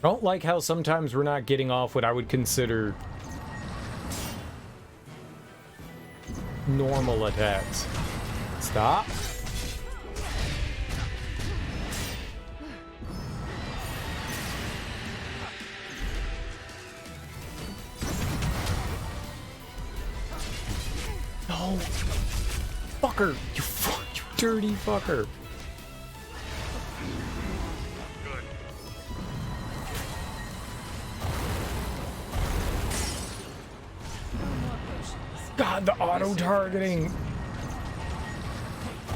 I don't like how sometimes we're not getting off what I would consider normal attacks. Stop. No. Fucker. You dirty fucker. God, the auto-targeting.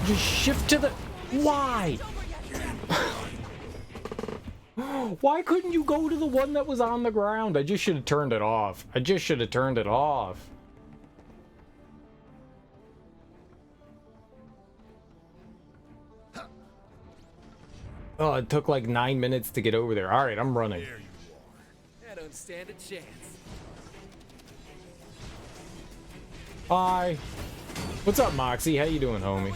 Just shift to the... Why? Why couldn't you go to the one that was on the ground? I just should have turned it off. I just should have turned it off. Oh, it took like 9 minutes to get over there. All right, I'm running. I don't stand a chance. Hi. What's up, Moxie? How you doing, homie?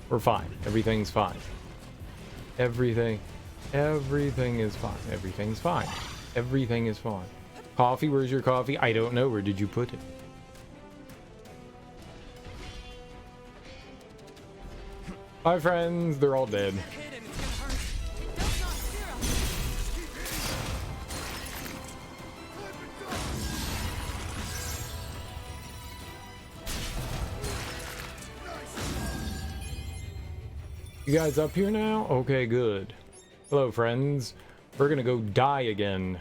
We're fine. Everything's fine. Everything is fine. Everything's fine. Everything is fine. Coffee, where's your coffee? I don't know. Where did you put it? Hi, friends. They're all dead. You guys up here now? Okay, good. Hello, friends. We're gonna go die again.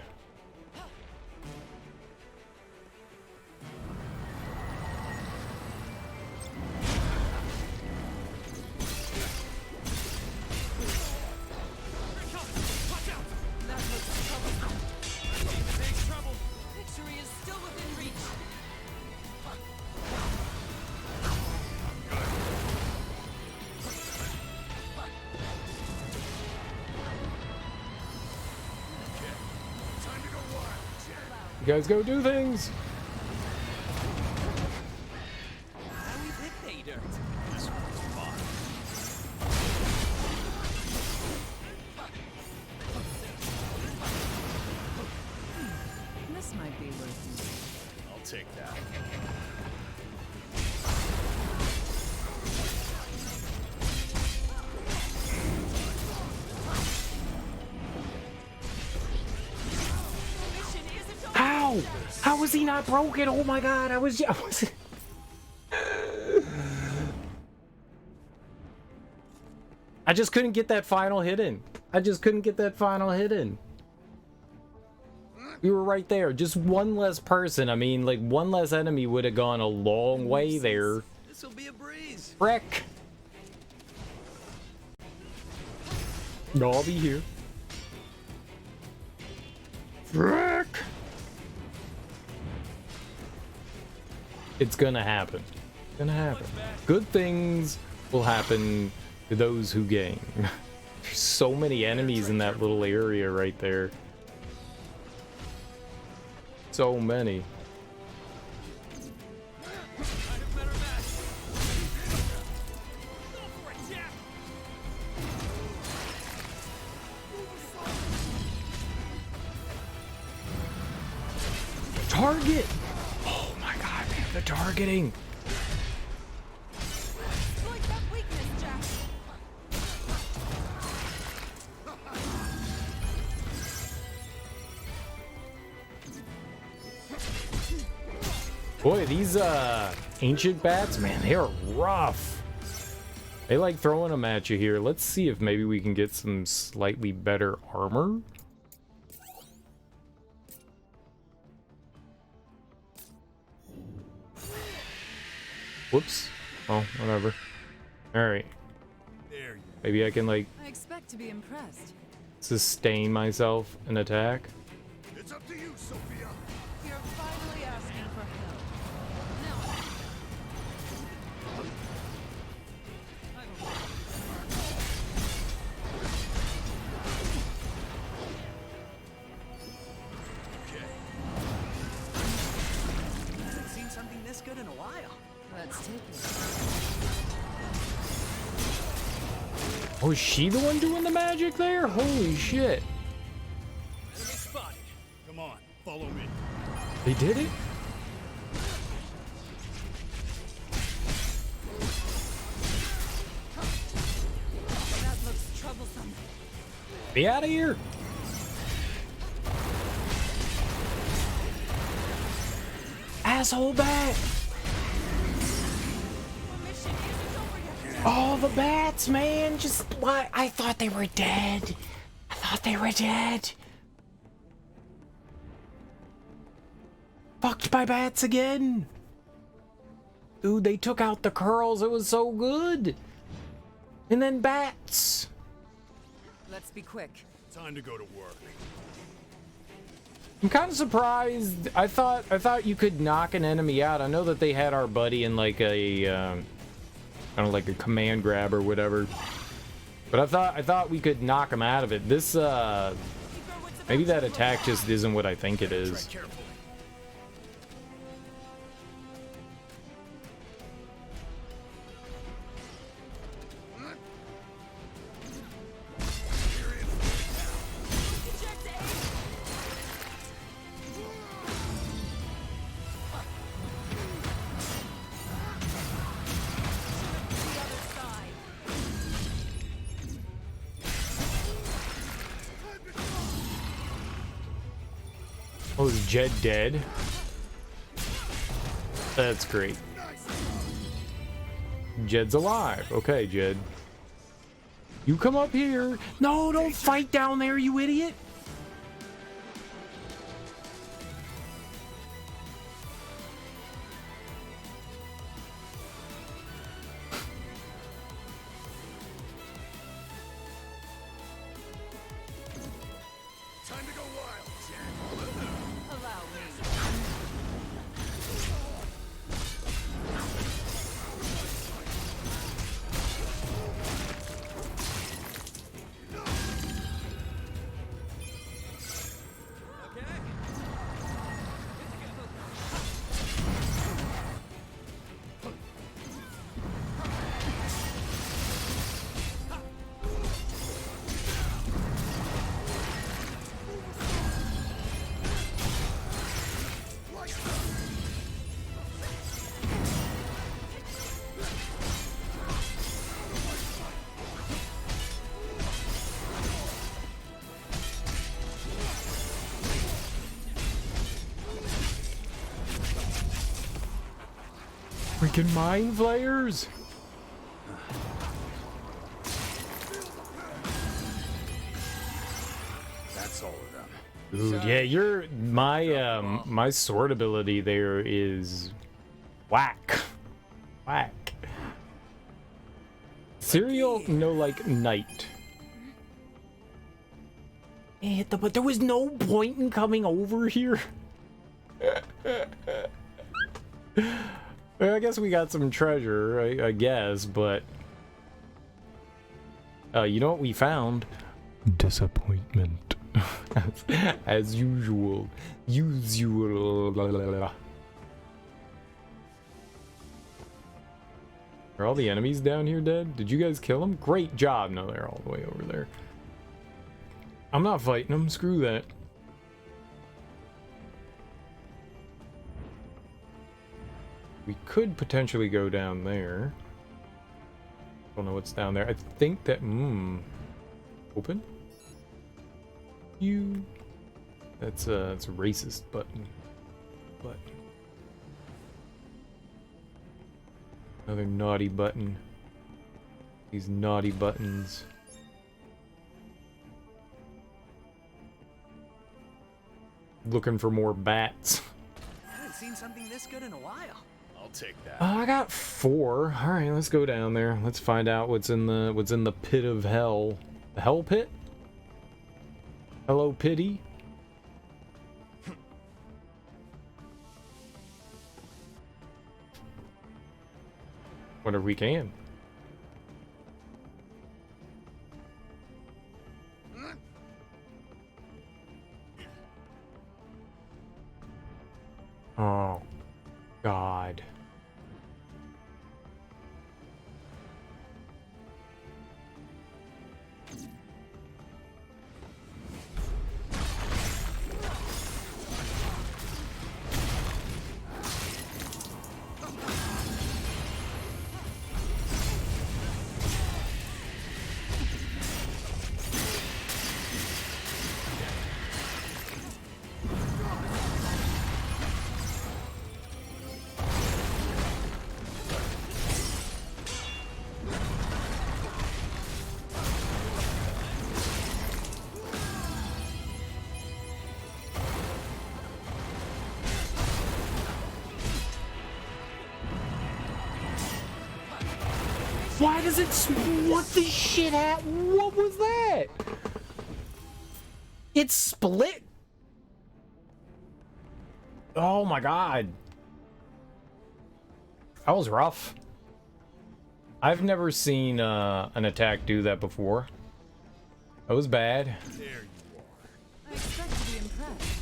You guys go do things. How we dictator. This one's fun. This might be worth it. I'll take that. Ow! How was he not broken? Oh my god, I was I just couldn't get that final hit in. I just couldn't get that final hit in. We were right there. Just one less person. I mean, like, one less enemy would have gone a long way there. This'll be a breeze. Frick. No, I'll be here. Frick. It's gonna happen. It's gonna happen. Good things will happen to those who gain. There's so many enemies in that little area right there. So many. Target! Oh my god, man, the targeting! Boy, these ancient bats, man, they are rough. They like throwing them at you here. Let's see if maybe we can get some slightly better armor. Whoops. Oh, whatever. Alright. Maybe I can, like, I expect to be impressed. sustain myself an attack. It's up to you, Sophia. You're finally asking for help. Haven't seen something this good in a while. Let's take it. Oh, is she the one doing the magic there? Holy shit. Enemy spotted. Come on, follow me. They did it? That looks troublesome. Be out of here. Asshole bat. Oh, the bats, man. Just what? I thought they were dead. I thought they were dead. Fucked by bats again. Dude, they took out the curls. It was so good. And then bats. Let's be quick. Time to go to work. I'm kind of surprised. I thought you could knock an enemy out. I know that they had our buddy in like a I don't know, like a command grab or whatever. But I thought we could knock him out of it. This maybe that attack just isn't what I think it is. Oh, is Jed dead? That's great. Jed's alive. Okay, Jed. You come up here. No, don't fight down there, you idiot. Time to go wild, Jack. Allow me. Freaking mind flayers! That's all of them. Dude, yeah, you're my sword ability there is whack. Whack. Cereal, no, like knight. But there was no point in coming over here. I guess we got some treasure, I guess, but you know what we found? Disappointment. as usual. Are all the enemies down here dead? Did you guys kill them? Great job. No, they're all the way over there. I'm not fighting them. Screw that. We could potentially go down there. Don't know what's down there. I think that... Open? That's a racist button. Another naughty button. These naughty buttons. Looking for more bats. I haven't seen something this good in a while. I'll take that. Oh, I got 4. All right, let's go down there. Let's find out what's in the pit of hell. The hell pit? Hello, pity. Wonder if we can. Oh, God. Why does it... What the shit at? What was that? It split? Oh my God. That was rough. I've never seen an attack do that before. That was bad. There you I expect to be impressed.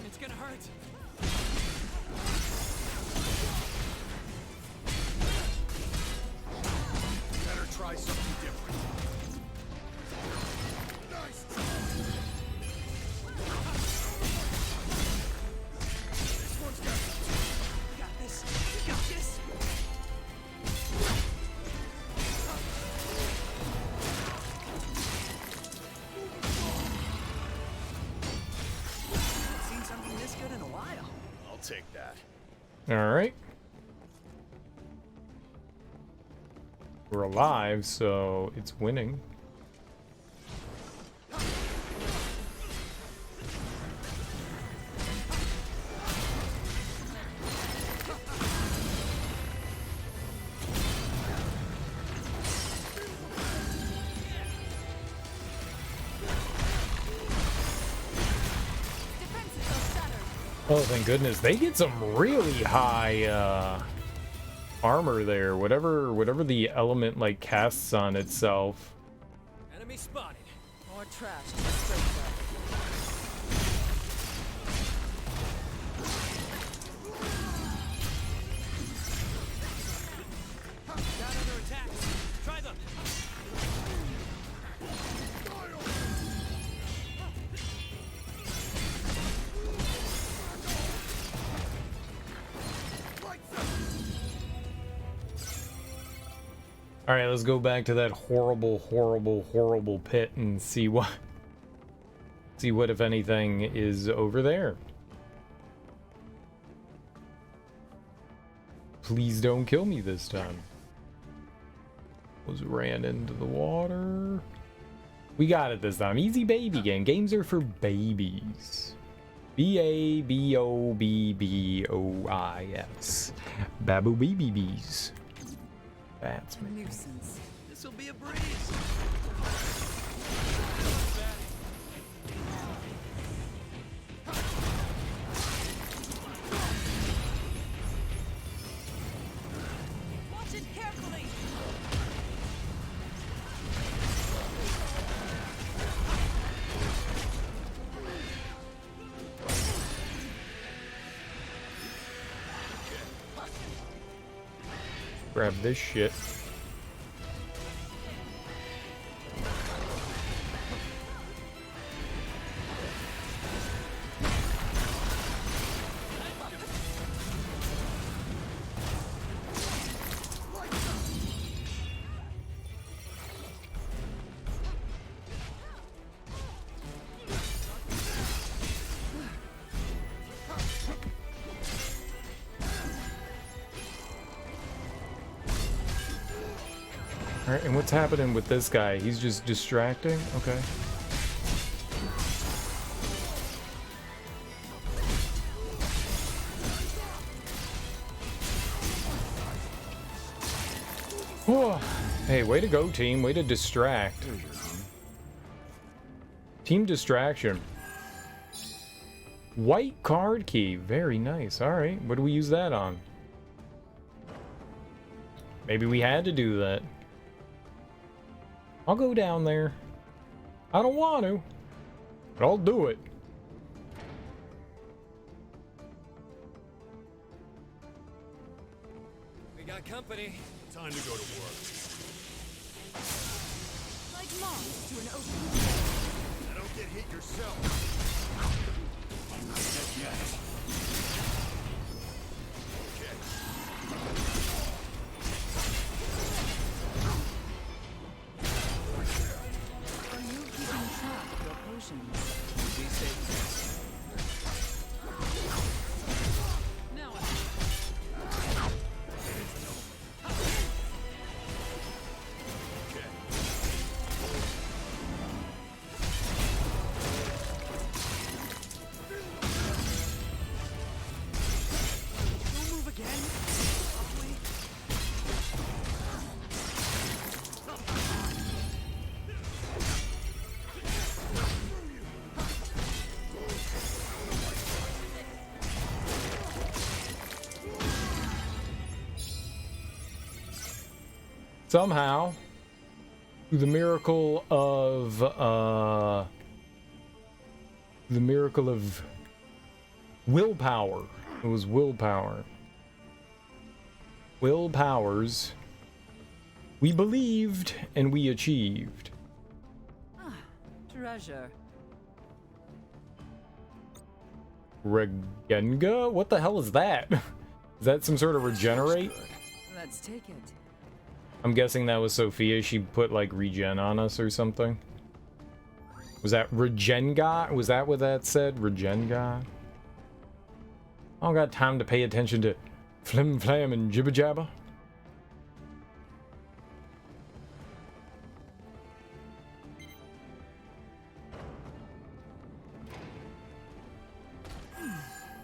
It's gonna hurt. better try something different. Nice. This one's got We got this. We got this. Seen something this good in a while. I'll take that. All right. We're alive, so it's winning. Oh, thank goodness. They get some really high armor there. Whatever the element like casts on itself. Enemy spotted. More trash to dispose of. Got other attacks. Try them. All right, let's go back to that horrible, horrible, horrible pit and see what if anything is over there. Please don't kill me this time. Was ran into the water. We got it this time. Easy baby game. Games are for babies. BABOBBOIS. Babu BBBs. That's me. Nuisance. This'll be a breeze. Watch it carefully. Grab this shit. Alright, and what's happening with this guy? He's just distracting? Okay. Whoa. Hey, way to go, team. Way to distract. Team distraction. White card key. Very nice. Alright, what do we use that on? Maybe we had to do that. I'll go down there. I don't want to, but I'll do it. We got company. Time to go to work. Like moths to an open. Now don't get hit yourself. I'm not dead yet. Are you keeping track of your potions? Be safe. Now Don't move again. Somehow, through the miracle of willpower. It was willpower. Willpowers. We believed and we achieved. Ah, treasure. Regenga? What the hell is that? Is that some sort of regenerate? Let's take it. I'm guessing that was Sophia. She put like regen on us or something. Was that Regenga? Was that what that said? Regenga? I don't got time to pay attention to flim flam and jibba jabba.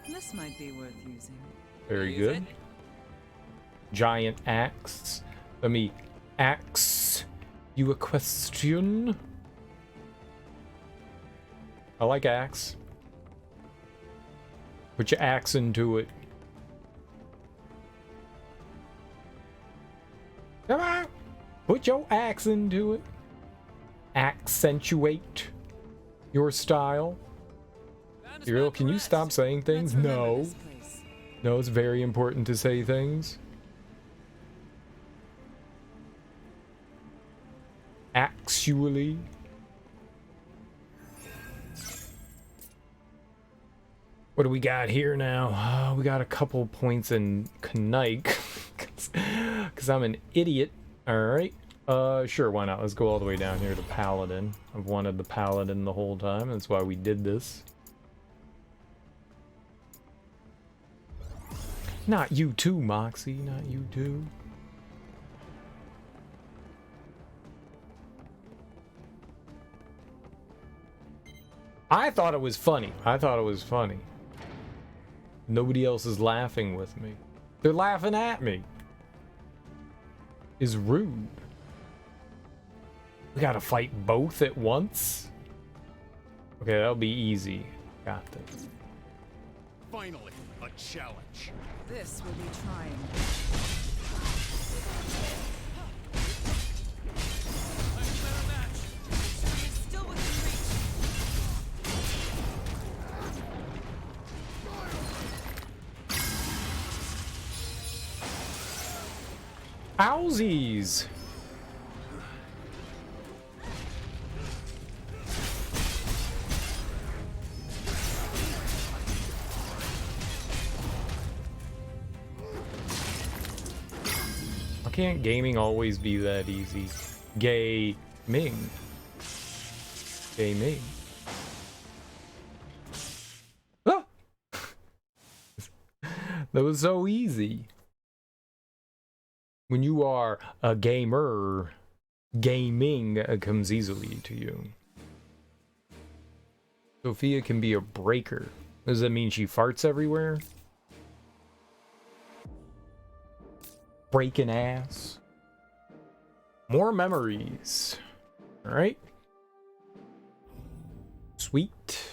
This might be worth using. Very good. Giant axe. Let me axe you a question. I like axe. Put your axe into it. Come on. Put your axe into it. Accentuate your style. Cyril, can you stop saying things? No. No, it's very important to say things. Actually. What do we got here now? We got a couple points in Knight. Because I'm an idiot. Alright. Sure, why not? Let's go all the way down here to Paladin. I've wanted the Paladin the whole time. That's why we did this. Not you too, Moxie. Not you too. I thought it was funny. I thought it was funny. Nobody else is laughing with me. They're laughing at me. Is rude. We gotta fight both at once? Okay, that'll be easy. Got this. Finally, a challenge. This will be trying. Still within Owsies! Why can't gaming always be that easy? Gaming. Gaming. Ah! That was so easy. When you are a gamer, gaming comes easily to you. Sophia can be a breaker. Does that mean she farts everywhere? Breaking ass. More memories. Alright. Sweet.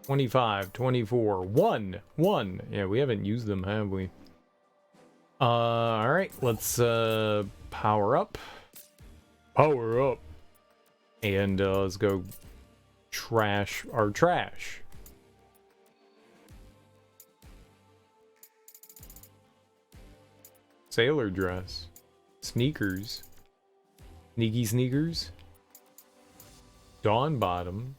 25, 24, 1. Yeah, we haven't used them, have we? Alright, let's power up. Power up. And let's go trash our trash. Sailor dress. Sneakers. Sneaky sneakers. Dawn bottom.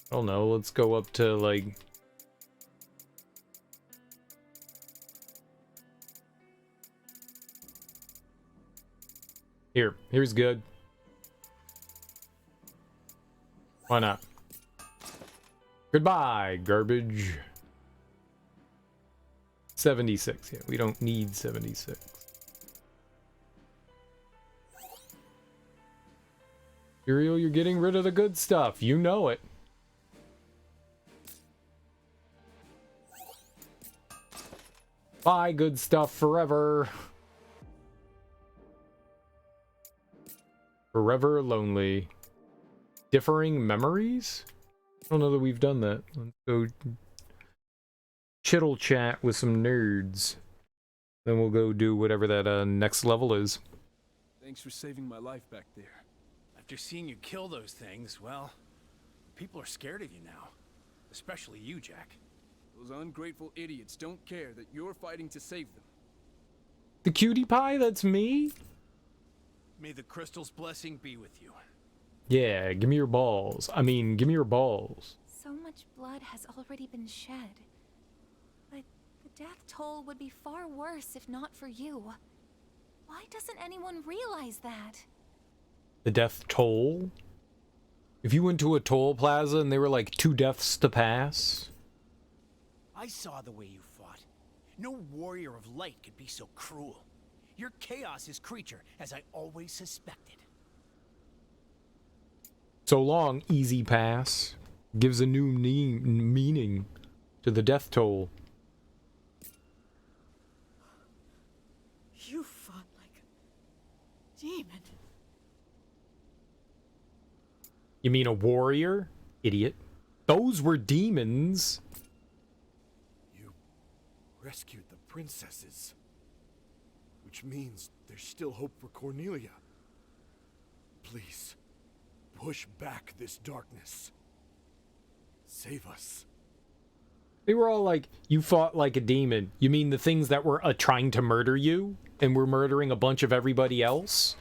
I don't know, let's go up to like here's good. Why not? Goodbye, garbage. 76, yeah, we don't need 76. Serial, you're getting rid of the good stuff, you know it. Bye, good stuff forever. Forever lonely. Differing memories? I don't know that we've done that. Let's go chittle chat with some nerds. Then we'll go do whatever that next level is. Thanks for saving my life back there. After seeing you kill those things, well, people are scared of you now. Especially you, Jack. Those ungrateful idiots don't care that you're fighting to save them. The cutie pie, that's me? May the crystal's blessing be with you. Yeah, give me your balls. I mean, give me your balls. So much blood has already been shed. But the death toll would be far worse if not for you. Why doesn't anyone realize that? The death toll? If you went to a toll plaza and they were like 2 deaths to pass... I saw the way you fought. No warrior of light could be so cruel. You're Chaos's creature, as I always suspected. So long, easy pass. Gives a new meaning to the death toll. You fought like a demon. You mean a warrior? Idiot. Those were demons. Rescued the princesses. Which means there's still hope for Cornelia. Please, push back this darkness. Save us. They were all like, you fought like a demon. You mean the things that were trying to murder you? And were murdering a bunch of everybody else?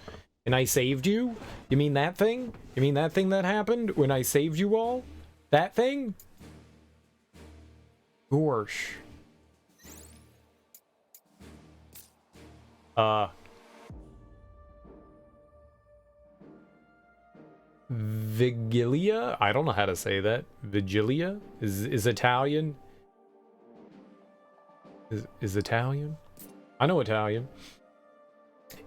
And I saved you? You mean that thing? You mean that thing that happened when I saved you all? That thing? Gorsh. Vigilia? I don't know how to say that. Vigilia? Is Italian? Is Italian? I know Italian.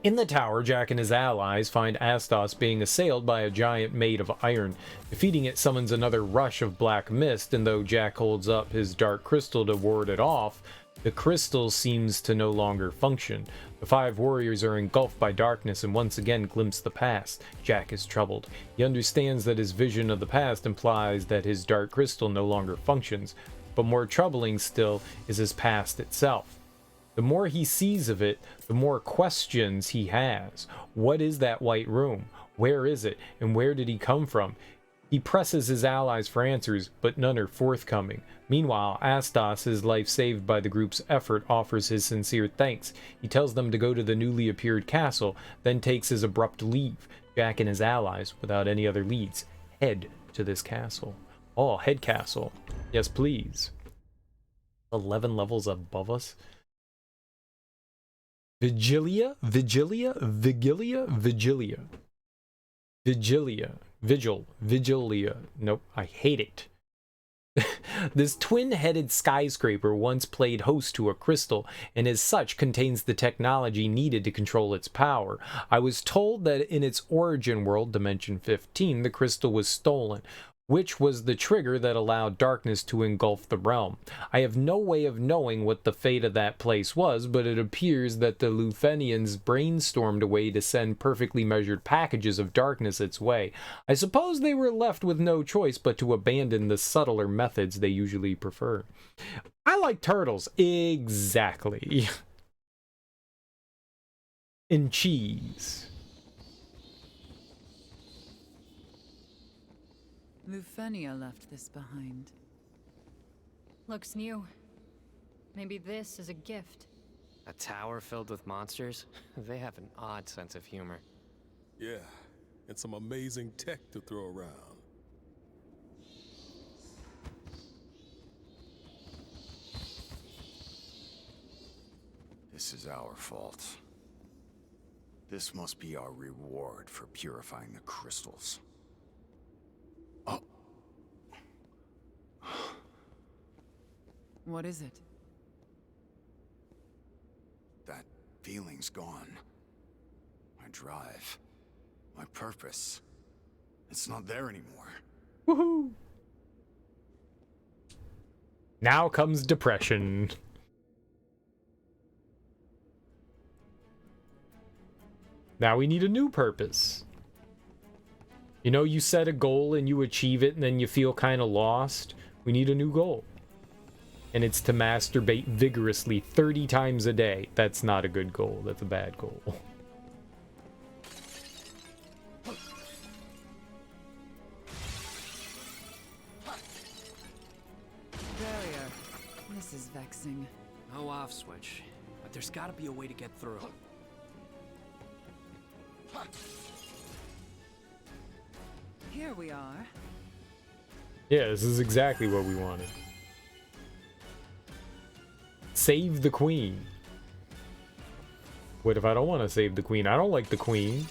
In the tower, Jack and his allies find Astos being assailed by a giant made of iron. Defeating it summons another rush of black mist, and though Jack holds up his dark crystal to ward it off, the crystal seems to no longer function. The 5 warriors are engulfed by darkness and once again glimpse the past. Jack is troubled. He understands that his vision of the past implies that his dark crystal no longer functions, but more troubling still is his past itself. The more he sees of it, the more questions he has. What is that white room? Where is it? And where did he come from? He presses his allies for answers, but none are forthcoming. Meanwhile, Astos, his life saved by the group's effort, offers his sincere thanks. He tells them to go to the newly appeared castle, then takes his abrupt leave. Jack and his allies, without any other leads, head to this castle. Oh, head castle. Yes, please. 11 levels above us. Vigilia? Vigilia? Vigilia? Vigilia. Vigilia. Vigilia. Nope, I hate it. This twin-headed skyscraper once played host to a crystal, and as such contains the technology needed to control its power. I was told that in its origin world, Dimension 15, the crystal was stolen, which was the trigger that allowed darkness to engulf the realm. I have no way of knowing what the fate of that place was, but it appears that the Luthenians brainstormed a way to send perfectly measured packages of darkness its way. I suppose they were left with no choice but to abandon the subtler methods they usually prefer. I like turtles. Exactly. And cheese. Lufenia left this behind. Looks new. Maybe this is a gift. A tower filled with monsters? They have an odd sense of humor. Yeah, and some amazing tech to throw around. This is our fault. This must be our reward for purifying the crystals. Oh. What is it? That feeling's gone. My drive. My purpose. It's not there anymore. Woohoo! Now comes depression. Now we need a new purpose. You know, you set a goal and you achieve it and then you feel kind of lost. We need a new goal. And it's to masturbate vigorously 30 times a day. That's not a good goal. That's a bad goal. Barrier. This is vexing. No off switch, but there's gotta be a way to get through. Here we are. Yeah, this is exactly what we wanted. Save the queen. What if I don't want to save the queen? I don't like the queen.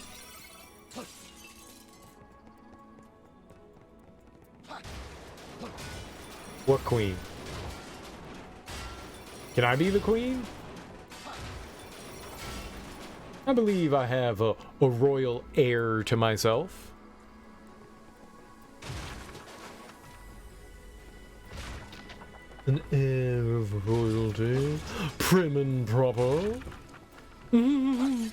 What queen? Can I be the queen? I believe I have a royal heir to myself. An heir of royalty, prim and proper. Enemy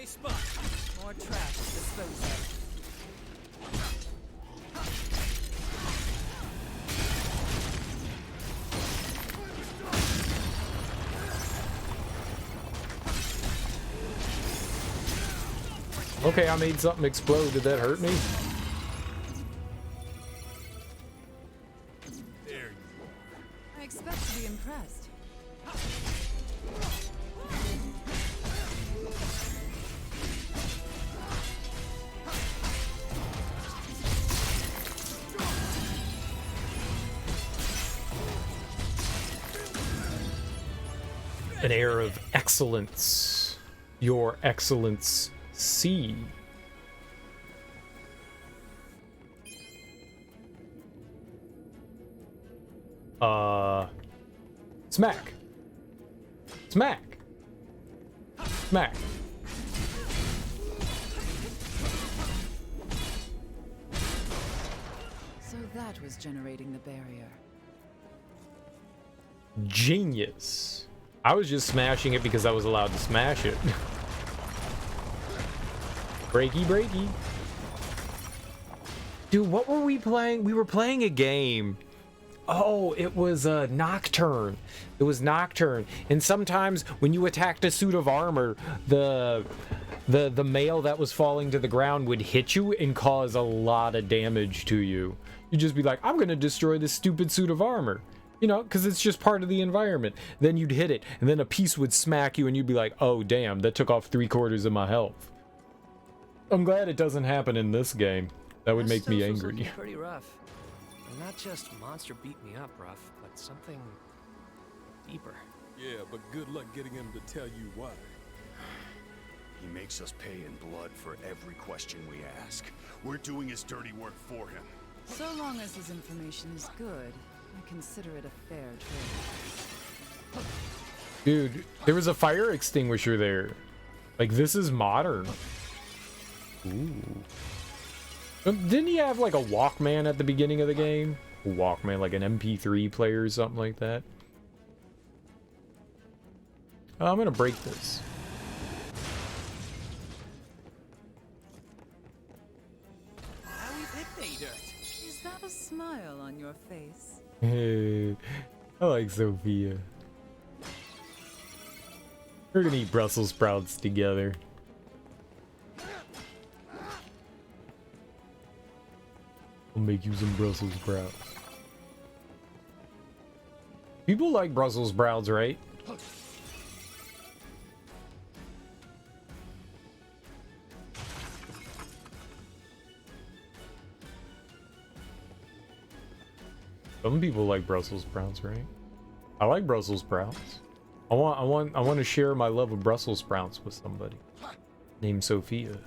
spot. More trash to dispose of. Okay, I made something explode. Did that hurt me? I expect to be impressed. an air of excellence. Your excellence C. Smack. Smack. Smack. So that was generating the barrier. Genius. I was just smashing it because I was allowed to smash it. Breaky, breaky. Dude, what were we playing? We were playing a game. Oh, it was Nocturne. It was Nocturne. And sometimes when you attacked a suit of armor, the mail that was falling to the ground would hit you and cause a lot of damage to you. You'd just be like, I'm going to destroy this stupid suit of armor. You know, because it's just part of the environment. Then you'd hit it, and then a piece would smack you, and you'd be like, oh, damn, that took off 3/4 of my health. I'm glad it doesn't happen in this game. That would make me Astos was angry. looking pretty rough. And not just monster beat me up rough, but something deeper. Yeah, but good luck getting him to tell you why. He makes us pay in blood for every question we ask. We're doing his dirty work for him. So long as his information is good, I consider it a fair trade. Dude, there was a fire extinguisher there. Like, this is modern. Ooh. Didn't he have, like, a Walkman at the beginning of the game? A Walkman, like an MP3 player or something like that? Oh, I'm gonna break this. Is that a smile on your face? Hey, I like Sophia. We're gonna eat Brussels sprouts together. I'll make you some Brussels sprouts. People like Brussels sprouts, right? Some people like Brussels sprouts, right? I like Brussels sprouts. I want to share my love of Brussels sprouts with somebody named Sophia.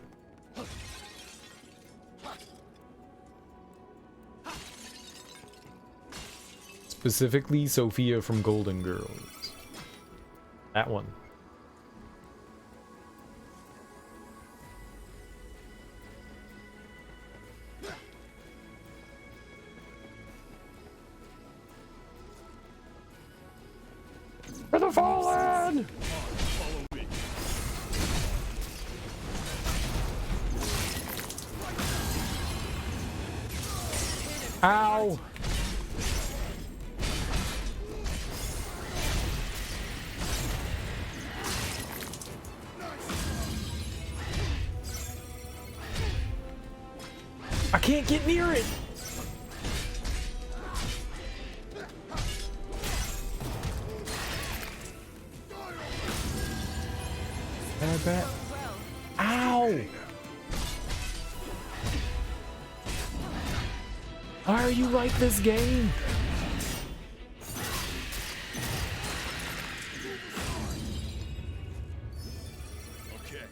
Specifically, Sophia from Golden Girls. That one. For the fallen! Ow! I can't get near it! Bad. Ow! Why are you like this game? Okay.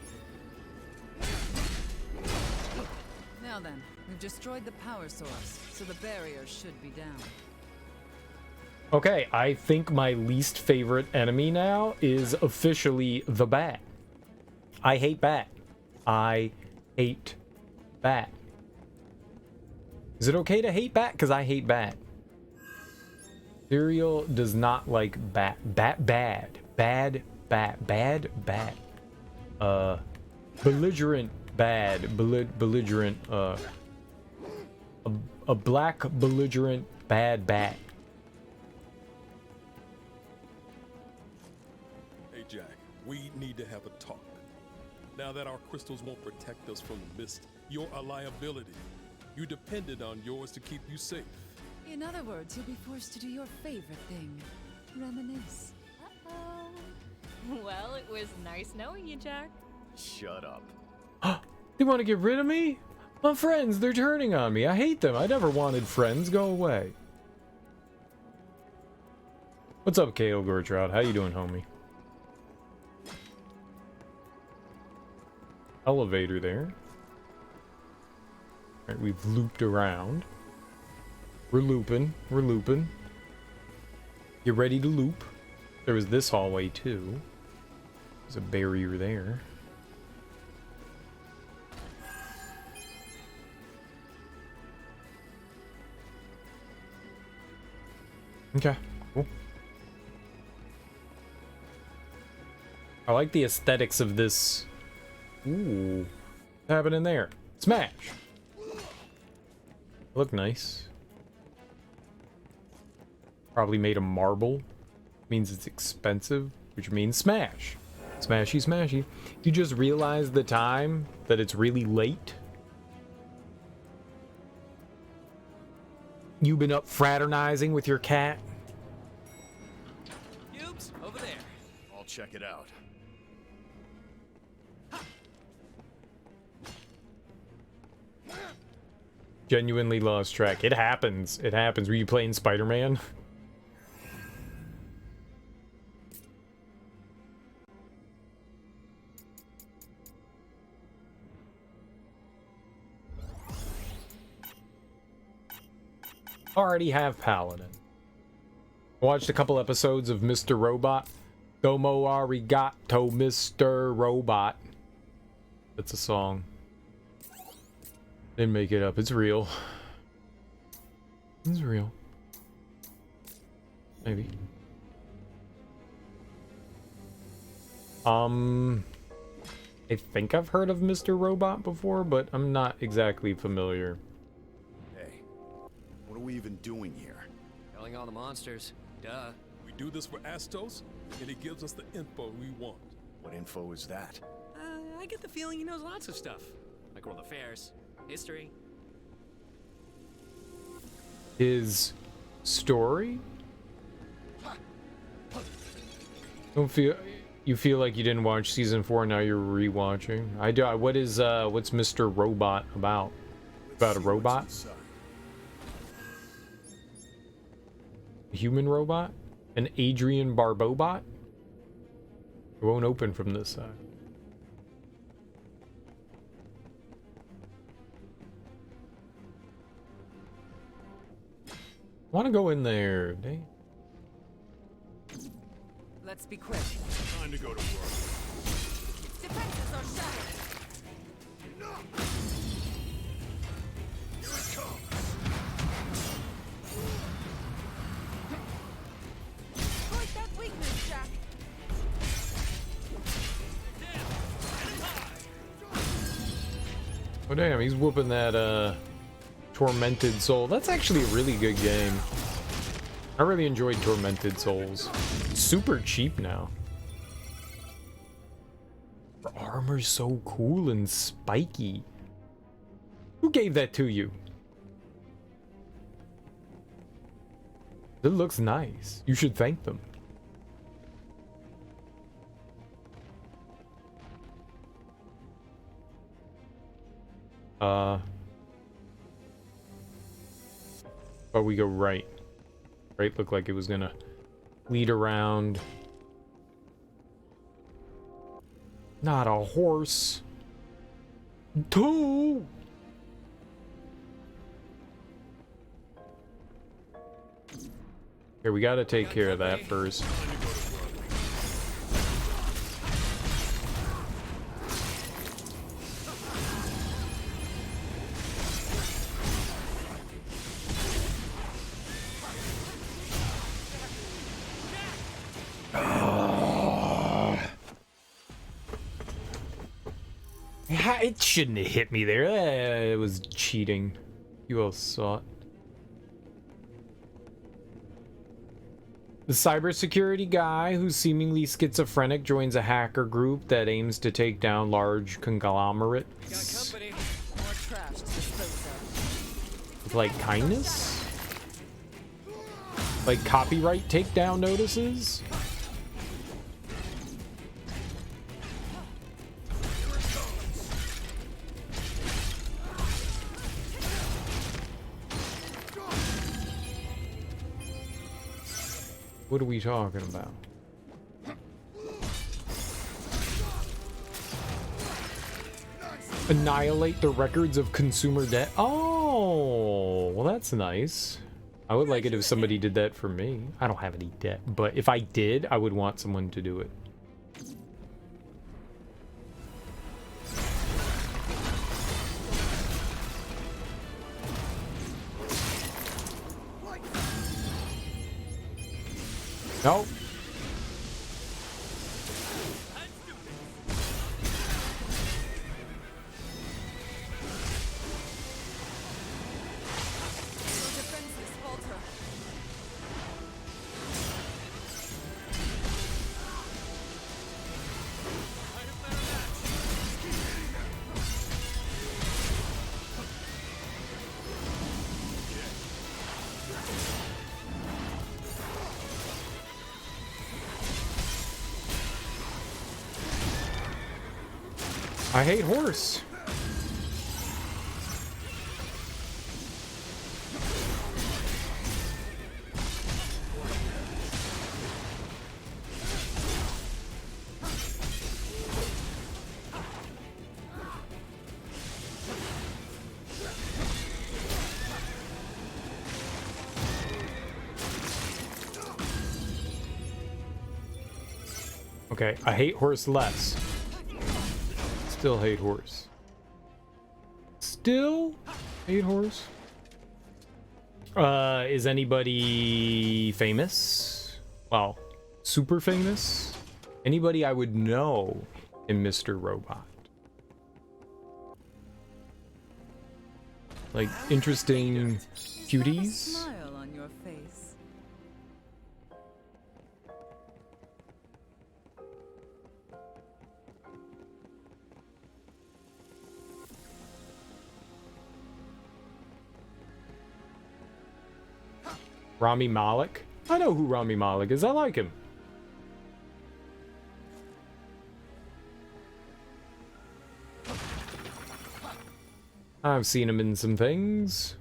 Now then, we've destroyed the power source, so the barrier should be down. Okay, I think my least favorite enemy now is officially the bat. I hate bat. I hate bat. Is it okay to hate bat? Because I hate bat. Serial does not like bat. Bat bad. Bad bat. Bad bat. Belligerent bad. Belligerent a black belligerent bad bat. Hey Jack, we need to have a talk. Now that our crystals won't protect us from the mist, you're a liability. You depended on yours to keep you safe. In other words, you'll be forced to do your favorite thing. Reminisce. Uh-oh. Well, it was nice knowing you, Jack. Shut up. They want to get rid of me? My friends, they're turning on me. I hate them. I never wanted friends. Go away. What's up, K.O. Gortroud? How you doing, homie? elevator there. Alright, we've looped around. We're looping. We're looping. Get ready to loop. There was this hallway too. There's a barrier there. Okay, cool. I like the aesthetics of this. Ooh. What's happening there? Smash! Look nice. Probably made of marble. Means it's expensive, which means smash. Smashy, smashy. You just realize the time that it's really late? You've been up fraternizing with your cat? Cubes, over there. I'll check it out. Genuinely lost track. It happens. It happens. Were you playing Spider-Man? Already have Paladin. Watched a couple episodes of Mr. Robot. Domo arigato, Mr. Robot. That's a song. Didn't make it up. It's real. It's real. Maybe. I think I've heard of Mr. Robot before, but I'm not exactly familiar. Hey, what are we even doing here? Killing all the monsters. Duh. We do this for Astos, and he gives us the info we want. What info is that? I get the feeling he knows lots of stuff. Like world affairs, history. His story? Don't feel you feel like you didn't watch season 4, now you're rewatching. I do. What is what's Mr. Robot about? About a robot? A human robot? An Adrian Barbobot? It won't open from this side. I want to go in there. Dang. Let's be quick. Time to go to work. Defenses are shattered. Here it comes. Exploit that weakness, Jack. Oh damn, he's whooping that Tormented Soul. That's actually a really good game. I really enjoyed Tormented Souls. It's super cheap now. The armor's so cool and spiky. Who gave that to you? It looks nice. You should thank them. But we go right. Right, looked like it was gonna lead around. Not a horse. Two. Here, we gotta take care of that first. It shouldn't have hit me there. It was cheating. You all saw it. The cybersecurity guy who's seemingly schizophrenic joins a hacker group that aims to take down large conglomerates. Got company. More trash to dispose of. With like kindness? Like copyright takedown notices? What are we talking about? Annihilate the records of consumer debt. Oh, well, that's nice. I would like it if somebody did that for me. I don't have any debt, but if I did, I would want someone to do it. Nope. I hate horse. Okay, I hate horse less. Still hate horse. Still hate horse. Is anybody famous? Well, super famous? Anybody I would know in Mr. Robot? Like interesting cuties? Smile on your face. Rami Malek? I know who Rami Malek is. I like him. I've seen him in some things.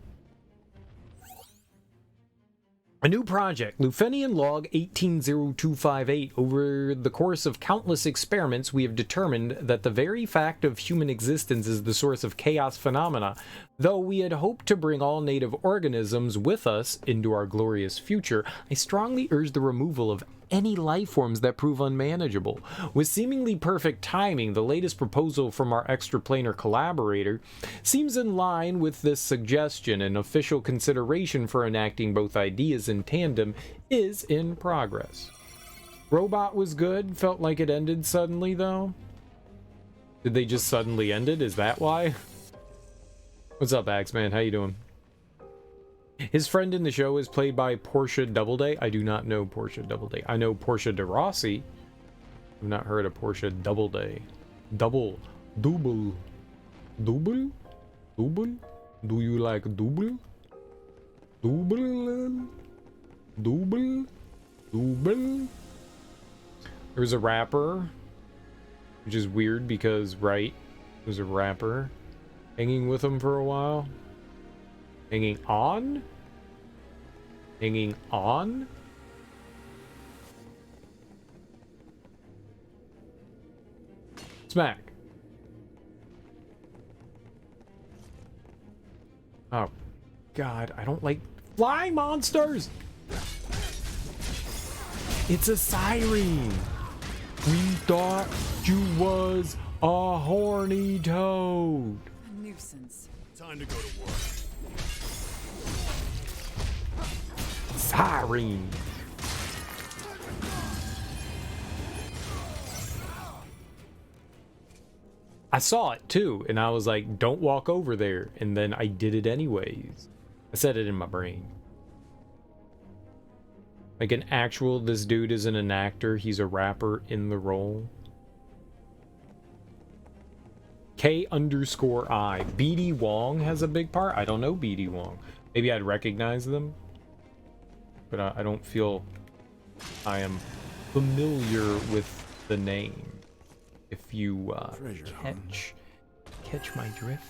A new project, Lufenian Log 180258. Over the course of countless experiments, we have determined that the very fact of human existence is the source of chaos phenomena. Though we had hoped to bring all native organisms with us into our glorious future, I strongly urge the removal of any life forms that prove unmanageable. With seemingly perfect timing, the latest proposal from our extraplanar collaborator seems in line with this suggestion. An official consideration for enacting both ideas in tandem is in progress. Robot was good, felt like it ended suddenly though. Did they just suddenly end it? Is that why? What's up, Axeman? How you doing? His friend in the show is played by Portia Doubleday. I do not know Portia Doubleday. I know Portia de Rossi. I've not heard of Portia Doubleday. Double. Do you like double? There's a rapper, which is weird because, right, there's a rapper hanging with him for a while. Hanging on? Hanging on? Smack. Oh, God, I don't like flying monsters! It's a siren! We thought you was a horny toad! A nuisance. Time to go to work. Siren. I saw it too, and I was like, don't walk over there. And then I did it anyways. I said it in my brain. Like an actual, this dude isn't an actor, he's a rapper in the role. K_I. BD Wong has a big part. I don't know BD Wong. Maybe I'd recognize them. But I don't feel I am familiar with the name. If you catch my drift.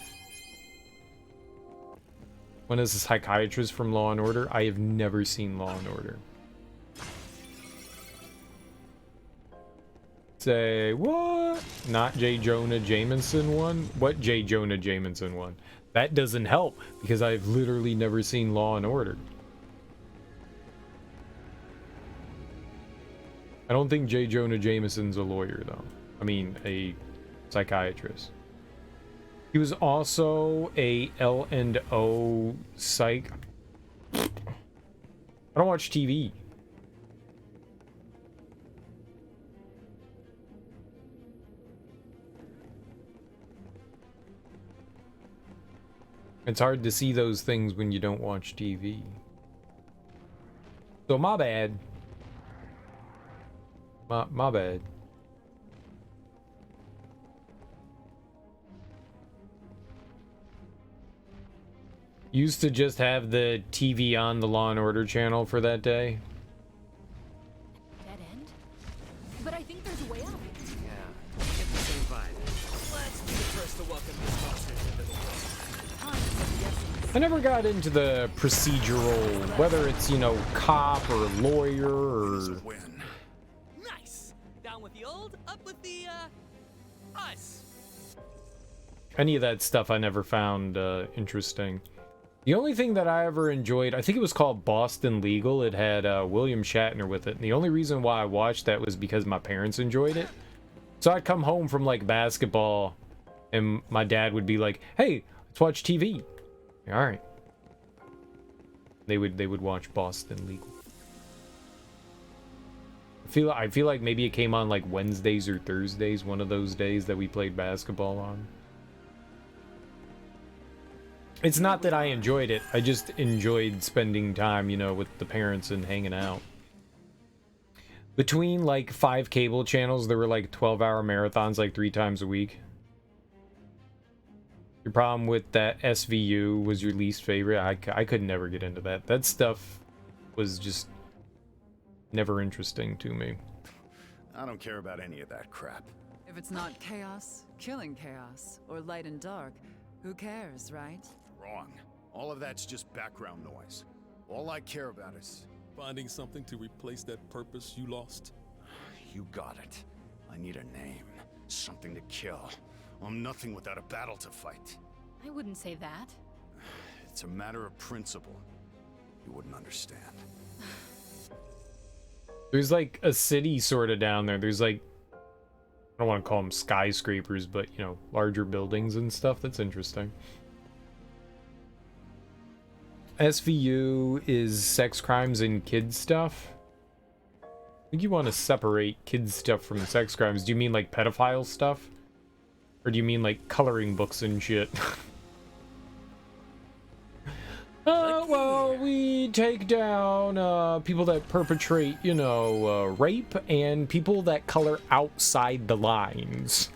One is a psychiatrist from Law and Order. I have never seen Law and Order. Say what? Not J. Jonah Jameson one? What J. Jonah Jameson one? That doesn't help because I've literally never seen Law and Order. I don't think J. Jonah Jameson's a lawyer though. I mean, a psychiatrist. He was also a L&O psych. I don't watch TV. It's hard to see those things when you don't watch TV. So my bad. My bad. Used to just have the TV on the Law and Order channel for that day. Dead end? But I think there's a way out. Yeah, get the same vibe. Let's be the first to welcome these monsters into the world. I never got into the procedural, whether it's, you know, cop or lawyer or... Nice! Down with the old, up with the, us! Any of that stuff I never found interesting. The only thing that I ever enjoyed, I think it was called Boston Legal. It had William Shatner with it. And the only reason why I watched that was because my parents enjoyed it. So I'd come home from like basketball and my dad would be like, hey, let's watch TV. All right. They would watch Boston Legal. I feel like maybe it came on like Wednesdays or Thursdays, one of those days that we played basketball on. It's not that I enjoyed it. I just enjoyed spending time, you know, with the parents and hanging out. Between like 5 cable channels, there were like 12-hour marathons like 3 times a week. Your problem with that SVU was your least favorite? I could never get into that. That stuff was just never interesting to me. I don't care about any of that crap. If it's not chaos, killing chaos, or light and dark, who cares, right? Wrong. All of that's just background noise. All I care about is... finding something to replace that purpose you lost. You got it. I need a name. Something to kill. I'm nothing without a battle to fight. I wouldn't say that. It's a matter of principle. You wouldn't understand. There's like a city sort of down there. There's like, I don't want to call them skyscrapers, but you know, larger buildings and stuff. That's interesting. SVU is sex crimes and kids stuff. I think you want to separate kids stuff from sex crimes. Do you mean like pedophile stuff? Or do you mean like coloring books and shit? Well, we take down people that perpetrate, you know, rape and people that color outside the lines.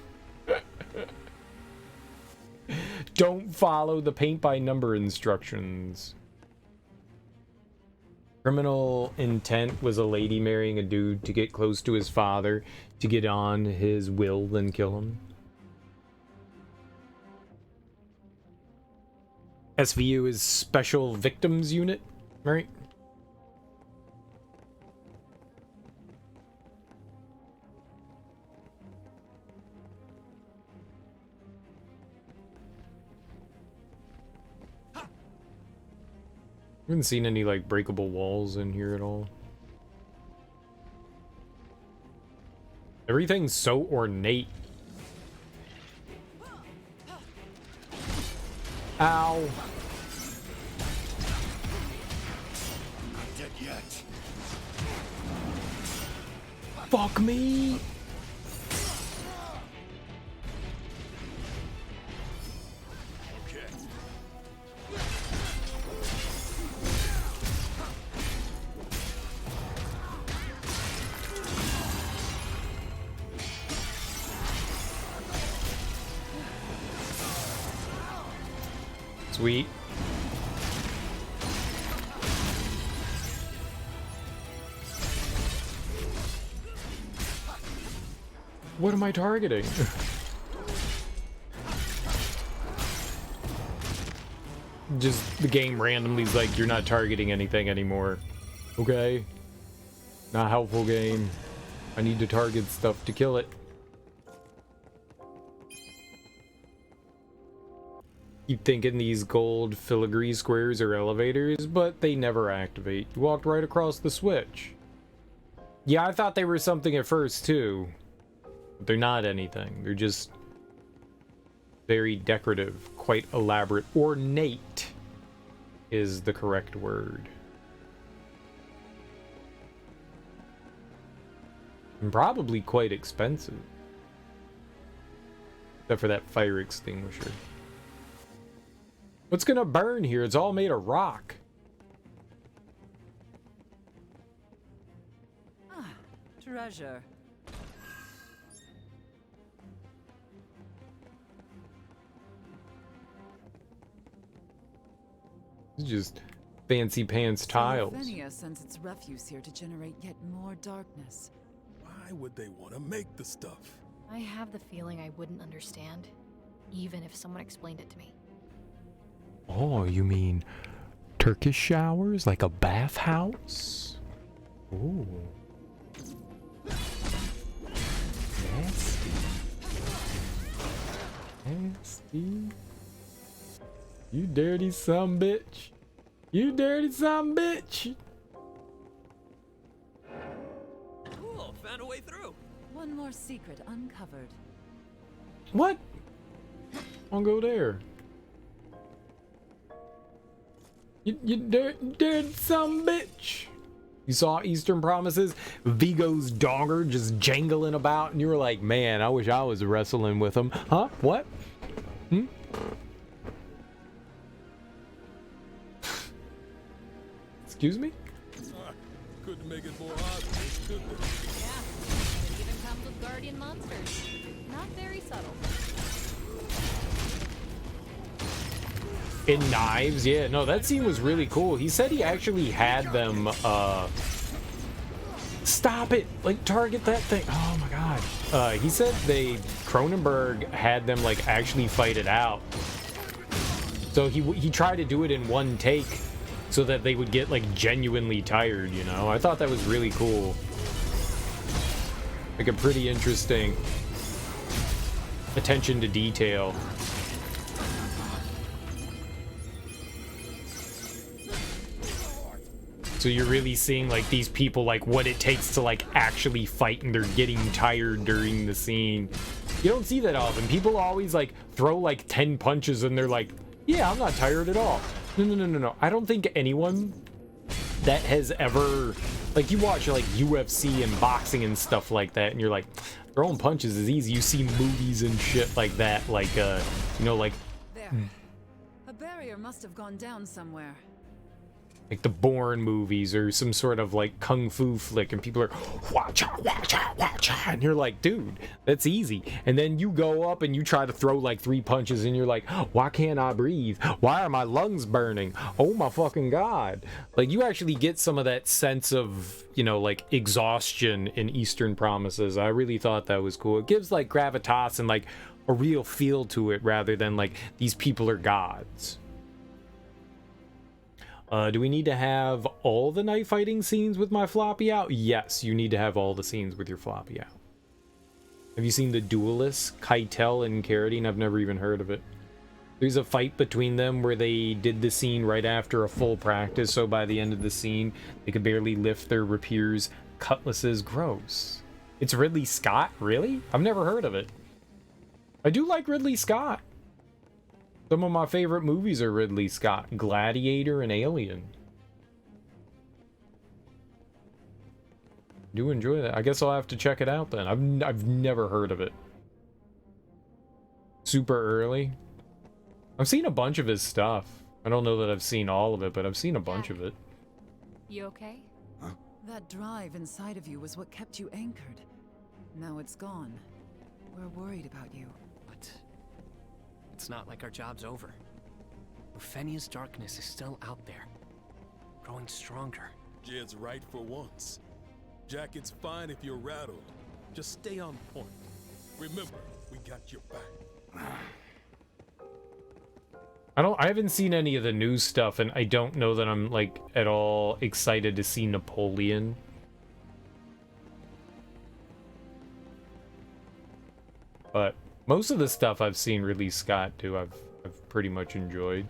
Don't follow the paint by number instructions. Criminal intent was a lady marrying a dude to get close to his father, to get on his will, then kill him. SVU is Special Victims Unit, right? I haven't seen any like breakable walls in here at all. Everything's so ornate. Ow. Not dead yet. Fuck me. Sweet. What am I targeting? Just the game randomly is like, you're not targeting anything anymore. Okay. Not helpful game. I need to target stuff to kill it. Keep thinking these gold filigree squares are elevators, but they never activate. You walked right across the switch. Yeah, I thought they were something at first, too. But they're not anything. They're just very decorative, quite elaborate. Ornate is the correct word. And probably quite expensive. Except for that fire extinguisher. What's gonna burn here? It's all made of rock. Ah, treasure. It's just fancy pants tiles. Fenia sends its refuse here to generate yet more darkness. Why would they want to make the stuff? I have the feeling I wouldn't understand, even if someone explained it to me. Oh, you mean Turkish showers? Like a bathhouse? Ooh. Nasty. Nasty. You dirty sumbitch. You dirty sumbitch. Cool, found a way through. One more secret uncovered. What? I'll go there. You dirty sumbitch. You saw Eastern Promises? Vigo's dogger just jangling about, and you were like, man, I wish I was wrestling with him. Huh? What? Hmm? Excuse me? Couldn't make it more obvious, could we? Yeah, it even comes with guardian monsters. Not very subtle. In knives, yeah. No, that scene was really cool. He said he actually had them, stop it! Like, target that thing. Oh my god. He said Cronenberg had them, like, actually fight it out. So he tried to do it in one take so that they would get, like, genuinely tired, you know? I thought that was really cool. Like, a pretty interesting attention to detail. So you're really seeing, like, these people, like, what it takes to, like, actually fight, and they're getting tired during the scene. You don't see that often. People always, like, throw, like, 10 punches, and they're like, yeah, I'm not tired at all. No. I don't think anyone that has ever... Like, you watch, like, UFC and boxing and stuff like that, and you're like, throwing punches is easy. You see movies and shit like that, like, you know, like... There. A barrier must have gone down somewhere. Like the Bourne movies or some sort of like kung fu flick, and people are watcha, and you're like, dude, that's easy. And then you go up and you try to throw like 3 punches, and you're like, why can't I breathe? Why are my lungs burning? Oh my fucking god. Like, you actually get some of that sense of, you know, like exhaustion in Eastern Promises. I really thought that was cool. It gives like gravitas and like a real feel to it, rather than like these people are gods. Do we need to have all the knife fighting scenes with my floppy out? Yes, you need to have all the scenes with your floppy out. Have you seen The Duelists? Keitel and Carradine? I've never even heard of it. There's a fight between them where they did the scene right after a full practice, so by the end of the scene, they could barely lift their rapiers, cutlasses. Gross. It's Ridley Scott? Really? I've never heard of it. I do like Ridley Scott. Some of my favorite movies are Ridley Scott. Gladiator and Alien. Do enjoy that. I guess I'll have to check it out then. I've never heard of it. Super Early. I've seen a bunch of his stuff. I don't know that I've seen all of it, but I've seen a bunch of it. You okay? Huh? That drive inside of you was what kept you anchored. Now it's gone. We're worried about you. But it's not like our job's over. Fenia's darkness is still out there, growing stronger. Jed's right for once. Jack, it's fine if you're rattled. Just stay on point. Remember, we got your back. I haven't seen any of the new stuff, and I don't know that I'm like at all excited to see Napoleon. But most of the stuff I've seen Ridley Scott do, I've pretty much enjoyed.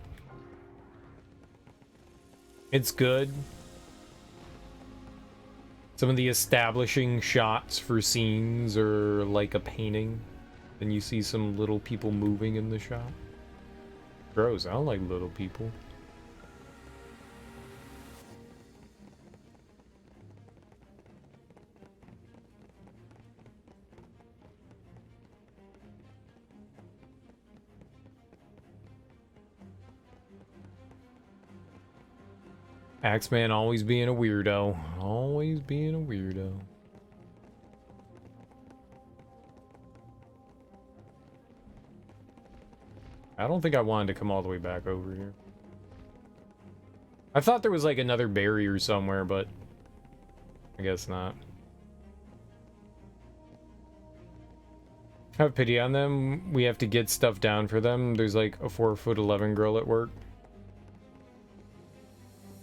It's good. Some of the establishing shots for scenes are like a painting. Then you see some little people moving in the shot. Gross, I don't like little people. Axeman always being a weirdo. Always being a weirdo. I don't think I wanted to come all the way back over here. I thought there was like another barrier somewhere, but I guess not. Have pity on them. We have to get stuff down for them. There's like a 4'11" girl at work.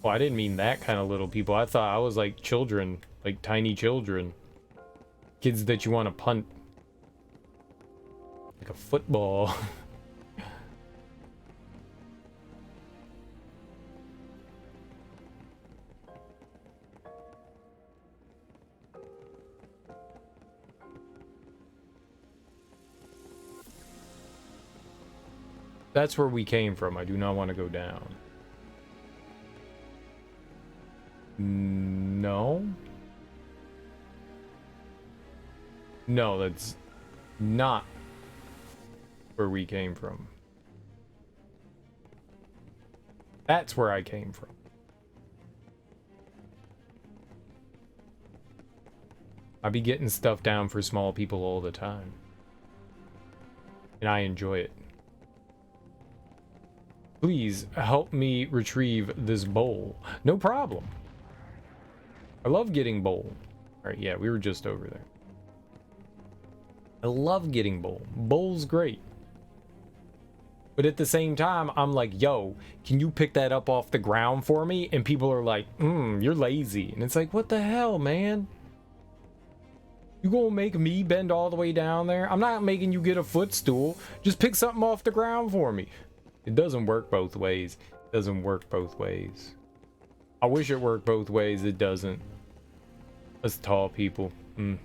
Well, I didn't mean that kind of little people. I thought I was like children, like tiny children. Kids that you want to punt. Like a football. That's where we came from. I do not want to go down. No. No, that's not where we came from. That's where I came from. I be getting stuff down for small people all the time. And I enjoy it. Please help me retrieve this bowl. No problem. I love getting bowl. Alright, yeah, we were just over there. I love getting bowl. Bowl's great. But at the same time, I'm like, yo, can you pick that up off the ground for me? And people are like, you're lazy. And it's like, what the hell, man? You gonna make me bend all the way down there? I'm not making you get a footstool. Just pick something off the ground for me. It doesn't work both ways. It doesn't work both ways. I wish it worked both ways. It doesn't. Us tall people. The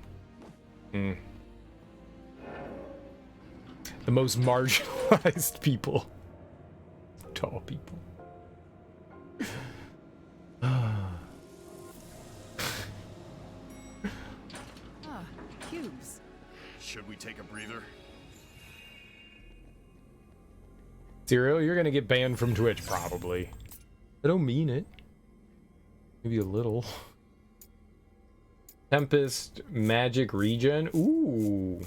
most marginalized people. Tall people. Cubes. Should we take a breather? Serial, you're gonna get banned from Twitch, probably. I don't mean it. Maybe a little. Tempest magic regen. Ooh.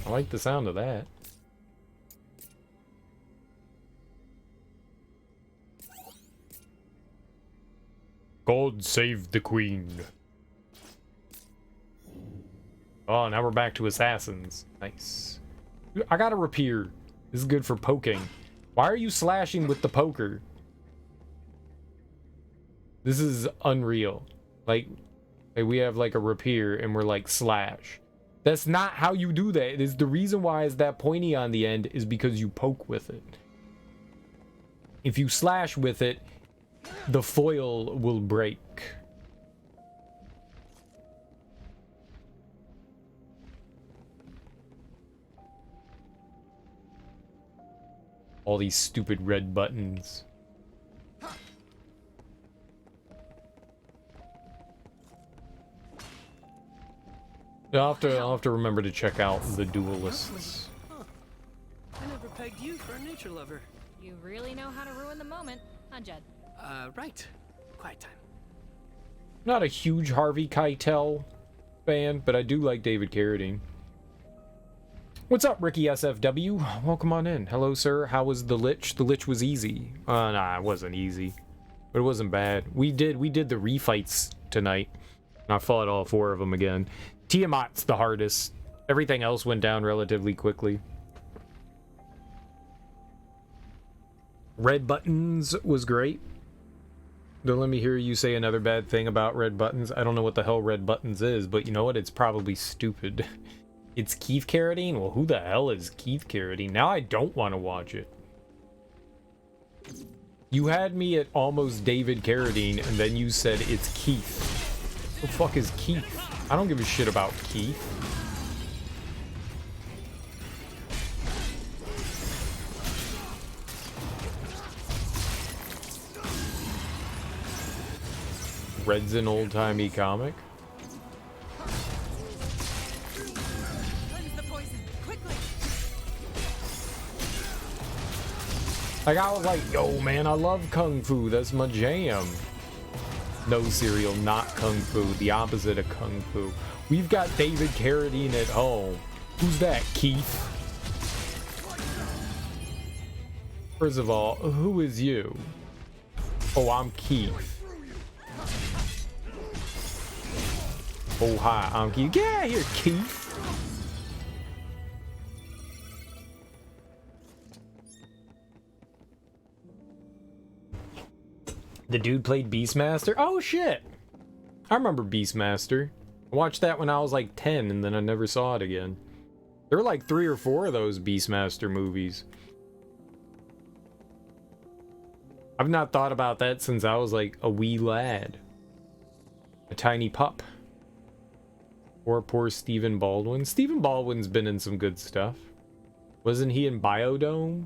I like the sound of that. God save the queen. Oh, now we're back to assassins. Nice. I got a rapier. This is good for poking. Why are you slashing with the poker? This is unreal. Like we have like a rapier and we're like slash. That's not how you do that. It's the reason why is that pointy on the end is because you poke with it. If you slash with it, the foil will break. All these stupid red buttons. I'll have to remember to check out the duelists. Huh. I never pegged you for a nature lover. You really know how to ruin the moment, huh, Jed? Right. Quiet time. Not a huge Harvey Keitel fan, but I do like David Carradine. What's up, Ricky SFW? Welcome on in. Hello, sir. How was the Lich? The Lich was easy. Nah, it wasn't easy, but it wasn't bad. We did the refights tonight, and I fought all 4 of them again. Tiamat's the hardest. Everything else went down relatively quickly. Red buttons was great. Don't let me hear you say another bad thing about red buttons. I don't know what the hell red buttons is, but you know what? It's probably stupid. It's Keith Carradine? Well, who the hell is Keith Carradine? Now I don't want to watch it. You had me at almost David Carradine, and then you said it's Keith. Who the fuck is Keith? I don't give a shit about Keith. Red's an old-timey comic. Like, I was like, yo, man, I love Kung Fu. That's my jam. No, Serial, not Kung Fu. The opposite of Kung Fu. We've got David Carradine at home. Who's that, Keith? First of all, who is you? Oh, I'm Keith. Oh, hi, I'm Keith. Get out of here, Keith. The dude played Beastmaster? Oh, shit. I remember Beastmaster. I watched that when I was like 10, and then I never saw it again. There were like 3 or 4 of those Beastmaster movies. I've not thought about that since I was like a wee lad. A tiny pup. Poor Stephen Baldwin. Stephen Baldwin's been in some good stuff. Wasn't he in Biodome?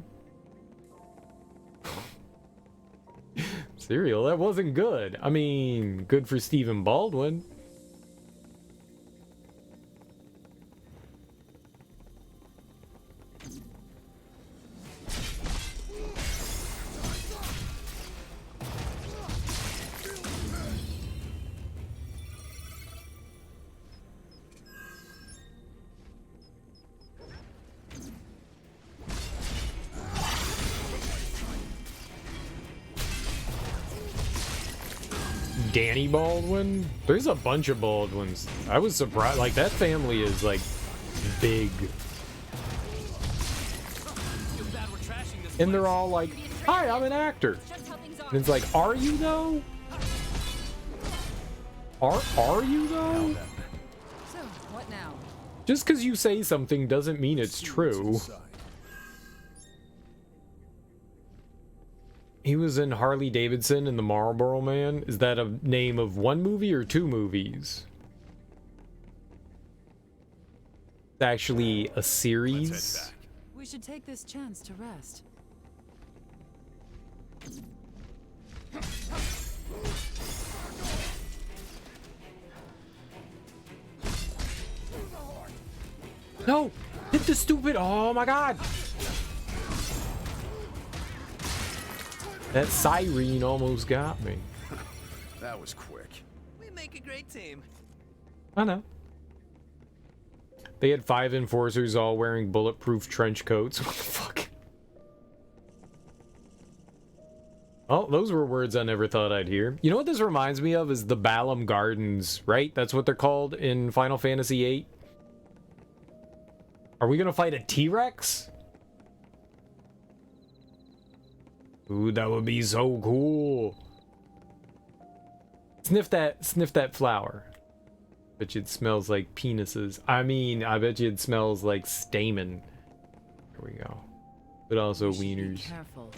Serial, that wasn't good. I mean, good for Stephen Baldwin. Danny Baldwin? There's a bunch of Baldwins. I was surprised. Like, that family is, like, big. And they're all like, hi, I'm an actor. And it's like, are you, though? Are you, though? So, what now? Just because you say something doesn't mean it's true. He was in Harley Davidson and the Marlboro Man. Is that a name of one movie or 2 movies? It's actually a series. We should take this chance to rest. No! Hit the stupid... Oh my god! That siren almost got me. That was quick. We make a great team. I know. They had 5 enforcers all wearing bulletproof trench coats. What the fuck? Oh, those were words I never thought I'd hear. You know what this reminds me of is the Balam Gardens, right? That's what they're called in Final Fantasy VIII. Are we gonna fight a T-Rex? Ooh, that would be so cool. Sniff that flower. Bet you it smells like penises. I mean, I bet you it smells like stamen. There we go. But also wieners. Be careful.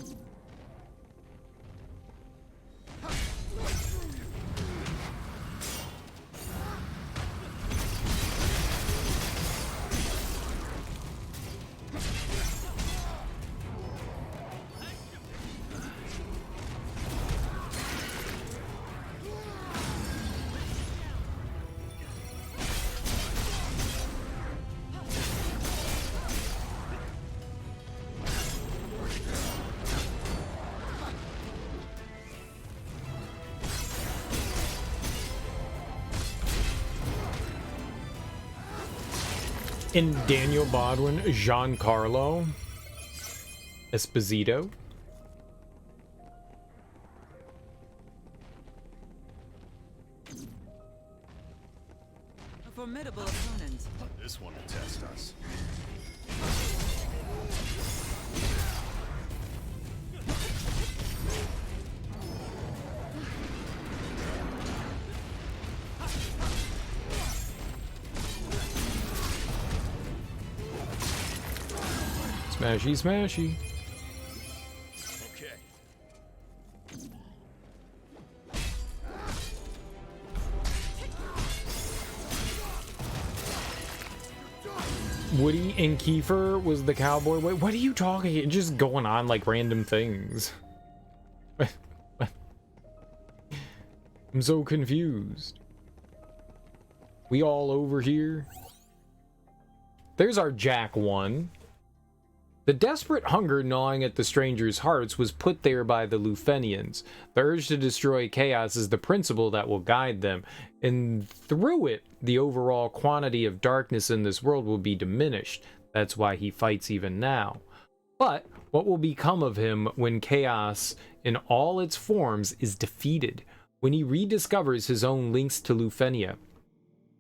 In Daniel Bodwin, Giancarlo Esposito. A formidable opponent. This one will test us. Smashy, smashy. Okay. Woody and Kiefer was the cowboy. Wait, what are you talking? Just going on like random things. I'm so confused. We all over here? There's our Jack 1. The desperate hunger gnawing at the strangers' hearts was put there by the Lufenians. The urge to destroy chaos is the principle that will guide them, and through it, the overall quantity of darkness in this world will be diminished. That's why he fights even now. But what will become of him when chaos in all its forms is defeated? When he rediscovers his own links to Lufenia?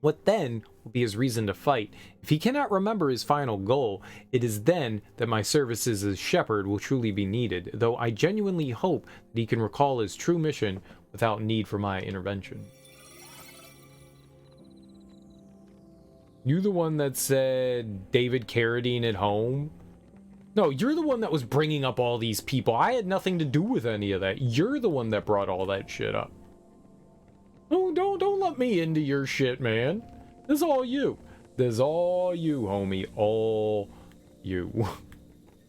What then will be his reason to fight? If he cannot remember his final goal, it is then that my services as shepherd will truly be needed, though I genuinely hope that he can recall his true mission without need for my intervention. You the one that said David Carradine at home? No, you're the one that was bringing up all these people. I had nothing to do with any of that. You're the one that brought all that shit up. Oh, don't let me into your shit, man. This is all you. This is all you, homie. All you.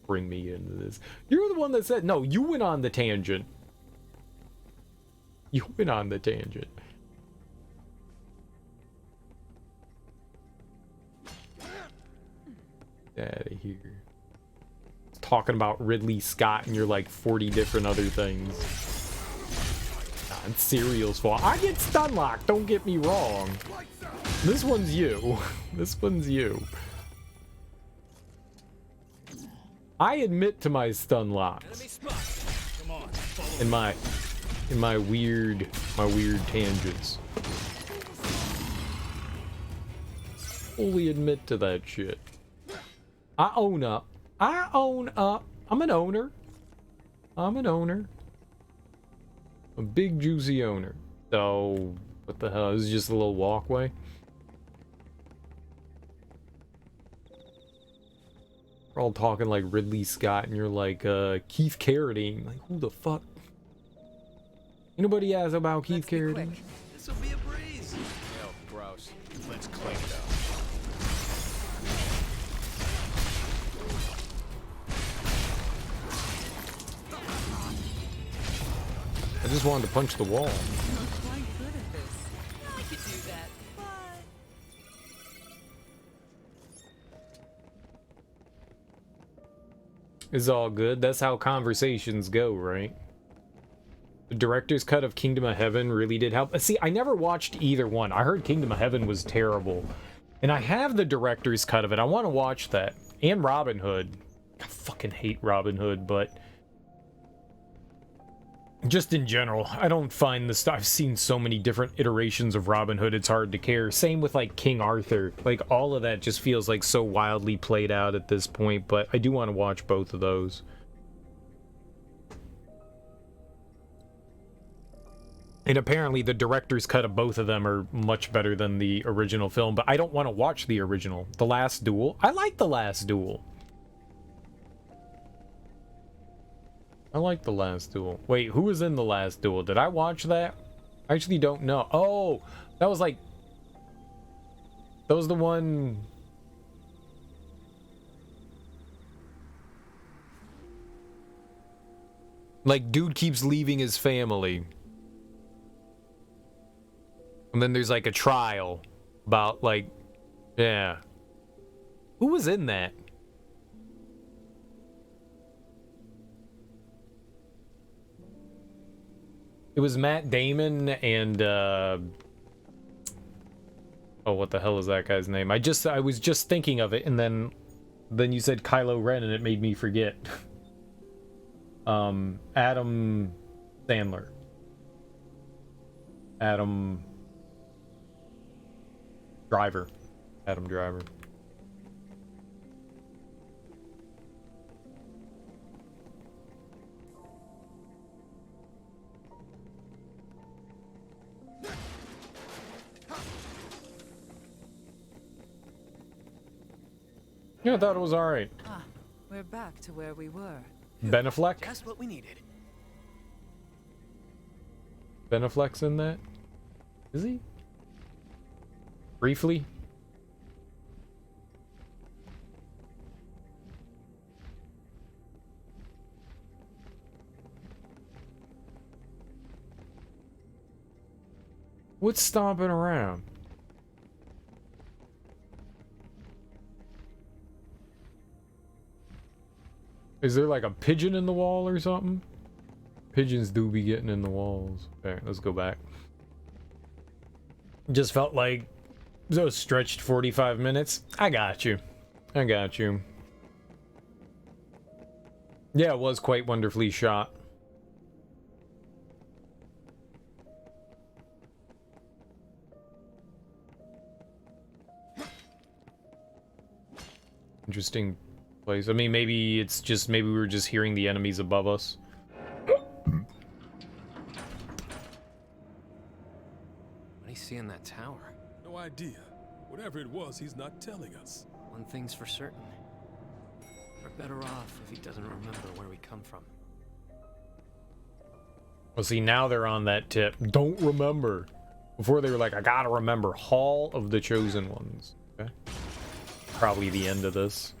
Bring me into this. You're the one that said, no, you went on the tangent. You went on the tangent. Get out of here. Talking about Ridley Scott and you're like 40 different other things. It's Serial's fault. I get stun locked, don't get me wrong. This one's you. This one's you. I admit to my stun locks. In my weird tangents. Fully admit to that shit. I own up. I own up. I'm an owner. I'm an owner. A big juicy owner. So, what the hell? This is just a little walkway. We're all talking like Ridley Scott and you're like, Keith Carradine. Like, who the fuck? Anybody ask about Keith Carradine? This'll be a breeze. Ew, gross. Let's clean it up. I just wanted to punch the wall. You're quite good at this. I could do that, but... It's all good. That's how conversations go, right? The director's cut of Kingdom of Heaven really did help. See, I never watched either one. I heard Kingdom of Heaven was terrible. And I have the director's cut of it. I want to watch that. And Robin Hood. I fucking hate Robin Hood, but... just in general, I don't find this. I've seen so many different iterations of Robin Hood, it's hard to care. Same with like King Arthur. Like all of that just feels like so wildly played out at this point, but I do want to watch both of those. And apparently the director's cut of both of them are much better than the original film, but I don't want to watch the original. The Last Duel. I like The Last Duel. I like The Last Duel. Wait, who was in The Last Duel? Did I watch that? I actually don't know. Oh, that was like... that was the one... like, dude keeps leaving his family. And then there's like a trial about like... yeah. Who was in that? It was Matt Damon and oh, what the hell is that guy's name? I was just thinking of it, and then you said Kylo Ren, and it made me forget. Adam Sandler. Adam Driver. Adam Driver. Yeah, I thought it was alright. Ah, We're back to where we were. Beneflex? Just what we needed. Beneflex in that? Is he? Briefly? What's stomping around? Is there like a pigeon in the wall or something? Pigeons do be getting in the walls. Alright, let's go back. Just felt like those stretched 45 minutes. I got you. I got you. Yeah, it was quite wonderfully shot. Interesting place. I mean, maybe it's just, maybe we were just hearing the enemies above us. What do you see in that tower? No idea. Whatever it was, he's not telling us. One thing's for certain. We're better off if he doesn't remember where we come from. Well, see, now they're on that tip. Don't remember. Before they were like, I gotta remember. Hall of the Chosen Ones. Okay. Probably the end of this.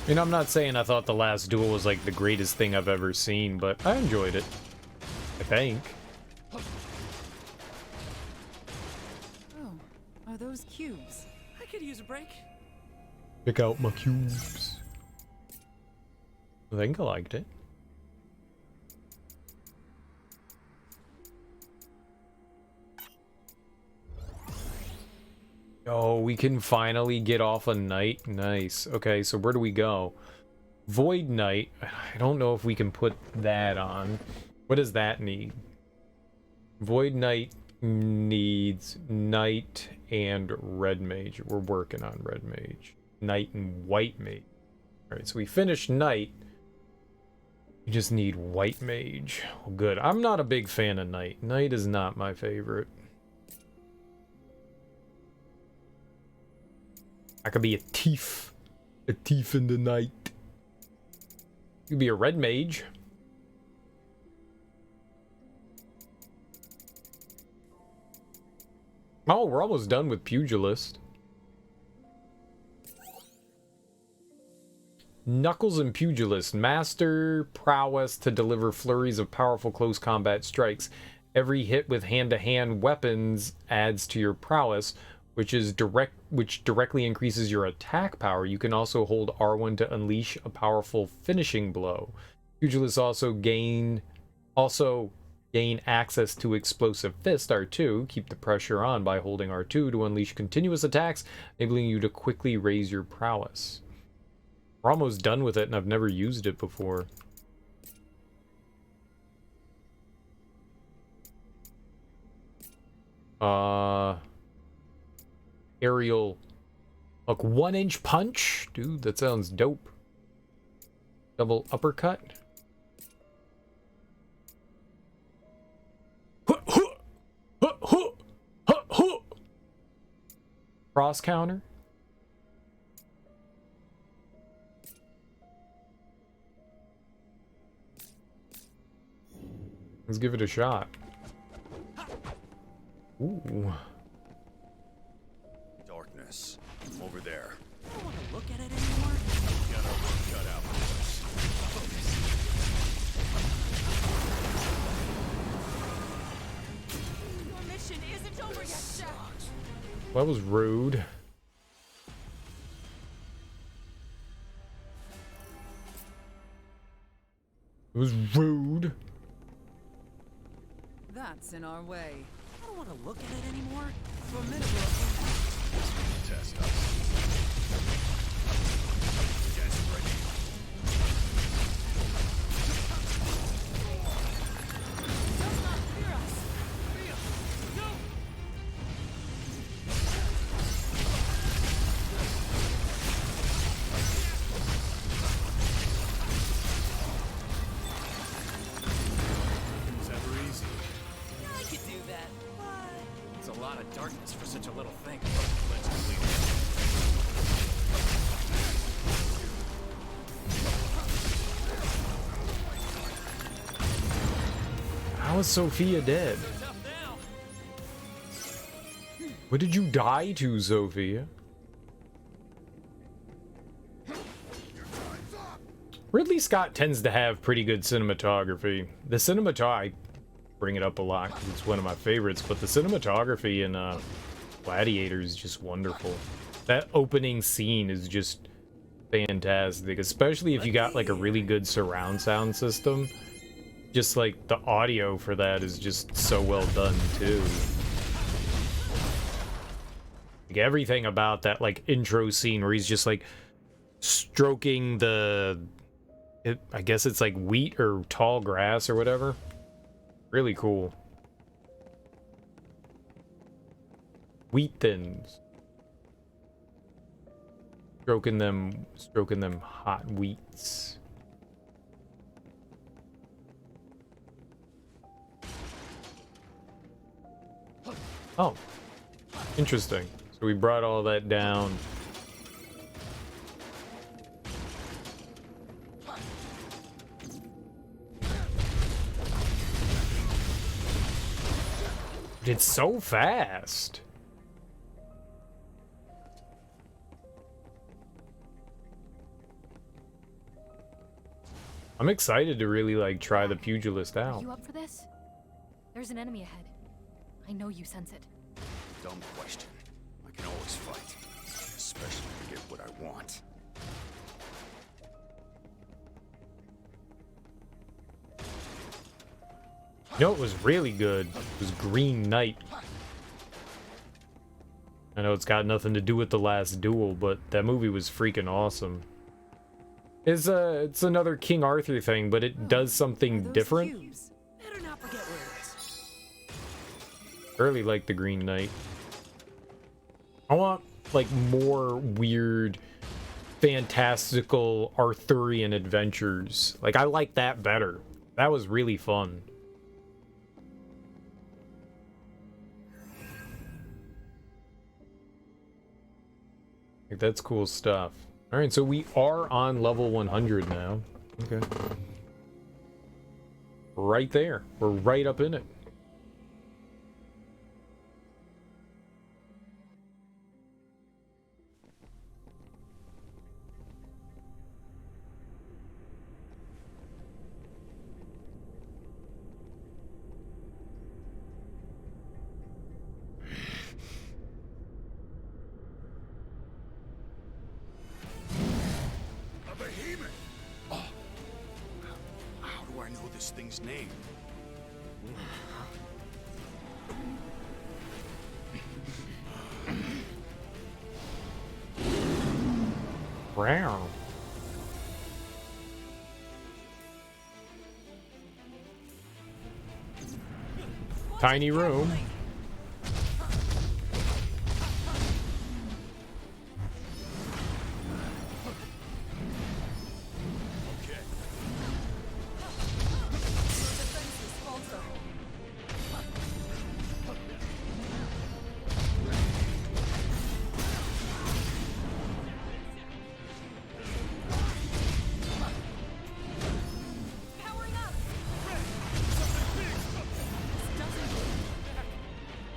And I'm not saying I thought the last duel was like the greatest thing I've ever seen, but I enjoyed it. I think. Oh, are those cubes? I could use a break. Pick out my cubes. I think I liked it. Oh, we can finally get off a night. Nice. Okay, so where do we go? Void Knight. I don't know if we can put that on. What does that need? Void Knight needs Knight and Red Mage. We're working on Red Mage. Knight and White Mage. Alright, so we finished Knight. We just need White Mage. Well, good. I'm not a big fan of Knight. Knight is not my favorite. I could be a thief. A thief in the night. You could be a red mage. Oh, we're almost done with Pugilist. Knuckles and Pugilist. Master prowess to deliver flurries of powerful close combat strikes. Every hit with hand-to-hand weapons adds to your prowess, which directly increases your attack power. You can also hold R1 to unleash a powerful finishing blow. Pugilists also gain access to explosive fist R2. Keep the pressure on by holding R2 to unleash continuous attacks, enabling you to quickly raise your prowess. We're almost done with it, and I've never used it before. Aerial, like 1-inch punch? Dude, that sounds dope. Double uppercut. Cross counter. Let's give it a shot. Ooh. Darkness. Over there. I don't want to look at it anymore. You got our work cut out for us. Your mission isn't over yet, Jack. That was rude. It was rude. That's in our way. I don't want to look at it anymore. Formidable. Test us. Get ready. Does not fear us. Go. It was ever easy. I could do that. But it's a lot of darkness for such a little thing. Let's complete it. How is Sophia dead? What did you die to, Sophia? Ridley Scott tends to have pretty good cinematography. The cinematography, I bring it up a lot because it's one of my favorites, but the cinematography in Gladiator is just wonderful. That opening scene is just fantastic, especially if you got like a really good surround sound system. Just like the audio for that is just so well done too. Like everything about that like intro scene where he's just like stroking the I guess it's like wheat or tall grass or whatever. Really cool. Wheat thins. Stroking them hot wheats. Oh, interesting. So we brought all that down. It's so fast. I'm excited to really like try the pugilist Are out. you up for this? There's an enemy ahead. I know you sense it. Dumb question. I can always fight, especially to get what I want. You know what was really good? It was Green Knight. I know it's got nothing to do with The Last Duel, but that movie was freaking awesome. It's another King Arthur thing, but it does something different. Better not forget where it is. I really like the Green Knight. I want like more weird, fantastical Arthurian adventures. Like I like that better. That was really fun. Like, that's cool stuff. Alright, so we are on level 100 now. Okay. Right there. We're right up in it. A behemoth! Oh. How do I know this thing's name? Wow. Tiny room.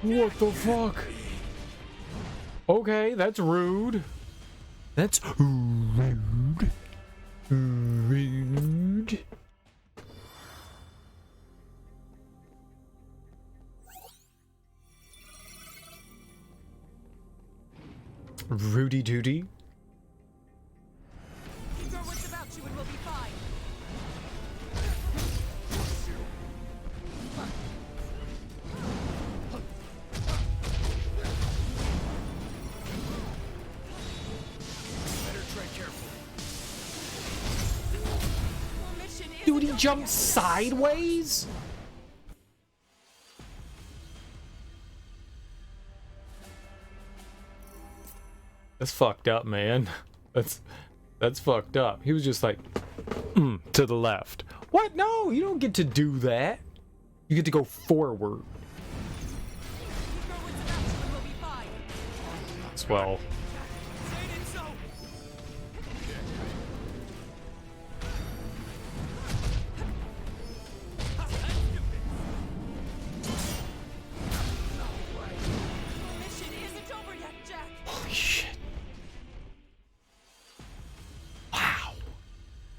What the fuck? Okay, that's rude. That's rude. Rude. Rudy Doody. Keep your wits about you and we'll be fine. Dude, he jumped sideways? That's fucked up, man. That's fucked up. He was just like, to the left. What? No, you don't get to do that. You get to go forward. Swell.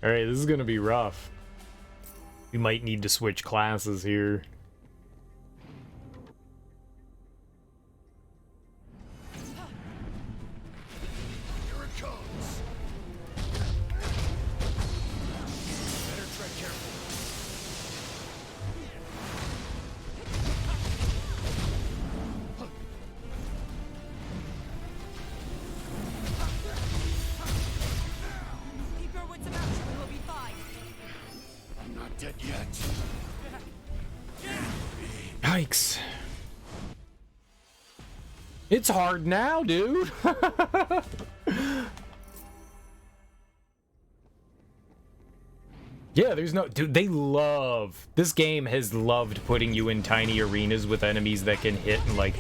Alright, this is gonna be rough. We might need to switch classes here. Here it comes. Better tread carefully. Keep your wits about you and we'll be fine. I'm not dead yet. Yikes. It's hard now, dude. Yeah, there's no... Dude, they love... This game has loved putting you in tiny arenas with enemies that can hit and, like...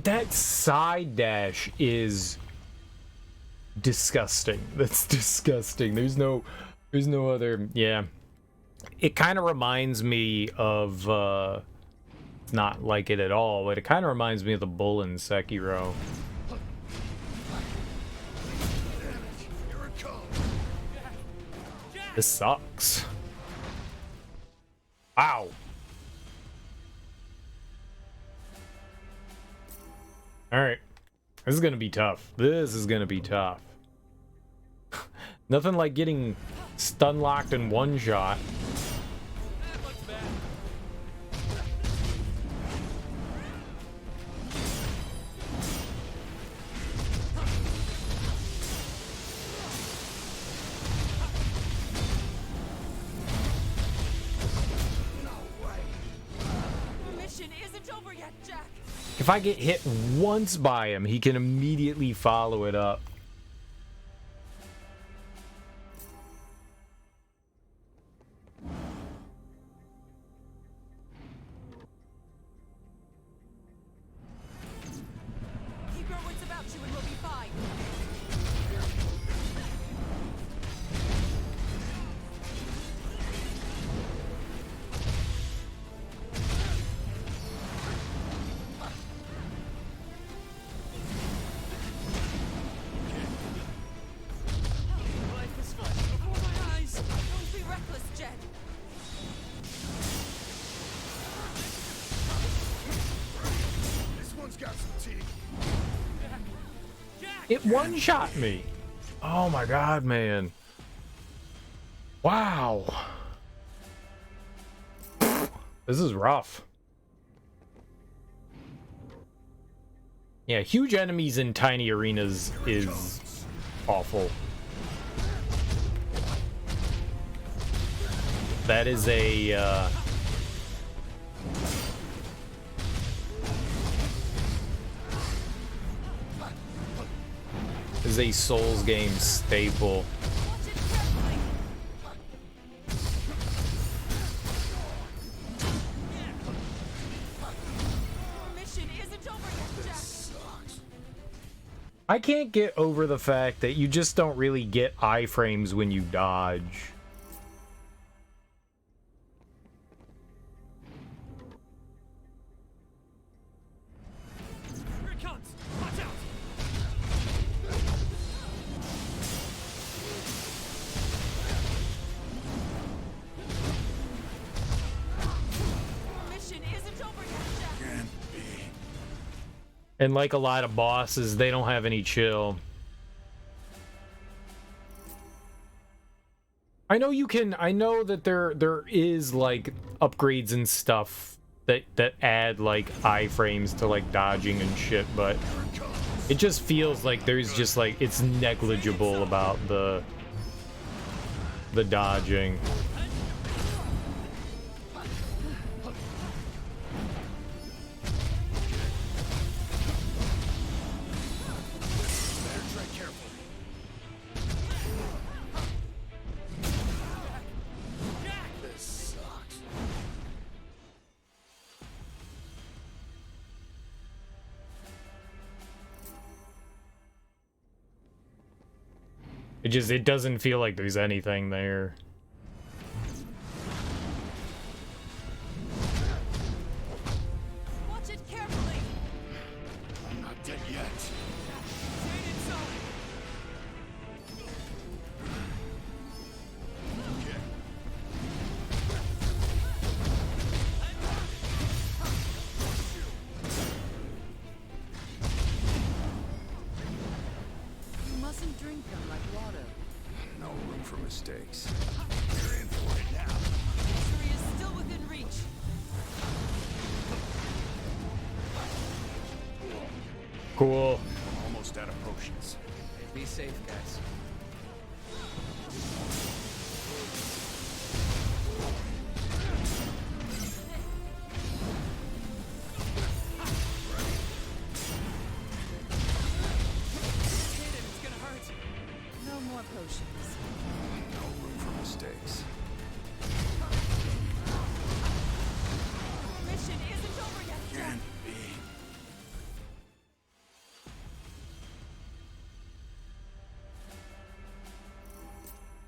That side dash is disgusting. That's disgusting. There's no other. Yeah, it kind of reminds me of not like it at all, but it kind of reminds me of the bull in Sekiro. This sucks. Wow. Alright. This is gonna be tough. This is gonna be tough. Nothing like getting stun locked in one shot. Mission isn't over yet, Jack. If I get hit once by him, he can immediately follow it up. Keep your wits about you and we'll be fine. Life is flashing before my eyes. Don't be reckless, Jed. This one's got some teeth. It one-shot me. Oh my god, man. Wow. This is rough. Yeah, huge enemies in tiny arenas is awful. That is a Souls game staple. Mission isn't over yet, Jack. I can't get over the fact that you just don't really get iframes when you dodge. Here it comes. Watch out. Mission isn't over yet, Jack. And like a lot of bosses, they don't have any chill. I know you can, I know that there is like upgrades and stuff that add like iframes to like dodging and shit, but it just feels like there's just like it's negligible about the dodging. Better tread carefully. This sucks. It doesn't feel like there's anything there. Watch it carefully. I'm not dead yet. You mustn't drink them like water. No room for mistakes. You're in for it now. Victory is still within reach. Cool. I'm almost out of potions. Be safe, guys. It's gonna hurt. No more potions. No room for mistakes. Our mission isn't over yet. Can't be.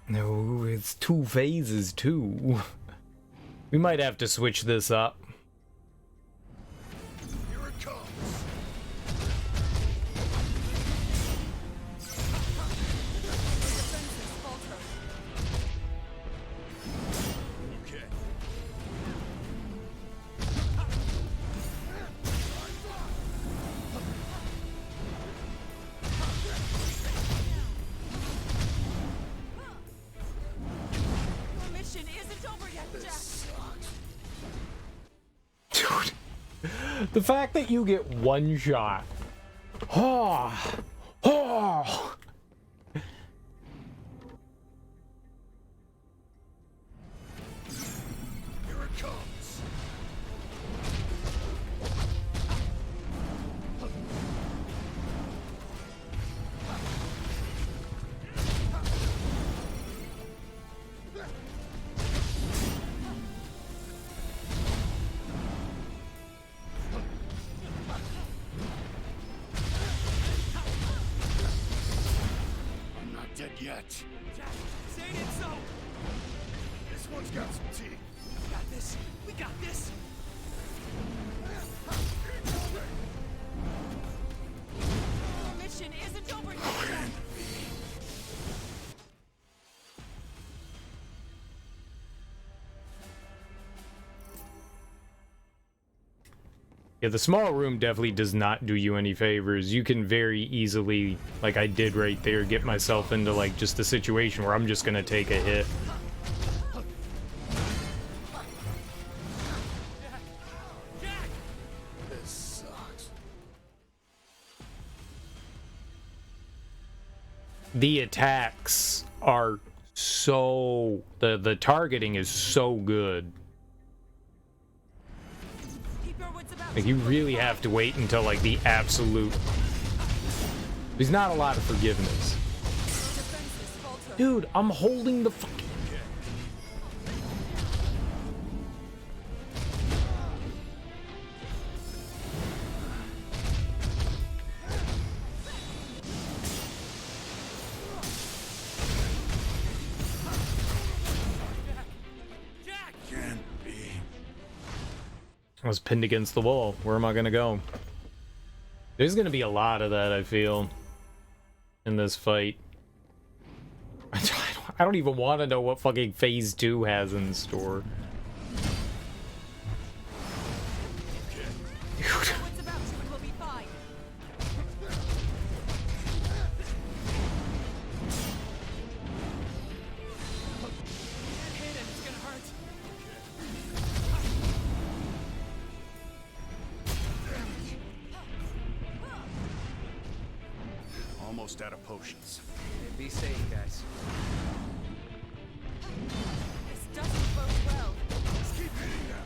No, it's 2 phases too. We might have to switch this up. Here it comes. Defenses falter. Okay. Our mission isn't over yet, Jack. Dude, the fact that you get one shot. Oh, oh. Here it comes. I'm not dead yet. Jack, say it so. This one's got some teeth. We got this. We got this. Our mission isn't over yet, Jack. Yeah, the small room definitely does not do you any favors. You can very easily, like I did right there, get myself into like just a situation where I'm just gonna take a hit. This sucks. The attacks are so the targeting is so good. Keep your wits about Like you really have to wait until like the absolute. There's not a lot of forgiveness. defenses falter. Dude, I'm holding the fucking. Can't be. I was pinned against the wall. Where am I gonna go? There's gonna be a lot of that, I feel, in this fight. I don't even want to know what fucking Phase 2 has in store. Keep your wits about you and we'll be fine. Hit him, it's gonna hurt. Almost out of potions. Be safe, guys. This doesn't bode well. Let's keep hitting them.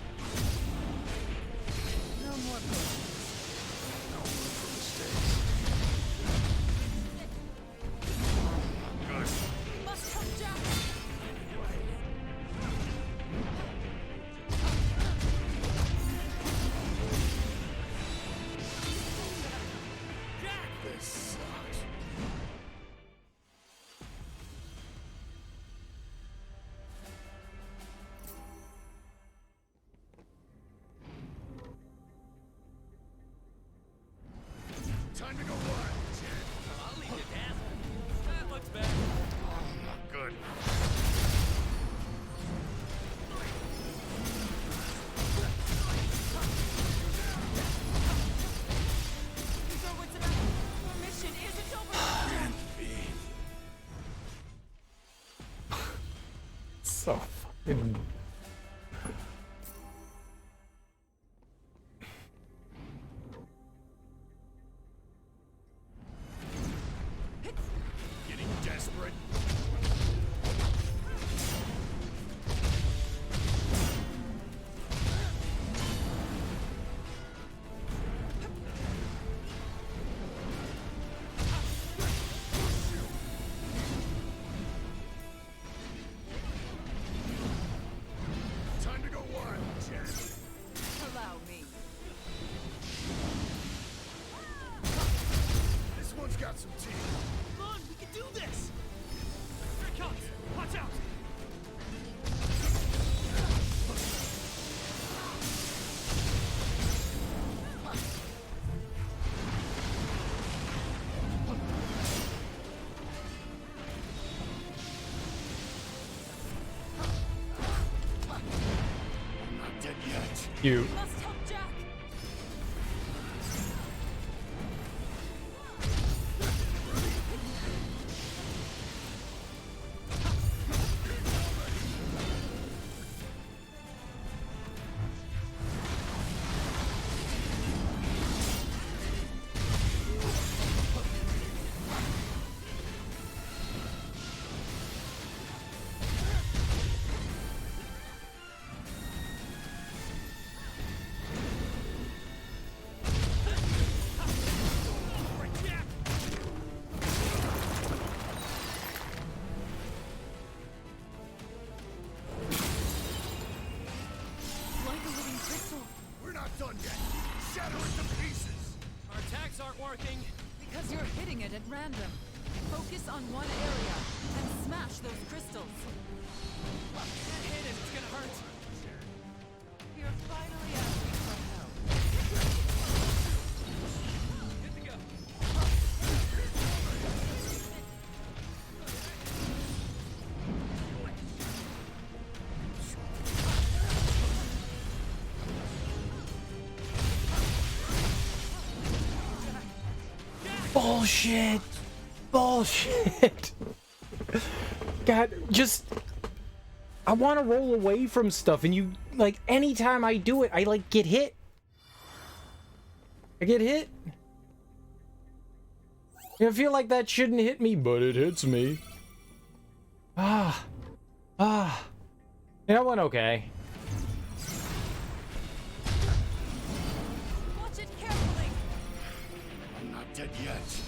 No more potions. No room for mistakes. Good. Must come, Jack. This sucks. So fucking... Getting desperate. Time to go wild, Jack. Allow me. This one's got some teeth. Come on, we can do this! Here it comes! Watch out! Not dead yet. You. Must help Jack. Like a living crystal. We're not done yet. Shatter it to pieces. Our attacks aren't working. Because you're hitting it at random. Focus on one area and smash those crystals. That hit it, it's gonna hurt. You're finally asking for help. Good to go. Bullshit! Bullshit! God, just... I want to roll away from stuff, and you... Like, anytime I do it, I, like, get hit. I get hit. I feel like that shouldn't hit me, but it hits me. Ah. That went okay. Watch it carefully. I'm not dead yet.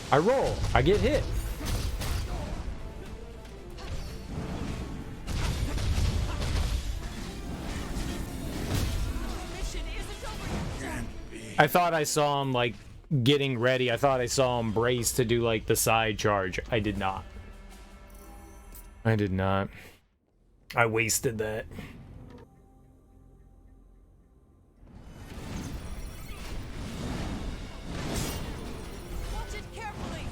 I roll. I get hit. Mission isn't over yet. I thought I saw him, like, getting ready. I thought I saw him brace to do, like, the side charge. I did not. I did not. I wasted that. Watch it carefully.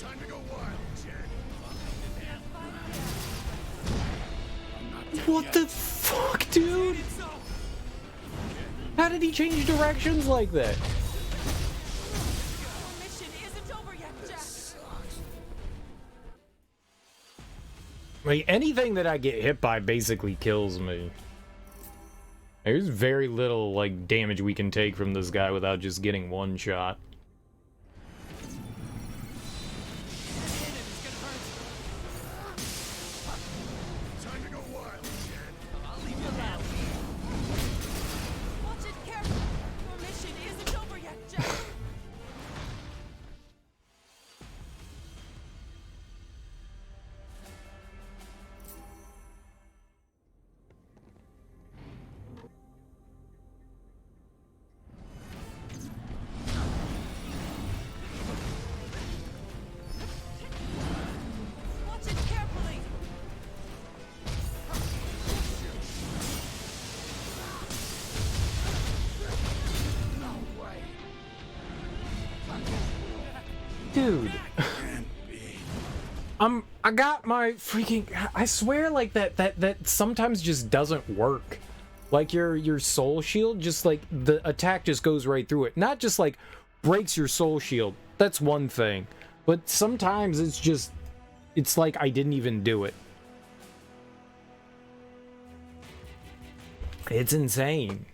Time to go wild, Jack. What the fuck, dude? How did he change directions like that? Mission isn't over yet, Jack. Like, anything that I get hit by basically kills me. There's very little, like, damage we can take from this guy without just getting one shot. Time to go wild, Jack. Watch it carefully. Your mission isn't over yet, Jack. Watch it carefully. Dude. I got my freaking... I swear, like, that sometimes just doesn't work. Like, your soul shield, just, like, the attack just goes right through it. Not just, like, breaks your soul shield. That's one thing. But sometimes it's just, it's like I didn't even do it. It's insane.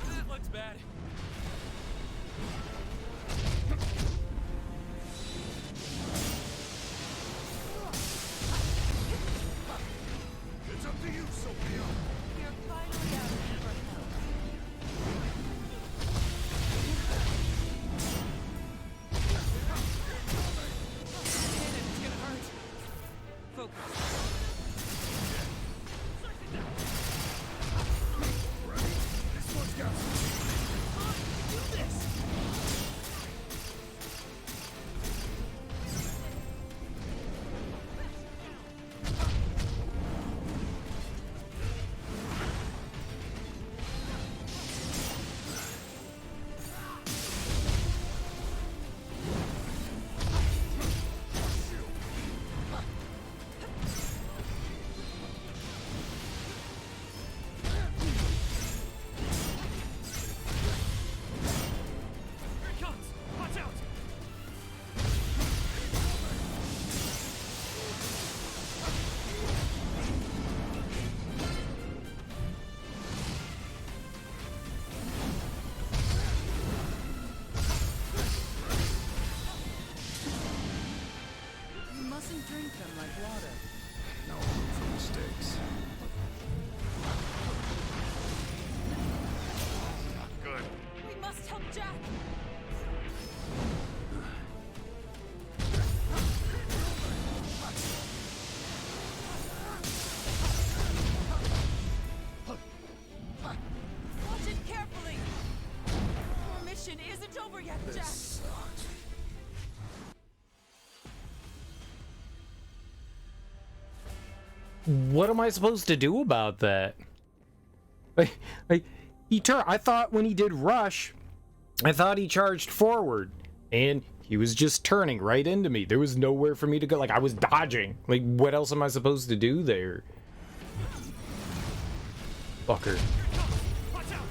That looks bad. It's up to you, Sophia. You're finally out of for help. It's gonna hurt. Focus. This one's got Do this. Here it comes. Watch out. You mustn't drink them like water. No room for mistakes. good. We must help Jack. Watch it carefully. Our mission isn't over yet, Jack. What am I supposed to do about that? Like he turned. I thought when he did rush, I thought he charged forward, and he was just turning right into me. There was nowhere for me to go. Like I was dodging. Like what else am I supposed to do there? Fucker. Watch out.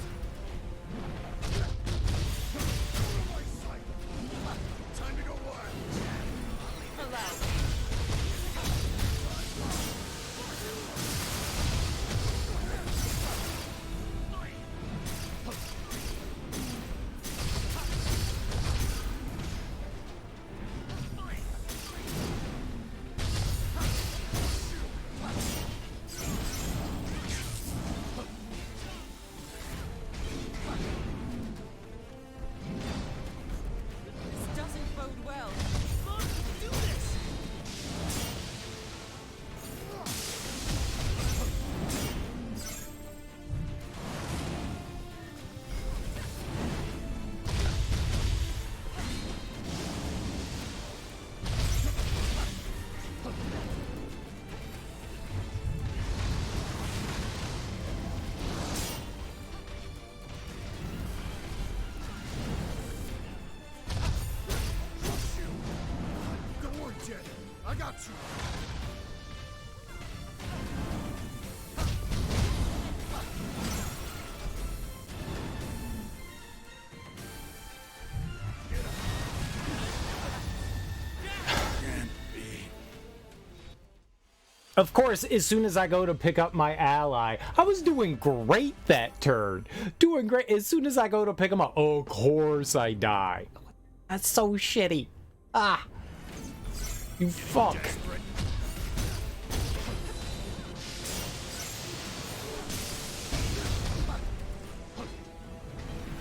Time to go wild. Allow. This doesn't bode well. Do this. Don't worry, Jed. I got you. Can't be. Of course, as soon as I go to pick up my ally, I was doing great that turn. Doing great. As soon as I go to pick him up, of course I die. That's so shitty. Ah. You fuck.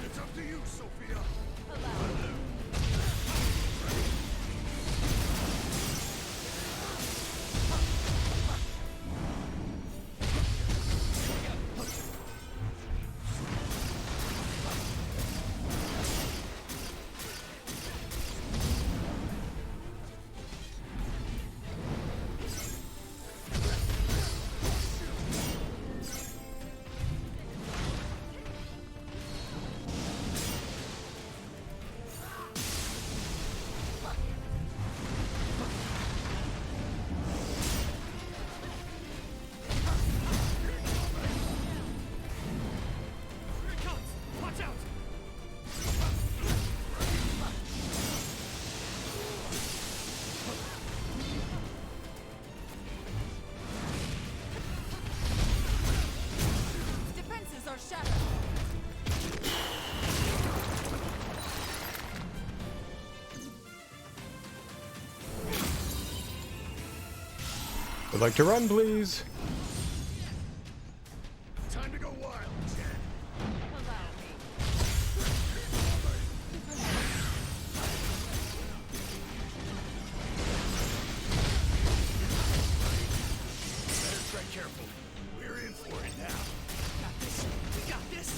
It's up to you, Sophia. I'd like to run, please. Time to go wild, Jen. Allow me. Better tread carefully. We're in for it now. Got this. We got this.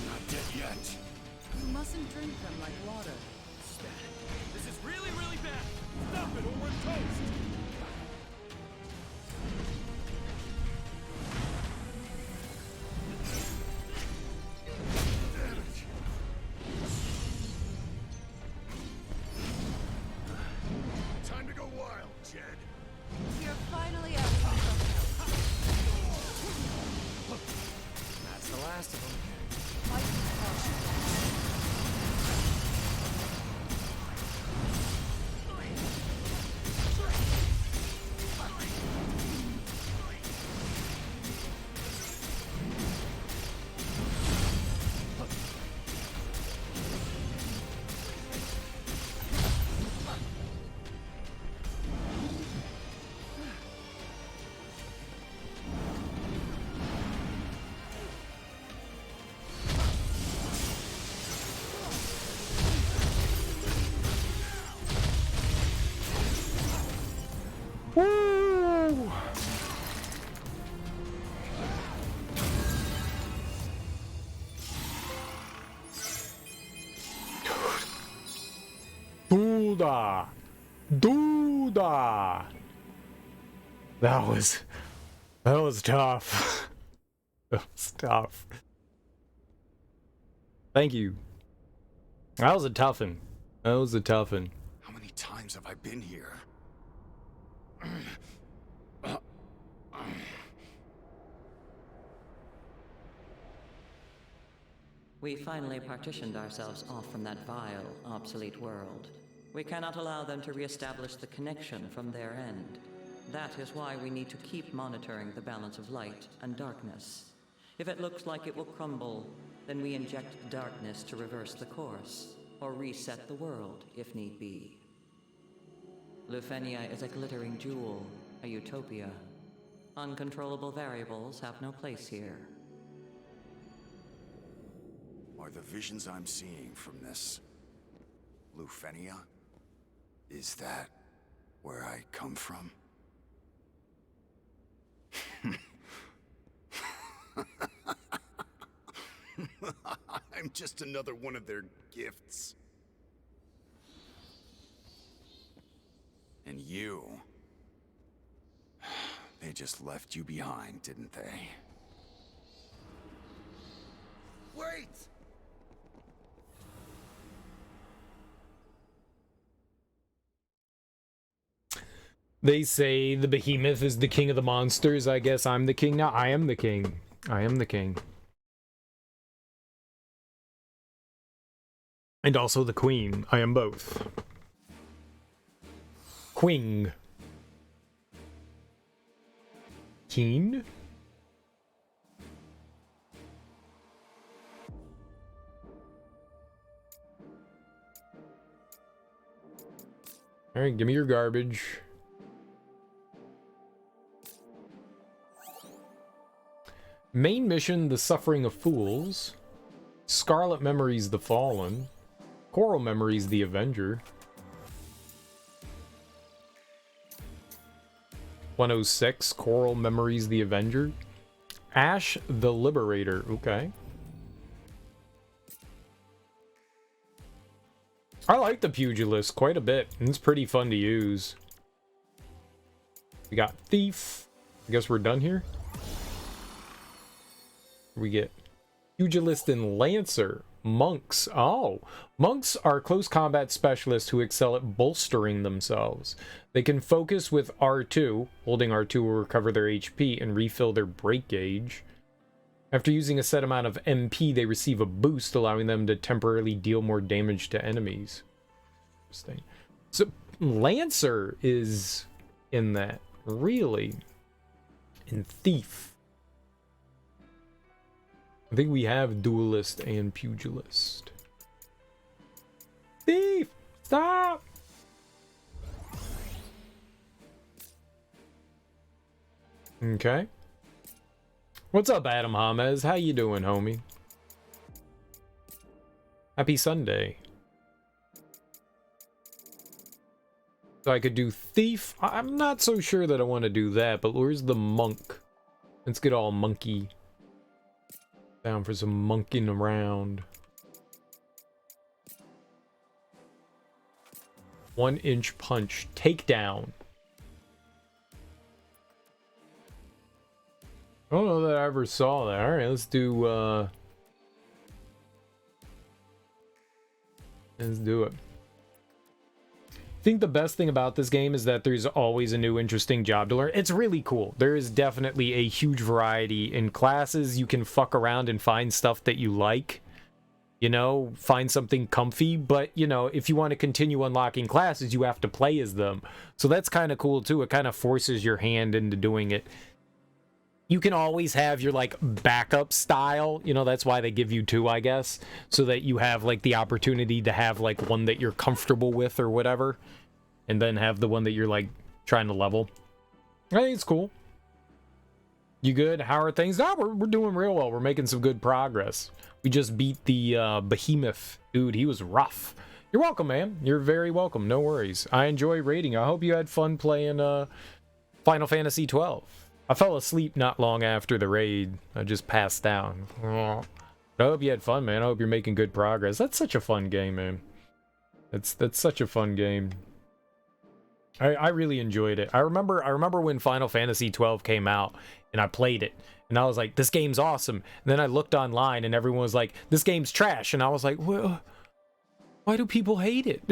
Not dead yet. You mustn't drink them like water. This is really, really bad. Stop it or we're toast. Time to go wild, Jed. You're finally out. That's the last of them. Fight with caution. Woo! Duda! Duda! That was tough. That was tough. Thank you. That was a toughin'. That was a toughin'. How many times have I been here? We finally partitioned ourselves off from that vile, obsolete world. We cannot allow them to reestablish the connection from their end. That is why we need to keep monitoring the balance of light and darkness. If it looks like it will crumble, then we inject darkness to reverse the course, or reset the world if need be. Lufenia is a glittering jewel, a utopia. Uncontrollable variables have no place here. Are the visions I'm seeing from this Lufenia? Is that where I come from? I'm just another one of their gifts. And you... They just left you behind, didn't they? Wait! They say the behemoth is the king of the monsters. I guess I'm the king now. I am the king. I am the king. And also the queen. I am both. Queen. Keen? Alright, give me your garbage. Main mission, The Suffering of Fools. Scarlet Memories, The Fallen. Coral Memories, The Avenger. 106, Coral Memories, The Avenger. Ash, the Liberator. Okay. I like the Pugilist quite a bit. It's pretty fun to use. We got Thief. I guess we're done here. We get Pugilist and Lancer. Monks. Oh, monks are close combat specialists who excel at bolstering themselves. They can focus with R2. Holding R2 will recover their HP and refill their break gauge. After using a set amount of MP, they receive a boost, allowing them to temporarily deal more damage to enemies. Interesting. So, Lancer is in that. Really? In Thief. I think we have Duelist and Pugilist. Thief! Stop! Okay. What's up, Adam James? How you doing, homie? Happy Sunday. So I could do Thief. I'm not so sure that I want to do that, but where's the monk? Let's get all monkey. Down for some monkeying around. 1-inch punch. Takedown. I don't know that I ever saw that. Alright, let's do it. I think the best thing about this game is that there's always a new interesting job to learn. It's really cool. There is definitely a huge variety in classes. You can fuck around and find stuff that you like. You know, find something comfy. But, you know, if you want to continue unlocking classes, you have to play as them. So that's kind of cool, too. It kind of forces your hand into doing it. You can always have your, like, backup style. You know, that's why they give you 2, I guess. So that you have, like, the opportunity to have, like, one that you're comfortable with or whatever. And then have the one that you're, like, trying to level. I think it's cool. You good? How are things? No, we're doing real well. We're making some good progress. We just beat the behemoth. Dude, he was rough. You're welcome, man. You're very welcome. No worries. I enjoy raiding. I hope you had fun playing Final Fantasy 12. I fell asleep not long after the raid. I just passed down. I hope you had fun, man. I hope you're making good progress. That's such a fun game, man. That's such a fun game. I really enjoyed it. I remember when Final Fantasy 12 came out and I played it and I was like, this game's awesome. And then I looked online and everyone was like, this game's trash. And I was like, well, why do people hate it?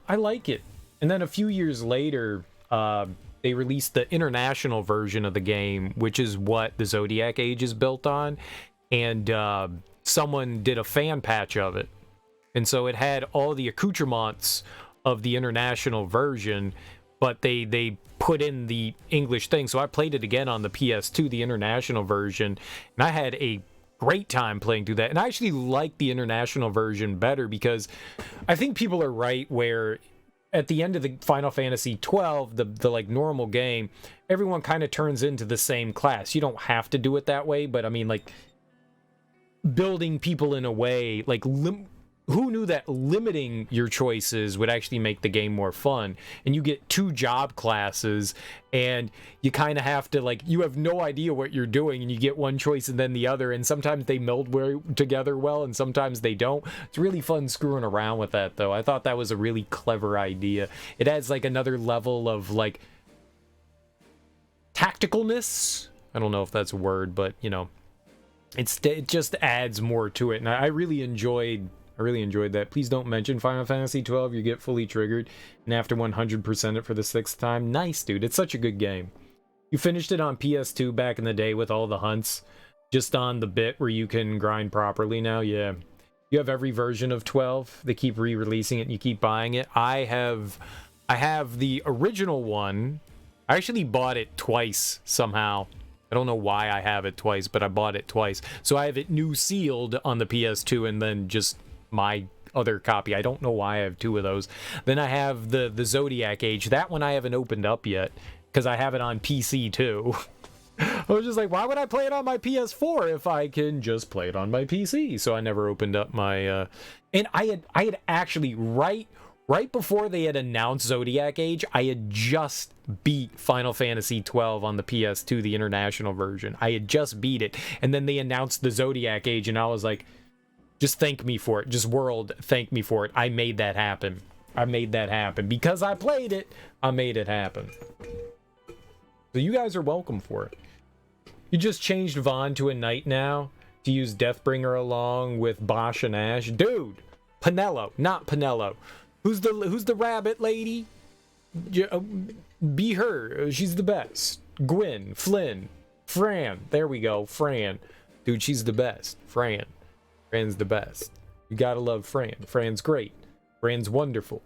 I like it. And then a few years later, they released the international version of the game, which is what the Zodiac Age is built on. And someone did a fan patch of it. And so it had all the accoutrements of the international version, but they put in the English thing. So I played it again on the PS2, the international version, and I had a great time playing through that. And I actually like the international version better because I think people are right where at the end of the Final Fantasy 12, the like normal game, everyone kind of turns into the same class. You don't have to do it that way, but I mean, like, building people in a way, like, who knew that limiting your choices would actually make the game more fun? And you get 2 job classes and you kind of have to, like, you have no idea what you're doing and you get one choice and then the other, and sometimes they meld together well and sometimes they don't. It's really fun screwing around with that, though. I thought that was a really clever idea. It adds, like, another level of, like, tacticalness. I don't know if that's a word, but, you know, it just adds more to it. And I really enjoyed that. Please don't mention Final Fantasy 12. You get fully triggered. And after 100% it for the 6th time. Nice, dude. It's such a good game. You finished it on PS2 back in the day with all the hunts. Just on the bit where you can grind properly now. Yeah. You have every version of 12. They keep re-releasing it and you keep buying it. I have the original one. I actually bought it twice somehow. I don't know why I have it twice, but I bought it twice. So I have it new sealed on the PS2 and then just my other copy. I don't know why I have 2 of those. Then I have the Zodiac Age. That one I haven't opened up yet because I have it on PC too. I was just like, why would I play it on my PS4 if I can just play it on my PC? So I never opened up my and I had actually right before they had announced Zodiac Age, I had just beat Final Fantasy 12 on the PS2, the international version. I had just beat it, and then they announced the Zodiac Age, and I was like, just thank me for it. Just world, thank me for it. I made that happen. Because I played it, I made it happen. So you guys are welcome for it. You just changed Vaughn to a knight now to use Deathbringer along with Bosch and Ash. Dude, Pinello, not Pinello. Who's the rabbit lady? Be her. She's the best. Gwyn, Flynn, Fran. There we go, Fran. Dude, she's the best. Fran's the best. You gotta love Fran. Fran's great. Fran's wonderful.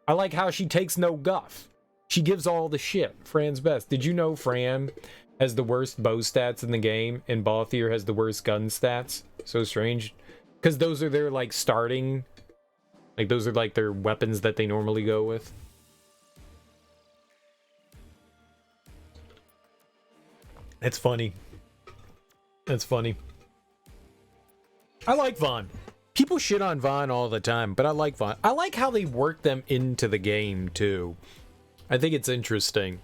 I like how she takes no guff. She gives all the shit. Fran's best. Did you know Fran has the worst bow stats in the game, and Balthier has the worst gun stats? So strange. Because those are their, like, starting... Like, those are, like, their weapons that they normally go with. It's funny. That's funny. I like Vaughn. People shit on Vaughn all the time, but I like Vaughn. I like how they work them into the game, too. I think it's interesting.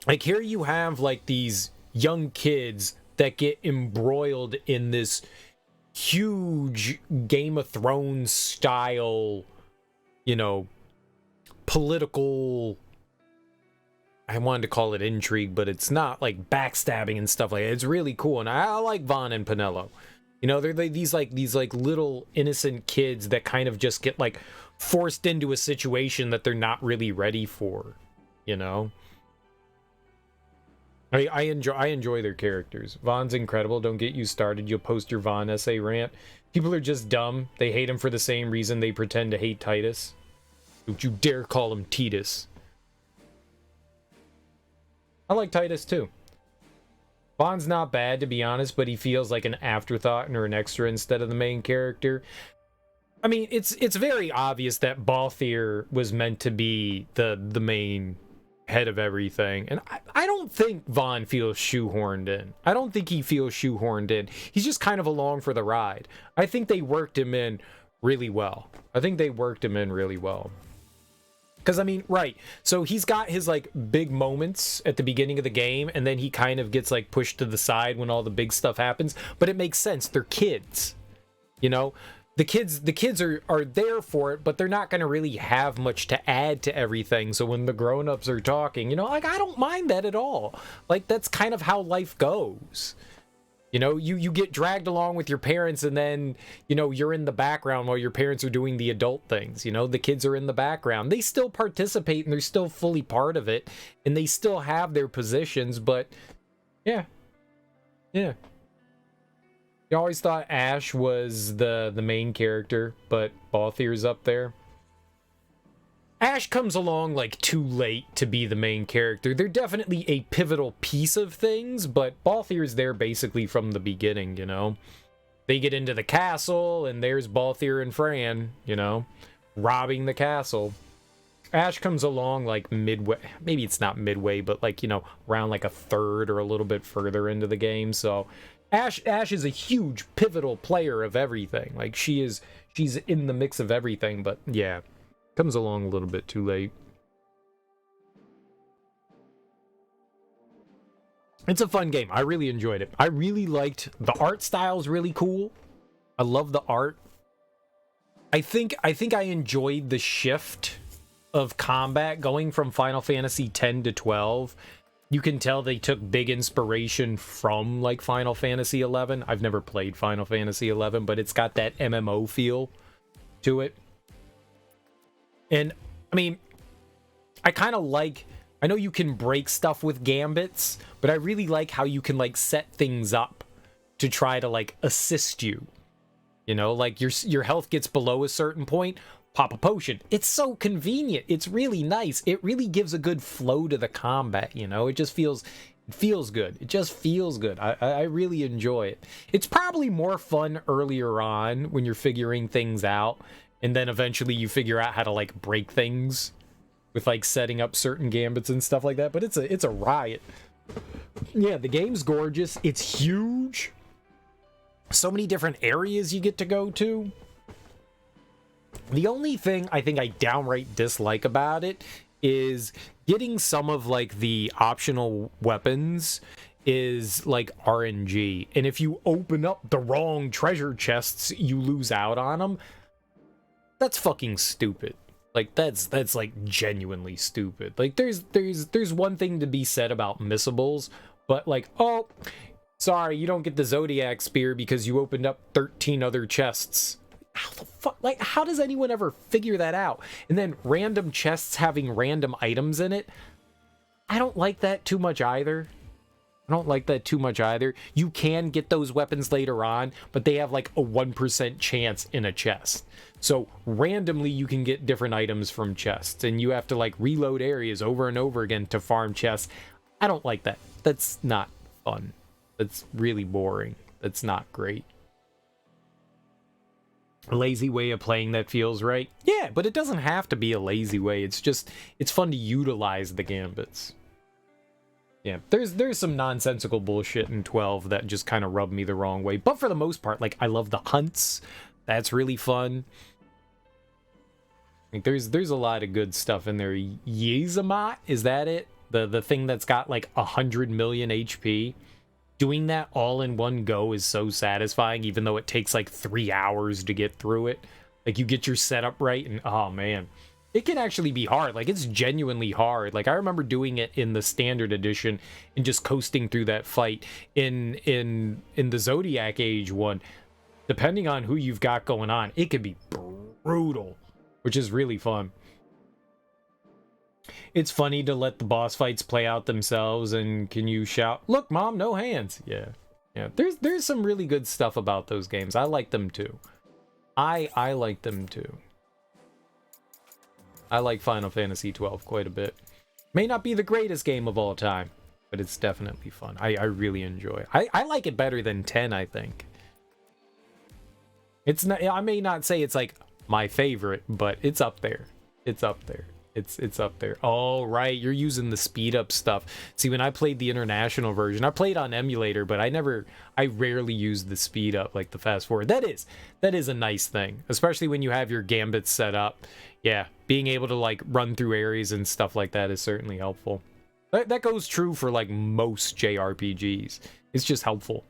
Like, here you have, like, these young kids that get embroiled in this huge Game of Thrones style, you know, political... I wanted to call it intrigue, but it's not, like, backstabbing and stuff like that. It's really cool, and I like Vaughn and Penelo. You know, they're these little innocent kids that kind of just get, like, forced into a situation that they're not really ready for, you know? I enjoy their characters. Vaughn's incredible. Don't get you started. You'll post your Vaughn essay rant. People are just dumb. They hate him for the same reason they pretend to hate Titus. Don't you dare call him Titus. I like Titus too. Vaughn's not bad, to be honest, but he feels like an afterthought or an extra instead of the main character. I mean, it's very obvious that Balthier was meant to be the main head of everything, and I don't think Vaughn feels shoehorned in. I don't think he feels shoehorned in. He's just kind of along for the ride. I think they worked him in really well. Because, I mean, right, so he's got his, like, big moments at the beginning of the game, and then he kind of gets, like, pushed to the side when all the big stuff happens, but it makes sense. They're kids, you know? The kids are there for it, but they're not going to really have much to add to everything, so when the grown-ups are talking, you know, like, I don't mind that at all. Like, that's kind of how life goes. You know, you get dragged along with your parents, and then, you know, you're in the background while your parents are doing the adult things. You know, the kids are in the background. They still participate, and they're still fully part of it, and they still have their positions, but, yeah. You always thought Ash was the main character, but Balthier's up there. Ash comes along, like, too late to be the main character. They're definitely a pivotal piece of things, but Balthier's there basically from the beginning, you know? They get into the castle, and there's Balthier and Fran, you know, robbing the castle. Ash comes along, like, midway. Maybe it's not midway, but, like, you know, around, like, a third or a little bit further into the game, so... Ash is a huge, pivotal player of everything. Like, she's in the mix of everything, but, yeah. Comes along a little bit too late. It's a fun game. I really enjoyed it. I really liked the art style's really cool. I love the art. I think I enjoyed the shift of combat going from Final Fantasy X to 12. You can tell they took big inspiration from, like, Final Fantasy 11. I've never played Final Fantasy 11, but it's got that MMO feel to it. And, I mean, I kind of like... I know you can break stuff with gambits, but I really like how you can, like, set things up to try to, like, assist you. You know, like, your health gets below a certain point, pop a potion. It's so convenient. It's really nice. It really gives a good flow to the combat, you know? It just feels... It feels good. It just feels good. I really enjoy it. It's probably more fun earlier on when you're figuring things out, and then eventually you figure out how to, like, break things with, like, setting up certain gambits and stuff like that. But it's a riot. Yeah, the game's gorgeous. It's huge. So many different areas you get to go to. The only thing I think I downright dislike about it is getting some of, like, the optional weapons is, like, RNG. And if you open up the wrong treasure chests, you lose out on them. That's fucking stupid. Like, that's like genuinely stupid. Like, there's one thing to be said about missables, but, like, oh, sorry, you don't get the Zodiac Spear because you opened up 13 other chests. How the fuck? Like, how does anyone ever figure that out? And then random chests having random items in it. I don't like that too much either. I don't like that too much either. You can get those weapons later on, but they have like a 1% chance in a chest. So randomly you can get different items from chests, and you have to like reload areas over and over again to farm chests. I don't like that. That's not fun. That's really boring. That's not great. A lazy way of playing that feels right. Yeah, but it doesn't have to be a lazy way. It's just, it's fun to utilize the gambits. Yeah, there's some nonsensical bullshit in 12 that just kind of rubbed me the wrong way. But for the most part, like, I love the hunts. That's really fun. Like, there's a lot of good stuff in there. Yezamat, is that it? The thing that's got like 100 million HP. Doing that all in one go is so satisfying, even though it takes like 3 hours to get through it. Like, you get your setup right, and oh man. It can actually be hard. Like, it's genuinely hard. Like, I remember doing it in the standard edition and just coasting through that fight. In the Zodiac Age one, depending on who you've got going on, it could be brutal, which is really fun. It's funny to let the boss fights play out themselves, and can you shout, "Look, Mom, no hands." Yeah. Yeah. There's some really good stuff about those games. I like them too. I like them too. I like Final Fantasy XII quite a bit. May not be the greatest game of all time, but it's definitely fun. I really enjoy it. I like it better than 10, I think. It's not, I may not say it's like my favorite, but it's up there. It's up there. It's up there. Oh, right, you're using the speed up stuff. See, when I played the international version, I played on emulator, but I rarely used the speed up, like the fast forward. That is a nice thing, especially when you have your gambits set up. Yeah, being able to like run through areas and stuff like that is certainly helpful. That goes true for like most JRPGs. It's just helpful.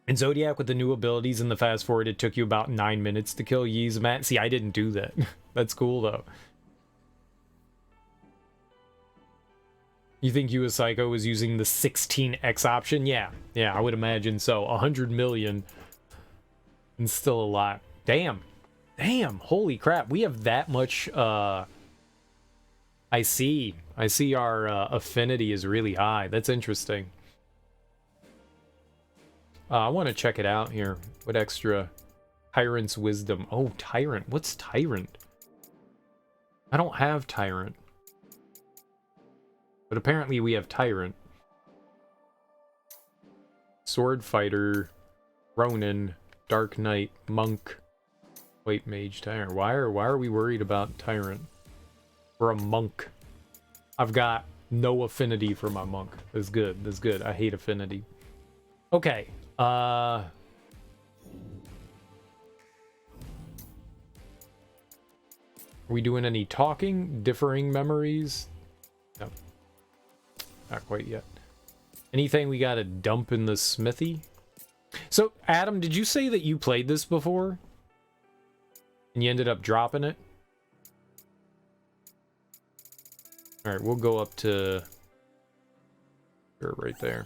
In Zodiac, with the new abilities and the fast forward, it took you about 9 minutes to kill Yezamat. See, I didn't do that. That's cool, though. You think US Psycho was using the 16x option? Yeah, I would imagine so. 100 million. And still a lot. Damn, holy crap. We have that much, I see our affinity is really high. That's interesting. I want to check it out here. What extra? Tyrant's Wisdom. Oh, Tyrant. What's Tyrant? I don't have Tyrant. But apparently we have Tyrant. Sword Fighter. Ronin. Dark Knight. Monk. Wait, Mage, Tyrant. Why are we worried about Tyrant? We're a monk. I've got no affinity for my monk. That's good. That's good. I hate affinity. Okay. Are we doing any talking? Differing memories? No. Not quite yet. Anything we gotta dump in the smithy? So, Adam, did you say that you played this before? And you ended up dropping it? Alright, we'll go up to... right there.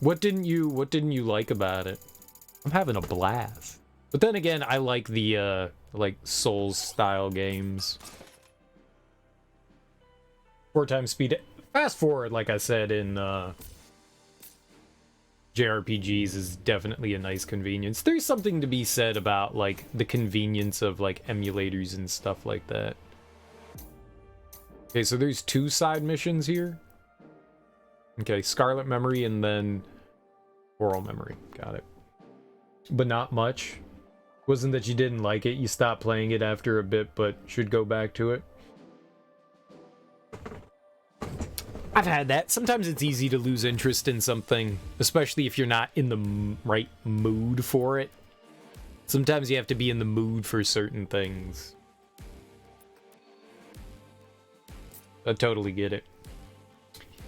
What didn't you like about it? I'm having a blast. But then again, I like the like Souls style games. 4x speed. Fast forward, like I said, in JRPGs is definitely a nice convenience. There's something to be said about like the convenience of like emulators and stuff like that. Okay, so there's 2 side missions here. Okay, Scarlet Memory and then Oral Memory. Got it. But not much. Wasn't that you didn't like it, you stopped playing it after a bit, but should go back to it. I've had that. Sometimes it's easy to lose interest in something, especially if you're not in the right mood for it. Sometimes you have to be in the mood for certain things. I totally get it.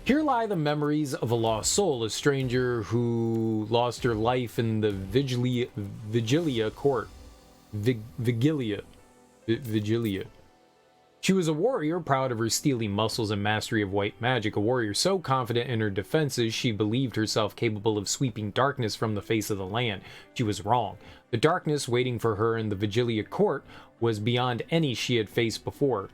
Here lie the memories of a lost soul, a stranger who lost her life in the Vigilia court. Vigilia. She was a warrior proud of her steely muscles and mastery of white magic, a warrior so confident in her defenses she believed herself capable of sweeping darkness from the face of the land. She was wrong. The darkness waiting for her in the Vigilia court was beyond any she had faced before.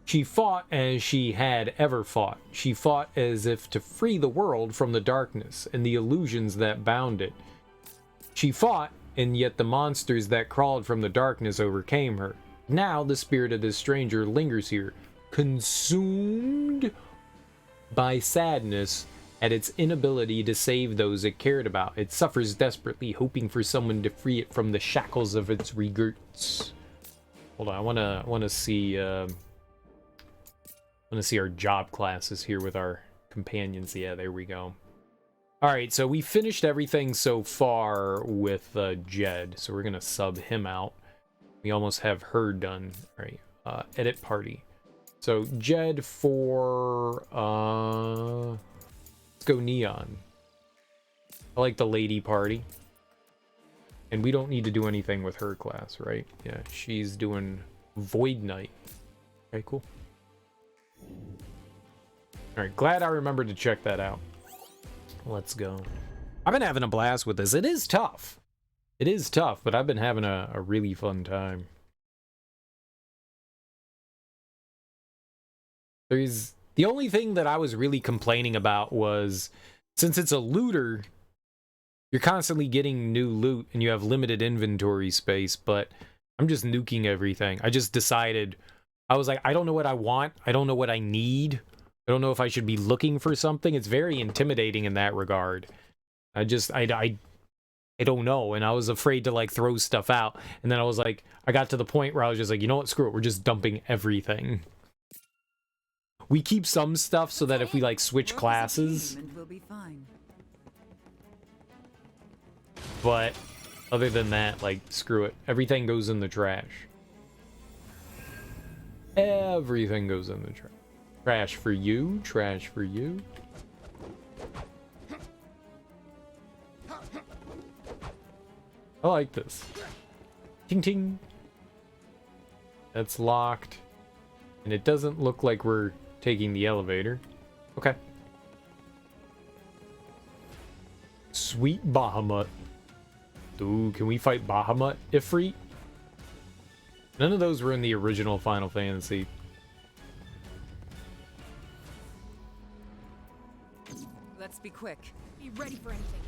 She fought as she had ever fought. She fought as if to free the world from the darkness and the illusions that bound it. She fought, and yet the monsters that crawled from the darkness overcame her. Now the spirit of this stranger lingers here, consumed by sadness at its inability to save those it cared about. It suffers desperately, hoping for someone to free it from the shackles of its regrets. Hold on, I wanna see our job classes here with our companions. Yeah, there we go. All right, so we finished everything so far with Jed, so we're gonna sub him out. We almost have her done. All right, edit party. So Jed for let's go Neon. I like the lady party, and we don't need to do anything with her class, right? Yeah, she's doing Void Knight. Okay, cool. All right, glad I remembered to check that out. Let's go. I've been having a blast with this. It is tough. It is tough, but I've been having a really fun time. The only thing that I was really complaining about was, since it's a looter, you're constantly getting new loot and you have limited inventory space, but I'm just nuking everything. I just decided, I was like, I don't know what I want. I don't know what I need. I don't know if I should be looking for something. It's very intimidating in that regard. I don't know, and I was afraid to like throw stuff out, and then I was like, I got to the point where I was just like, you know what, screw it, we're just dumping everything. We keep some stuff so that if we like switch classes, but other than that, like, screw it, everything goes in the trash. Everything goes in the trash. Trash for you, trash for you. I like this. Ting ting. That's locked. And it doesn't look like we're taking the elevator. Okay. Sweet Bahamut. Ooh, can we fight Bahamut, Ifrit? None of those were in the original Final Fantasy. Let's be quick. Be ready for anything.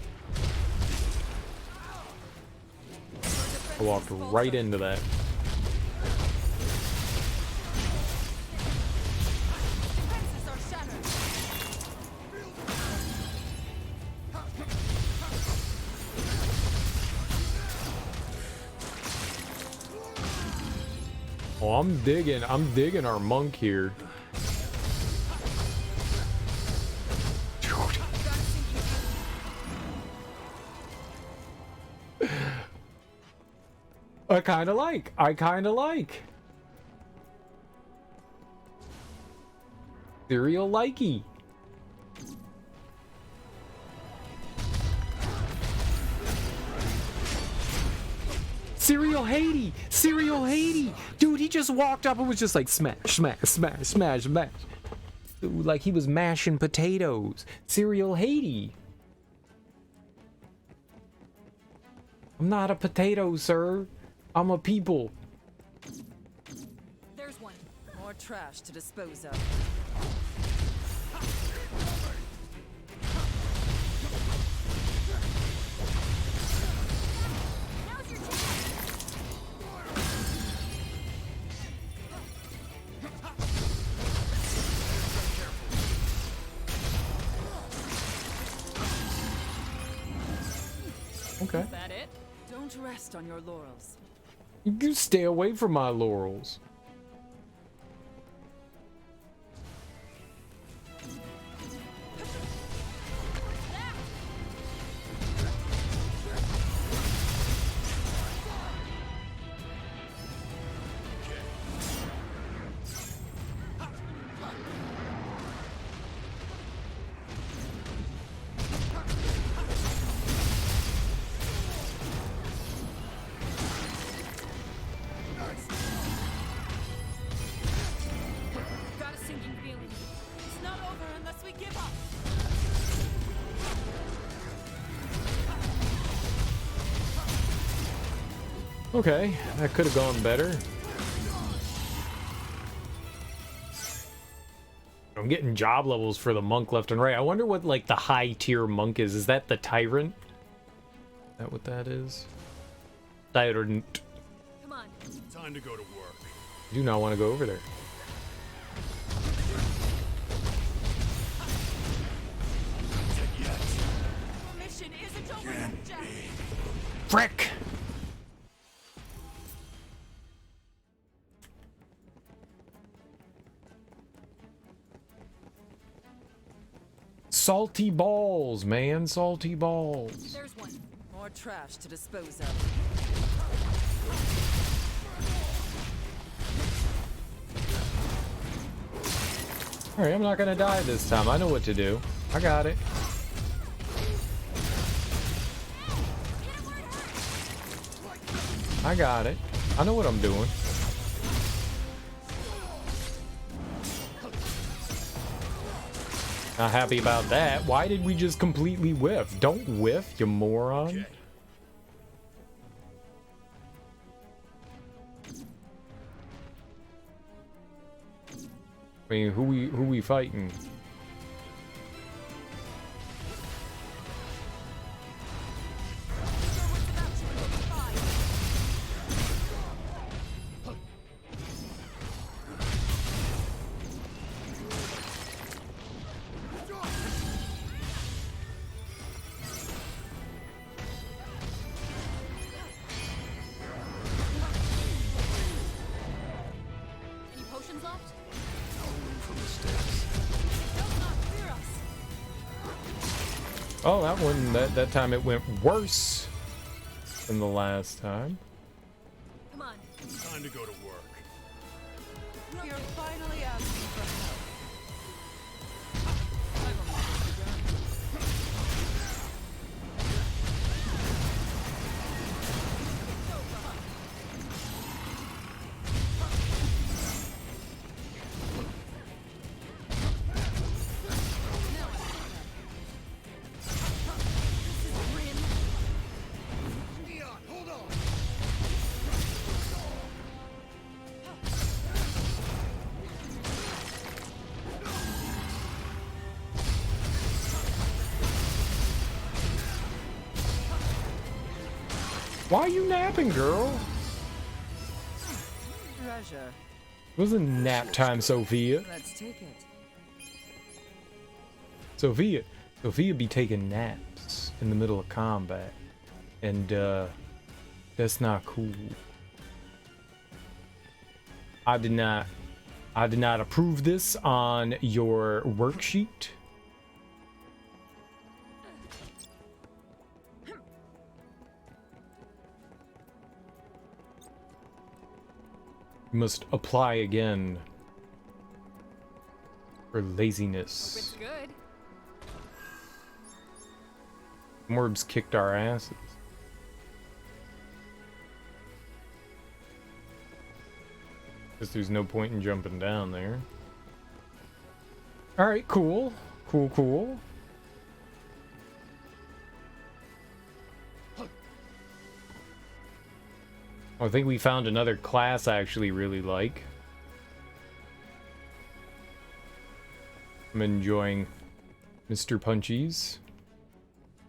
I walked right into that. Oh, I'm digging our monk here. I kinda like. Serial likey. Serial Haiti. Dude, he just walked up and was just like smash, smash, smash, smash, smash. Dude, like he was mashing potatoes. Serial Haiti. I'm not a potato, sir. I'm a people. There's one. More trash to dispose of. Okay. Is that it? Don't rest on your laurels. You stay away from my laurels. Okay, that could have gone better. I'm getting job levels for the monk left and right. I wonder what, like, the high tier monk is. Is that the tyrant? Is that what that is? Tyrant. Come on. Time to go to work. I do not want to go over there. Mission isn't over yet, Jack. Frick! Salty balls, man. Salty balls. There's one. More trash to dispose of. Alright, I'm not gonna die this time. I know what to do. I got it. I got it. I know what I'm doing. Not happy about that. Why did we just completely whiff? Don't whiff, you moron. I mean, who we fighting? Any potions left? Oh, that one, that time it went worse than the last time. Come on. Time to go to work. You're finally asking for help. Why are you napping, girl? Treasure. It wasn't nap time, Sophia. Let's take it. Sophia be taking naps in the middle of combat. And, that's not cool. I did not approve this on your worksheet. You must apply again for laziness. It's good. Morbs kicked our asses. Guess there's no point in jumping down there. Alright, cool. Cool. I think we found another class I actually really like. I'm enjoying Mr. Punchies.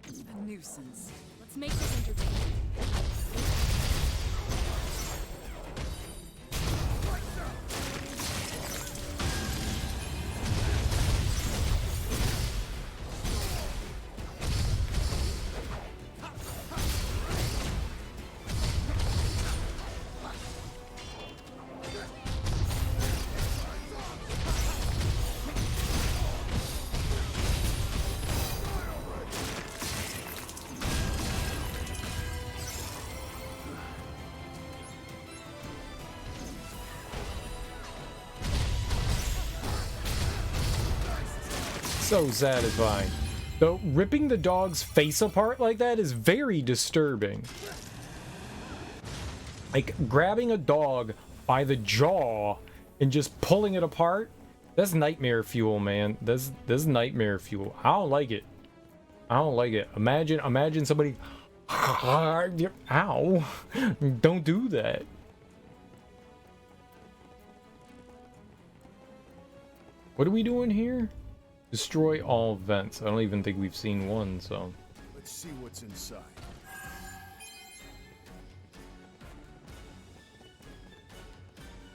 A nuisance. Let's make this entertaining. So satisfying. Though ripping the dog's face apart like that is very disturbing. Like grabbing a dog by the jaw and just pulling it apart, that's nightmare fuel, man. That's nightmare fuel. I don't like it. I don't like it. Imagine somebody Ow. Don't do that. What are we doing here? Destroy all vents. I don't even think we've seen one, so. Let's see what's inside.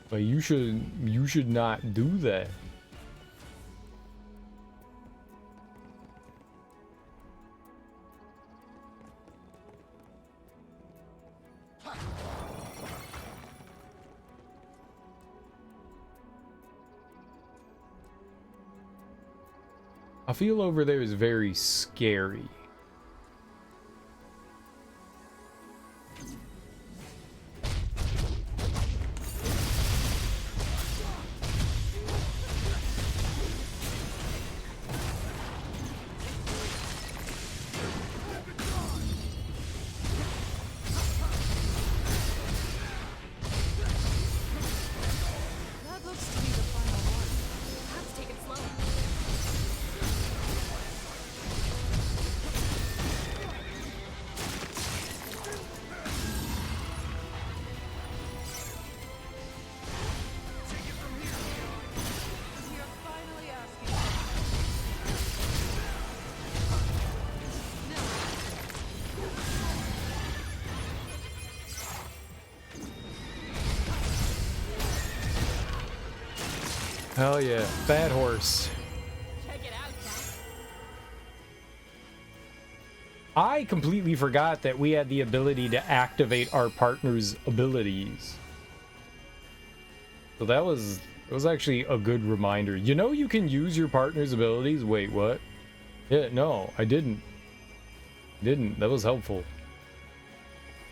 But you should not do that. I feel over there is very scary. That looks to be the final one. We'll have to take it slow. Hell yeah, bad horse. I completely forgot that we had the ability to activate our partner's abilities. So that was actually a good reminder. You know you can use your partner's abilities? Wait, what? Yeah, no, I didn't. That was helpful.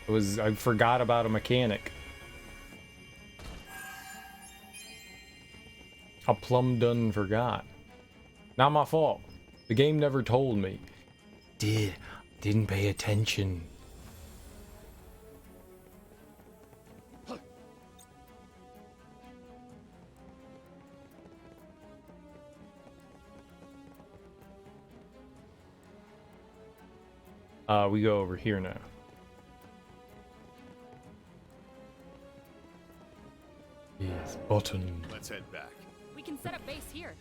I forgot about a mechanic. I plumb done forgot. Not my fault. The game never told me. Didn't pay attention. We go over here now. Yes, button. Let's head back. We can set up base here.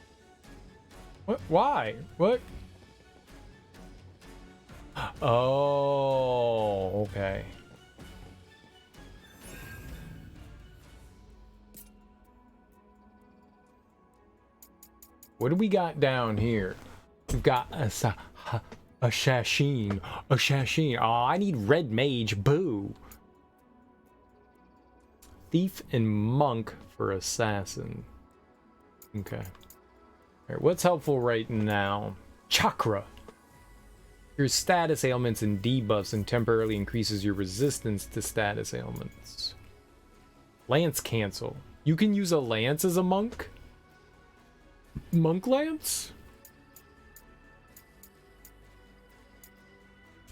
What? Why? What? Oh, okay. What do we got down here? We've got a Shashin. A Shashin. Oh, I need red mage. Boo. Thief and monk for assassin. Okay. All right, what's helpful right now? Chakra. Your status ailments and debuffs and temporarily increases your resistance to status ailments. Lance cancel. You can use a lance as a monk? Monk lance?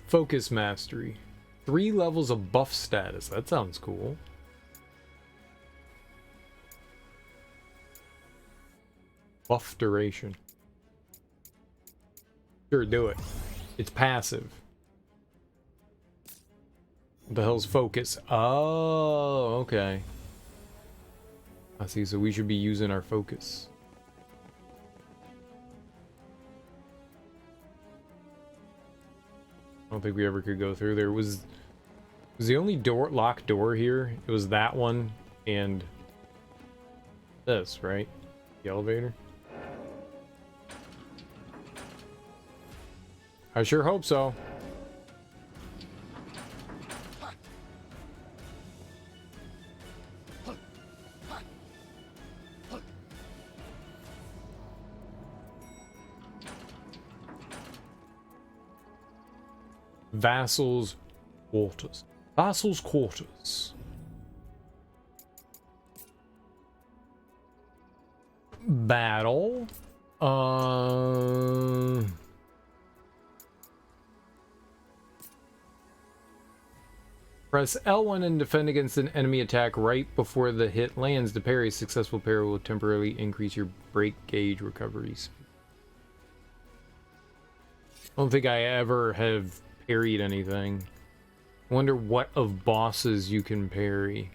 Focus mastery. 3 levels of buff status. That sounds cool. Buff duration. Sure, do it. It's passive. What the hell's focus? Oh, okay. I see, so we should be using our focus. I don't think we ever could go through there. Was the only locked door here? It was that one and this, right? The elevator? I sure hope so. Vassal's quarters. Vassal's quarters. Battle. Press L1 and defend against an enemy attack right before the hit lands. To parry, successful parry will temporarily increase your break gauge recoveries. I don't think I ever have parried anything. Wonder what of bosses you can parry.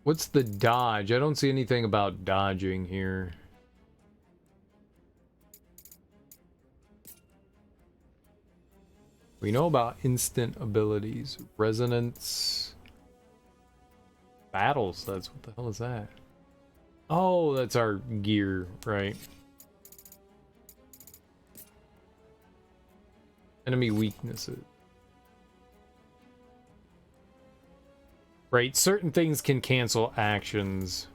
What's the dodge? I don't see anything about dodging here. We know about instant abilities. Resonance. Battles. That's what the hell is that? Oh, that's our gear, right? Enemy weaknesses. Right, certain things can cancel actions.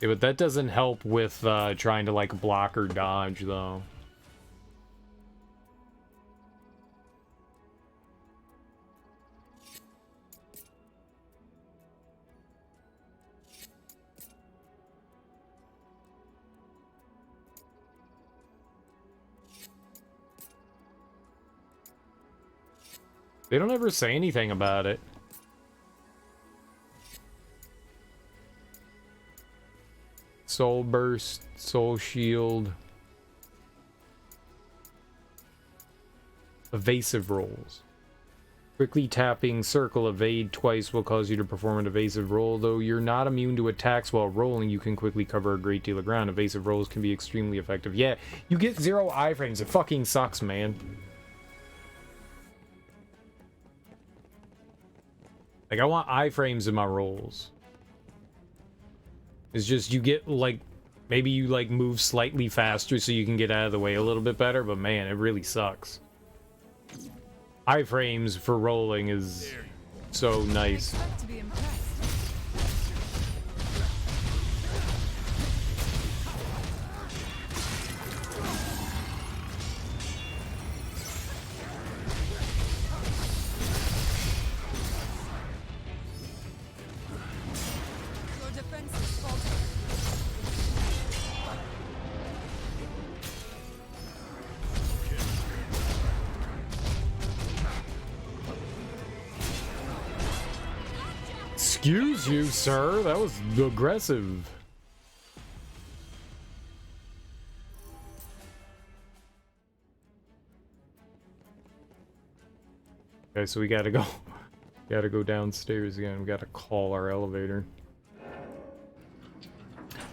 Yeah, but that doesn't help with trying to like block or dodge though. They don't ever say anything about it. Soul Burst, Soul Shield. Evasive rolls. Quickly tapping circle evade twice will cause you to perform an evasive roll. Though you're not immune to attacks while rolling, you can quickly cover a great deal of ground. Evasive rolls can be extremely effective. Yeah, you get 0 iframes. It fucking sucks, man. Like, I want iframes in my rolls. It's just you get, like, maybe you, like, move slightly faster so you can get out of the way a little bit better, but man, it really sucks. Iframes for rolling is so nice. Excuse you, sir. That was aggressive. Okay, so we gotta go downstairs again. We gotta call our elevator.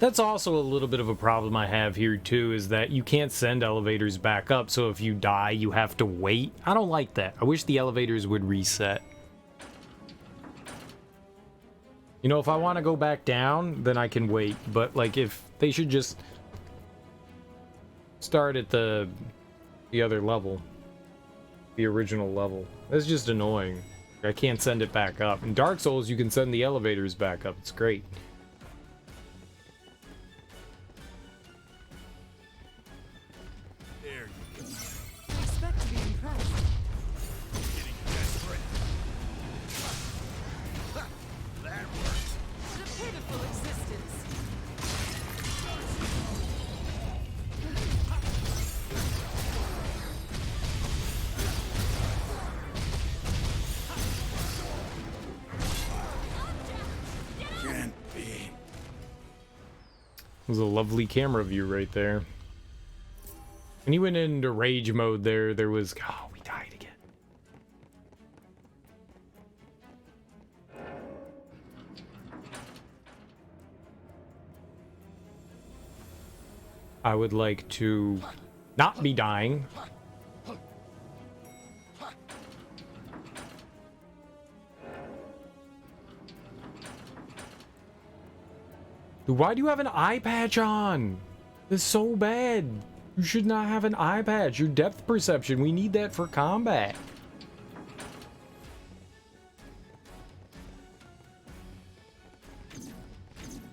That's also a little bit of a problem I have here too, is that you can't send elevators back up, so if you die, you have to wait. I don't like that. I wish the elevators would reset. You know, if I want to go back down, then I can wait. But, like, if they should just start at the other level. The original level. That's just annoying. I can't send it back up. In Dark Souls, you can send the elevators back up. It's great. There you go. I expect to be impressed. Getting desperate. That worked. What a pitiful existence. Can't be. It was a lovely camera view right there. When you went into rage mode there was... Oh, we died again. I would like to not be dying. Dude, why do you have an eye patch on? This is so bad. You should not have an eye patch. Your depth perception, we need that for combat.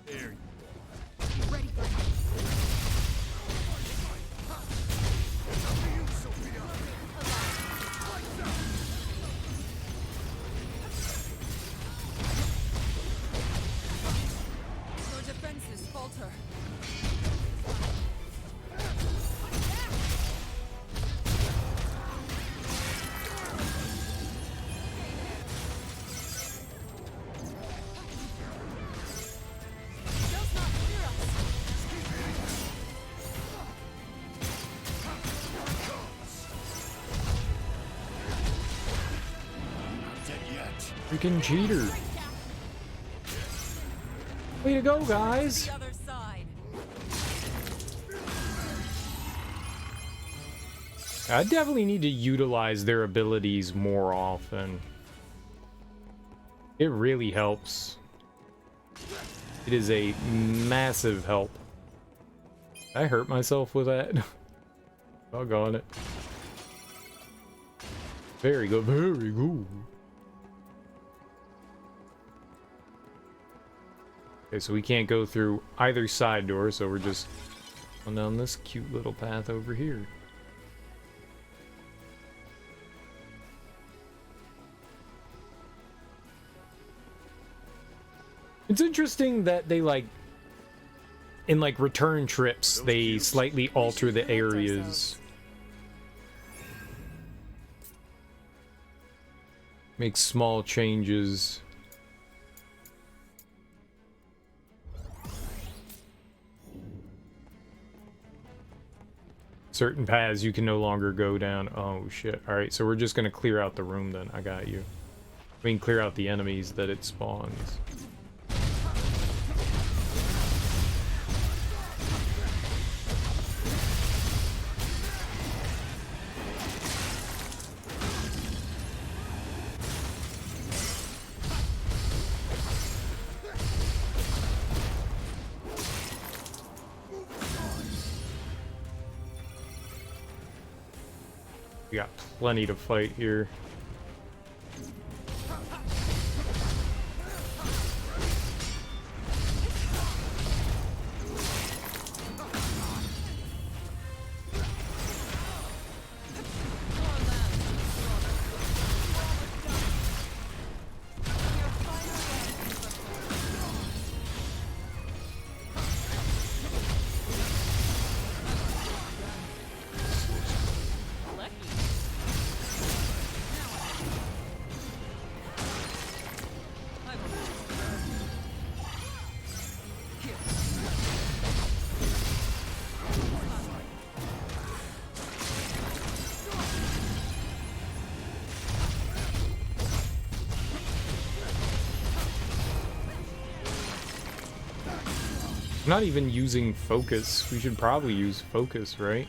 There Your defenses falter. Freaking cheater. Way to go, guys. I definitely need to utilize their abilities more often. It really helps. It is a massive help. I hurt myself with that. Doggone it. Very good, very good. Okay, so we can't go through either side door, so we're just going down this cute little path over here. It's interesting that they in return trips, they slightly alter the areas. Make small changes. Certain paths you can no longer go down. Oh shit. Alright, so we're just gonna clear out the room then. I got you. We can clear out the enemies that it spawns. We got plenty to fight here. I'm not even using focus. We should probably use focus, right?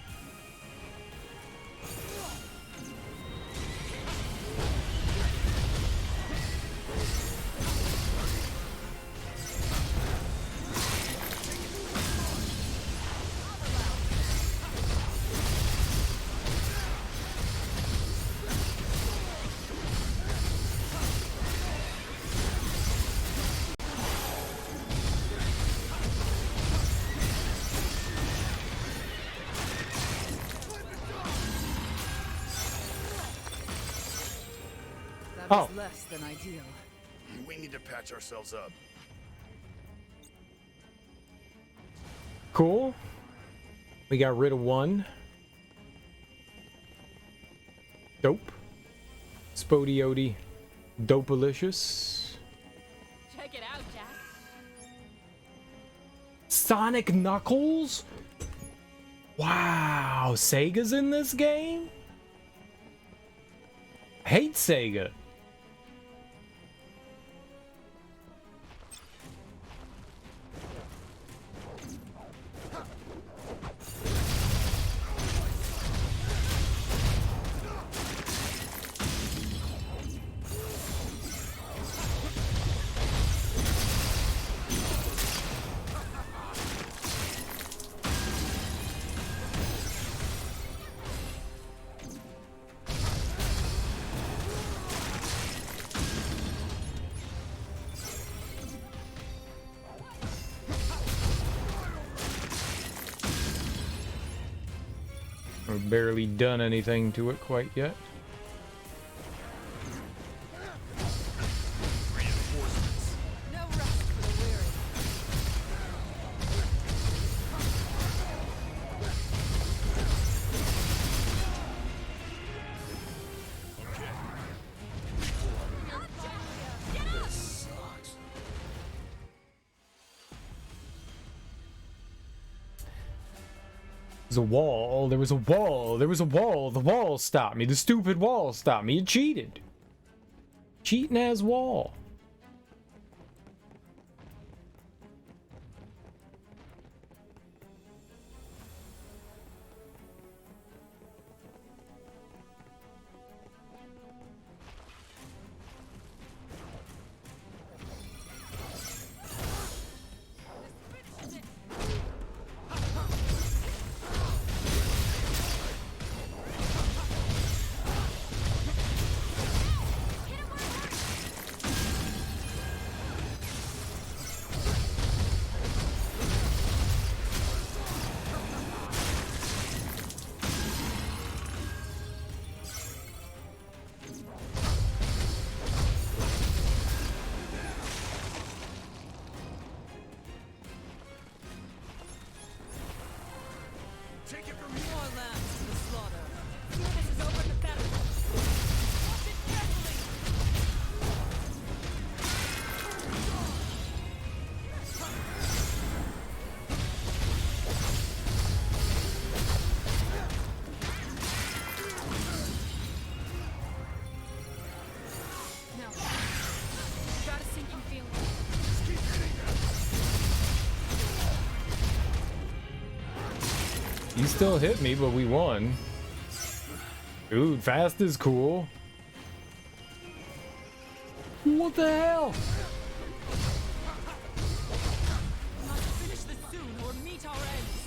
That was less than ideal. We need to patch ourselves up. Cool. We got rid of one. Dope. Spodiody. Dopalicious. Check it out, Jack. Sonic Knuckles? Wow, Sega's in this game? I hate Sega. We've barely done anything to it quite yet. No rest for the weary. There's a wall. There was a wall. There was a wall. The wall stopped me. The stupid wall stopped me. It cheated. cheating as wall. He still hit me, but we won. Dude, fast is cool. What the hell? Finish this soon or meet our ends.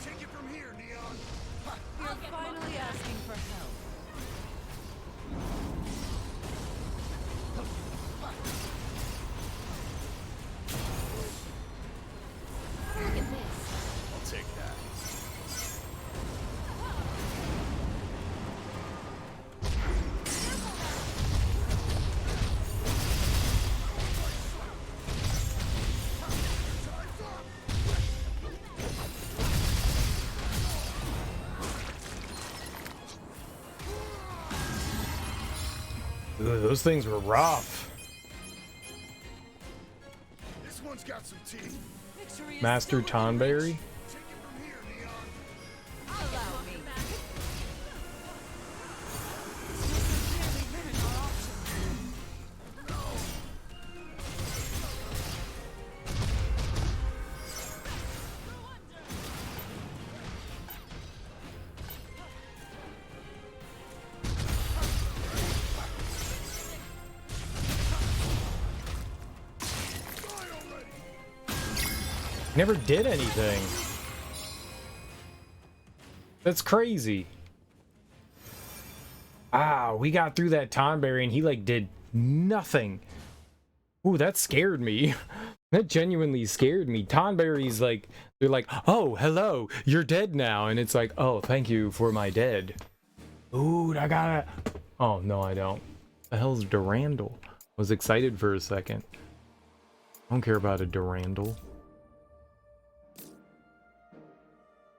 Take it from here, Neon. You're finally asking for help. Look at this. I'll take that. Ugh, those things were rough. This one's got some teeth. Master Tonberry. Allow me. Never did anything. That's crazy. Ah, we got through that Tonberry and he like did nothing. Ooh, that scared me. That genuinely scared me. Tonberries, like, they're like, oh, hello, you're dead now. And it's like, oh, thank you for my dead. Ooh, I gotta... Oh, no, I don't. The hell's Durandal? Was excited for a second. I don't care about a Durandal.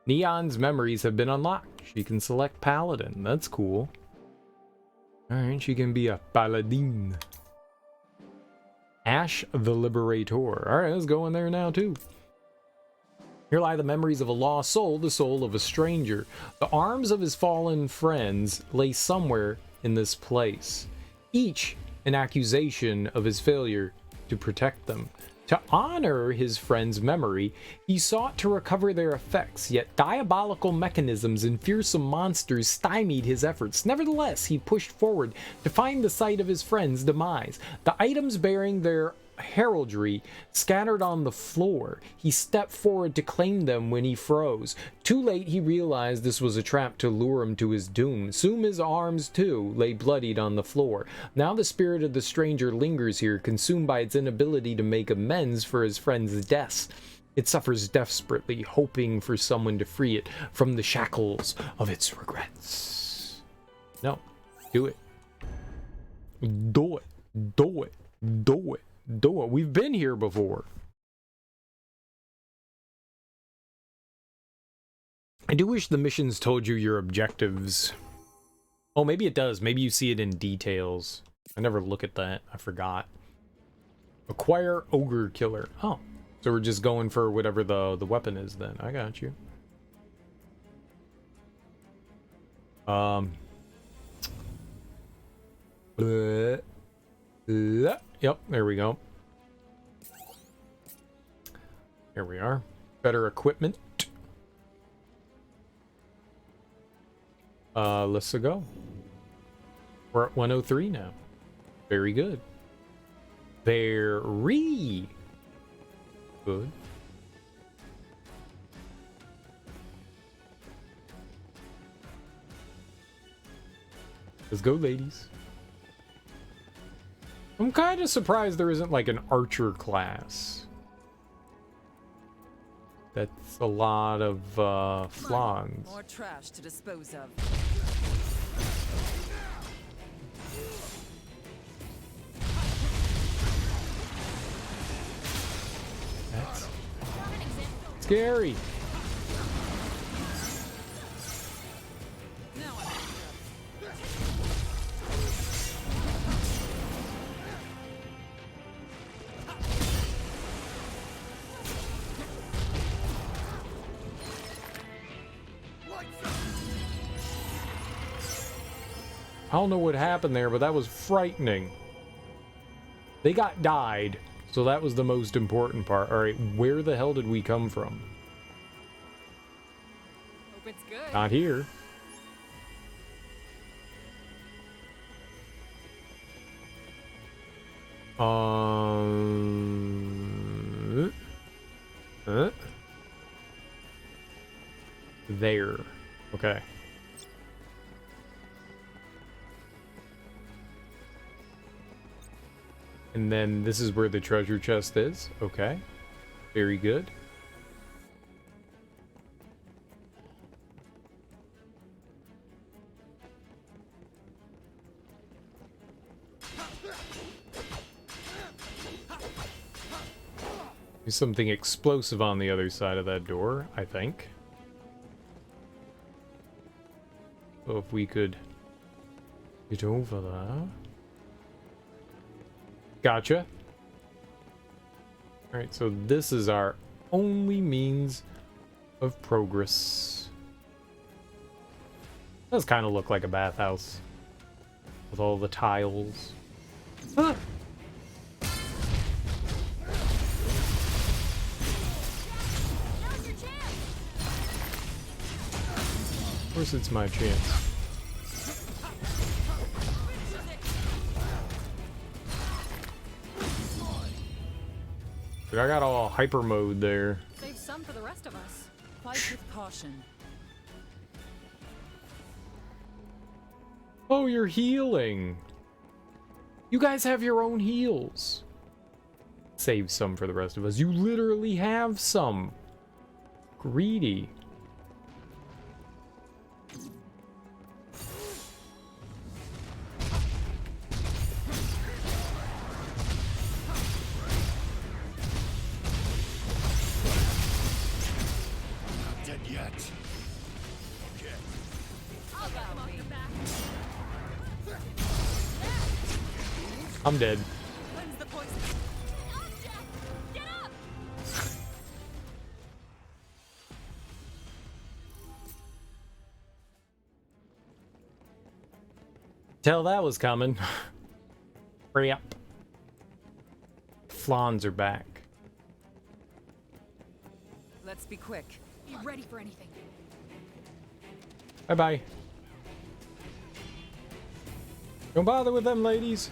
Neon's memories have been unlocked. She can select Paladin. That's cool. Alright, she can be a Paladin. Ash the Liberator. Alright, let's go in there now too. Here lie the memories of a lost soul, the soul of a stranger. The arms of his fallen friends lay somewhere in this place, each an accusation of his failure to protect them. To honor his friend's memory, he sought to recover their effects, yet diabolical mechanisms and fearsome monsters stymied his efforts. Nevertheless, he pushed forward to find the site of his friend's demise. The items bearing their heraldry scattered on the floor. He stepped forward to claim them when he froze. Too late, he realized this was a trap to lure him to his doom. Soon his arms, too, lay bloodied on the floor. Now the spirit of the stranger lingers here, consumed by its inability to make amends for his friend's deaths. It suffers desperately, hoping for someone to free it from the shackles of its regrets. No. Do it. Do it. Do it. Do it. Do it. We've been here before. I do wish the missions told you your objectives. Oh, maybe it does. Maybe you see it in details. I never look at that. I forgot. Acquire ogre killer. Oh, so we're just going for whatever the weapon is then. I got you. Yep, there we go. Here we are. Better equipment. Let's go. We're at 103 now. Very good. Very good. Let's go, ladies. I'm kind of surprised there isn't like an archer class. That's a lot of flans. More trash to dispose of. That's scary. I don't know what happened there, but that was frightening. They got died, so that was the most important part. All right, where the hell did we come from? Hope it's good. Not here. There. Okay. And then this is where the treasure chest is. Okay. Very good. There's something explosive on the other side of that door, I think. So if we could get over there. Gotcha. Alright, so this is our only means of progress. Does kind of look like a bathhouse with all the tiles. Ah. Of course it's my chance. Dude, I got all hyper mode there. Save some for the rest of us. Fight with caution. Oh, you're healing. You guys have your own heals. Save some for the rest of us. You literally have some. Greedy. I'm dead. Tell that was coming. Hurry up. Flans are back. Let's be quick. Be ready for anything. Bye-bye. Don't bother with them, ladies.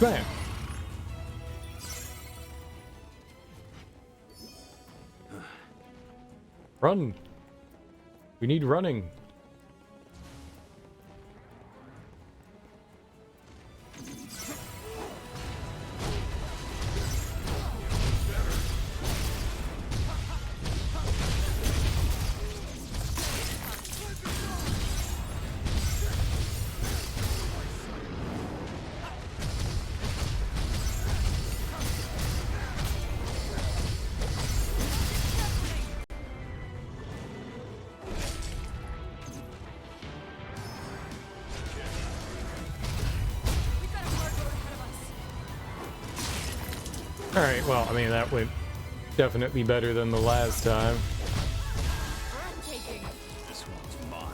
Bam. Run. We need running. Alright, well, I mean, that went definitely better than the last time. This one's mine.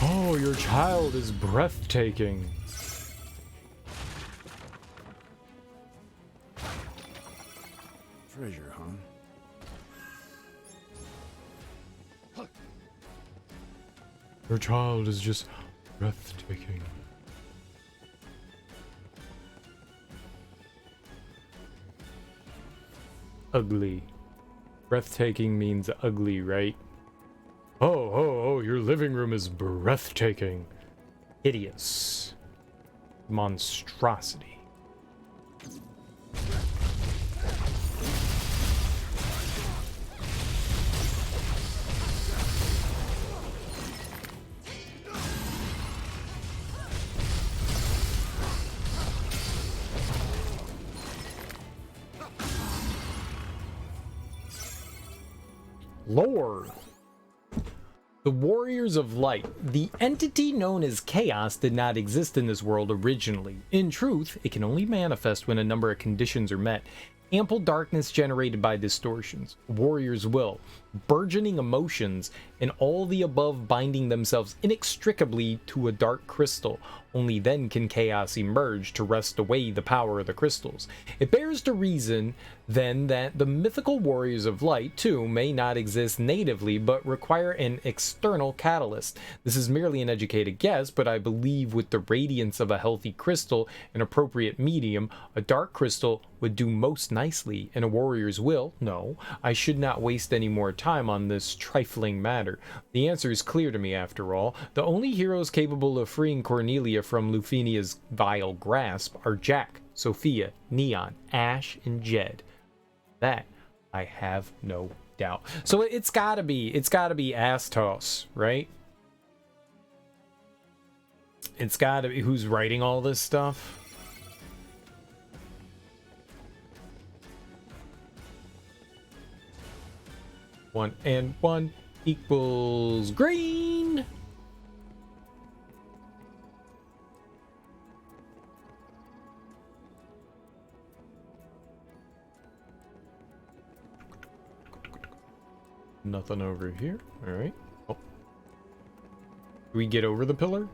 Oh, your child is breathtaking. Treasure, huh? Your child is just breathtaking. Ugly. Breathtaking means ugly, right? Oh, your living room is breathtaking. Hideous. Monstrosity. Lore. The Warriors of Light. The entity known as Chaos did not exist in this world originally. In truth, it can only manifest when a number of conditions are met. Ample darkness generated by distortions, warrior's will, burgeoning emotions, and all the above binding themselves inextricably to a dark crystal. Only then can chaos emerge to wrest away the power of the crystals. It bears to reason, then, that the mythical warriors of light, too, may not exist natively, but require an external catalyst. This is merely an educated guess, but I believe with the radiance of a healthy crystal, an appropriate medium, a dark crystal would do most nicely. In a warrior's will, no, I should not waste any more time on this trifling matter. The answer is clear to me, after all. The only heroes capable of freeing Cornelia from Lufinia's vile grasp are Jack, Sophia, Neon, Ash, and Jed. That I have no doubt. So it's gotta be Astos, right? It's gotta be who's writing all this stuff. One and one equals green. Nothing over here. All right. Oh. Do we get over the pillar?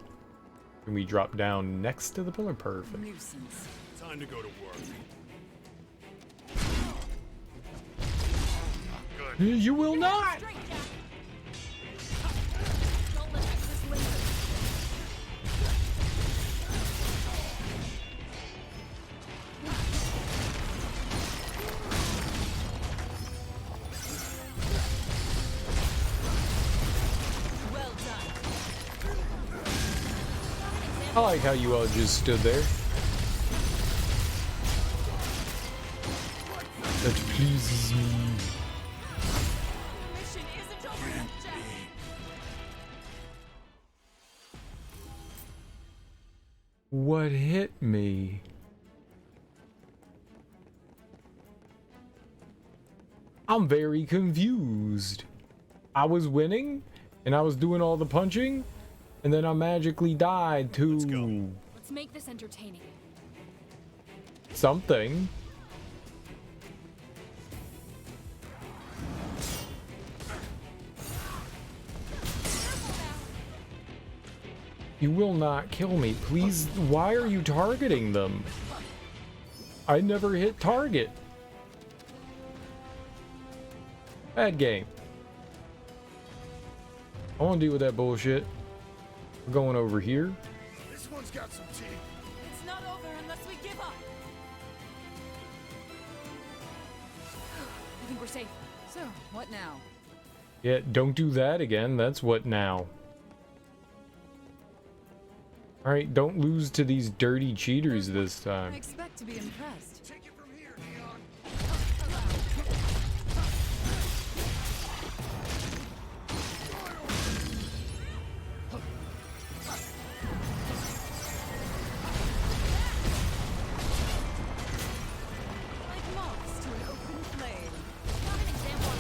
Can we drop down next to the pillar? Perfect. Nuisance. Time to go to work. You will not! I like how you all just stood there. That pleases me. What hit me? I'm very confused. I was winning, and I was doing all the punching, and then I magically died too. Let's make this entertaining. Something. You will not kill me. Please, why are you targeting them? I never hit target. Bad game. I want to deal with that bullshit. We're going over here. This one's got some teeth. It's not over unless we give up. I think we're safe. So, what now? Yeah, don't do that again. That's what now. Alright, don't lose to these dirty cheaters this time. I expect to be impressed. Take it from here, Neon. Like moths to an open flame. Not an example.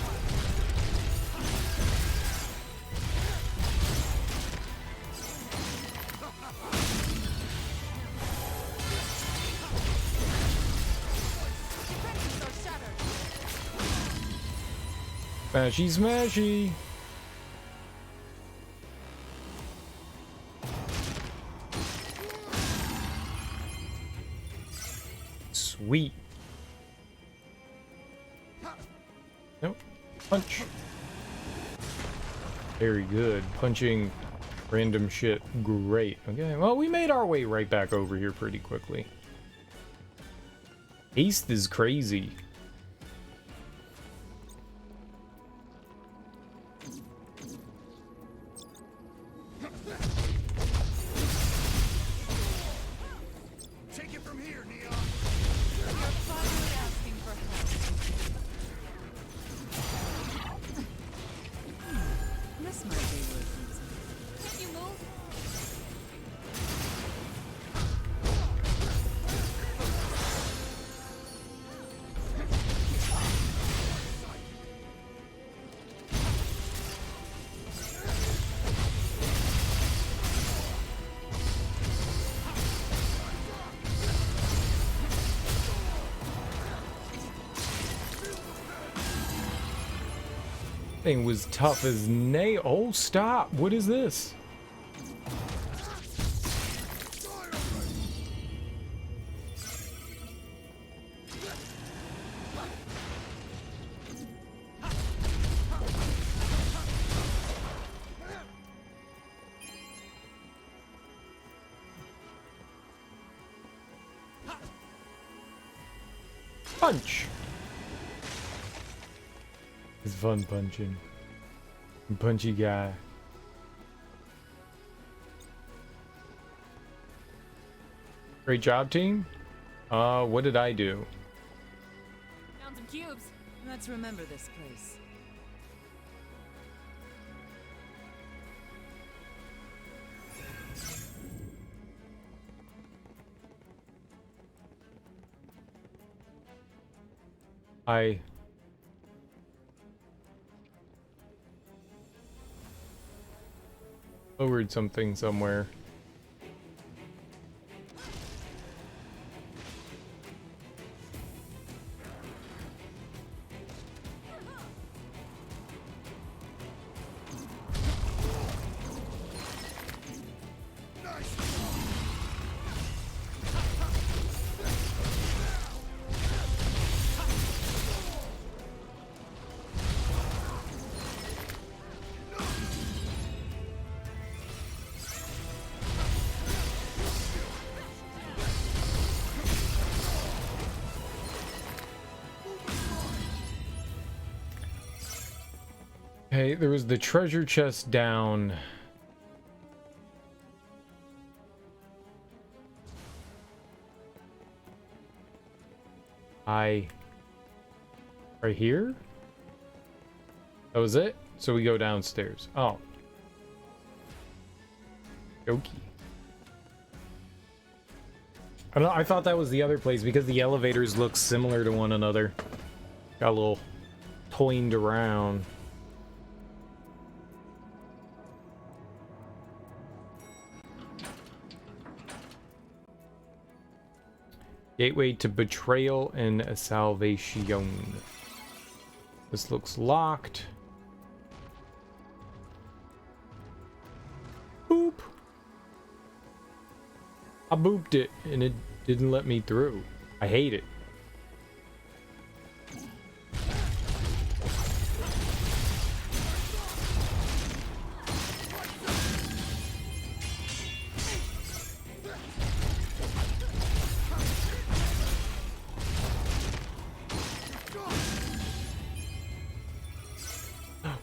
Smashy, smashy. Sweet. Nope. Punch. Very good. Punching random shit. Great. Okay, well, we made our way right back over here pretty quickly. Haste is crazy. Take it from here, Neon. You're finally asking for help. This might be worth using. Can you move? Thing was tough as nail. Oh, stop. What is this? Punch. It's fun punching. Punchy guy. Great job, team. What did I do? Found some cubes. Let's remember this place. I lowered something somewhere. Okay, there was the treasure chest down. Right here? That was it? So we go downstairs. Oh. Okie. I don't know, I thought that was the other place because the elevators look similar to one another. Got a little toined around. Gateway to betrayal and salvation. This looks locked. Boop. I booped it and it didn't let me through. I hate it.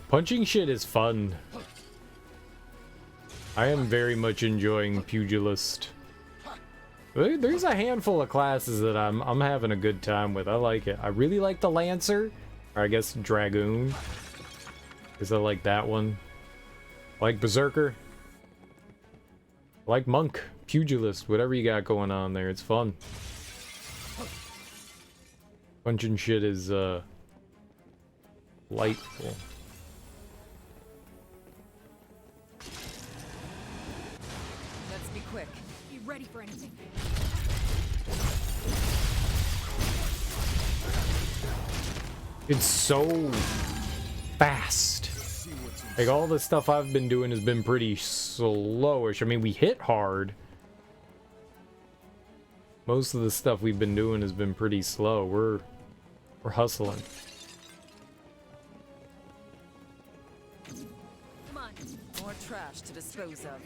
Punching shit is fun. I am very much enjoying Pugilist. There's a handful of classes that I'm having a good time with. I like it. I really like the Lancer, or I guess Dragoon, because I like that one. I like Berserker. I like Monk, Pugilist, whatever you got going on there. It's fun. Punching shit is delightful. Quick. Be ready for anything. It's so fast. Like, all the stuff I've been doing has been pretty slowish. I mean, we hit hard. Most of the stuff we've been doing has been pretty slow. We're hustling. Come on, more trash to dispose of.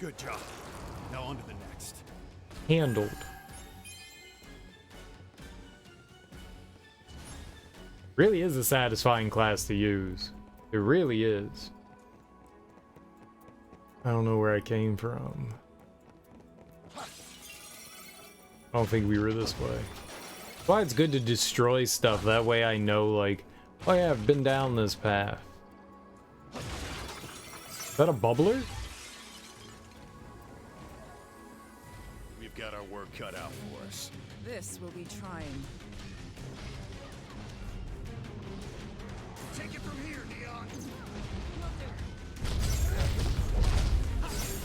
Good job. Now on to the next. Handled. Really is a satisfying class to use. It really is. I don't know where I came from. I don't think we were this way. That's why it's good to destroy stuff. That way I know, like, oh yeah, I've been down this path. Is that a bubbler? We've got our work cut out for us. This will be trying. Take it from here, Neon. This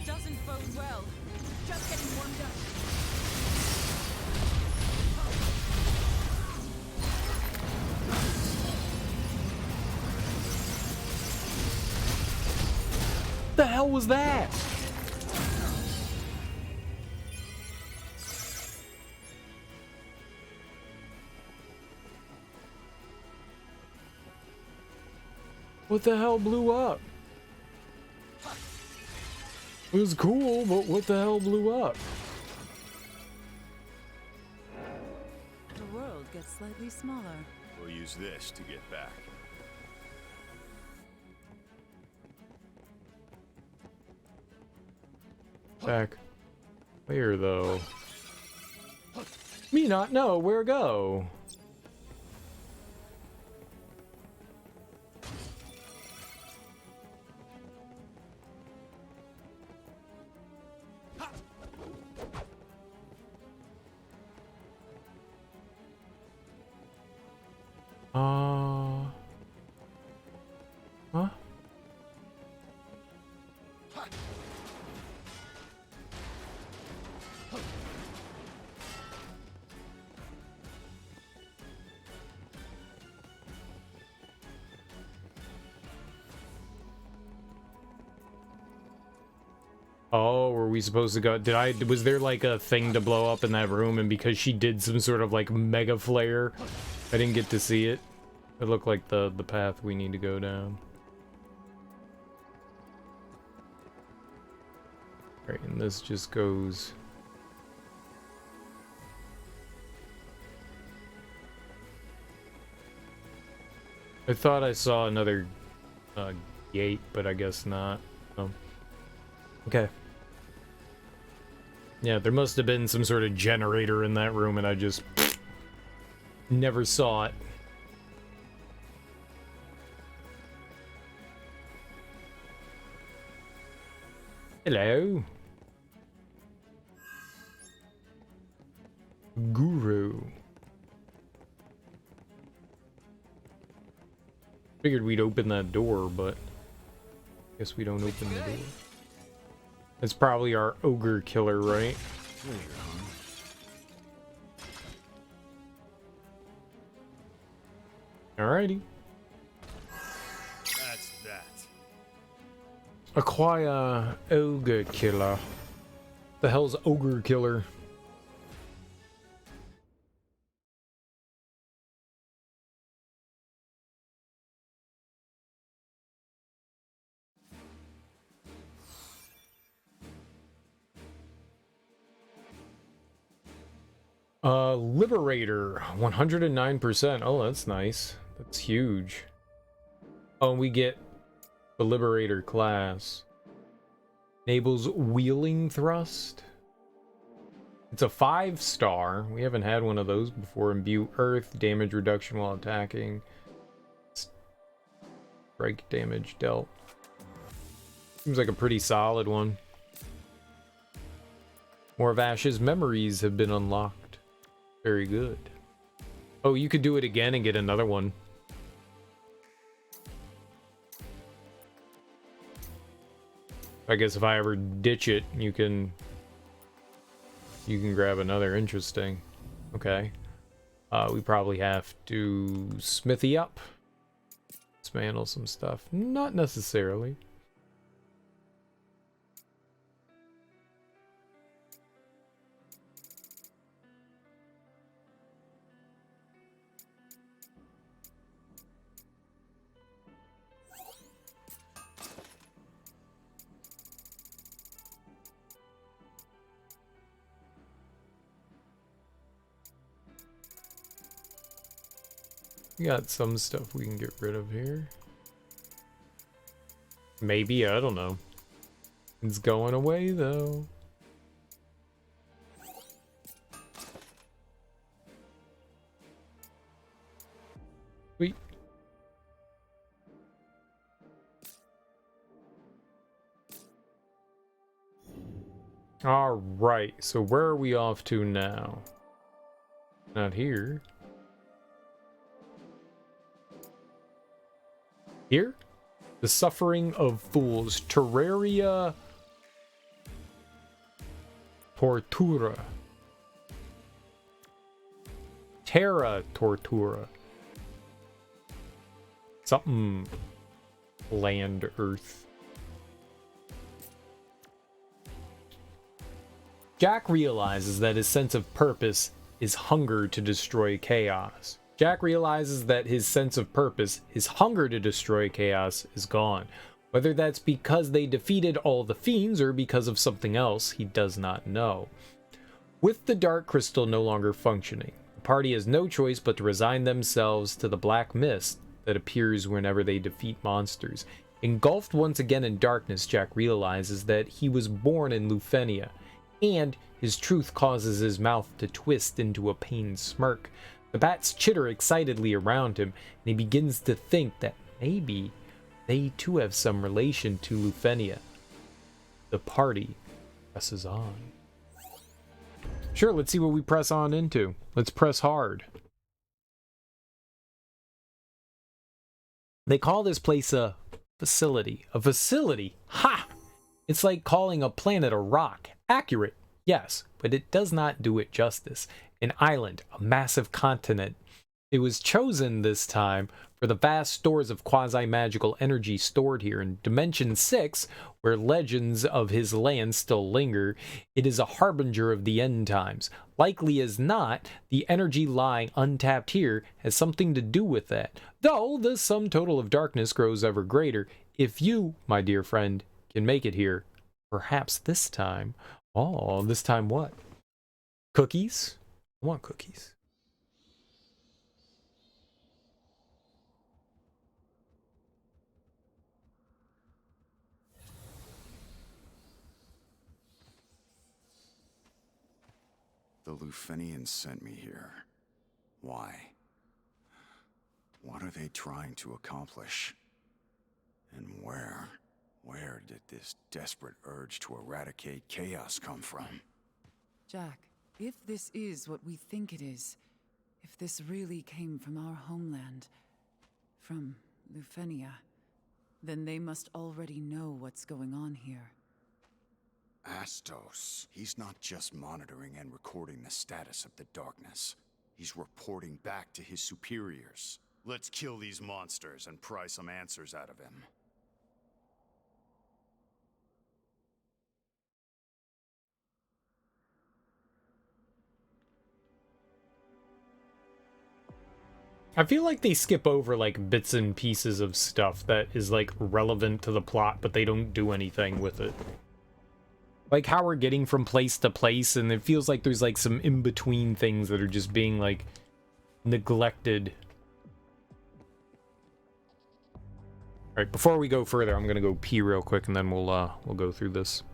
doesn't bode well. Just getting warmed up. What the hell was that? What the hell blew up? It was cool, but what the hell blew up? The world gets slightly smaller. We'll use this to get back. Back. Where though? Me not know where go. Huh? Oh, were we supposed to go? Was there like a thing to blow up in that room, and because she did some sort of like mega flare, I didn't get to see it? It looked like the path we need to go down. Right, and this just goes... I thought I saw another gate, but I guess not. Oh. Okay. Yeah, there must have been some sort of generator in that room, and I just never saw it. Hello. Guru. Figured we'd open that door, but guess we don't open the door. That's probably our ogre killer, right? Alrighty. That's that. Acquire ogre killer. The hell's ogre killer? Liberator, 109%. Oh, that's nice. That's huge. Oh, and we get the Liberator class. Enables wheeling thrust. It's a 5-star. We haven't had one of those before. Imbue earth, damage reduction while attacking. Strike damage dealt. Seems like a pretty solid one. More of Ash's memories have been unlocked. Very good. Oh, you could do it again and get another one. I guess if I ever ditch it, you can grab another. Interesting. Okay. We probably have to smithy up. Dismantle some stuff. Not necessarily. We got some stuff we can get rid of here. Maybe, I don't know. It's going away though. Sweet. All right, so where are we off to now? Not here. Here? The Suffering of Fools. Terraria Tortura. Terra Tortura. Something land, earth. Jack realizes that his sense of purpose is hunger to destroy chaos. Jack realizes that his sense of purpose, his hunger to destroy chaos, is gone. Whether that's because they defeated all the fiends or because of something else, he does not know. With the dark crystal no longer functioning, the party has no choice but to resign themselves to the black mist that appears whenever they defeat monsters. Engulfed once again in darkness, Jack realizes that he was born in Lufenia, and his truth causes his mouth to twist into a pained smirk. The bats chitter excitedly around him, and he begins to think that maybe they too have some relation to Lufenia. The party presses on. Sure, let's see what we press on into. Let's press hard. They call this place a facility. A facility? Ha! It's like calling a planet a rock. Accurate, yes, but it does not do it justice. An island, a massive continent. It was chosen this time for the vast stores of quasi-magical energy stored here. In Dimension 6, where legends of his land still linger, it is a harbinger of the end times. Likely as not, the energy lying untapped here has something to do with that. Though the sum total of darkness grows ever greater, if you, my dear friend, can make it here, perhaps this time... Oh, this time what? Cookies? I want cookies. The Lufenians sent me here. Why? What are they trying to accomplish? And where did this desperate urge to eradicate chaos come from? Jack, if this is what we think it is, if this really came from our homeland, from Lufenia, then they must already know what's going on here. Astos. He's not just monitoring and recording the status of the darkness. He's reporting back to his superiors. Let's kill these monsters and pry some answers out of him. I feel like they skip over like bits and pieces of stuff that is like relevant to the plot, but they don't do anything with it. Like how we're getting from place to place, and it feels like there's like some in-between things that are just being like neglected. Alright, before we go further, I'm gonna go pee real quick and then we'll go through this.